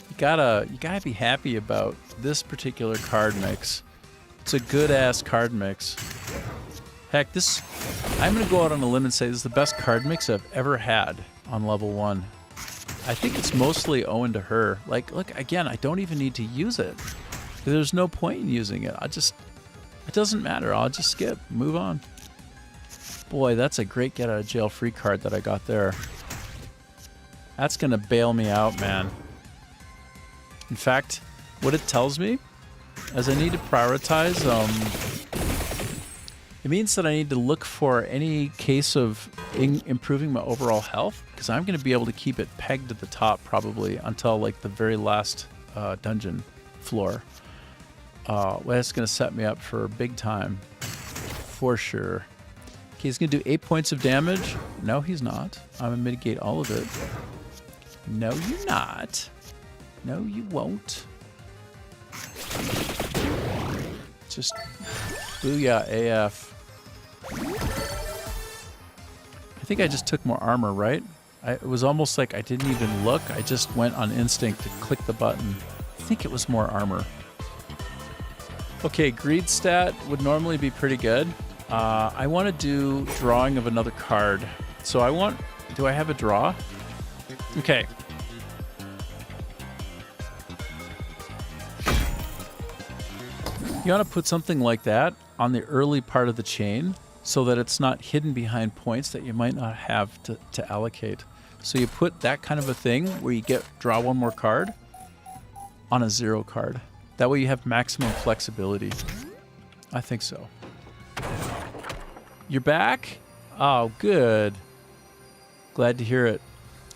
You gotta be happy about this particular card mix. It's a good ass card mix. Heck, I'm gonna go out on a limb and say this is the best card mix I've ever had on level 1. I think it's mostly owing to her. Like, look, again, I don't even need to use it. There's no point in using it. It doesn't matter. I'll just skip, move on. Boy, that's a great get out of jail free card that I got there. That's gonna bail me out, man. In fact, what it tells me is I need to prioritize, it means that I need to look for any case of improving my overall health, because I'm going to be able to keep it pegged at the top probably until like the very last dungeon floor. Well, that's going to set me up for big time, for sure. Okay, he's going to do 8 points of damage. No, he's not. I'm going to mitigate all of it. No, you're not. No, you won't. Just booyah AF. I think I just took more armor, right? It was almost like I didn't even look. I just went on instinct to click the button. I think it was more armor. Okay, greed stat would normally be pretty good. I want to do drawing of another card. So do I have a draw? Okay. You want to put something like that on the early part of the chain so that it's not hidden behind points that you might not have to allocate. So you put that kind of a thing where you draw one more card on a 0 card. That way you have maximum flexibility. I think so. You're back? Oh, good. Glad to hear it.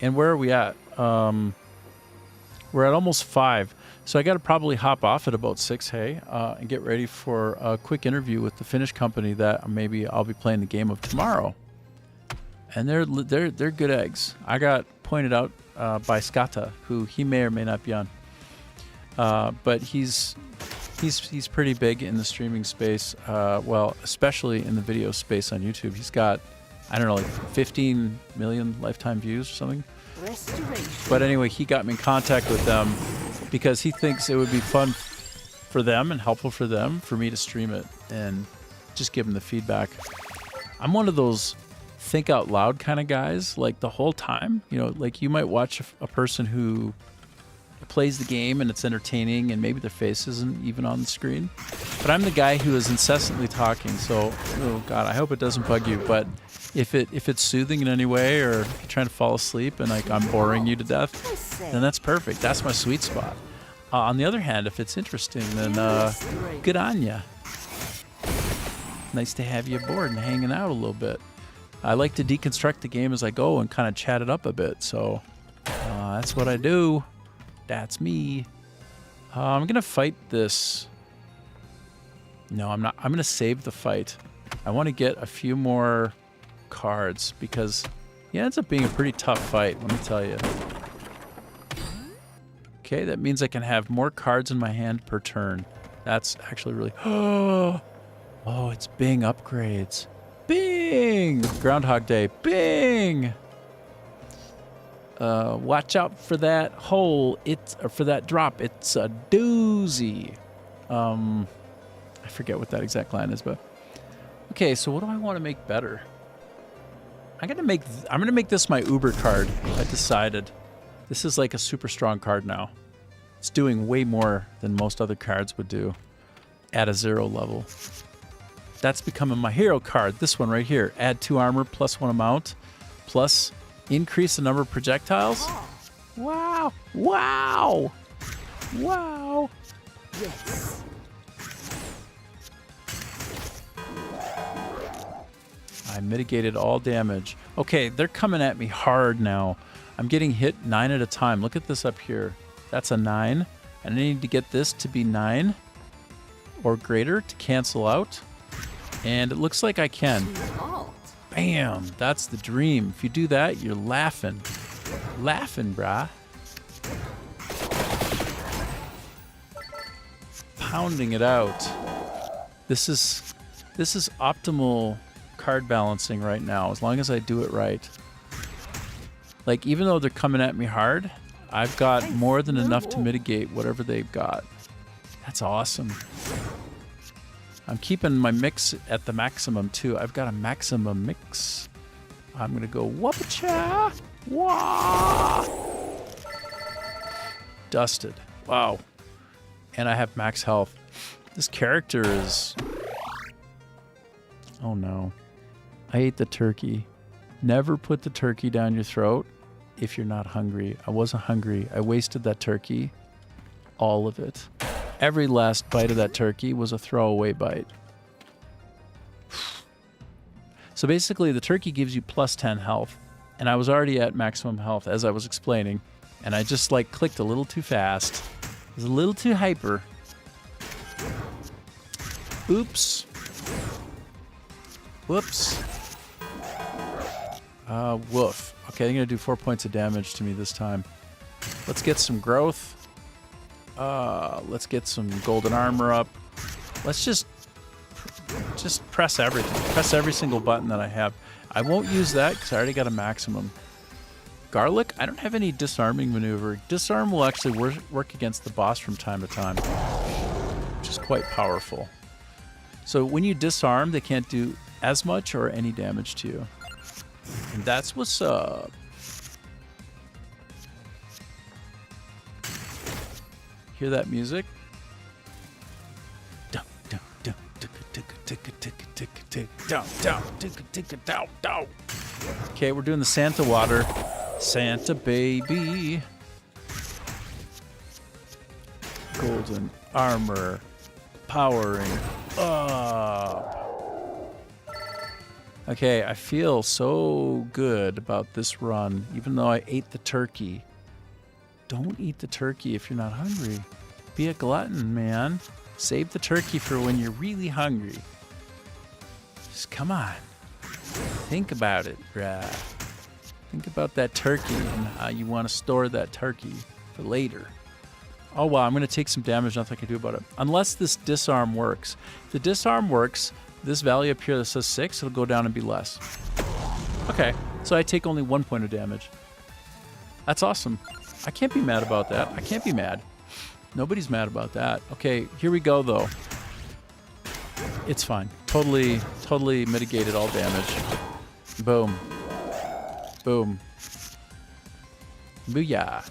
And where are we at? We're at almost 5. So I got to probably hop off at about 6, hey, and get ready for a quick interview with the Finnish company that maybe I'll be playing the game of tomorrow. And they're good eggs. I got pointed out by Skata, who he may or may not be on. But he's pretty big in the streaming space. Well, especially in the video space on YouTube. He's got, I don't know, like 15 million lifetime views or something. Restoration. But anyway, he got me in contact with them because he thinks it would be fun for them and helpful for them for me to stream it and just give them the feedback. I'm one of those think out loud kind of guys, like the whole time. You know, like you might watch a person who plays the game and it's entertaining and maybe their face isn't even on the screen. But I'm the guy who is incessantly talking, so, oh God, I hope it doesn't bug you. But if it's soothing in any way or you're trying to fall asleep and like I'm boring you to death, then that's perfect. That's my sweet spot. On the other hand, if it's interesting, then good on ya. Nice to have you aboard and hanging out a little bit. I like to deconstruct the game as I go and kind of chat it up a bit, so that's what I do. That's me. I'm going to fight this. No, I'm not. I'm going to save the fight. I want to get a few more cards because it ends up being a pretty tough fight, let me tell you. Okay, that means I can have more cards in my hand per turn. That's actually really... Oh, it's Bing upgrades. Bing! Groundhog Day. Bing! Watch out for that hole. For that drop. It's a doozy. I forget what that exact line is, but okay. So what do I want to make better? I'm gonna make this my Uber card. I decided. This is like a super strong card now. It's doing way more than most other cards would do at a 0 level. That's becoming my hero card. This one right here. Add 2 armor plus 1 amount plus increase the number of projectiles. Wow. Wow. Wow. Yes. I mitigated all damage. Okay, they're coming at me hard now. I'm getting hit 9 at a time. Look at this up here. That's a 9. And I need to get this to be 9 or greater to cancel out. And it looks like I can. Alt. Bam! That's the dream. If you do that, you're laughing. Laughing, brah. Pounding it out. This is optimal card balancing right now, as long as I do it right. Like, even though they're coming at me hard, I've got more than enough to mitigate whatever they've got. That's awesome. I'm keeping my mix at the maximum, too. I've got a maximum mix. I'm going to go whoop-a-cha. Wah! Dusted. Wow. And I have max health. This character is... Oh, no. I ate the turkey. Never put the turkey down your throat if you're not hungry. I wasn't hungry. I wasted that turkey. All of it. Every last bite of that turkey was a throwaway bite. So basically, the turkey gives you plus 10 health. And I was already at maximum health, as I was explaining. And I just, like, clicked a little too fast. It was a little too hyper. Oops. Whoops. Woof. Okay, they're going to do 4 points of damage to me this time. Let's get some growth. Let's get some golden armor up. Let's just press everything. Press every single button that I have. I won't use that because I already got a maximum. Garlic? I don't have any disarming maneuver. Disarm will actually work against the boss from time to time, which is quite powerful. So when you disarm, they can't do as much or any damage to you. And that's what's up. Hear that music? Okay, we're doing the Santa water. Santa baby. Golden armor. Powering up. Okay, I feel so good about this run, even though I ate the turkey. Don't eat the turkey if you're not hungry. Be a glutton, man. Save the turkey for when you're really hungry. Just come on. Think about it, bruh. Think about that turkey and how you want to store that turkey for later. Oh, wow, I'm going to take some damage. Nothing I can do about it. Unless this disarm works. If the disarm works, this value up here that says 6, it'll go down and be less. Okay, so I take only 1 point of damage. That's awesome. I can't be mad about that. I can't be mad. Nobody's mad about that. Okay, here we go, though. It's fine. Totally mitigated all damage. Boom. Boom. Booyah.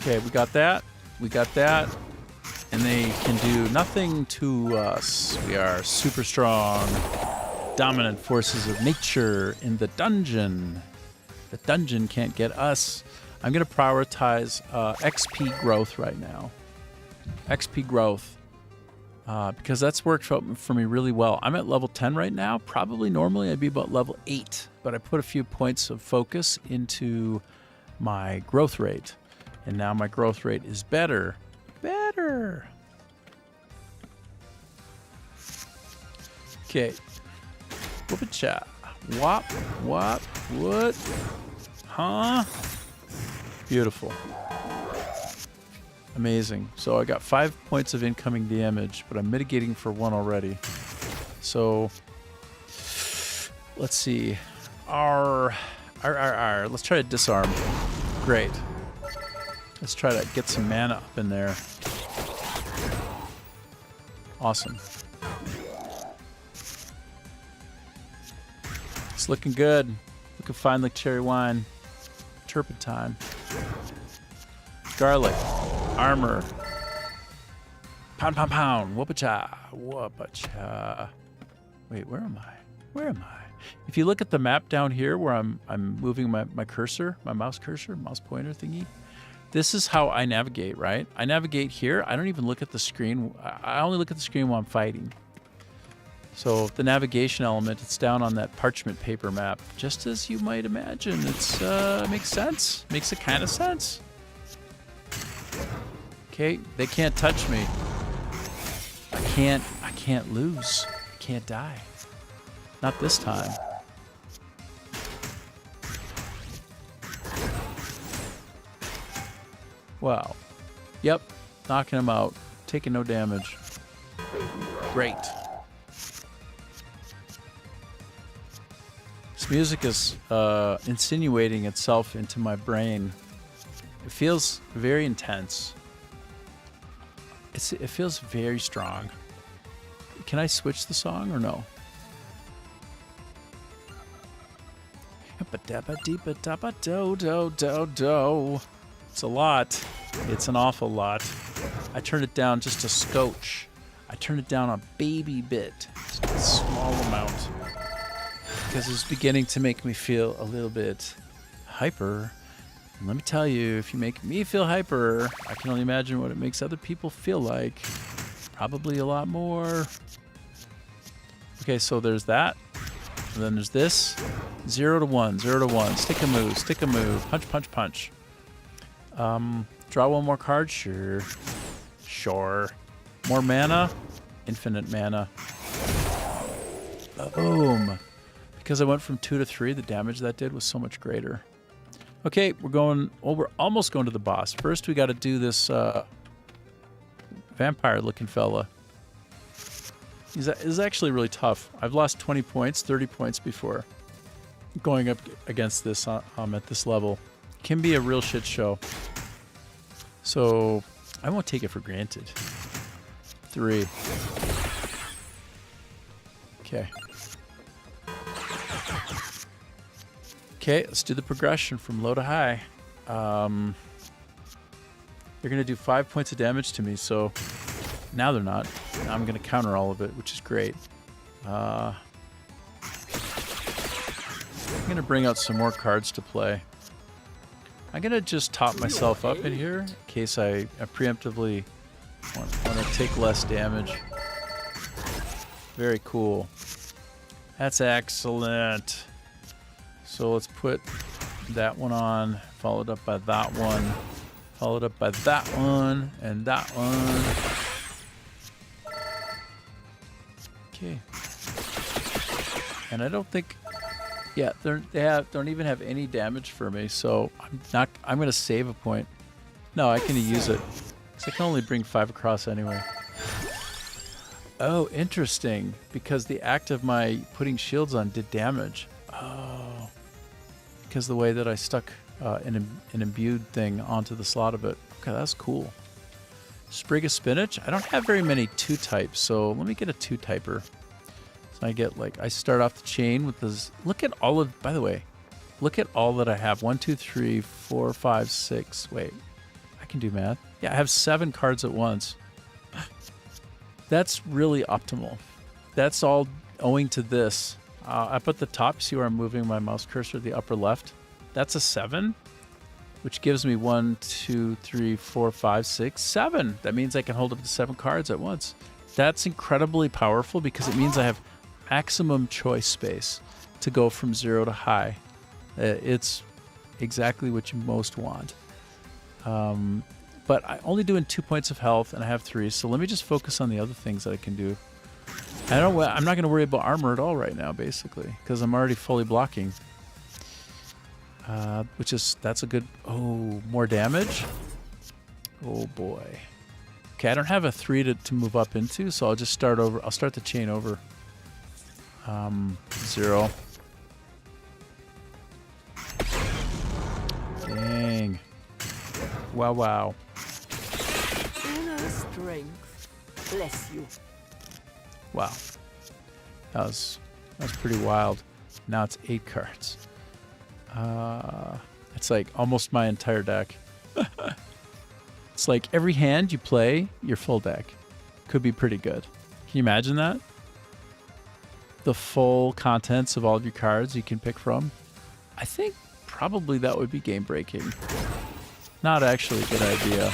Okay, we got that. We got that. And they can do nothing to us. We are super strong, dominant forces of nature in the dungeon. The dungeon can't get us. I'm going to prioritize XP growth right now. XP growth. Because that's worked for me really well. I'm at level 10 right now. Probably normally I'd be about level 8. But I put a few points of focus into my growth rate. And now my growth rate is better. Better. Okay. Whoop-a-cha. Wop. Wop. What? Huh? Beautiful. Amazing. So I got 5 points of incoming damage, but I'm mitigating for 1 already. So let's see. Let's try to disarm. Great. Let's try to get some mana up in there. Awesome. It's looking good. Looking fine like cherry wine. Turpentine. Garlic. Armor. Pound, pound, pound. Whoop-a-cha. Whoop-a-cha. Wait, where am I? Where am I? If you look at the map down here where I'm moving my cursor, my mouse cursor, mouse pointer thingy, this is how I navigate, right? I navigate here. I don't even look at the screen. I only look at the screen while I'm fighting. So the navigation element, it's down on that parchment paper map, just as you might imagine. It's makes sense. Makes a kind of sense. Okay, they can't touch me. I can't lose. I can't die. Not this time. Wow. Yep. Knocking him out. Taking no damage. Great. This music is insinuating itself into my brain. It feels very intense. It feels very strong. Can I switch the song or no? It's a lot. It's an awful lot. I turned it down just a scotch. I turned it down a baby bit. Just a small amount. Because it's beginning to make me feel a little bit hyper. And let me tell you, if you make me feel hyper, I can only imagine what it makes other people feel like. Probably a lot more. Okay, so there's that. And then there's this. 0 to 1, 0 to 1. Stick a move, stick a move. Punch, punch, punch. Draw one more card? Sure. Sure. More mana? Infinite mana. Boom. Because I went from 2 to 3, the damage that did was so much greater. Okay, we're almost going to the boss. First, we got to do this vampire-looking fella. He's actually really tough. I've lost 20 points, 30 points before going up against this at this level. Can be a real shit show. So I won't take it for granted. 3. Okay. Okay, let's do the progression from low to high. They're going to do 5 points of damage to me, so Now they're not. Now I'm going to counter all of it, which is great. I'm going to bring out some more cards to play. I'm going to just top myself up in here in case I preemptively want to take less damage. Very cool. That's excellent. So let's put that one on, followed up by that one, followed up by that one, and that one. Okay. And I don't think, yeah, they don't even have any damage for me, so I'm gonna save a point. No, I can use it. 'Cause I can only bring 5 across anyway. Oh, interesting. Because the act of my putting shields on did damage. Oh. Because the way that I stuck an imbued thing onto the slot of it. Okay, that's cool. Sprig of Spinach. I don't have very many 2 types, so let me get a 2 typer. So I get I start off the chain with this. Look at all of, by the way, look at all that I have. 1, 2, 3, 4, 5, 6. Wait, I can do math. Yeah, I have 7 cards at once. That's really optimal. That's all owing to this. Up at the top, see where I'm moving my mouse cursor, the upper left? That's a 7, which gives me 1, 2, 3, 4, 5, 6, 7. That means I can hold up to 7 cards at once. That's incredibly powerful because it means I have maximum choice space to go from 0 to high. It's exactly what you most want. But I'm only doing 2 points of health and I have 3, so let me just focus on the other things that I can do. I'm not going to worry about armor at all right now, basically, because I'm already fully blocking. That's a good... Oh, more damage? Oh, boy. Okay, I don't have a 3 to move up into, so I'll just start over. I'll start the chain over. 0. Dang. Wow, wow. Inner strength. Bless you. Wow. That was pretty wild. Now it's 8 cards. It's like almost my entire deck. It's like every hand you play, your full deck. Could be pretty good. Can you imagine that? The full contents of all of your cards you can pick from. I think probably that would be game breaking. Not actually a good idea.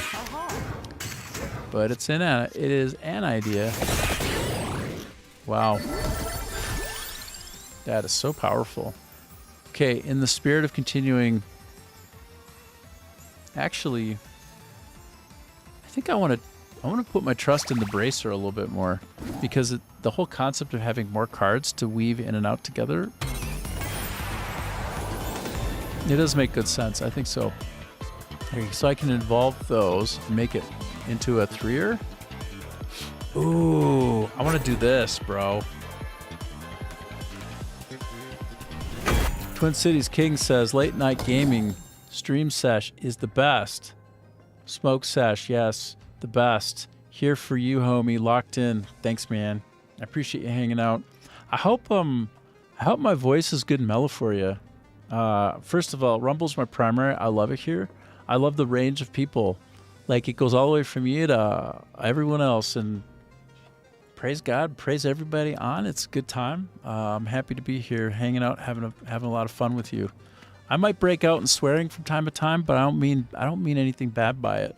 But it is an idea. Wow. That is so powerful. Okay, in the spirit of continuing, actually, I think I want to put my trust in the bracer a little bit more, because the whole concept of having more cards to weave in and out together, it does make good sense. I think so. Okay, so I can involve those and make it into a 3-er. Ooh, I want to do this, bro. Twin Cities King says, late night gaming stream sesh is the best. Smoke sesh, yes, the best. Here for you, homie, locked in. Thanks, man. I appreciate you hanging out. I hope my voice is good and mellow for you. First of all, Rumble's my primary. I love it here. I love the range of people. Like, it goes all the way from you to everyone else, and praise God, praise everybody on. It's a good time. I'm happy to be here, hanging out, having a lot of fun with you. I might break out in swearing from time to time, but I don't mean anything bad by it.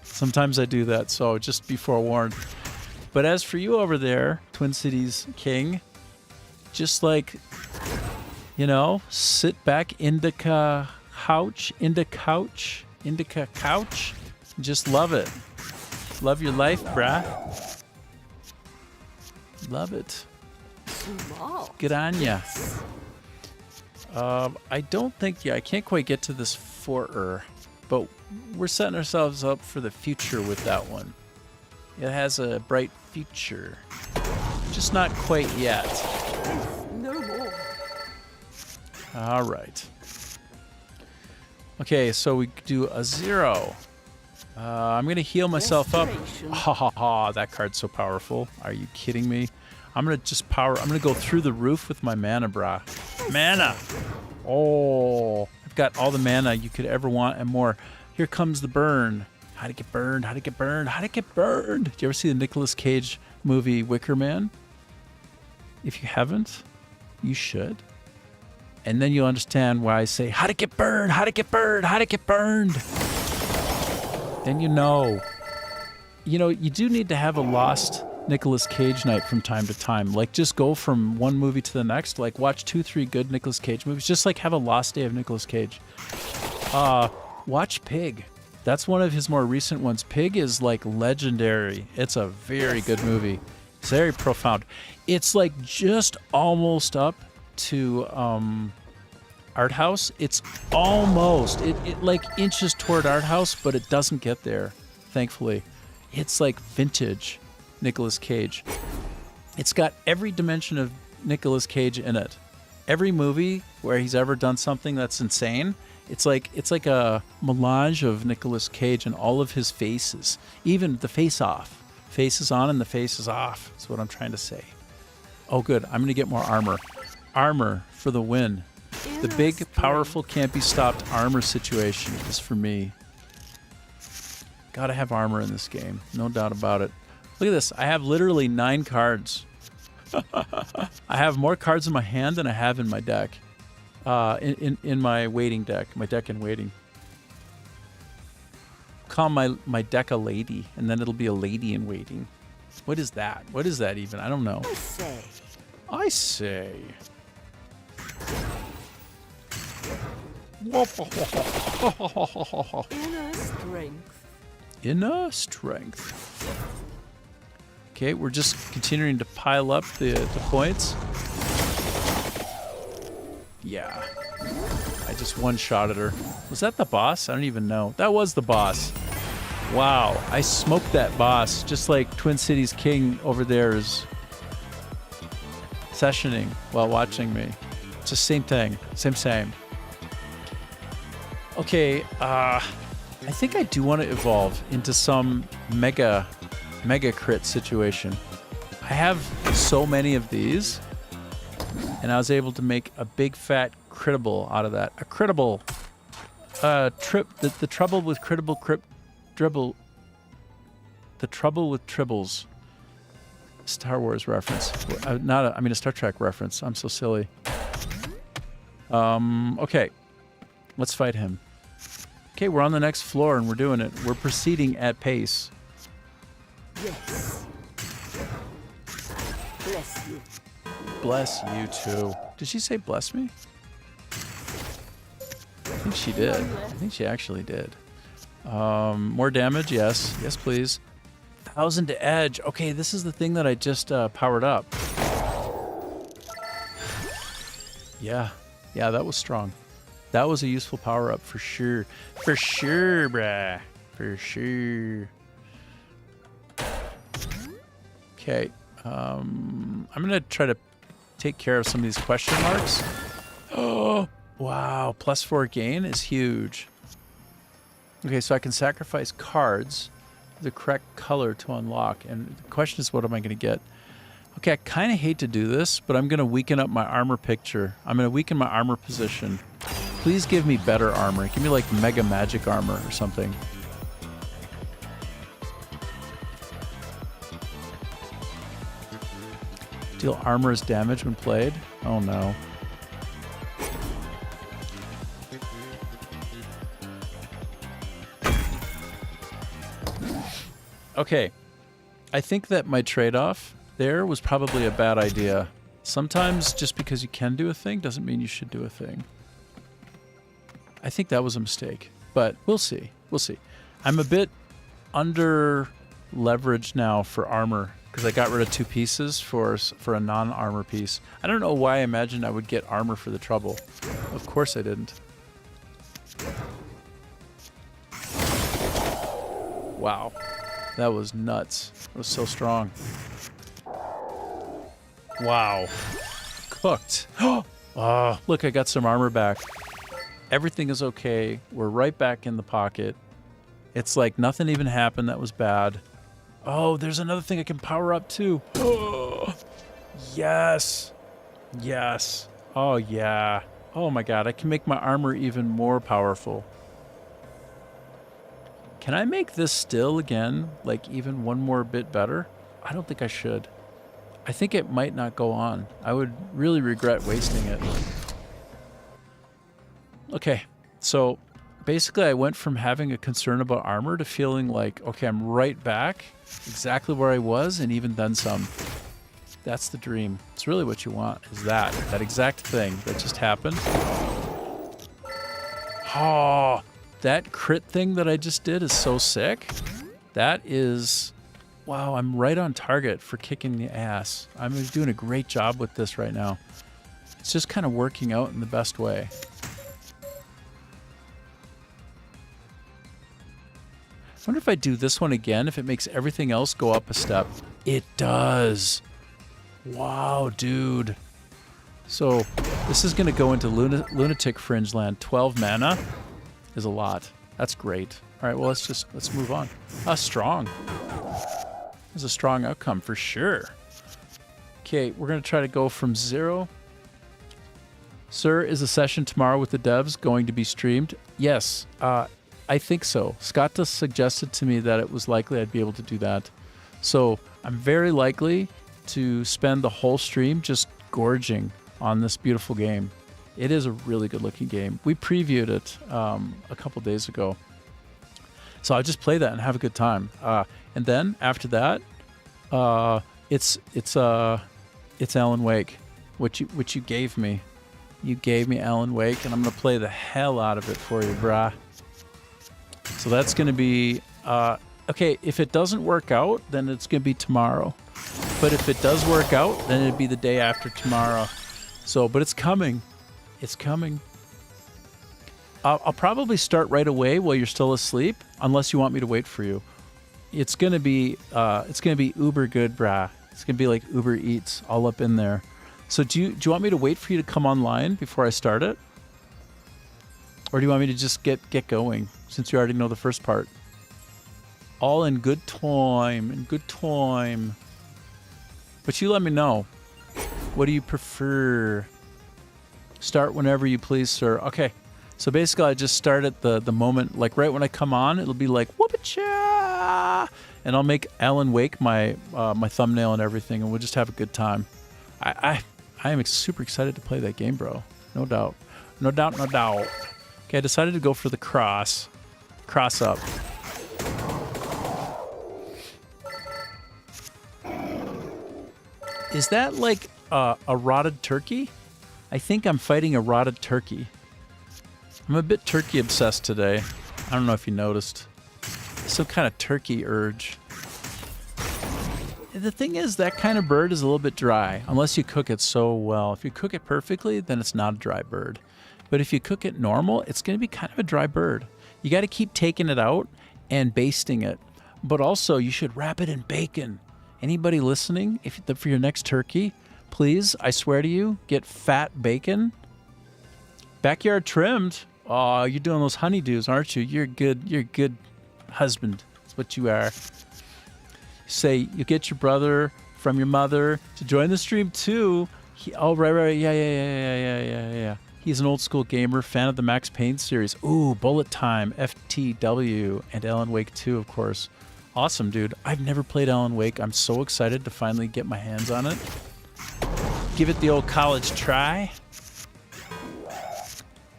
Sometimes I do that, so just be forewarned. But as for you over there, Twin Cities King, just sit back, indica couch, just love it. Love your life, brah. Love it. Smart. Good on ya. I don't think, I can't quite get to this 4-er, but we're setting ourselves up for the future with that one. It has a bright future. Just not quite yet. No more. All right. Okay, so we do a 0. I'm going to heal myself up. Restoration. Ha ha ha, that card's so powerful. Are you kidding me? I'm going to go through the roof with my mana, brah. Mana! Oh, I've got all the mana you could ever want and more. Here comes the burn. How to get burned, how to get burned, how to get burned. Did you ever see the Nicolas Cage movie Wicker Man? If you haven't, you should. And then you'll understand why I say, how to get burned, how to get burned, how to get burned. Then you know. You know, you do need to have a lost Nicolas Cage night from time to time. Like, just go from one movie to the next. Like, watch 2-3 good Nicolas Cage movies. Just like have a lost day of Nicolas Cage. Watch Pig. That's one of his more recent ones. Pig is like legendary. It's a very good movie. It's very profound. It's like just almost up to art house. It's almost. It like inches toward art house, but it doesn't get there, thankfully. It's like vintage Nicolas Cage. It's got every dimension of Nicolas Cage in it. Every movie where he's ever done something that's insane, it's like a melange of Nicolas Cage and all of his faces. Even the face off. Face is on and the face is off. That's what I'm trying to say. Oh, good. I'm going to get more armor. Armor for the win. The big, powerful, can't be stopped armor situation is for me. Gotta have armor in this game. No doubt about it. Look at this. I have literally 9 cards. I have more cards in my hand than I have in my deck. In my waiting deck. My deck in waiting. Call my deck a lady, and then it'll be a lady in waiting. What is that? What is that even? I don't know. I say. Inner strength. Inner strength. Okay, we're just continuing to pile up the points. Yeah. I just one-shotted her. Was that the boss? I don't even know. That was the boss. Wow. I smoked that boss, just like Twin Cities King over there is sessioning while watching me. It's the same thing. Same. Okay, I think I do want to evolve into some mega crit situation. I have so many of these, and I was able to make a big fat critable out of that. A critable. The trouble with dribble. The trouble with tribbles. Star Wars reference. A Star Trek reference. I'm so silly. Okay. Let's fight him. Okay, we're on the next floor and we're doing it. We're proceeding at pace. Yes. Bless you. Bless you too. Did she say bless me? I think she did. I think she actually did. More damage, yes. Yes, please. 1,000 to edge. Okay, this is the thing that I just powered up. Yeah, that was strong. That was a useful power-up for sure. For sure, bruh. For sure. Okay. I'm going to try to take care of some of these question marks. Oh, wow. +4 gain is huge. Okay, so I can sacrifice cards, the correct color to unlock. And the question is, what am I going to get? Okay, I kind of hate to do this, but I'm going to weaken up my armor picture. I'm going to weaken my armor position. Please give me better armor. Give me like mega magic armor or something. Deal armor as damage when played. Oh no. Okay. I think that my trade-off there was probably a bad idea. Sometimes just because you can do a thing doesn't mean you should do a thing. I think that was a mistake, but we'll see. We'll see. I'm a bit under leveraged now for armor because I got rid of 2 pieces for a non-armor piece. I don't know why I imagined I would get armor for the trouble. Of course I didn't. Wow. That was nuts. It was so strong. Wow. Cooked. Oh, look, I got some armor back. Everything is okay. We're right back in the pocket. It's like nothing even happened that was bad. Oh, there's another thing I can power up too. Oh, yes. Yes. Oh, yeah. Oh my god, I can make my armor even more powerful. Can I make this still again, like even one more bit better? I don't think I should. I think it might not go on. I would really regret wasting it. Okay, so basically I went from having a concern about armor to feeling like, okay, I'm right back exactly where I was and even then some. That's the dream. It's really what you want, is that exact thing that just happened. Oh, that crit thing that I just did is so sick. That is, wow, I'm right on target for kicking the ass. I'm doing a great job with this right now. It's just kind of working out in the best way. I wonder if I do this one again, if it makes everything else go up a step. It does. Wow, dude. So this is going to go into Lunatic Fringe land. 12 mana is a lot. That's great. All right, well, let's move on. Strong. It's a strong outcome for sure. Okay, we're going to try to go from 0. Sir, is a session tomorrow with the devs going to be streamed? Yes, I think so. Scott just suggested to me that it was likely I'd be able to do that. So I'm very likely to spend the whole stream just gorging on this beautiful game. It is a really good looking game. We previewed it a couple days ago. So I'll just play that and have a good time. And then after that, it's Alan Wake, which you gave me. You gave me Alan Wake, and I'm gonna play the hell out of it for you, brah. So that's gonna be okay. If it doesn't work out, then it's gonna be tomorrow. But if it does work out, then it'd be the day after tomorrow. So, but it's coming. It's coming. I'll probably start right away while you're still asleep, unless you want me to wait for you. It's gonna be uber good, brah. It's gonna be like Uber Eats, all up in there. So do you want me to wait for you to come online before I start it, or do you want me to just get going since you already know the first part? All in good time. In good time. But you let me know. What do you prefer? Start whenever you please, sir. Okay. So basically, I just start at the moment, like right when I come on, it'll be like whoop-a-cha, and I'll make Alan Wake my my thumbnail and everything, and we'll just have a good time. I am super excited to play that game, bro. No doubt, no doubt, no doubt. Okay, I decided to go for the cross up. Is that like a rotted turkey? I think I'm fighting a rotted turkey. I'm a bit turkey obsessed today. I don't know if you noticed. Some kind of turkey urge. The thing is, that kind of bird is a little bit dry, unless you cook it so well. If you cook it perfectly, then it's not a dry bird. But if you cook it normal, it's going to be kind of a dry bird. You got to keep taking it out and basting it. But also, you should wrap it in bacon. Anybody listening, for your next turkey, please, I swear to you, get fat bacon. Backyard trimmed. Oh, you're doing those honeydews, aren't you? You're a good husband. That's what you are. Say you get your brother from your mother to join the stream too. Right. Yeah. He's an old school gamer, fan of the Max Payne series. Ooh, Bullet Time, FTW, and Alan Wake 2, of course. Awesome, dude. I've never played Alan Wake. I'm so excited to finally get my hands on it. Give it the old college try.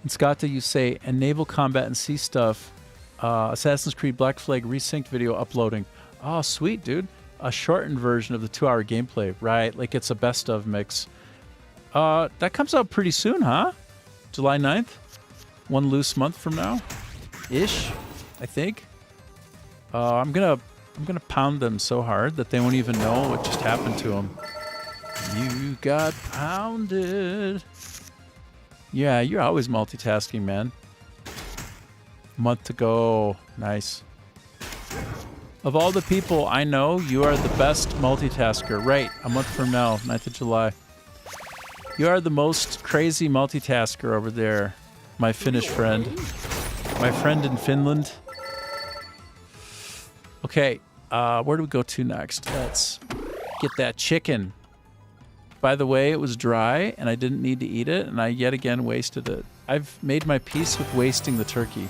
And Scotta, you say, and naval combat and sea stuff. Assassin's Creed Black Flag resynced video uploading. Oh, sweet, dude. A shortened version of the 2-hour gameplay. Right, like it's a best of mix. That comes out pretty soon, huh? July 9th? One loose month from now? Ish, I think. I'm gonna pound them so hard that they won't even know what just happened to them. You got pounded. Yeah, you're always multitasking, man. Month to go. Nice. Of all the people I know, you are the best multitasker. Right, a month from now, 9th of July. You are the most crazy multitasker over there, my Finnish friend. My friend in Finland. Okay, where do we go to next? Let's get that chicken. By the way, it was dry, and I didn't need to eat it, and I yet again wasted it. I've made my peace with wasting the turkey.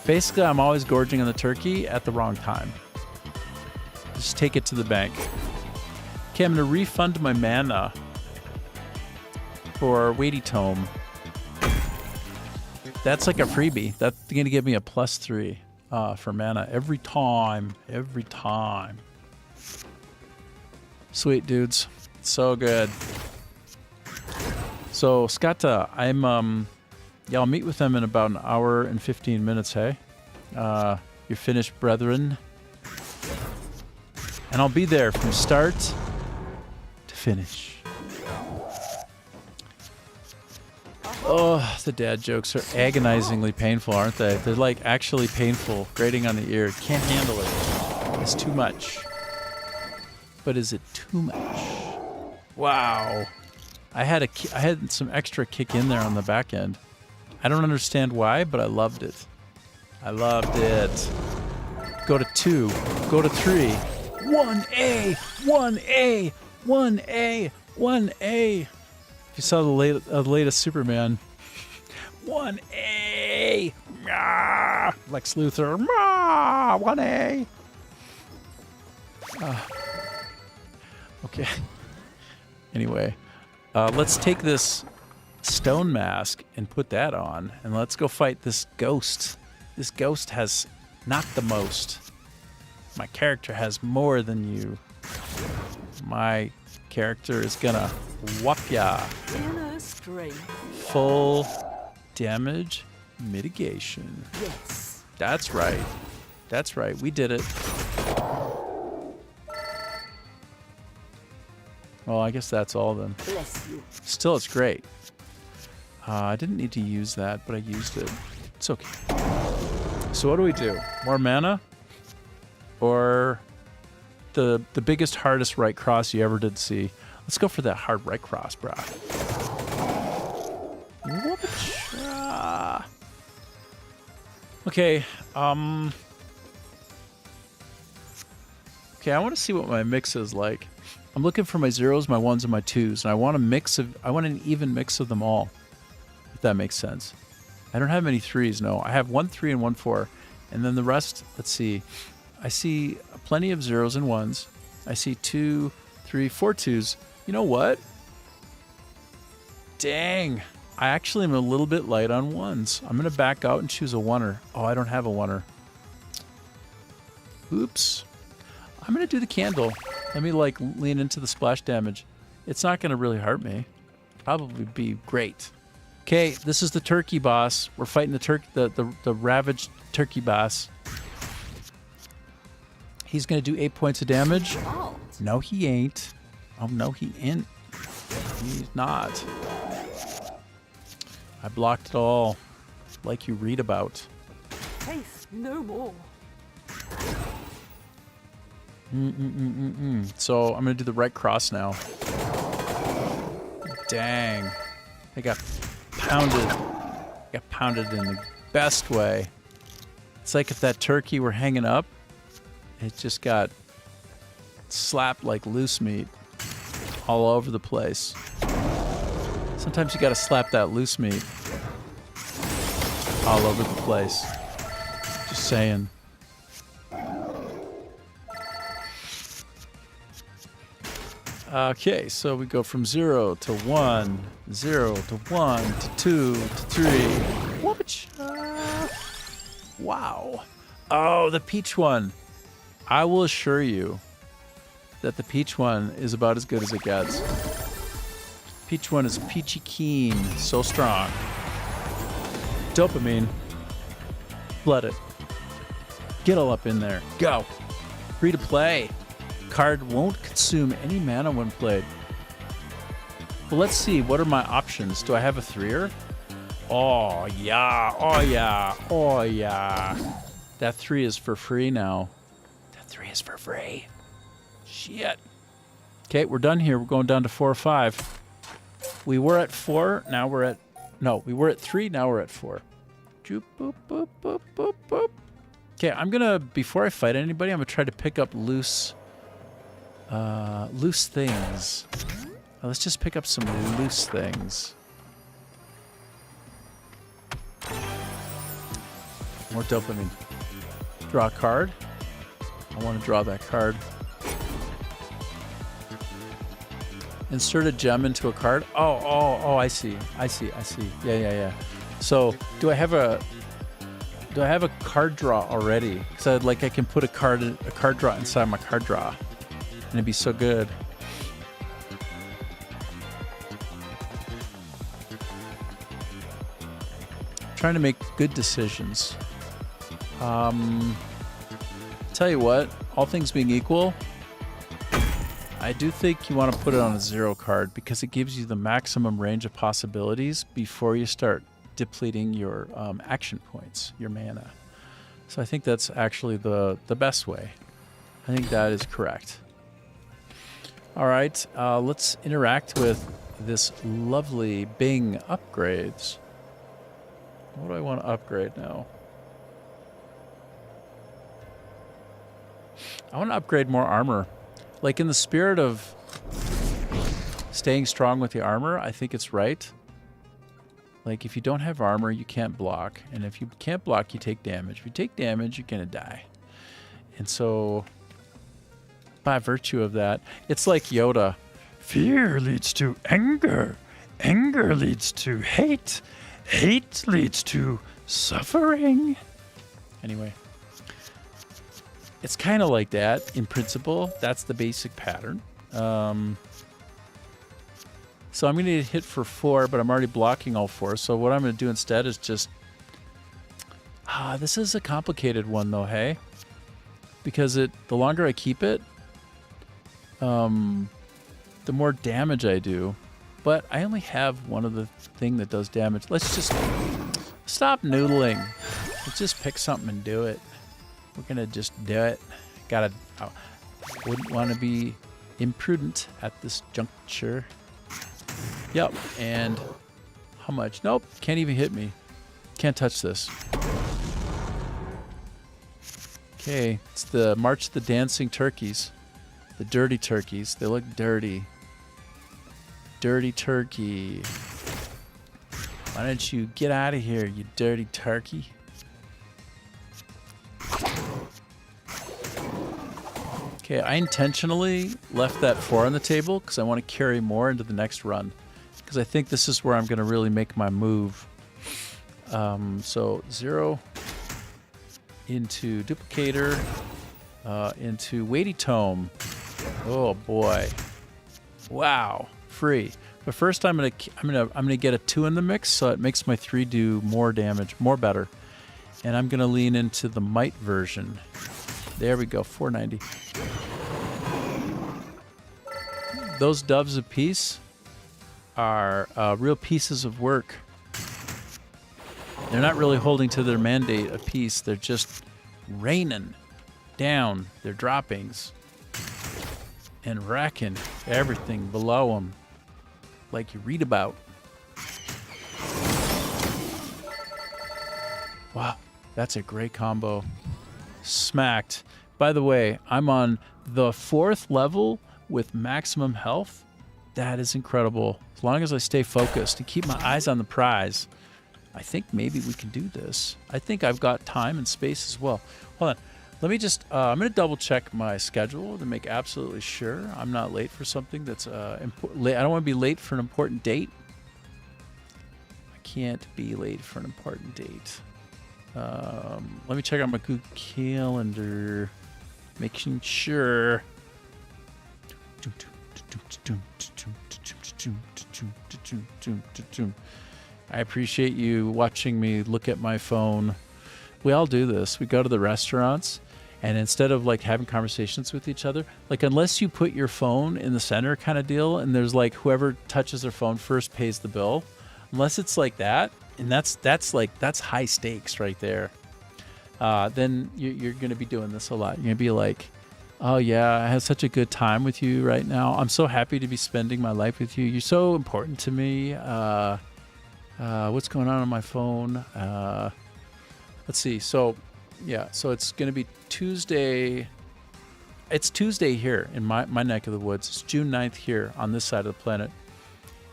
Basically, I'm always gorging on the turkey at the wrong time. Just take it to the bank. Okay, I'm going to refund my mana for Weighty Tome. That's like a freebie. That's going to give me a +3 for mana every time. Every time. Sweet, dudes. So good. So, Skata, yeah, I'll meet with them in about an hour and 15 minutes, hey? Your Finnish brethren. And I'll be there from start to finish. Oh, the dad jokes are agonizingly painful, aren't they? They're like actually painful, grating on the ear. Can't handle it. It's too much. But is it too much? Wow. I had some extra kick in there on the back end. I don't understand why, but I loved it. I loved it. Go to 2. Go to 3. 1A. 1A. 1A. 1A. If you saw the latest Superman. 1A. Ah, Lex Luthor. Ah, 1A. Okay. Anyway, let's take this stone mask and put that on, and let's go fight this ghost. This ghost has not the most. My character has more than you. My character is gonna whoop ya. Inner strength. Full damage mitigation. Yes. That's right. That's right. We did it. Well, I guess that's all then. Bless you. Still, it's great. I didn't need to use that, but I used it. It's okay. So what do we do? More mana? Or the biggest, hardest right cross you ever did see? Let's go for that hard right cross, brah. Whoop-a-cha. Okay, okay, I want to see what my mix is like. I'm looking for my 0s, my 1s, and my 2s, and I want an even mix of them all. If that makes sense. I don't have many 3s, no. I have 1 3 and 1 4. And then the rest, let's see. I see plenty of 0s and 1s. I see 2, 3, 4 2s. You know what? Dang. I actually am a little bit light on 1s. I'm going to back out and choose a 1er. Oh, I don't have a 1er. Oops. I'm going to do the candle. Let me like lean into the splash damage. It's not going to really hurt me. Probably be great. Okay, this is the turkey boss. We're fighting the ravaged turkey boss. He's going to do 8 points of damage. Out. No, he ain't. Oh, no, he ain't. He's not. I blocked it all, like you read about. Taste no more. So I'm going to do the right cross now. Dang. I got pounded. I got pounded in the best way. It's like if that turkey were hanging up, it just got slapped like loose meat all over the place. Sometimes you got to slap that loose meat all over the place. Just saying. Okay, so we go from 0 to 1, 0 to 1 to 2 to 3. Whoop-a-cha. Wow. Oh, the peach one. I will assure you that the peach one is about as good as it gets. Peach one is peachy keen, so strong. Dopamine. Flood it. Get all up in there. Go. Free to play. Card won't consume any mana when played. Well, let's see. What are my options? Do I have a 3er? Oh, yeah. Oh, yeah. Oh, yeah. That 3 is for free now. That 3 is for free. Shit. Okay, we're done here. We're going down to 4 or 5. We were at 4. Now we're at... No, we were at 3. Now we're at 4. Joop, boop, boop, boop, boop, boop. Okay, I'm going to... Before I fight anybody, I'm going to try to pick up loose things. Let's just pick up some loose things. 1 More dopamine. Draw a card. I want to draw that card. Insert a gem into a card. Oh, I see. Yeah. So, do I have a card draw already? So I can put a card draw inside my card draw. And it'd be so good. Trying to make good decisions. Tell you what, all things being equal, I do think you want to put it on a 0 card because it gives you the maximum range of possibilities before you start depleting your action points, your mana. So I think that's actually the best way. I think that is correct. All right, let's interact with this lovely Bing upgrades. What do I want to upgrade now? I want to upgrade more armor. Like in the spirit of staying strong with the armor, I think it's right. Like if you don't have armor, you can't block. And if you can't block, you take damage. If you take damage, you're going to die. And so by virtue of that, it's like Yoda. Fear leads to anger. Anger leads to hate. Hate leads to suffering. Anyway. It's kind of like that in principle. That's the basic pattern. So I'm going to hit for 4, but I'm already blocking all 4. So what I'm going to do instead is just... this is a complicated one though, hey? Because the longer I keep it, the more damage I do. But I only have one of the thing that does damage. Let's just stop noodling. Let's just pick something and do it. We're gonna just do it. I wouldn't want to be imprudent at this juncture. Yep, and how much? Nope, can't even hit me. Can't touch this. Okay, it's the March of the Dancing Turkeys. The dirty turkeys. They look dirty. Dirty turkey. Why don't you get out of here, you dirty turkey? Okay, I intentionally left that 4 on the table because I want to carry more into the next run. Because I think this is where I'm going to really make my move. So 0 into duplicator, into weighty tome. Oh boy! Wow, free. But first, I'm gonna get a 2 in the mix, so it makes my 3 do more damage, more better. And I'm gonna lean into the might version. There we go, 490. Those doves of peace are real pieces of work. They're not really holding to their mandate of peace. They're just raining down their droppings and wrecking everything below them, like you read about. Wow, that's a great combo. Smacked. By the way, I'm on the 4th level with maximum health. That is incredible. As long as I stay focused and keep my eyes on the prize, I think maybe we can do this. I think I've got time and space as well. Hold on. Let me just, I'm going to double check my schedule to make absolutely sure I'm not late for something that's important. I don't want to be late for an important date. I can't be late for an important date. Let me check out my Google Calendar, making sure. I appreciate you watching me look at my phone. We all do this. We go to the restaurants, and instead of like having conversations with each other, like unless you put your phone in the center kind of deal, and there's like whoever touches their phone first pays the bill, unless it's like that, and that's high stakes right there. Then you're going to be doing this a lot. You're going to be like, oh yeah, I have such a good time with you right now. I'm so happy to be spending my life with you. You're so important to me. What's going on my phone? Let's see. So, yeah. So it's going to be Tuesday. It's Tuesday here in my neck of the woods. It's June 9th here on this side of the planet.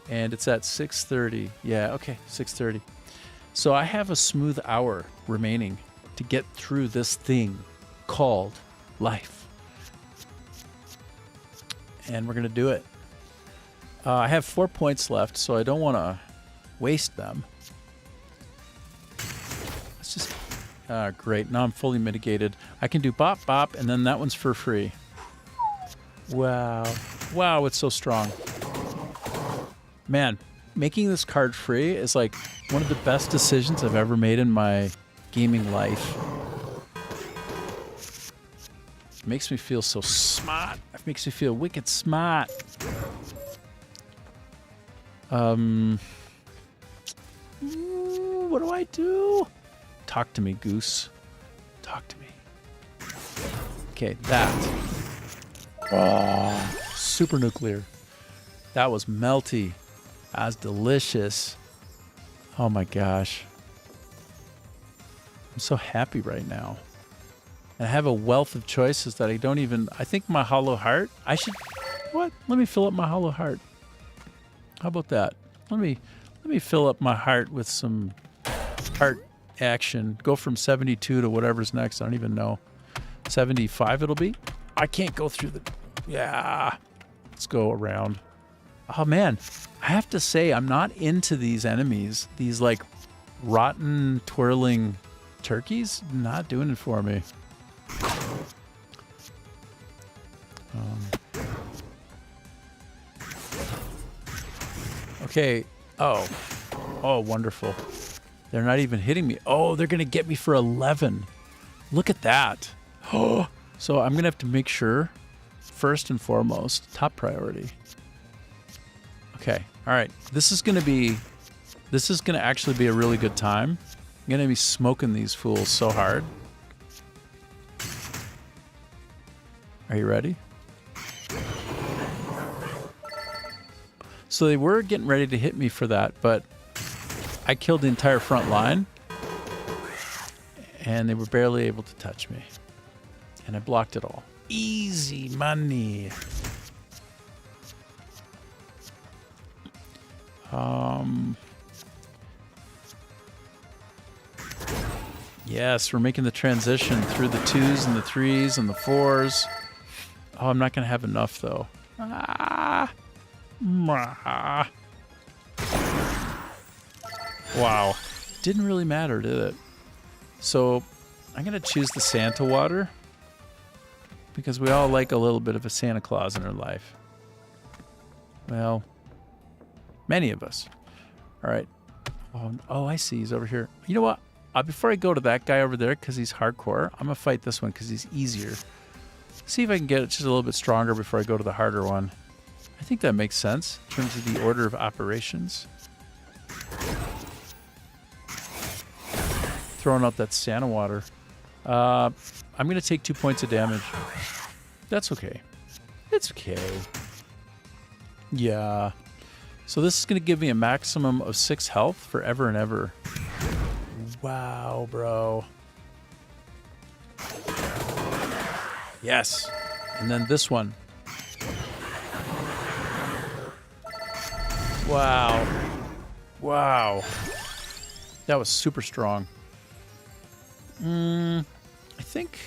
And it's at 6:30. Yeah, okay, 6:30. So I have a smooth hour remaining. to get through this thing called life. And we're going to do it. I have 4 points left, so I don't want to waste them. Let's just... great. Now I'm fully mitigated. I can do bop, bop, and then that one's for free. Wow. Wow, it's so strong. Man, making this card free is like one of the best decisions I've ever made in my gaming life. It makes me feel so smart. It makes me feel wicked smart. What do I do? Talk to me, Goose. Talk to me. Okay, that. Oh, super nuclear. That was melty. That was delicious. Oh my gosh. I'm so happy right now. And I have a wealth of choices that I don't even... I think my hollow heart... I should... What? Let me fill up my hollow heart. How about that? Let me fill up my heart with some heart action. Go from 72 to whatever's next. I don't even know. 75 it'll be? I can't go through the... Yeah. Let's go around. Oh, man. I have to say, I'm not into these enemies. These, like, rotten, twirling turkeys. Not doing it for me. Okay. Oh. Oh, wonderful. They're not even hitting me. Oh, they're going to get me for 11. Look at that. Oh. So I'm going to have to make sure, first and foremost, top priority. Okay. All right. This is going to actually be a really good time. I'm going to be smoking these fools so hard. Are you ready? So they were getting ready to hit me for that, but I killed the entire front line, and they were barely able to touch me. And I blocked it all. Easy money. Yes, we're making the transition through the 2s and the 3s and the 4s. Oh, I'm not going to have enough, though. Wow. Didn't really matter, did it? So I'm going to choose the Santa water because we all like a little bit of a Santa Claus in our life. Well, many of us. All right. Oh, I see. He's over here. You know what? Before I go to that guy over there, because he's hardcore, I'm going to fight this one because he's easier. See if I can get it just a little bit stronger before I go to the harder one. I think that makes sense in terms of the order of operations. Throwing out that Santa water. I'm going to take 2 points of damage. That's okay. It's okay. Yeah. So this is going to give me a maximum of 6 health forever and ever. Wow, bro. Yes. And then this one. Wow. Wow. That was super strong. I think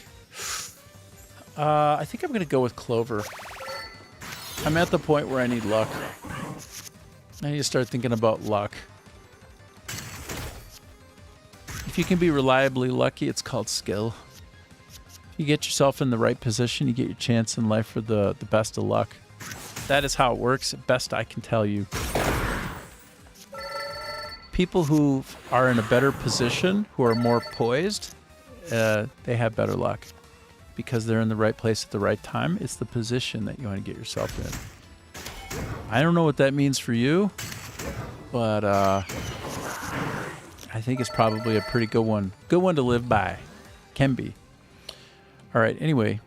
I'm going to go with Clover. I'm at the point where I need luck. I need to start thinking about luck. If you can be reliably lucky, it's called skill. If you get yourself in the right position, you get your chance in life for the best of luck. That is how it works, best I can tell you. People who are in a better position, who are more poised, they have better luck because they're in the right place at the right time. It's the position that you want to get yourself in. I don't know what that means for you, but I think it's probably a pretty good one. Good one to live by. Can be. All right, anyway,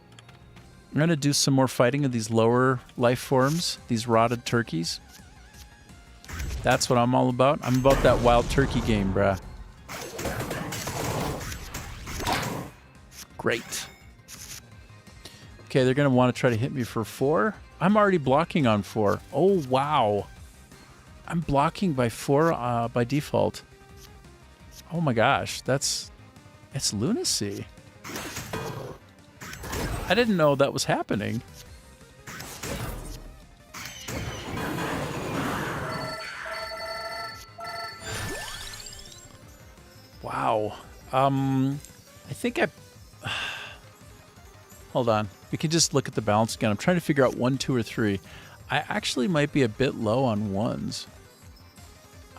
I'm going to do some more fighting of these lower life forms, these rotted turkeys. That's what I'm all about. I'm about that wild turkey game, bruh. Great. Okay, they're going to want to try to hit me for 4. I'm already blocking on 4. Oh, wow. I'm blocking by 4 by default. Oh my gosh, that's It's lunacy. I didn't know that was happening. Wow. I think I... Hold on. We can just look at the balance again. I'm trying to figure out 1, 2, or 3. I actually might be a bit low on ones.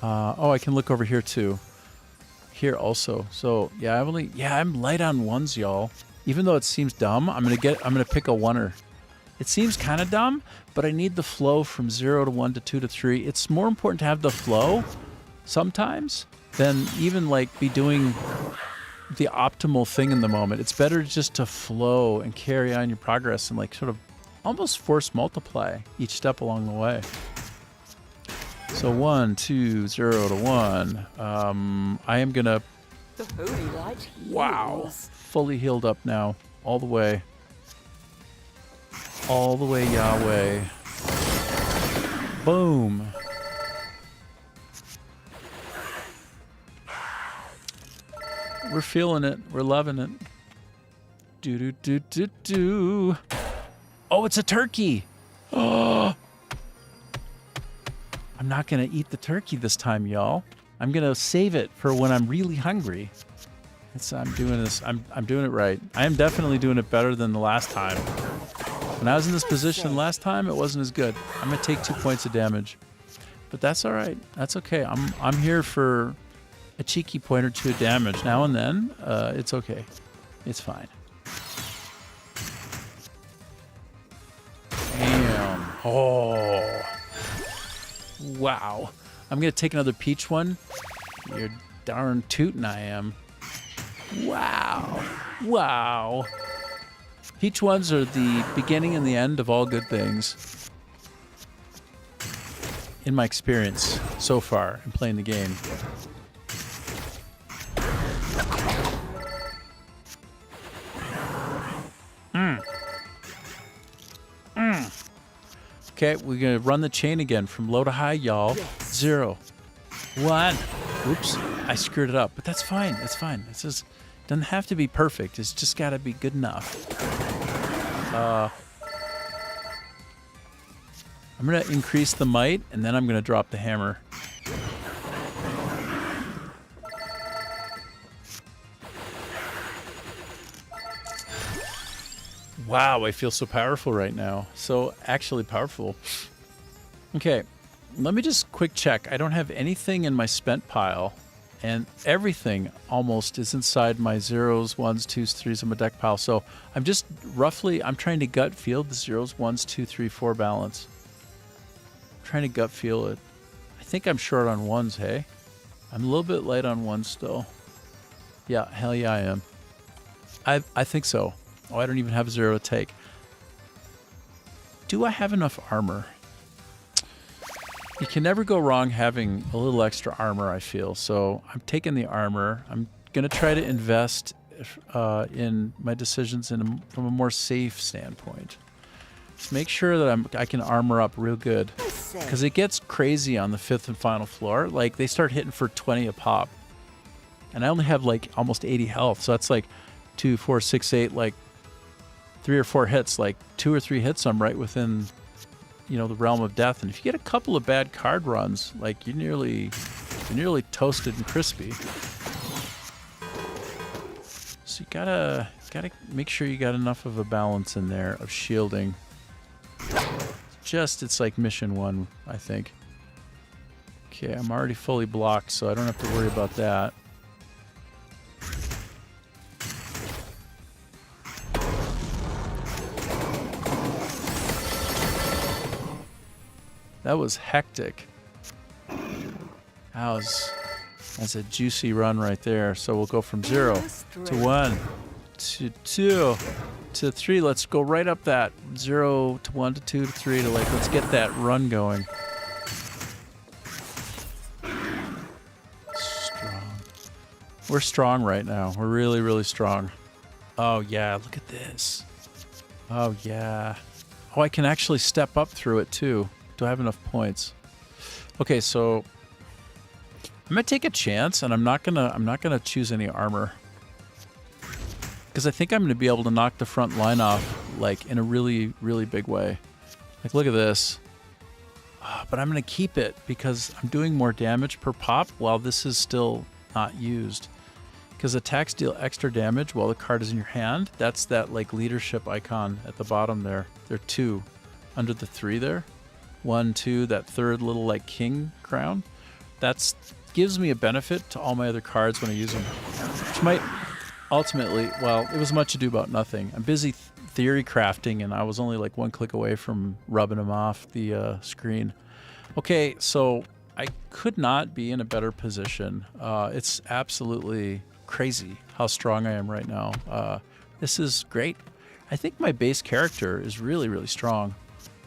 Oh, I can look over here too. Here also. So yeah, I'm light on ones, y'all. Even though it seems dumb, I'm gonna pick a oneer. It seems kind of dumb, but I need the flow from 0 to 1 to 2 to 3. It's more important to have the flow sometimes than even like be doing the optimal thing in the moment. It's better just to flow and carry on your progress and like sort of almost force multiply each step along the way. So 1, 2, 0 to 1. I am gonna, The holy light wow, heals. fully healed up now, all the way. All the way, Yahweh. Boom. We're feeling it. We're loving it. Do do do do do. Oh, it's a turkey. Oh. I'm not gonna eat the turkey this time, y'all. I'm gonna save it for when I'm really hungry. I'm doing this. I'm doing it right. I am definitely doing it better than the last time. When I was in this position last time, it wasn't as good. I'm gonna take 2 points of damage, but that's all right. That's okay. I'm here for a cheeky point or 2 of damage now and then. It's okay. It's fine. Damn. Oh. Wow. I'm gonna take another peach one. You're darn tootin' I am. Wow. Wow. Peach ones are the beginning and the end of all good things. In my experience so far in playing the game. Okay, we're gonna run the chain again from low to high, y'all. 0, 1. Oops, I screwed it up, but that's fine. It's fine. It just doesn't have to be perfect. It's just gotta be good enough. I'm gonna increase the might, and then I'm gonna drop the hammer. Wow, I feel so powerful right now. So actually powerful. Okay, let me just quick check. I don't have anything in my spent pile, and everything almost is inside my 0s, 1s, 2s, 3s in my deck pile. So I'm just roughly, I'm trying to gut feel the 0s, 1s, 2, 3, 4 balance. I'm trying to gut feel it. I think I'm short on 1s, hey? I'm a little bit light on 1s still. Yeah, hell yeah I am. I think so. Oh, I don't even have 0 to take. Do I have enough armor? You can never go wrong having a little extra armor, I feel. So I'm taking the armor. I'm going to try to invest in my decisions from a more safe standpoint. Just make sure that I can armor up real good. Because it gets crazy on the 5th and final floor. Like, they start hitting for 20 a pop. And I only have, like, almost 80 health. So that's like 2, 4, 6, 8, like 3 or 4 hits. Like 2 or 3 hits, I'm right within, you know, the realm of death. And if you get a couple of bad card runs, like you're nearly toasted and crispy. So you gotta make sure you got enough of a balance in there of shielding. It's like mission 1, I think. Okay, I'm already fully blocked, so I don't have to worry about that. That was hectic. That's a juicy run right there. So we'll go from 0 to 1 to 2 to 3. Let's go right up that 0 to 1 to 2 to 3 to let's get that run going. Strong. We're strong right now. We're really, really strong. Oh yeah, look at this. Oh yeah. Oh, I can actually step up through it too. Do I have enough points? Okay, so I'm gonna take a chance, and I'm not gonna choose any armor. because I think I'm going to be able to knock the front line off like in a really, really big way. Like, look at this. But I'm going to keep it because I'm doing more damage per pop while this is still not used. Because attacks deal extra damage while the card is in your hand. That's that like leadership icon at the bottom there. There are 2 under the 3 there. 1, 2, that third little like king crown. That's gives me a benefit to all my other cards when I use them. Which might ultimately, well, it was much ado about nothing. I'm busy theory crafting and I was only like 1 click away from rubbing them off the screen. Okay, so I could not be in a better position. It's absolutely crazy how strong I am right now. This is great. I think my base character is really, really strong.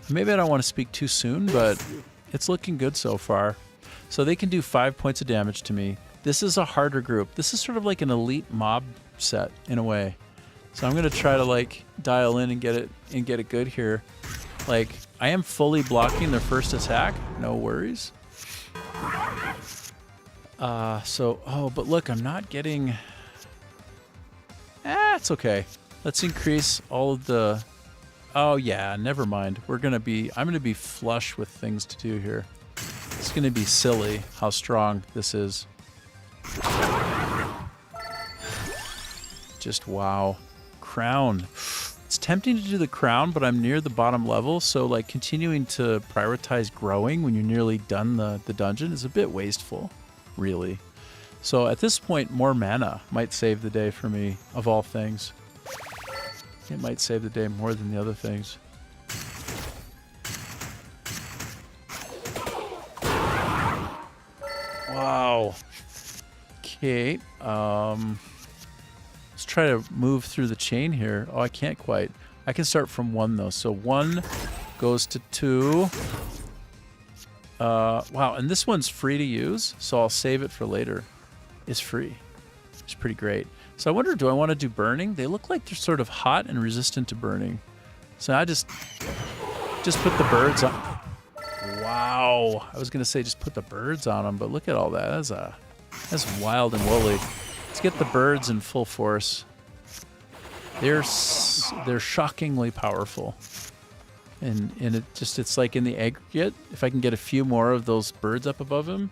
Maybe I don't want to speak too soon, but it's looking good so far. So they can do 5 points of damage to me. This is a harder group. This is sort of like an elite mob set in a way. So I'm going to try to like dial in and get it good here. Like, I am fully blocking their first attack. No worries. But look, I'm not getting... it's okay. Let's increase all of the... Oh yeah, never mind. I'm gonna be flush with things to do here. It's gonna be silly how strong this is. Just wow. Crown. It's tempting to do the crown, but I'm near the bottom level, so like continuing to prioritize growing when you're nearly done the dungeon is a bit wasteful, really. So at this point, more mana might save the day for me, of all things. It might save the day more than the other things. Wow. Okay. Let's try to move through the chain here. Oh, I can't quite. I can start from 1 though. So 1 goes to 2. Wow, and this one's free to use, so I'll save it for later. It's free. It's pretty great. So I wonder, do I want to do burning? They look like they're sort of hot and resistant to burning. So I just put the birds on. Wow. I was going to say just put the birds on them, but look at all that. That's wild and woolly. Let's get the birds in full force. They're shockingly powerful. And it's like in the aggregate, if I can get a few more of those birds up above him,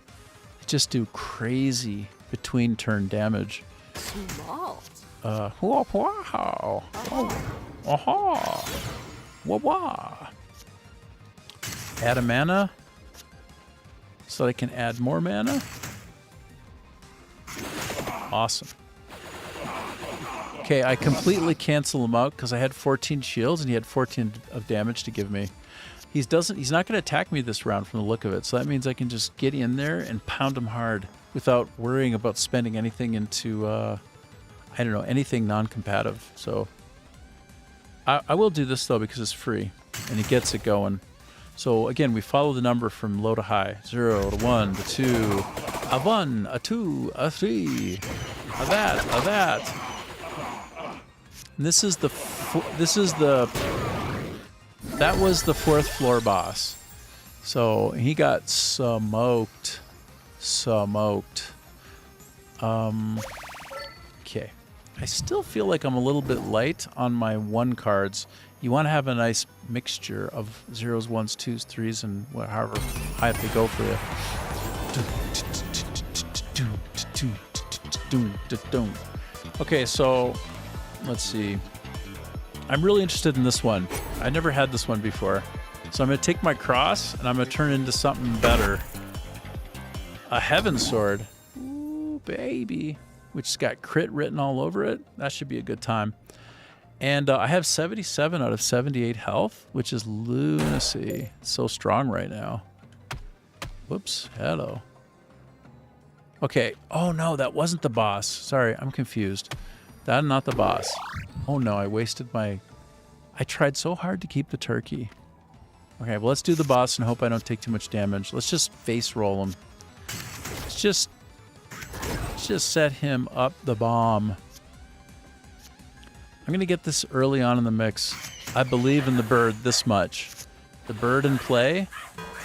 just do crazy between turn damage. Smart. Wow. Aha. Wah. Add a mana so I can add more mana. Awesome. Okay, I completely cancel him out because I had 14 shields and he had 14 of damage to give me. He's not going to attack me this round from the look of it, so that means I can just get in there and pound him hard without worrying about spending anything into, I don't know, anything non-competitive. So I will do this though because it's free and he gets it going. So again, we follow the number from low to high. 0 to 1 to 2, a 1, a 2, a 3, a that. And that was the 4th floor boss. So he got smoked. Okay. I still feel like I'm a little bit light on my 1 cards. You want to have a nice mixture of 0s, 1s, 2s, 3s, and however high up they go for you. Okay, so let's see. I'm really interested in this one. I never had this one before. So I'm going to take my cross and I'm going to turn it into something better. A Heaven Sword. Ooh, baby. Which's got crit written all over it. That should be a good time. And I have 77 out of 78 health, which is lunacy. It's so strong right now. Whoops. Hello. Okay. Oh, no, that wasn't the boss. Sorry, I'm confused. That's not the boss. Oh, no, I wasted my... I tried so hard to keep the turkey. Okay, well, let's do the boss and hope I don't take too much damage. Let's just face roll him. Let's just set him up the bomb. I'm going to get this early on in the mix. I believe in the bird this much. The bird in play.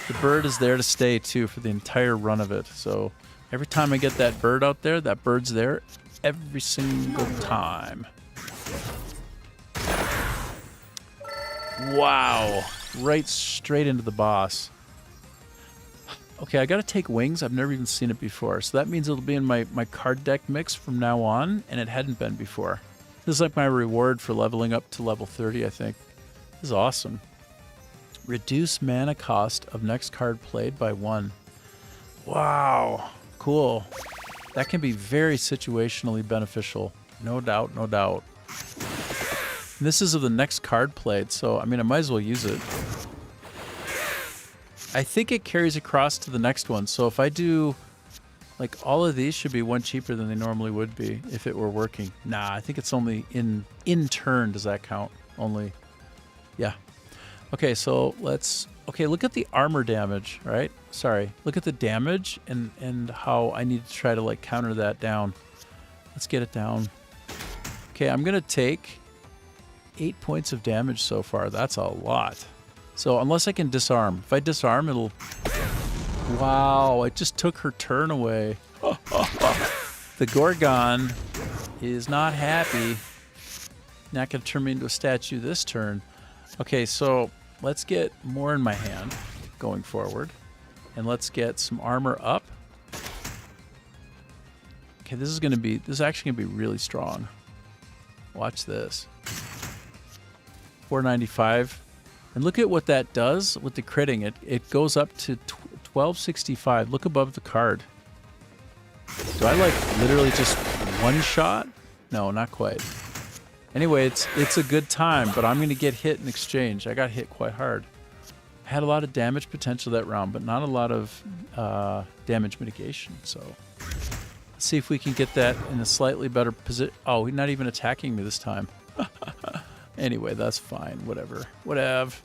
The bird is there to stay, too, for the entire run of it. So every time I get that bird out there, that bird's there every single time. Wow. Right straight into the boss. Okay, I gotta take wings. I've never even seen it before. So that means it'll be in my card deck mix from now on, and it hadn't been before. This is like my reward for leveling up to level 30, I think. This is awesome. Reduce mana cost of next card played by 1. Wow. Cool. That can be very situationally beneficial. No doubt, no doubt. And this is of the next card played, so I mean I might as well use it. I think it carries across to the next one, so if I do like all of these should be 1 cheaper than they normally would be if it were working. Nah, I think it's only in turn does that count? Only. Yeah. Okay, so let's look at the armor damage, right? Sorry. Look at the damage and how I need to try to like counter that down. Let's get it down. Okay, I'm going to take 8 points of damage so far. That's a lot. So unless I can disarm. If I disarm, it'll... Wow, it just took her turn away. The Gorgon is not happy. Not going to turn me into a statue this turn. Okay, so let's get more in my hand going forward. And let's get some armor up. Okay, this is actually going to be really strong. Watch this. 495. And look at what that does with the critting. It goes up to 1265. Look above the card. Do I like literally just one shot? No, not quite. Anyway, it's a good time, but I'm going to get hit in exchange. I got hit quite hard. I had a lot of damage potential that round, but not a lot of damage mitigation. So let's see if we can get that in a slightly better position. Oh, he's not even attacking me this time. Anyway, that's fine. Whatever. Whatever.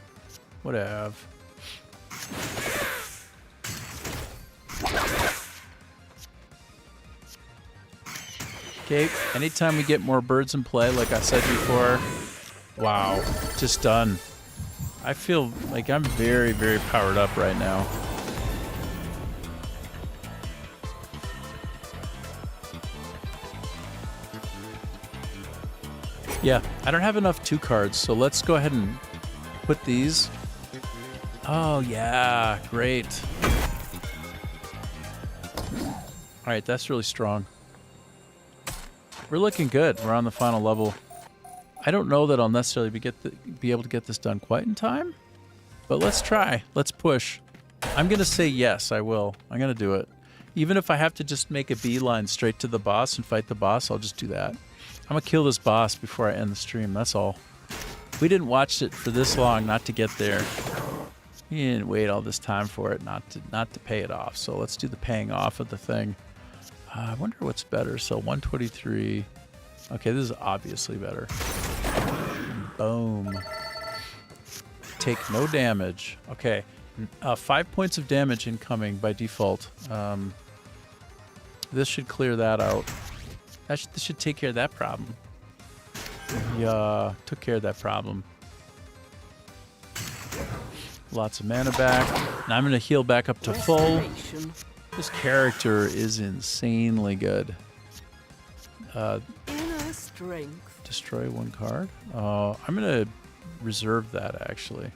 Okay, anytime we get more birds in play, like I said before, wow, just done. I feel like I'm very, very powered up right now. Yeah, I don't have enough 2 cards, so let's go ahead and put these. Oh, yeah, great. All right, that's really strong. We're looking good. We're on the final level. I don't know that I'll necessarily be able to get this done quite in time, but let's try. Let's push. I'm going to say yes, I will. I'm going to do it. Even if I have to just make a beeline straight to the boss and fight the boss, I'll just do that. I'm going to kill this boss before I end the stream, that's all. We didn't watch it for this long not to get there. We didn't wait all this time for it not to pay it off, so let's do the paying off of the thing. I wonder what's better. So 123. Okay, this is obviously better. Boom. Take no damage. Okay. 5 points of damage incoming by default. This should clear that out. This should take care of that problem. Yeah, took care of that problem. Lots of mana back. Now I'm going to heal back up to full. Restoration. This character is insanely good. Inner strength. Destroy 1 card. I'm going to reserve that, actually.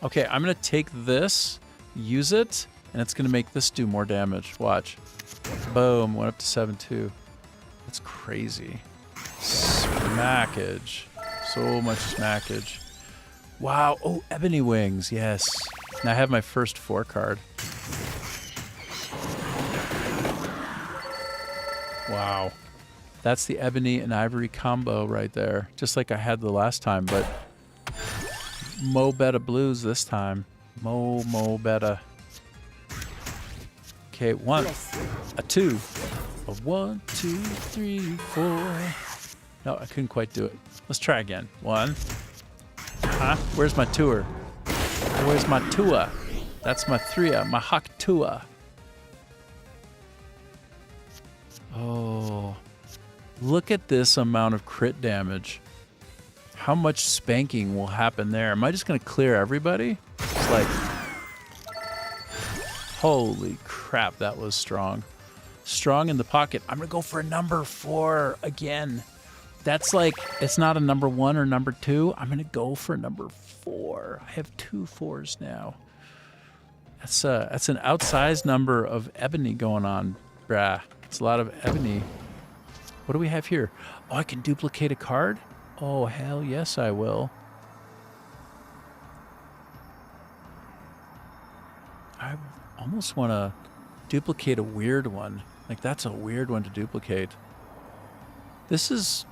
Okay, I'm going to take this, use it, and it's going to make this do more damage. Watch. Boom, went up to 7-2. That's crazy. Smackage. So much smackage. Wow. Oh, Ebony Wings. Yes. Now I have my first 4 card. Wow. That's the Ebony and Ivory combo right there. Just like I had the last time, but Mo Beta Blues this time. Mo Beta. Okay, 1. A 2. A 1, 2, 3, 4. No, I couldn't quite do it. Let's try again. 1. Huh? Where's my tour? Where's my tua? That's my 3, my Hawk Tua. Oh, look at this amount of crit damage. How much spanking will happen there? Am I just going to clear everybody? It's like, holy crap, that was strong. Strong in the pocket. I'm going to go for a number 4 again. That's like, it's not a number 1 or number 2. I'm going to go for number 4. I have 2 4s now. That's an outsized number of ebony going on, brah. It's a lot of ebony. What do we have here? Oh, I can duplicate a card? Oh, hell yes, I will. I almost want to duplicate a weird one. Like, that's a weird one to duplicate. This is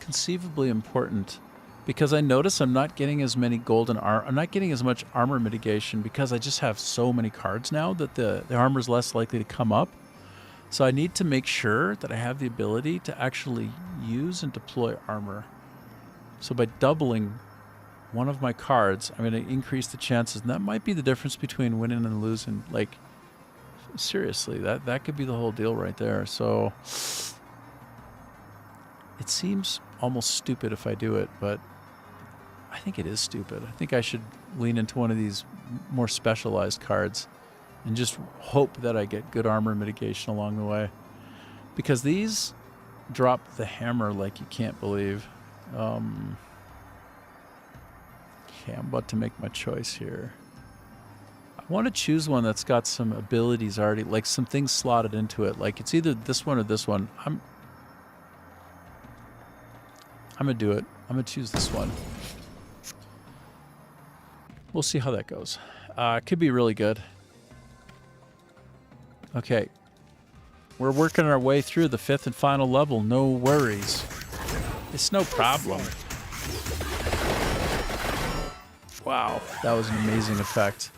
conceivably important because I notice I'm not getting as many golden I'm not getting as much armor mitigation because I just have so many cards now that the armor is less likely to come up. So I need to make sure that I have the ability to actually use and deploy armor. So by doubling one of my cards, I'm going to increase the chances. And that might be the difference between winning and losing. Like, seriously, that could be the whole deal right there. So it seems almost stupid if I do it, but I think it is stupid. I think I should lean into one of these more specialized cards and just hope that I get good armor mitigation along the way. Because these drop the hammer like you can't believe. Okay, I'm about to make my choice here. I want to choose one that's got some abilities already, like some things slotted into it. Like it's either this one or this one. I'm gonna do it. I'm gonna choose this one. We'll see how that goes. It could be really good. Okay. We're working our way through the 5th and final level. No worries. It's no problem. Wow, that was an amazing effect.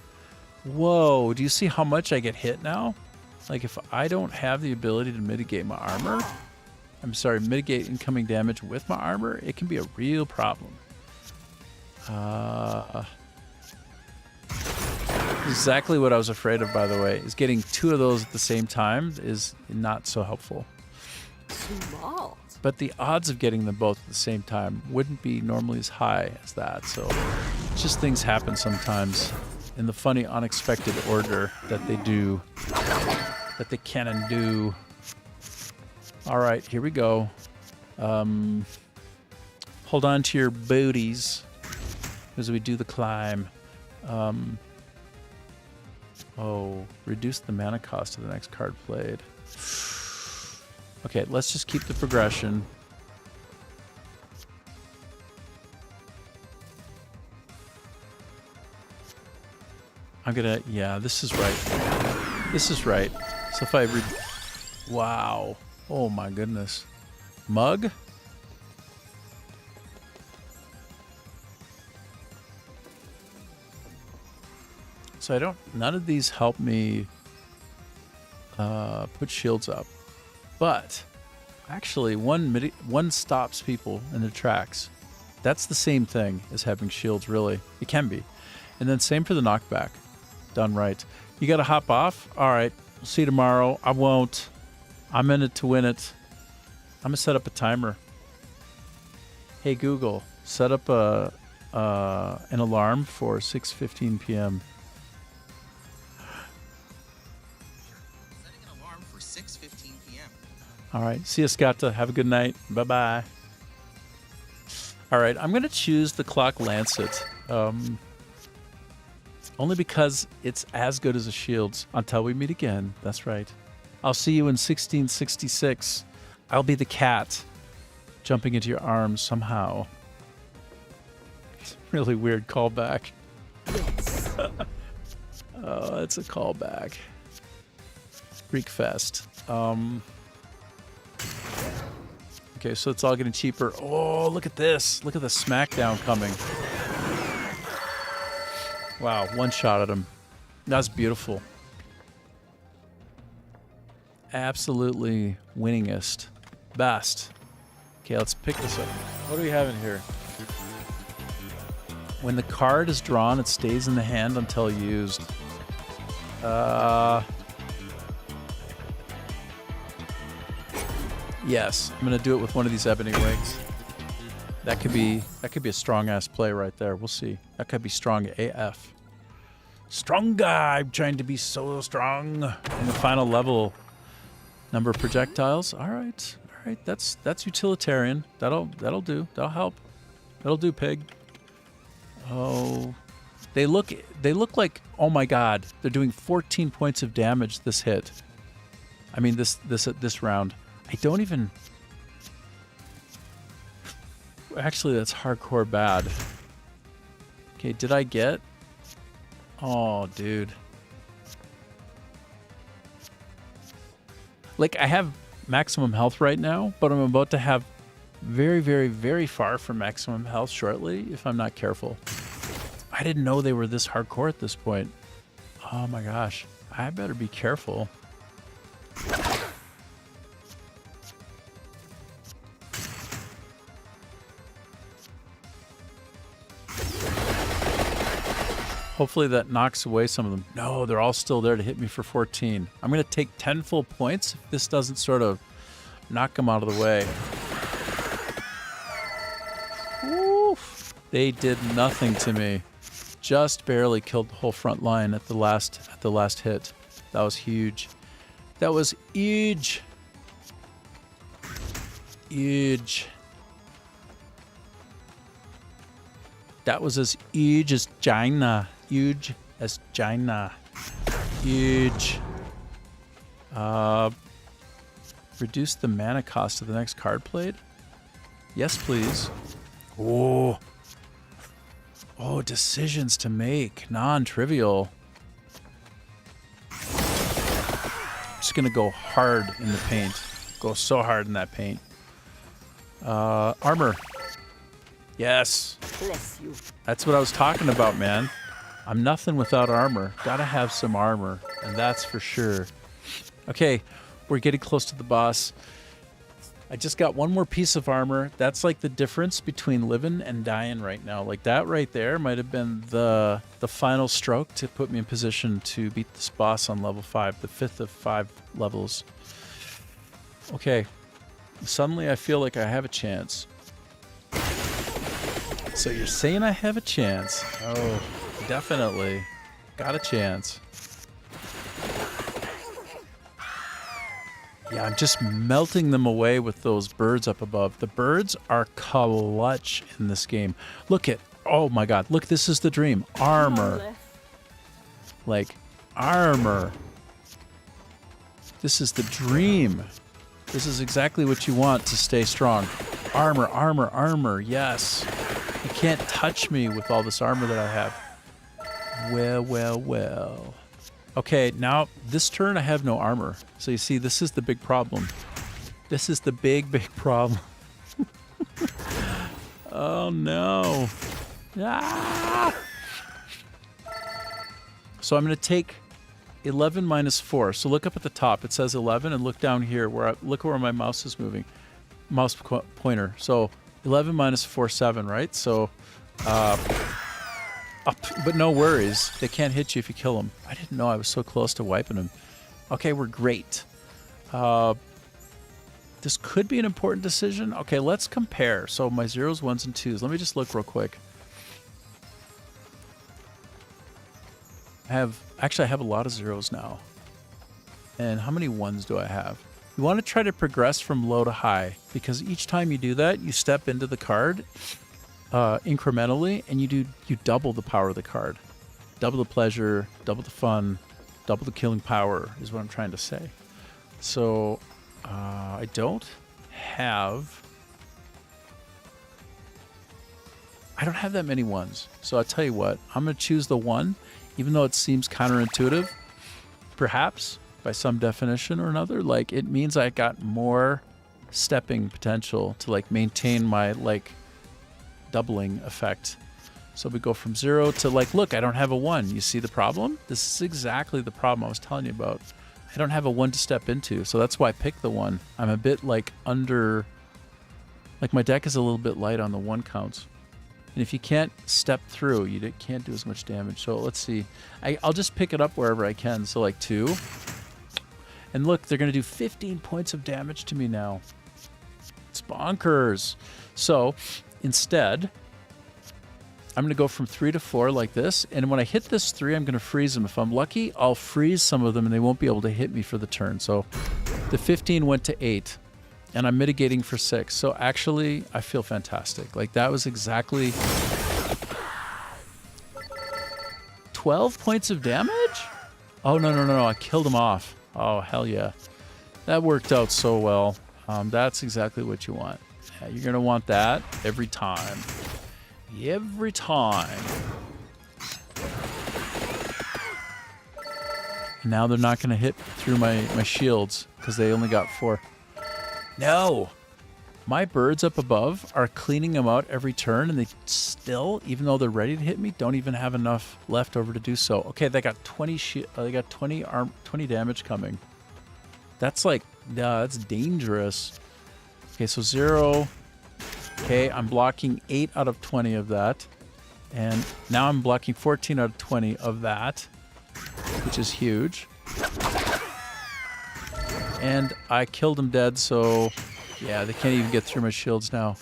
Whoa, do you see how much I get hit now? Like if I don't have the ability to mitigate my armor, mitigate incoming damage with my armor, it can be a real problem. Exactly what I was afraid of, by the way, is getting 2 of those at the same time is not so helpful. Smart. But the odds of getting them both at the same time wouldn't be normally as high as that. So just things happen sometimes in the funny, unexpected order that they do, that they can and do. All right, here we go. Hold on to your booties as we do the climb. Reduce the mana cost of the next card played. Okay, let's just keep the progression. Yeah, this is right. This is right. So if I wow. Oh my goodness. Mug? So none of these help me put shields up. But actually one stops people in their tracks. That's the same thing as having shields, really. It can be. And then same for the knockback. Done right. You got to hop off? All right. We'll see you tomorrow. I won't. I'm in it to win it. I'm going to set up a timer. Hey, Google, set up an alarm for 6:15 p.m. Setting an alarm for 6:15 p.m. All right. See you, Scotta. Have a good night. Bye-bye. All right. I'm going to choose the Clock Lancet. Only because it's as good as the shields. Until we meet again. That's right. I'll see you in 1666. I'll be the cat jumping into your arms somehow. It's a really weird callback. Yes. Oh, it's a callback. Freakfest. Okay, so it's all getting cheaper. Oh, look at this. Look at the smackdown coming. Wow, one shot at him. That's beautiful. Absolutely winningest. Best. Okay, let's pick this up. What do we have in here? When the card is drawn, it stays in the hand until used. Yes, I'm gonna do it with one of these ebony wigs. That could be a strong ass play right there. We'll see. That could be strong AF. Strong guy. I'm trying to be so strong. In the final level, Number of projectiles. All right. All right. That's utilitarian. That'll do. That'll help. That'll do, pig. Oh. They look like, oh my god, they're doing 14 points of damage this hit. I mean this round. I don't even. Actually, that's hardcore bad. Okay, did I get? Oh, dude. Like, I have maximum health right now, but I'm about to have very, very, very far from maximum health shortly if I'm not careful. I didn't know they were this hardcore at this point. Oh my gosh. I better be careful. Hopefully that knocks away some of them. No, they're all still there to hit me for 14. I'm going to take 10 full points if this doesn't sort of knock them out of the way. Oof. They did nothing to me. Just barely killed the whole front line at the last hit. That was huge. That was huge. Huge. That was as huge as China. Huge as China. Huge. Reduce the mana cost of the next card played? Yes, please. Oh. Oh, decisions to make. Non-trivial. I'm just going to go hard in the paint. Go so hard in that paint. Armor. Yes. Bless you. That's what I was talking about, man. I'm nothing without armor. Gotta have some armor, and that's for sure. Okay, we're getting close to the boss. I just got one more piece of armor. That's like the difference between living and dying right now. Like that right there might have been the final stroke to put me in position to beat this boss on level 5, the 5th of 5 levels. Okay, suddenly I feel like I have a chance. So you're saying I have a chance? Oh, definitely. Got a chance. Yeah, I'm just melting them away with those birds up above. The birds are clutch in this game. Look at, oh my god, look, this is the dream. Armor. Like, armor. This is the dream. This is exactly what you want to stay strong. Armor, armor, armor, yes. You can't touch me with all this armor that I have. Well, well, well. Okay, now this turn I have no armor. So you see, this is the big problem. This is the big, big problem. Oh no. Ah! So I'm going to take 11 minus 4. So look up at the top. It says 11, and look down here. Look where my mouse is moving. Mouse pointer. So 11 minus 4, 7, right? So up, but no worries. They can't hit you if you kill them. I didn't know I was so close to wiping them. Okay, we're great. This could be an important decision. Okay, let's compare. So my 0s, 1s, and 2s. Let me just look real quick. I have a lot of 0s now. And how many 1s do I have? You want to try to progress from low to high, because each time you do that, you step into the card incrementally, and you double the power of the card. Double the pleasure, double the fun, double the killing power is what I'm trying to say. So I don't have that many 1s. So I'll tell you what, I'm going to choose the 1, even though it seems counterintuitive, perhaps, by some definition or another. Like, it means I got more stepping potential to, like, maintain my, like, doubling effect. So we go from 0 to, like, look, I don't have a 1. You see the problem? This is exactly the problem I was telling you about. I don't have a 1 to step into, so that's why I picked the 1. I'm a bit, like, under... Like, my deck is a little bit light on the 1 counts. And if you can't step through, you can't do as much damage. So let's see. I'll just pick it up wherever I can. So, like, 2. And look, they're going to do 15 points of damage to me now. It's bonkers. So, instead, I'm going to go from 3 to 4 like this. And when I hit this 3, I'm going to freeze them. If I'm lucky, I'll freeze some of them and they won't be able to hit me for the turn. So The 15 went to 8, and I'm mitigating for 6. So actually, I feel fantastic. Like, that was exactly 12 points of damage? Oh, no. I killed him off. Oh, hell yeah. That worked out so well. That's exactly what you want. Yeah, you're going to want that every time. Every time. Now they're not going to hit through my shields because they only got 4. No! My birds up above are cleaning them out every turn, and they still, even though they're ready to hit me, don't even have enough left over to do so. Okay, they got 20 20 damage coming. That's like, that's dangerous. Okay, so 0. Okay, I'm blocking 8 out of 20 of that. And now I'm blocking 14 out of 20 of that, which is huge. And I killed him dead, so yeah, they can't even get through my shields now.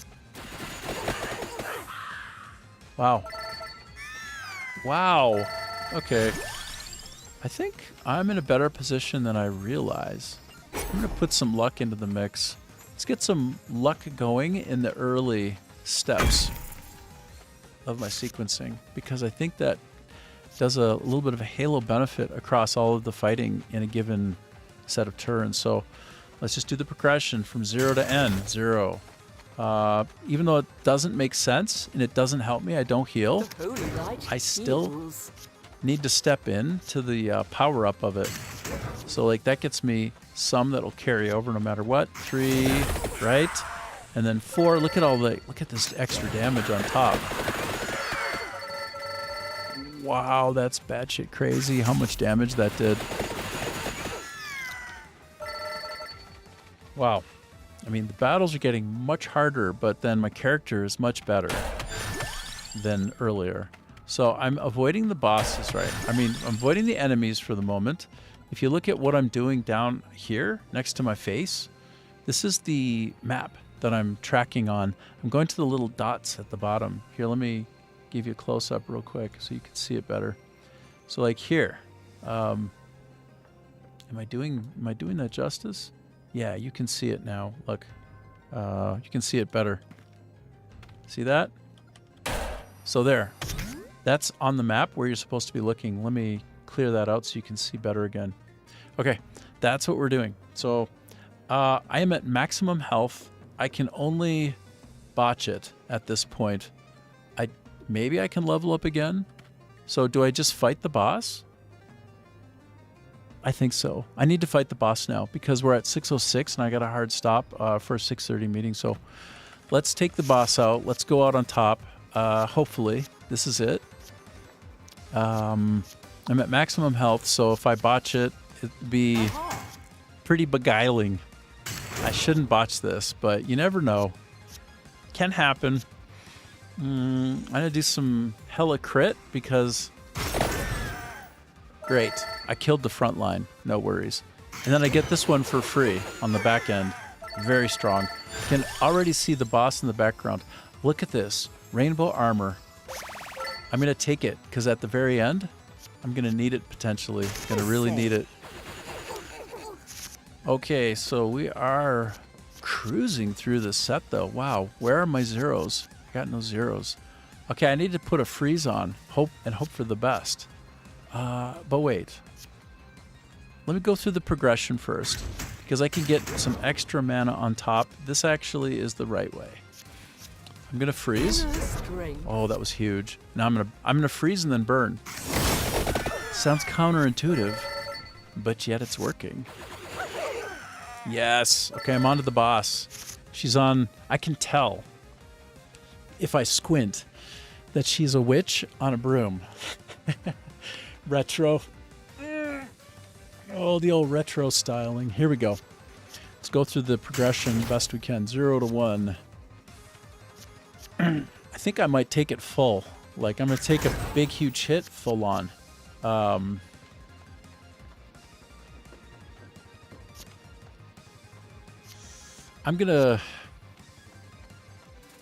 Wow. Wow. Okay. I think I'm in a better position than I realize. I'm going to put some luck into the mix. Let's get some luck going in the early steps of my sequencing, because I think that does a little bit of a halo benefit across all of the fighting in a given set of turns. So let's just do the progression from 0 to N. 0. Even though it doesn't make sense and it doesn't help me, I don't heal. The holy light I still heals. need to step in to the power up of it. So like that gets me some that'll carry over no matter what. 3, right? And then 4. Look at this extra damage on top. Wow, that's batshit crazy how much damage that did. Wow. I mean, the battles are getting much harder, but then my character is much better than earlier. So I'm avoiding the bosses, right? I mean, I'm avoiding the enemies for the moment. If you look at what I'm doing down here next to my face, this is the map that I'm tracking on. I'm going to the little dots at the bottom. Here, let me give you a close-up real quick so you can see it better. So like here, am I doing that justice? Yeah, you can see it now. Look, you can see it better. See that? So there. That's on the map where you're supposed to be looking. Let me clear that out so you can see better again. Okay, that's what we're doing. So I am at maximum health. I can only botch it at this point. Maybe I can level up again. So do I just fight the boss? I think so. I need to fight the boss now because we're at 6:06 and I got a hard stop for a 6:30 meeting. So let's take the boss out. Let's go out on top. Hopefully this is it. I'm at maximum health, so if I botch it, it'd be pretty beguiling. I shouldn't botch this, but you never know. Can happen. I'm gonna do some hella crit because great, I killed the front line, no worries. And then I get this one for free on the back end. Very strong. You can already see the boss in the background. Look at this, rainbow armor. I'm gonna take it because at the very end, I'm gonna need it potentially. Gonna really need it. Okay, so we are cruising through this set though. Wow, where are my zeros? Got no zeros. Okay, I need to put a freeze on. Hope for the best. But wait. Let me go through the progression first because I can get some extra mana on top. This actually is the right way. I'm gonna freeze. Strength. Oh, that was huge. Now I'm gonna freeze and then burn. Sounds counterintuitive, but yet it's working. Yes. Okay, I'm on to the boss. She's on. I can tell if I squint that she's a witch on a broom. Retro. Oh, the old retro styling. Here we go. Let's go through the progression best we can. 0 to 1. I think I might take it full. Like, I'm going to take a big, huge hit full on. I'm gonna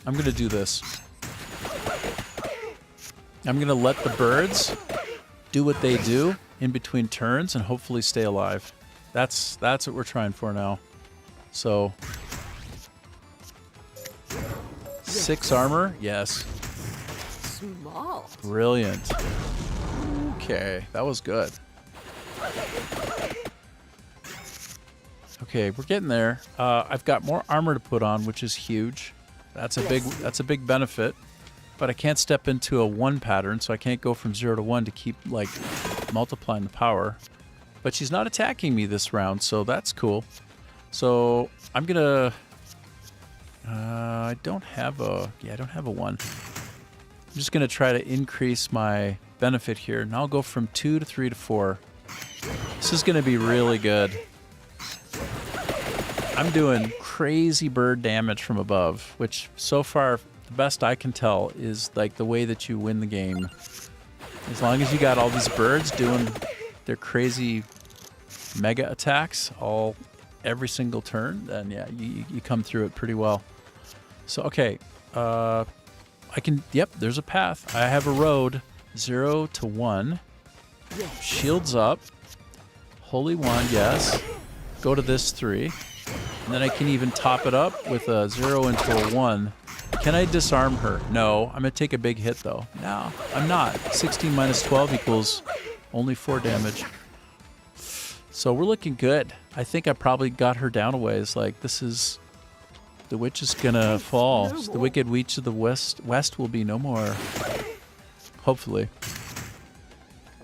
do this. I'm gonna let the birds do what they do in between turns and hopefully stay alive. That's what we're trying for now. So 6 armor, yes. Small. Brilliant. Okay, that was good. Okay, we're getting there. I've got more armor to put on, which is huge. That's a big benefit. But I can't step into a 1 pattern, so I can't go from 0 to 1 to keep like multiplying the power. But she's not attacking me this round, so that's cool. So I'm gonna. I don't have a 1. I'm just gonna try to increase my benefit here, and I'll go from 2 to 3 to 4. This is gonna be really good. I'm doing crazy bird damage from above, which so far the best I can tell is like the way that you win the game. As long as you got all these birds doing their crazy mega attacks every single turn, then yeah, you come through it pretty well. So okay, yep, there's a path. I have a road, 0 to 1. Yes. Shields up. Holy Wand, yes. Go to this 3. And then I can even top it up with a 0 into a 1. Can I disarm her? No. I'm going to take a big hit, though. No, I'm not. 16 minus 12 equals only 4 damage. So we're looking good. I think I probably got her down a ways. Like, this is... The witch is going to fall. The wicked witch of the west will be no more. Hopefully.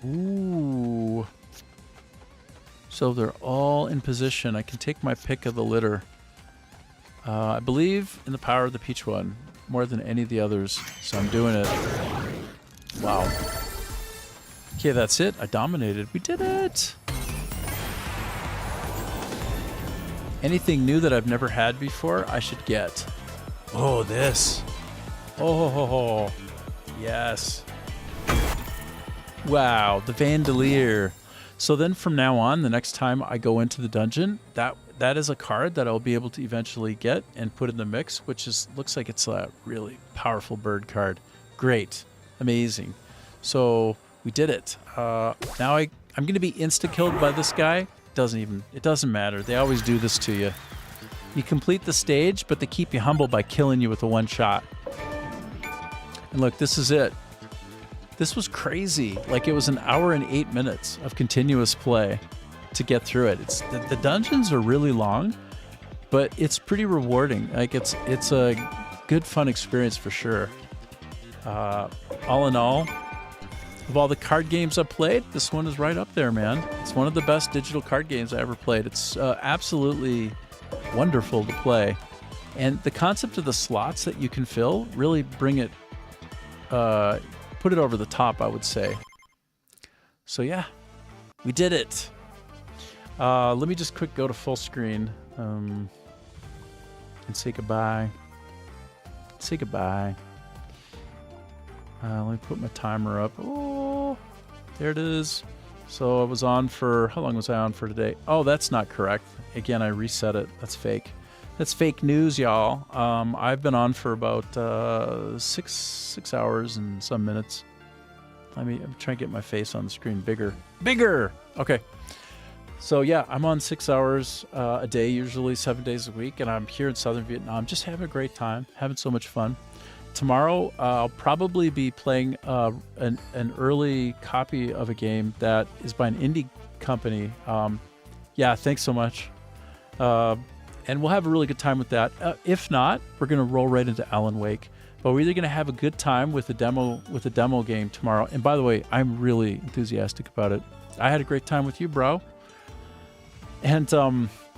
Ooh. So they're all in position. I can take my pick of the litter. I believe in the power of the peach one more than any of the others, so I'm doing it. Wow. Okay, that's it. I dominated. We did it! Anything new that I've never had before, I should get. Oh, this. Oh, yes. Wow, the Vandalier. So then from now on, the next time I go into the dungeon, that is a card that I'll be able to eventually get and put in the mix, which looks like it's a really powerful bird card. Great. Amazing. So we did it. Now I'm going to be insta-killed by this guy. It doesn't matter. They always do this to you. You complete the stage, but they keep you humble by killing you with a 1 shot. And look, this is it. This was crazy. Like, it was an hour and 8 minutes of continuous play to get through it. The dungeons are really long, but it's pretty rewarding. Like, it's a good, fun experience for sure. All in all, of all the card games I've played, this one is right up there, man. It's one of the best digital card games I ever played. It's absolutely wonderful to play. And the concept of the slots that you can fill really bring it, put it over the top, I would say. So yeah, we did it. Let me just quick go to full screen and say goodbye. Say goodbye. Let me put my timer up. Oh, there it is. So I was on for, how long was I on for today? Oh, that's not correct. Again, I reset it. That's fake. That's fake news, y'all. I've been on for about 6 hours and some minutes. I'm trying to get my face on the screen bigger. Bigger! Okay. So yeah, I'm on 6 hours a day, usually 7 days a week, and I'm here in southern Vietnam, just having a great time, having so much fun. Tomorrow, I'll probably be playing an early copy of a game that is by an indie company. Yeah, thanks so much. And we'll have a really good time with that. If not, we're going to roll right into Alan Wake. But we're either going to have a good time with the demo game tomorrow. And by the way, I'm really enthusiastic about it. I had a great time with you, bro. And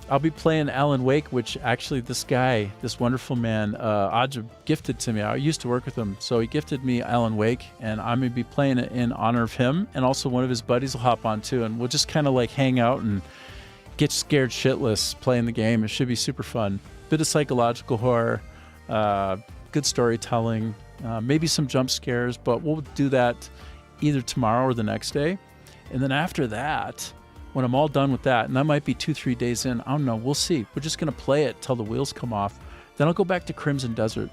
I'll be playing Alan Wake, which actually this guy, this wonderful man, Ajib, gifted to me. I used to work with him, so he gifted me Alan Wake, and I'm going to be playing it in honor of him. And also one of his buddies will hop on too, and we'll just kind of like hang out and get scared shitless playing the game. It should be super fun. Bit of psychological horror, good storytelling, maybe some jump scares, but we'll do that either tomorrow or the next day. And then after that, when I'm all done with that, and that might be 2-3 days in, I don't know, we'll see. We're just going to play it till the wheels come off. Then I'll go back to Crimson Desert.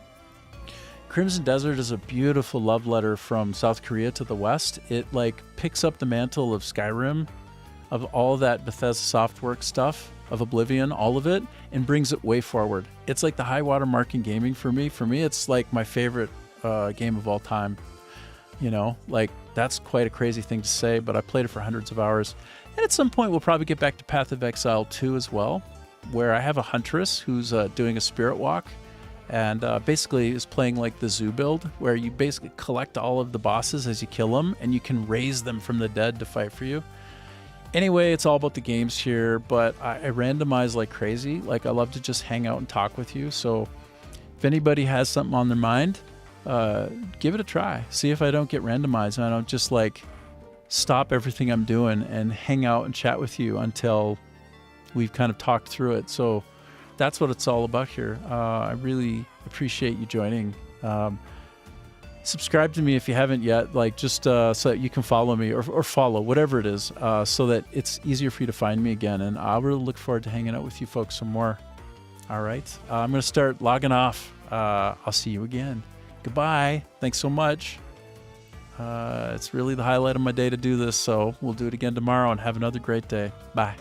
Crimson Desert is a beautiful love letter from South Korea to the West. It like picks up the mantle of Skyrim of all that Bethesda Softworks stuff of Oblivion, all of it, and brings it way forward. It's like the high water mark in gaming for me. For me, it's like my favorite game of all time. You know, like that's quite a crazy thing to say, but I played it for hundreds of hours. And at some point, we'll probably get back to Path of Exile 2 as well, where I have a huntress who's doing a spirit walk and basically is playing like the zoo build, where you basically collect all of the bosses as you kill them, and you can raise them from the dead to fight for you. Anyway, it's all about the games here, but I randomize like crazy. Like, I love to just hang out and talk with you. So if anybody has something on their mind, give it a try. See if I don't get randomized and I don't just like stop everything I'm doing and hang out and chat with you until we've kind of talked through it. So that's what it's all about here. I really appreciate you joining. Subscribe to me if you haven't yet, like just so that you can follow me or follow, whatever it is, so that it's easier for you to find me again. And I really look forward to hanging out with you folks some more. All right. I'm going to start logging off. I'll see you again. Goodbye. Thanks so much. It's really the highlight of my day to do this, so we'll do it again tomorrow and have another great day. Bye.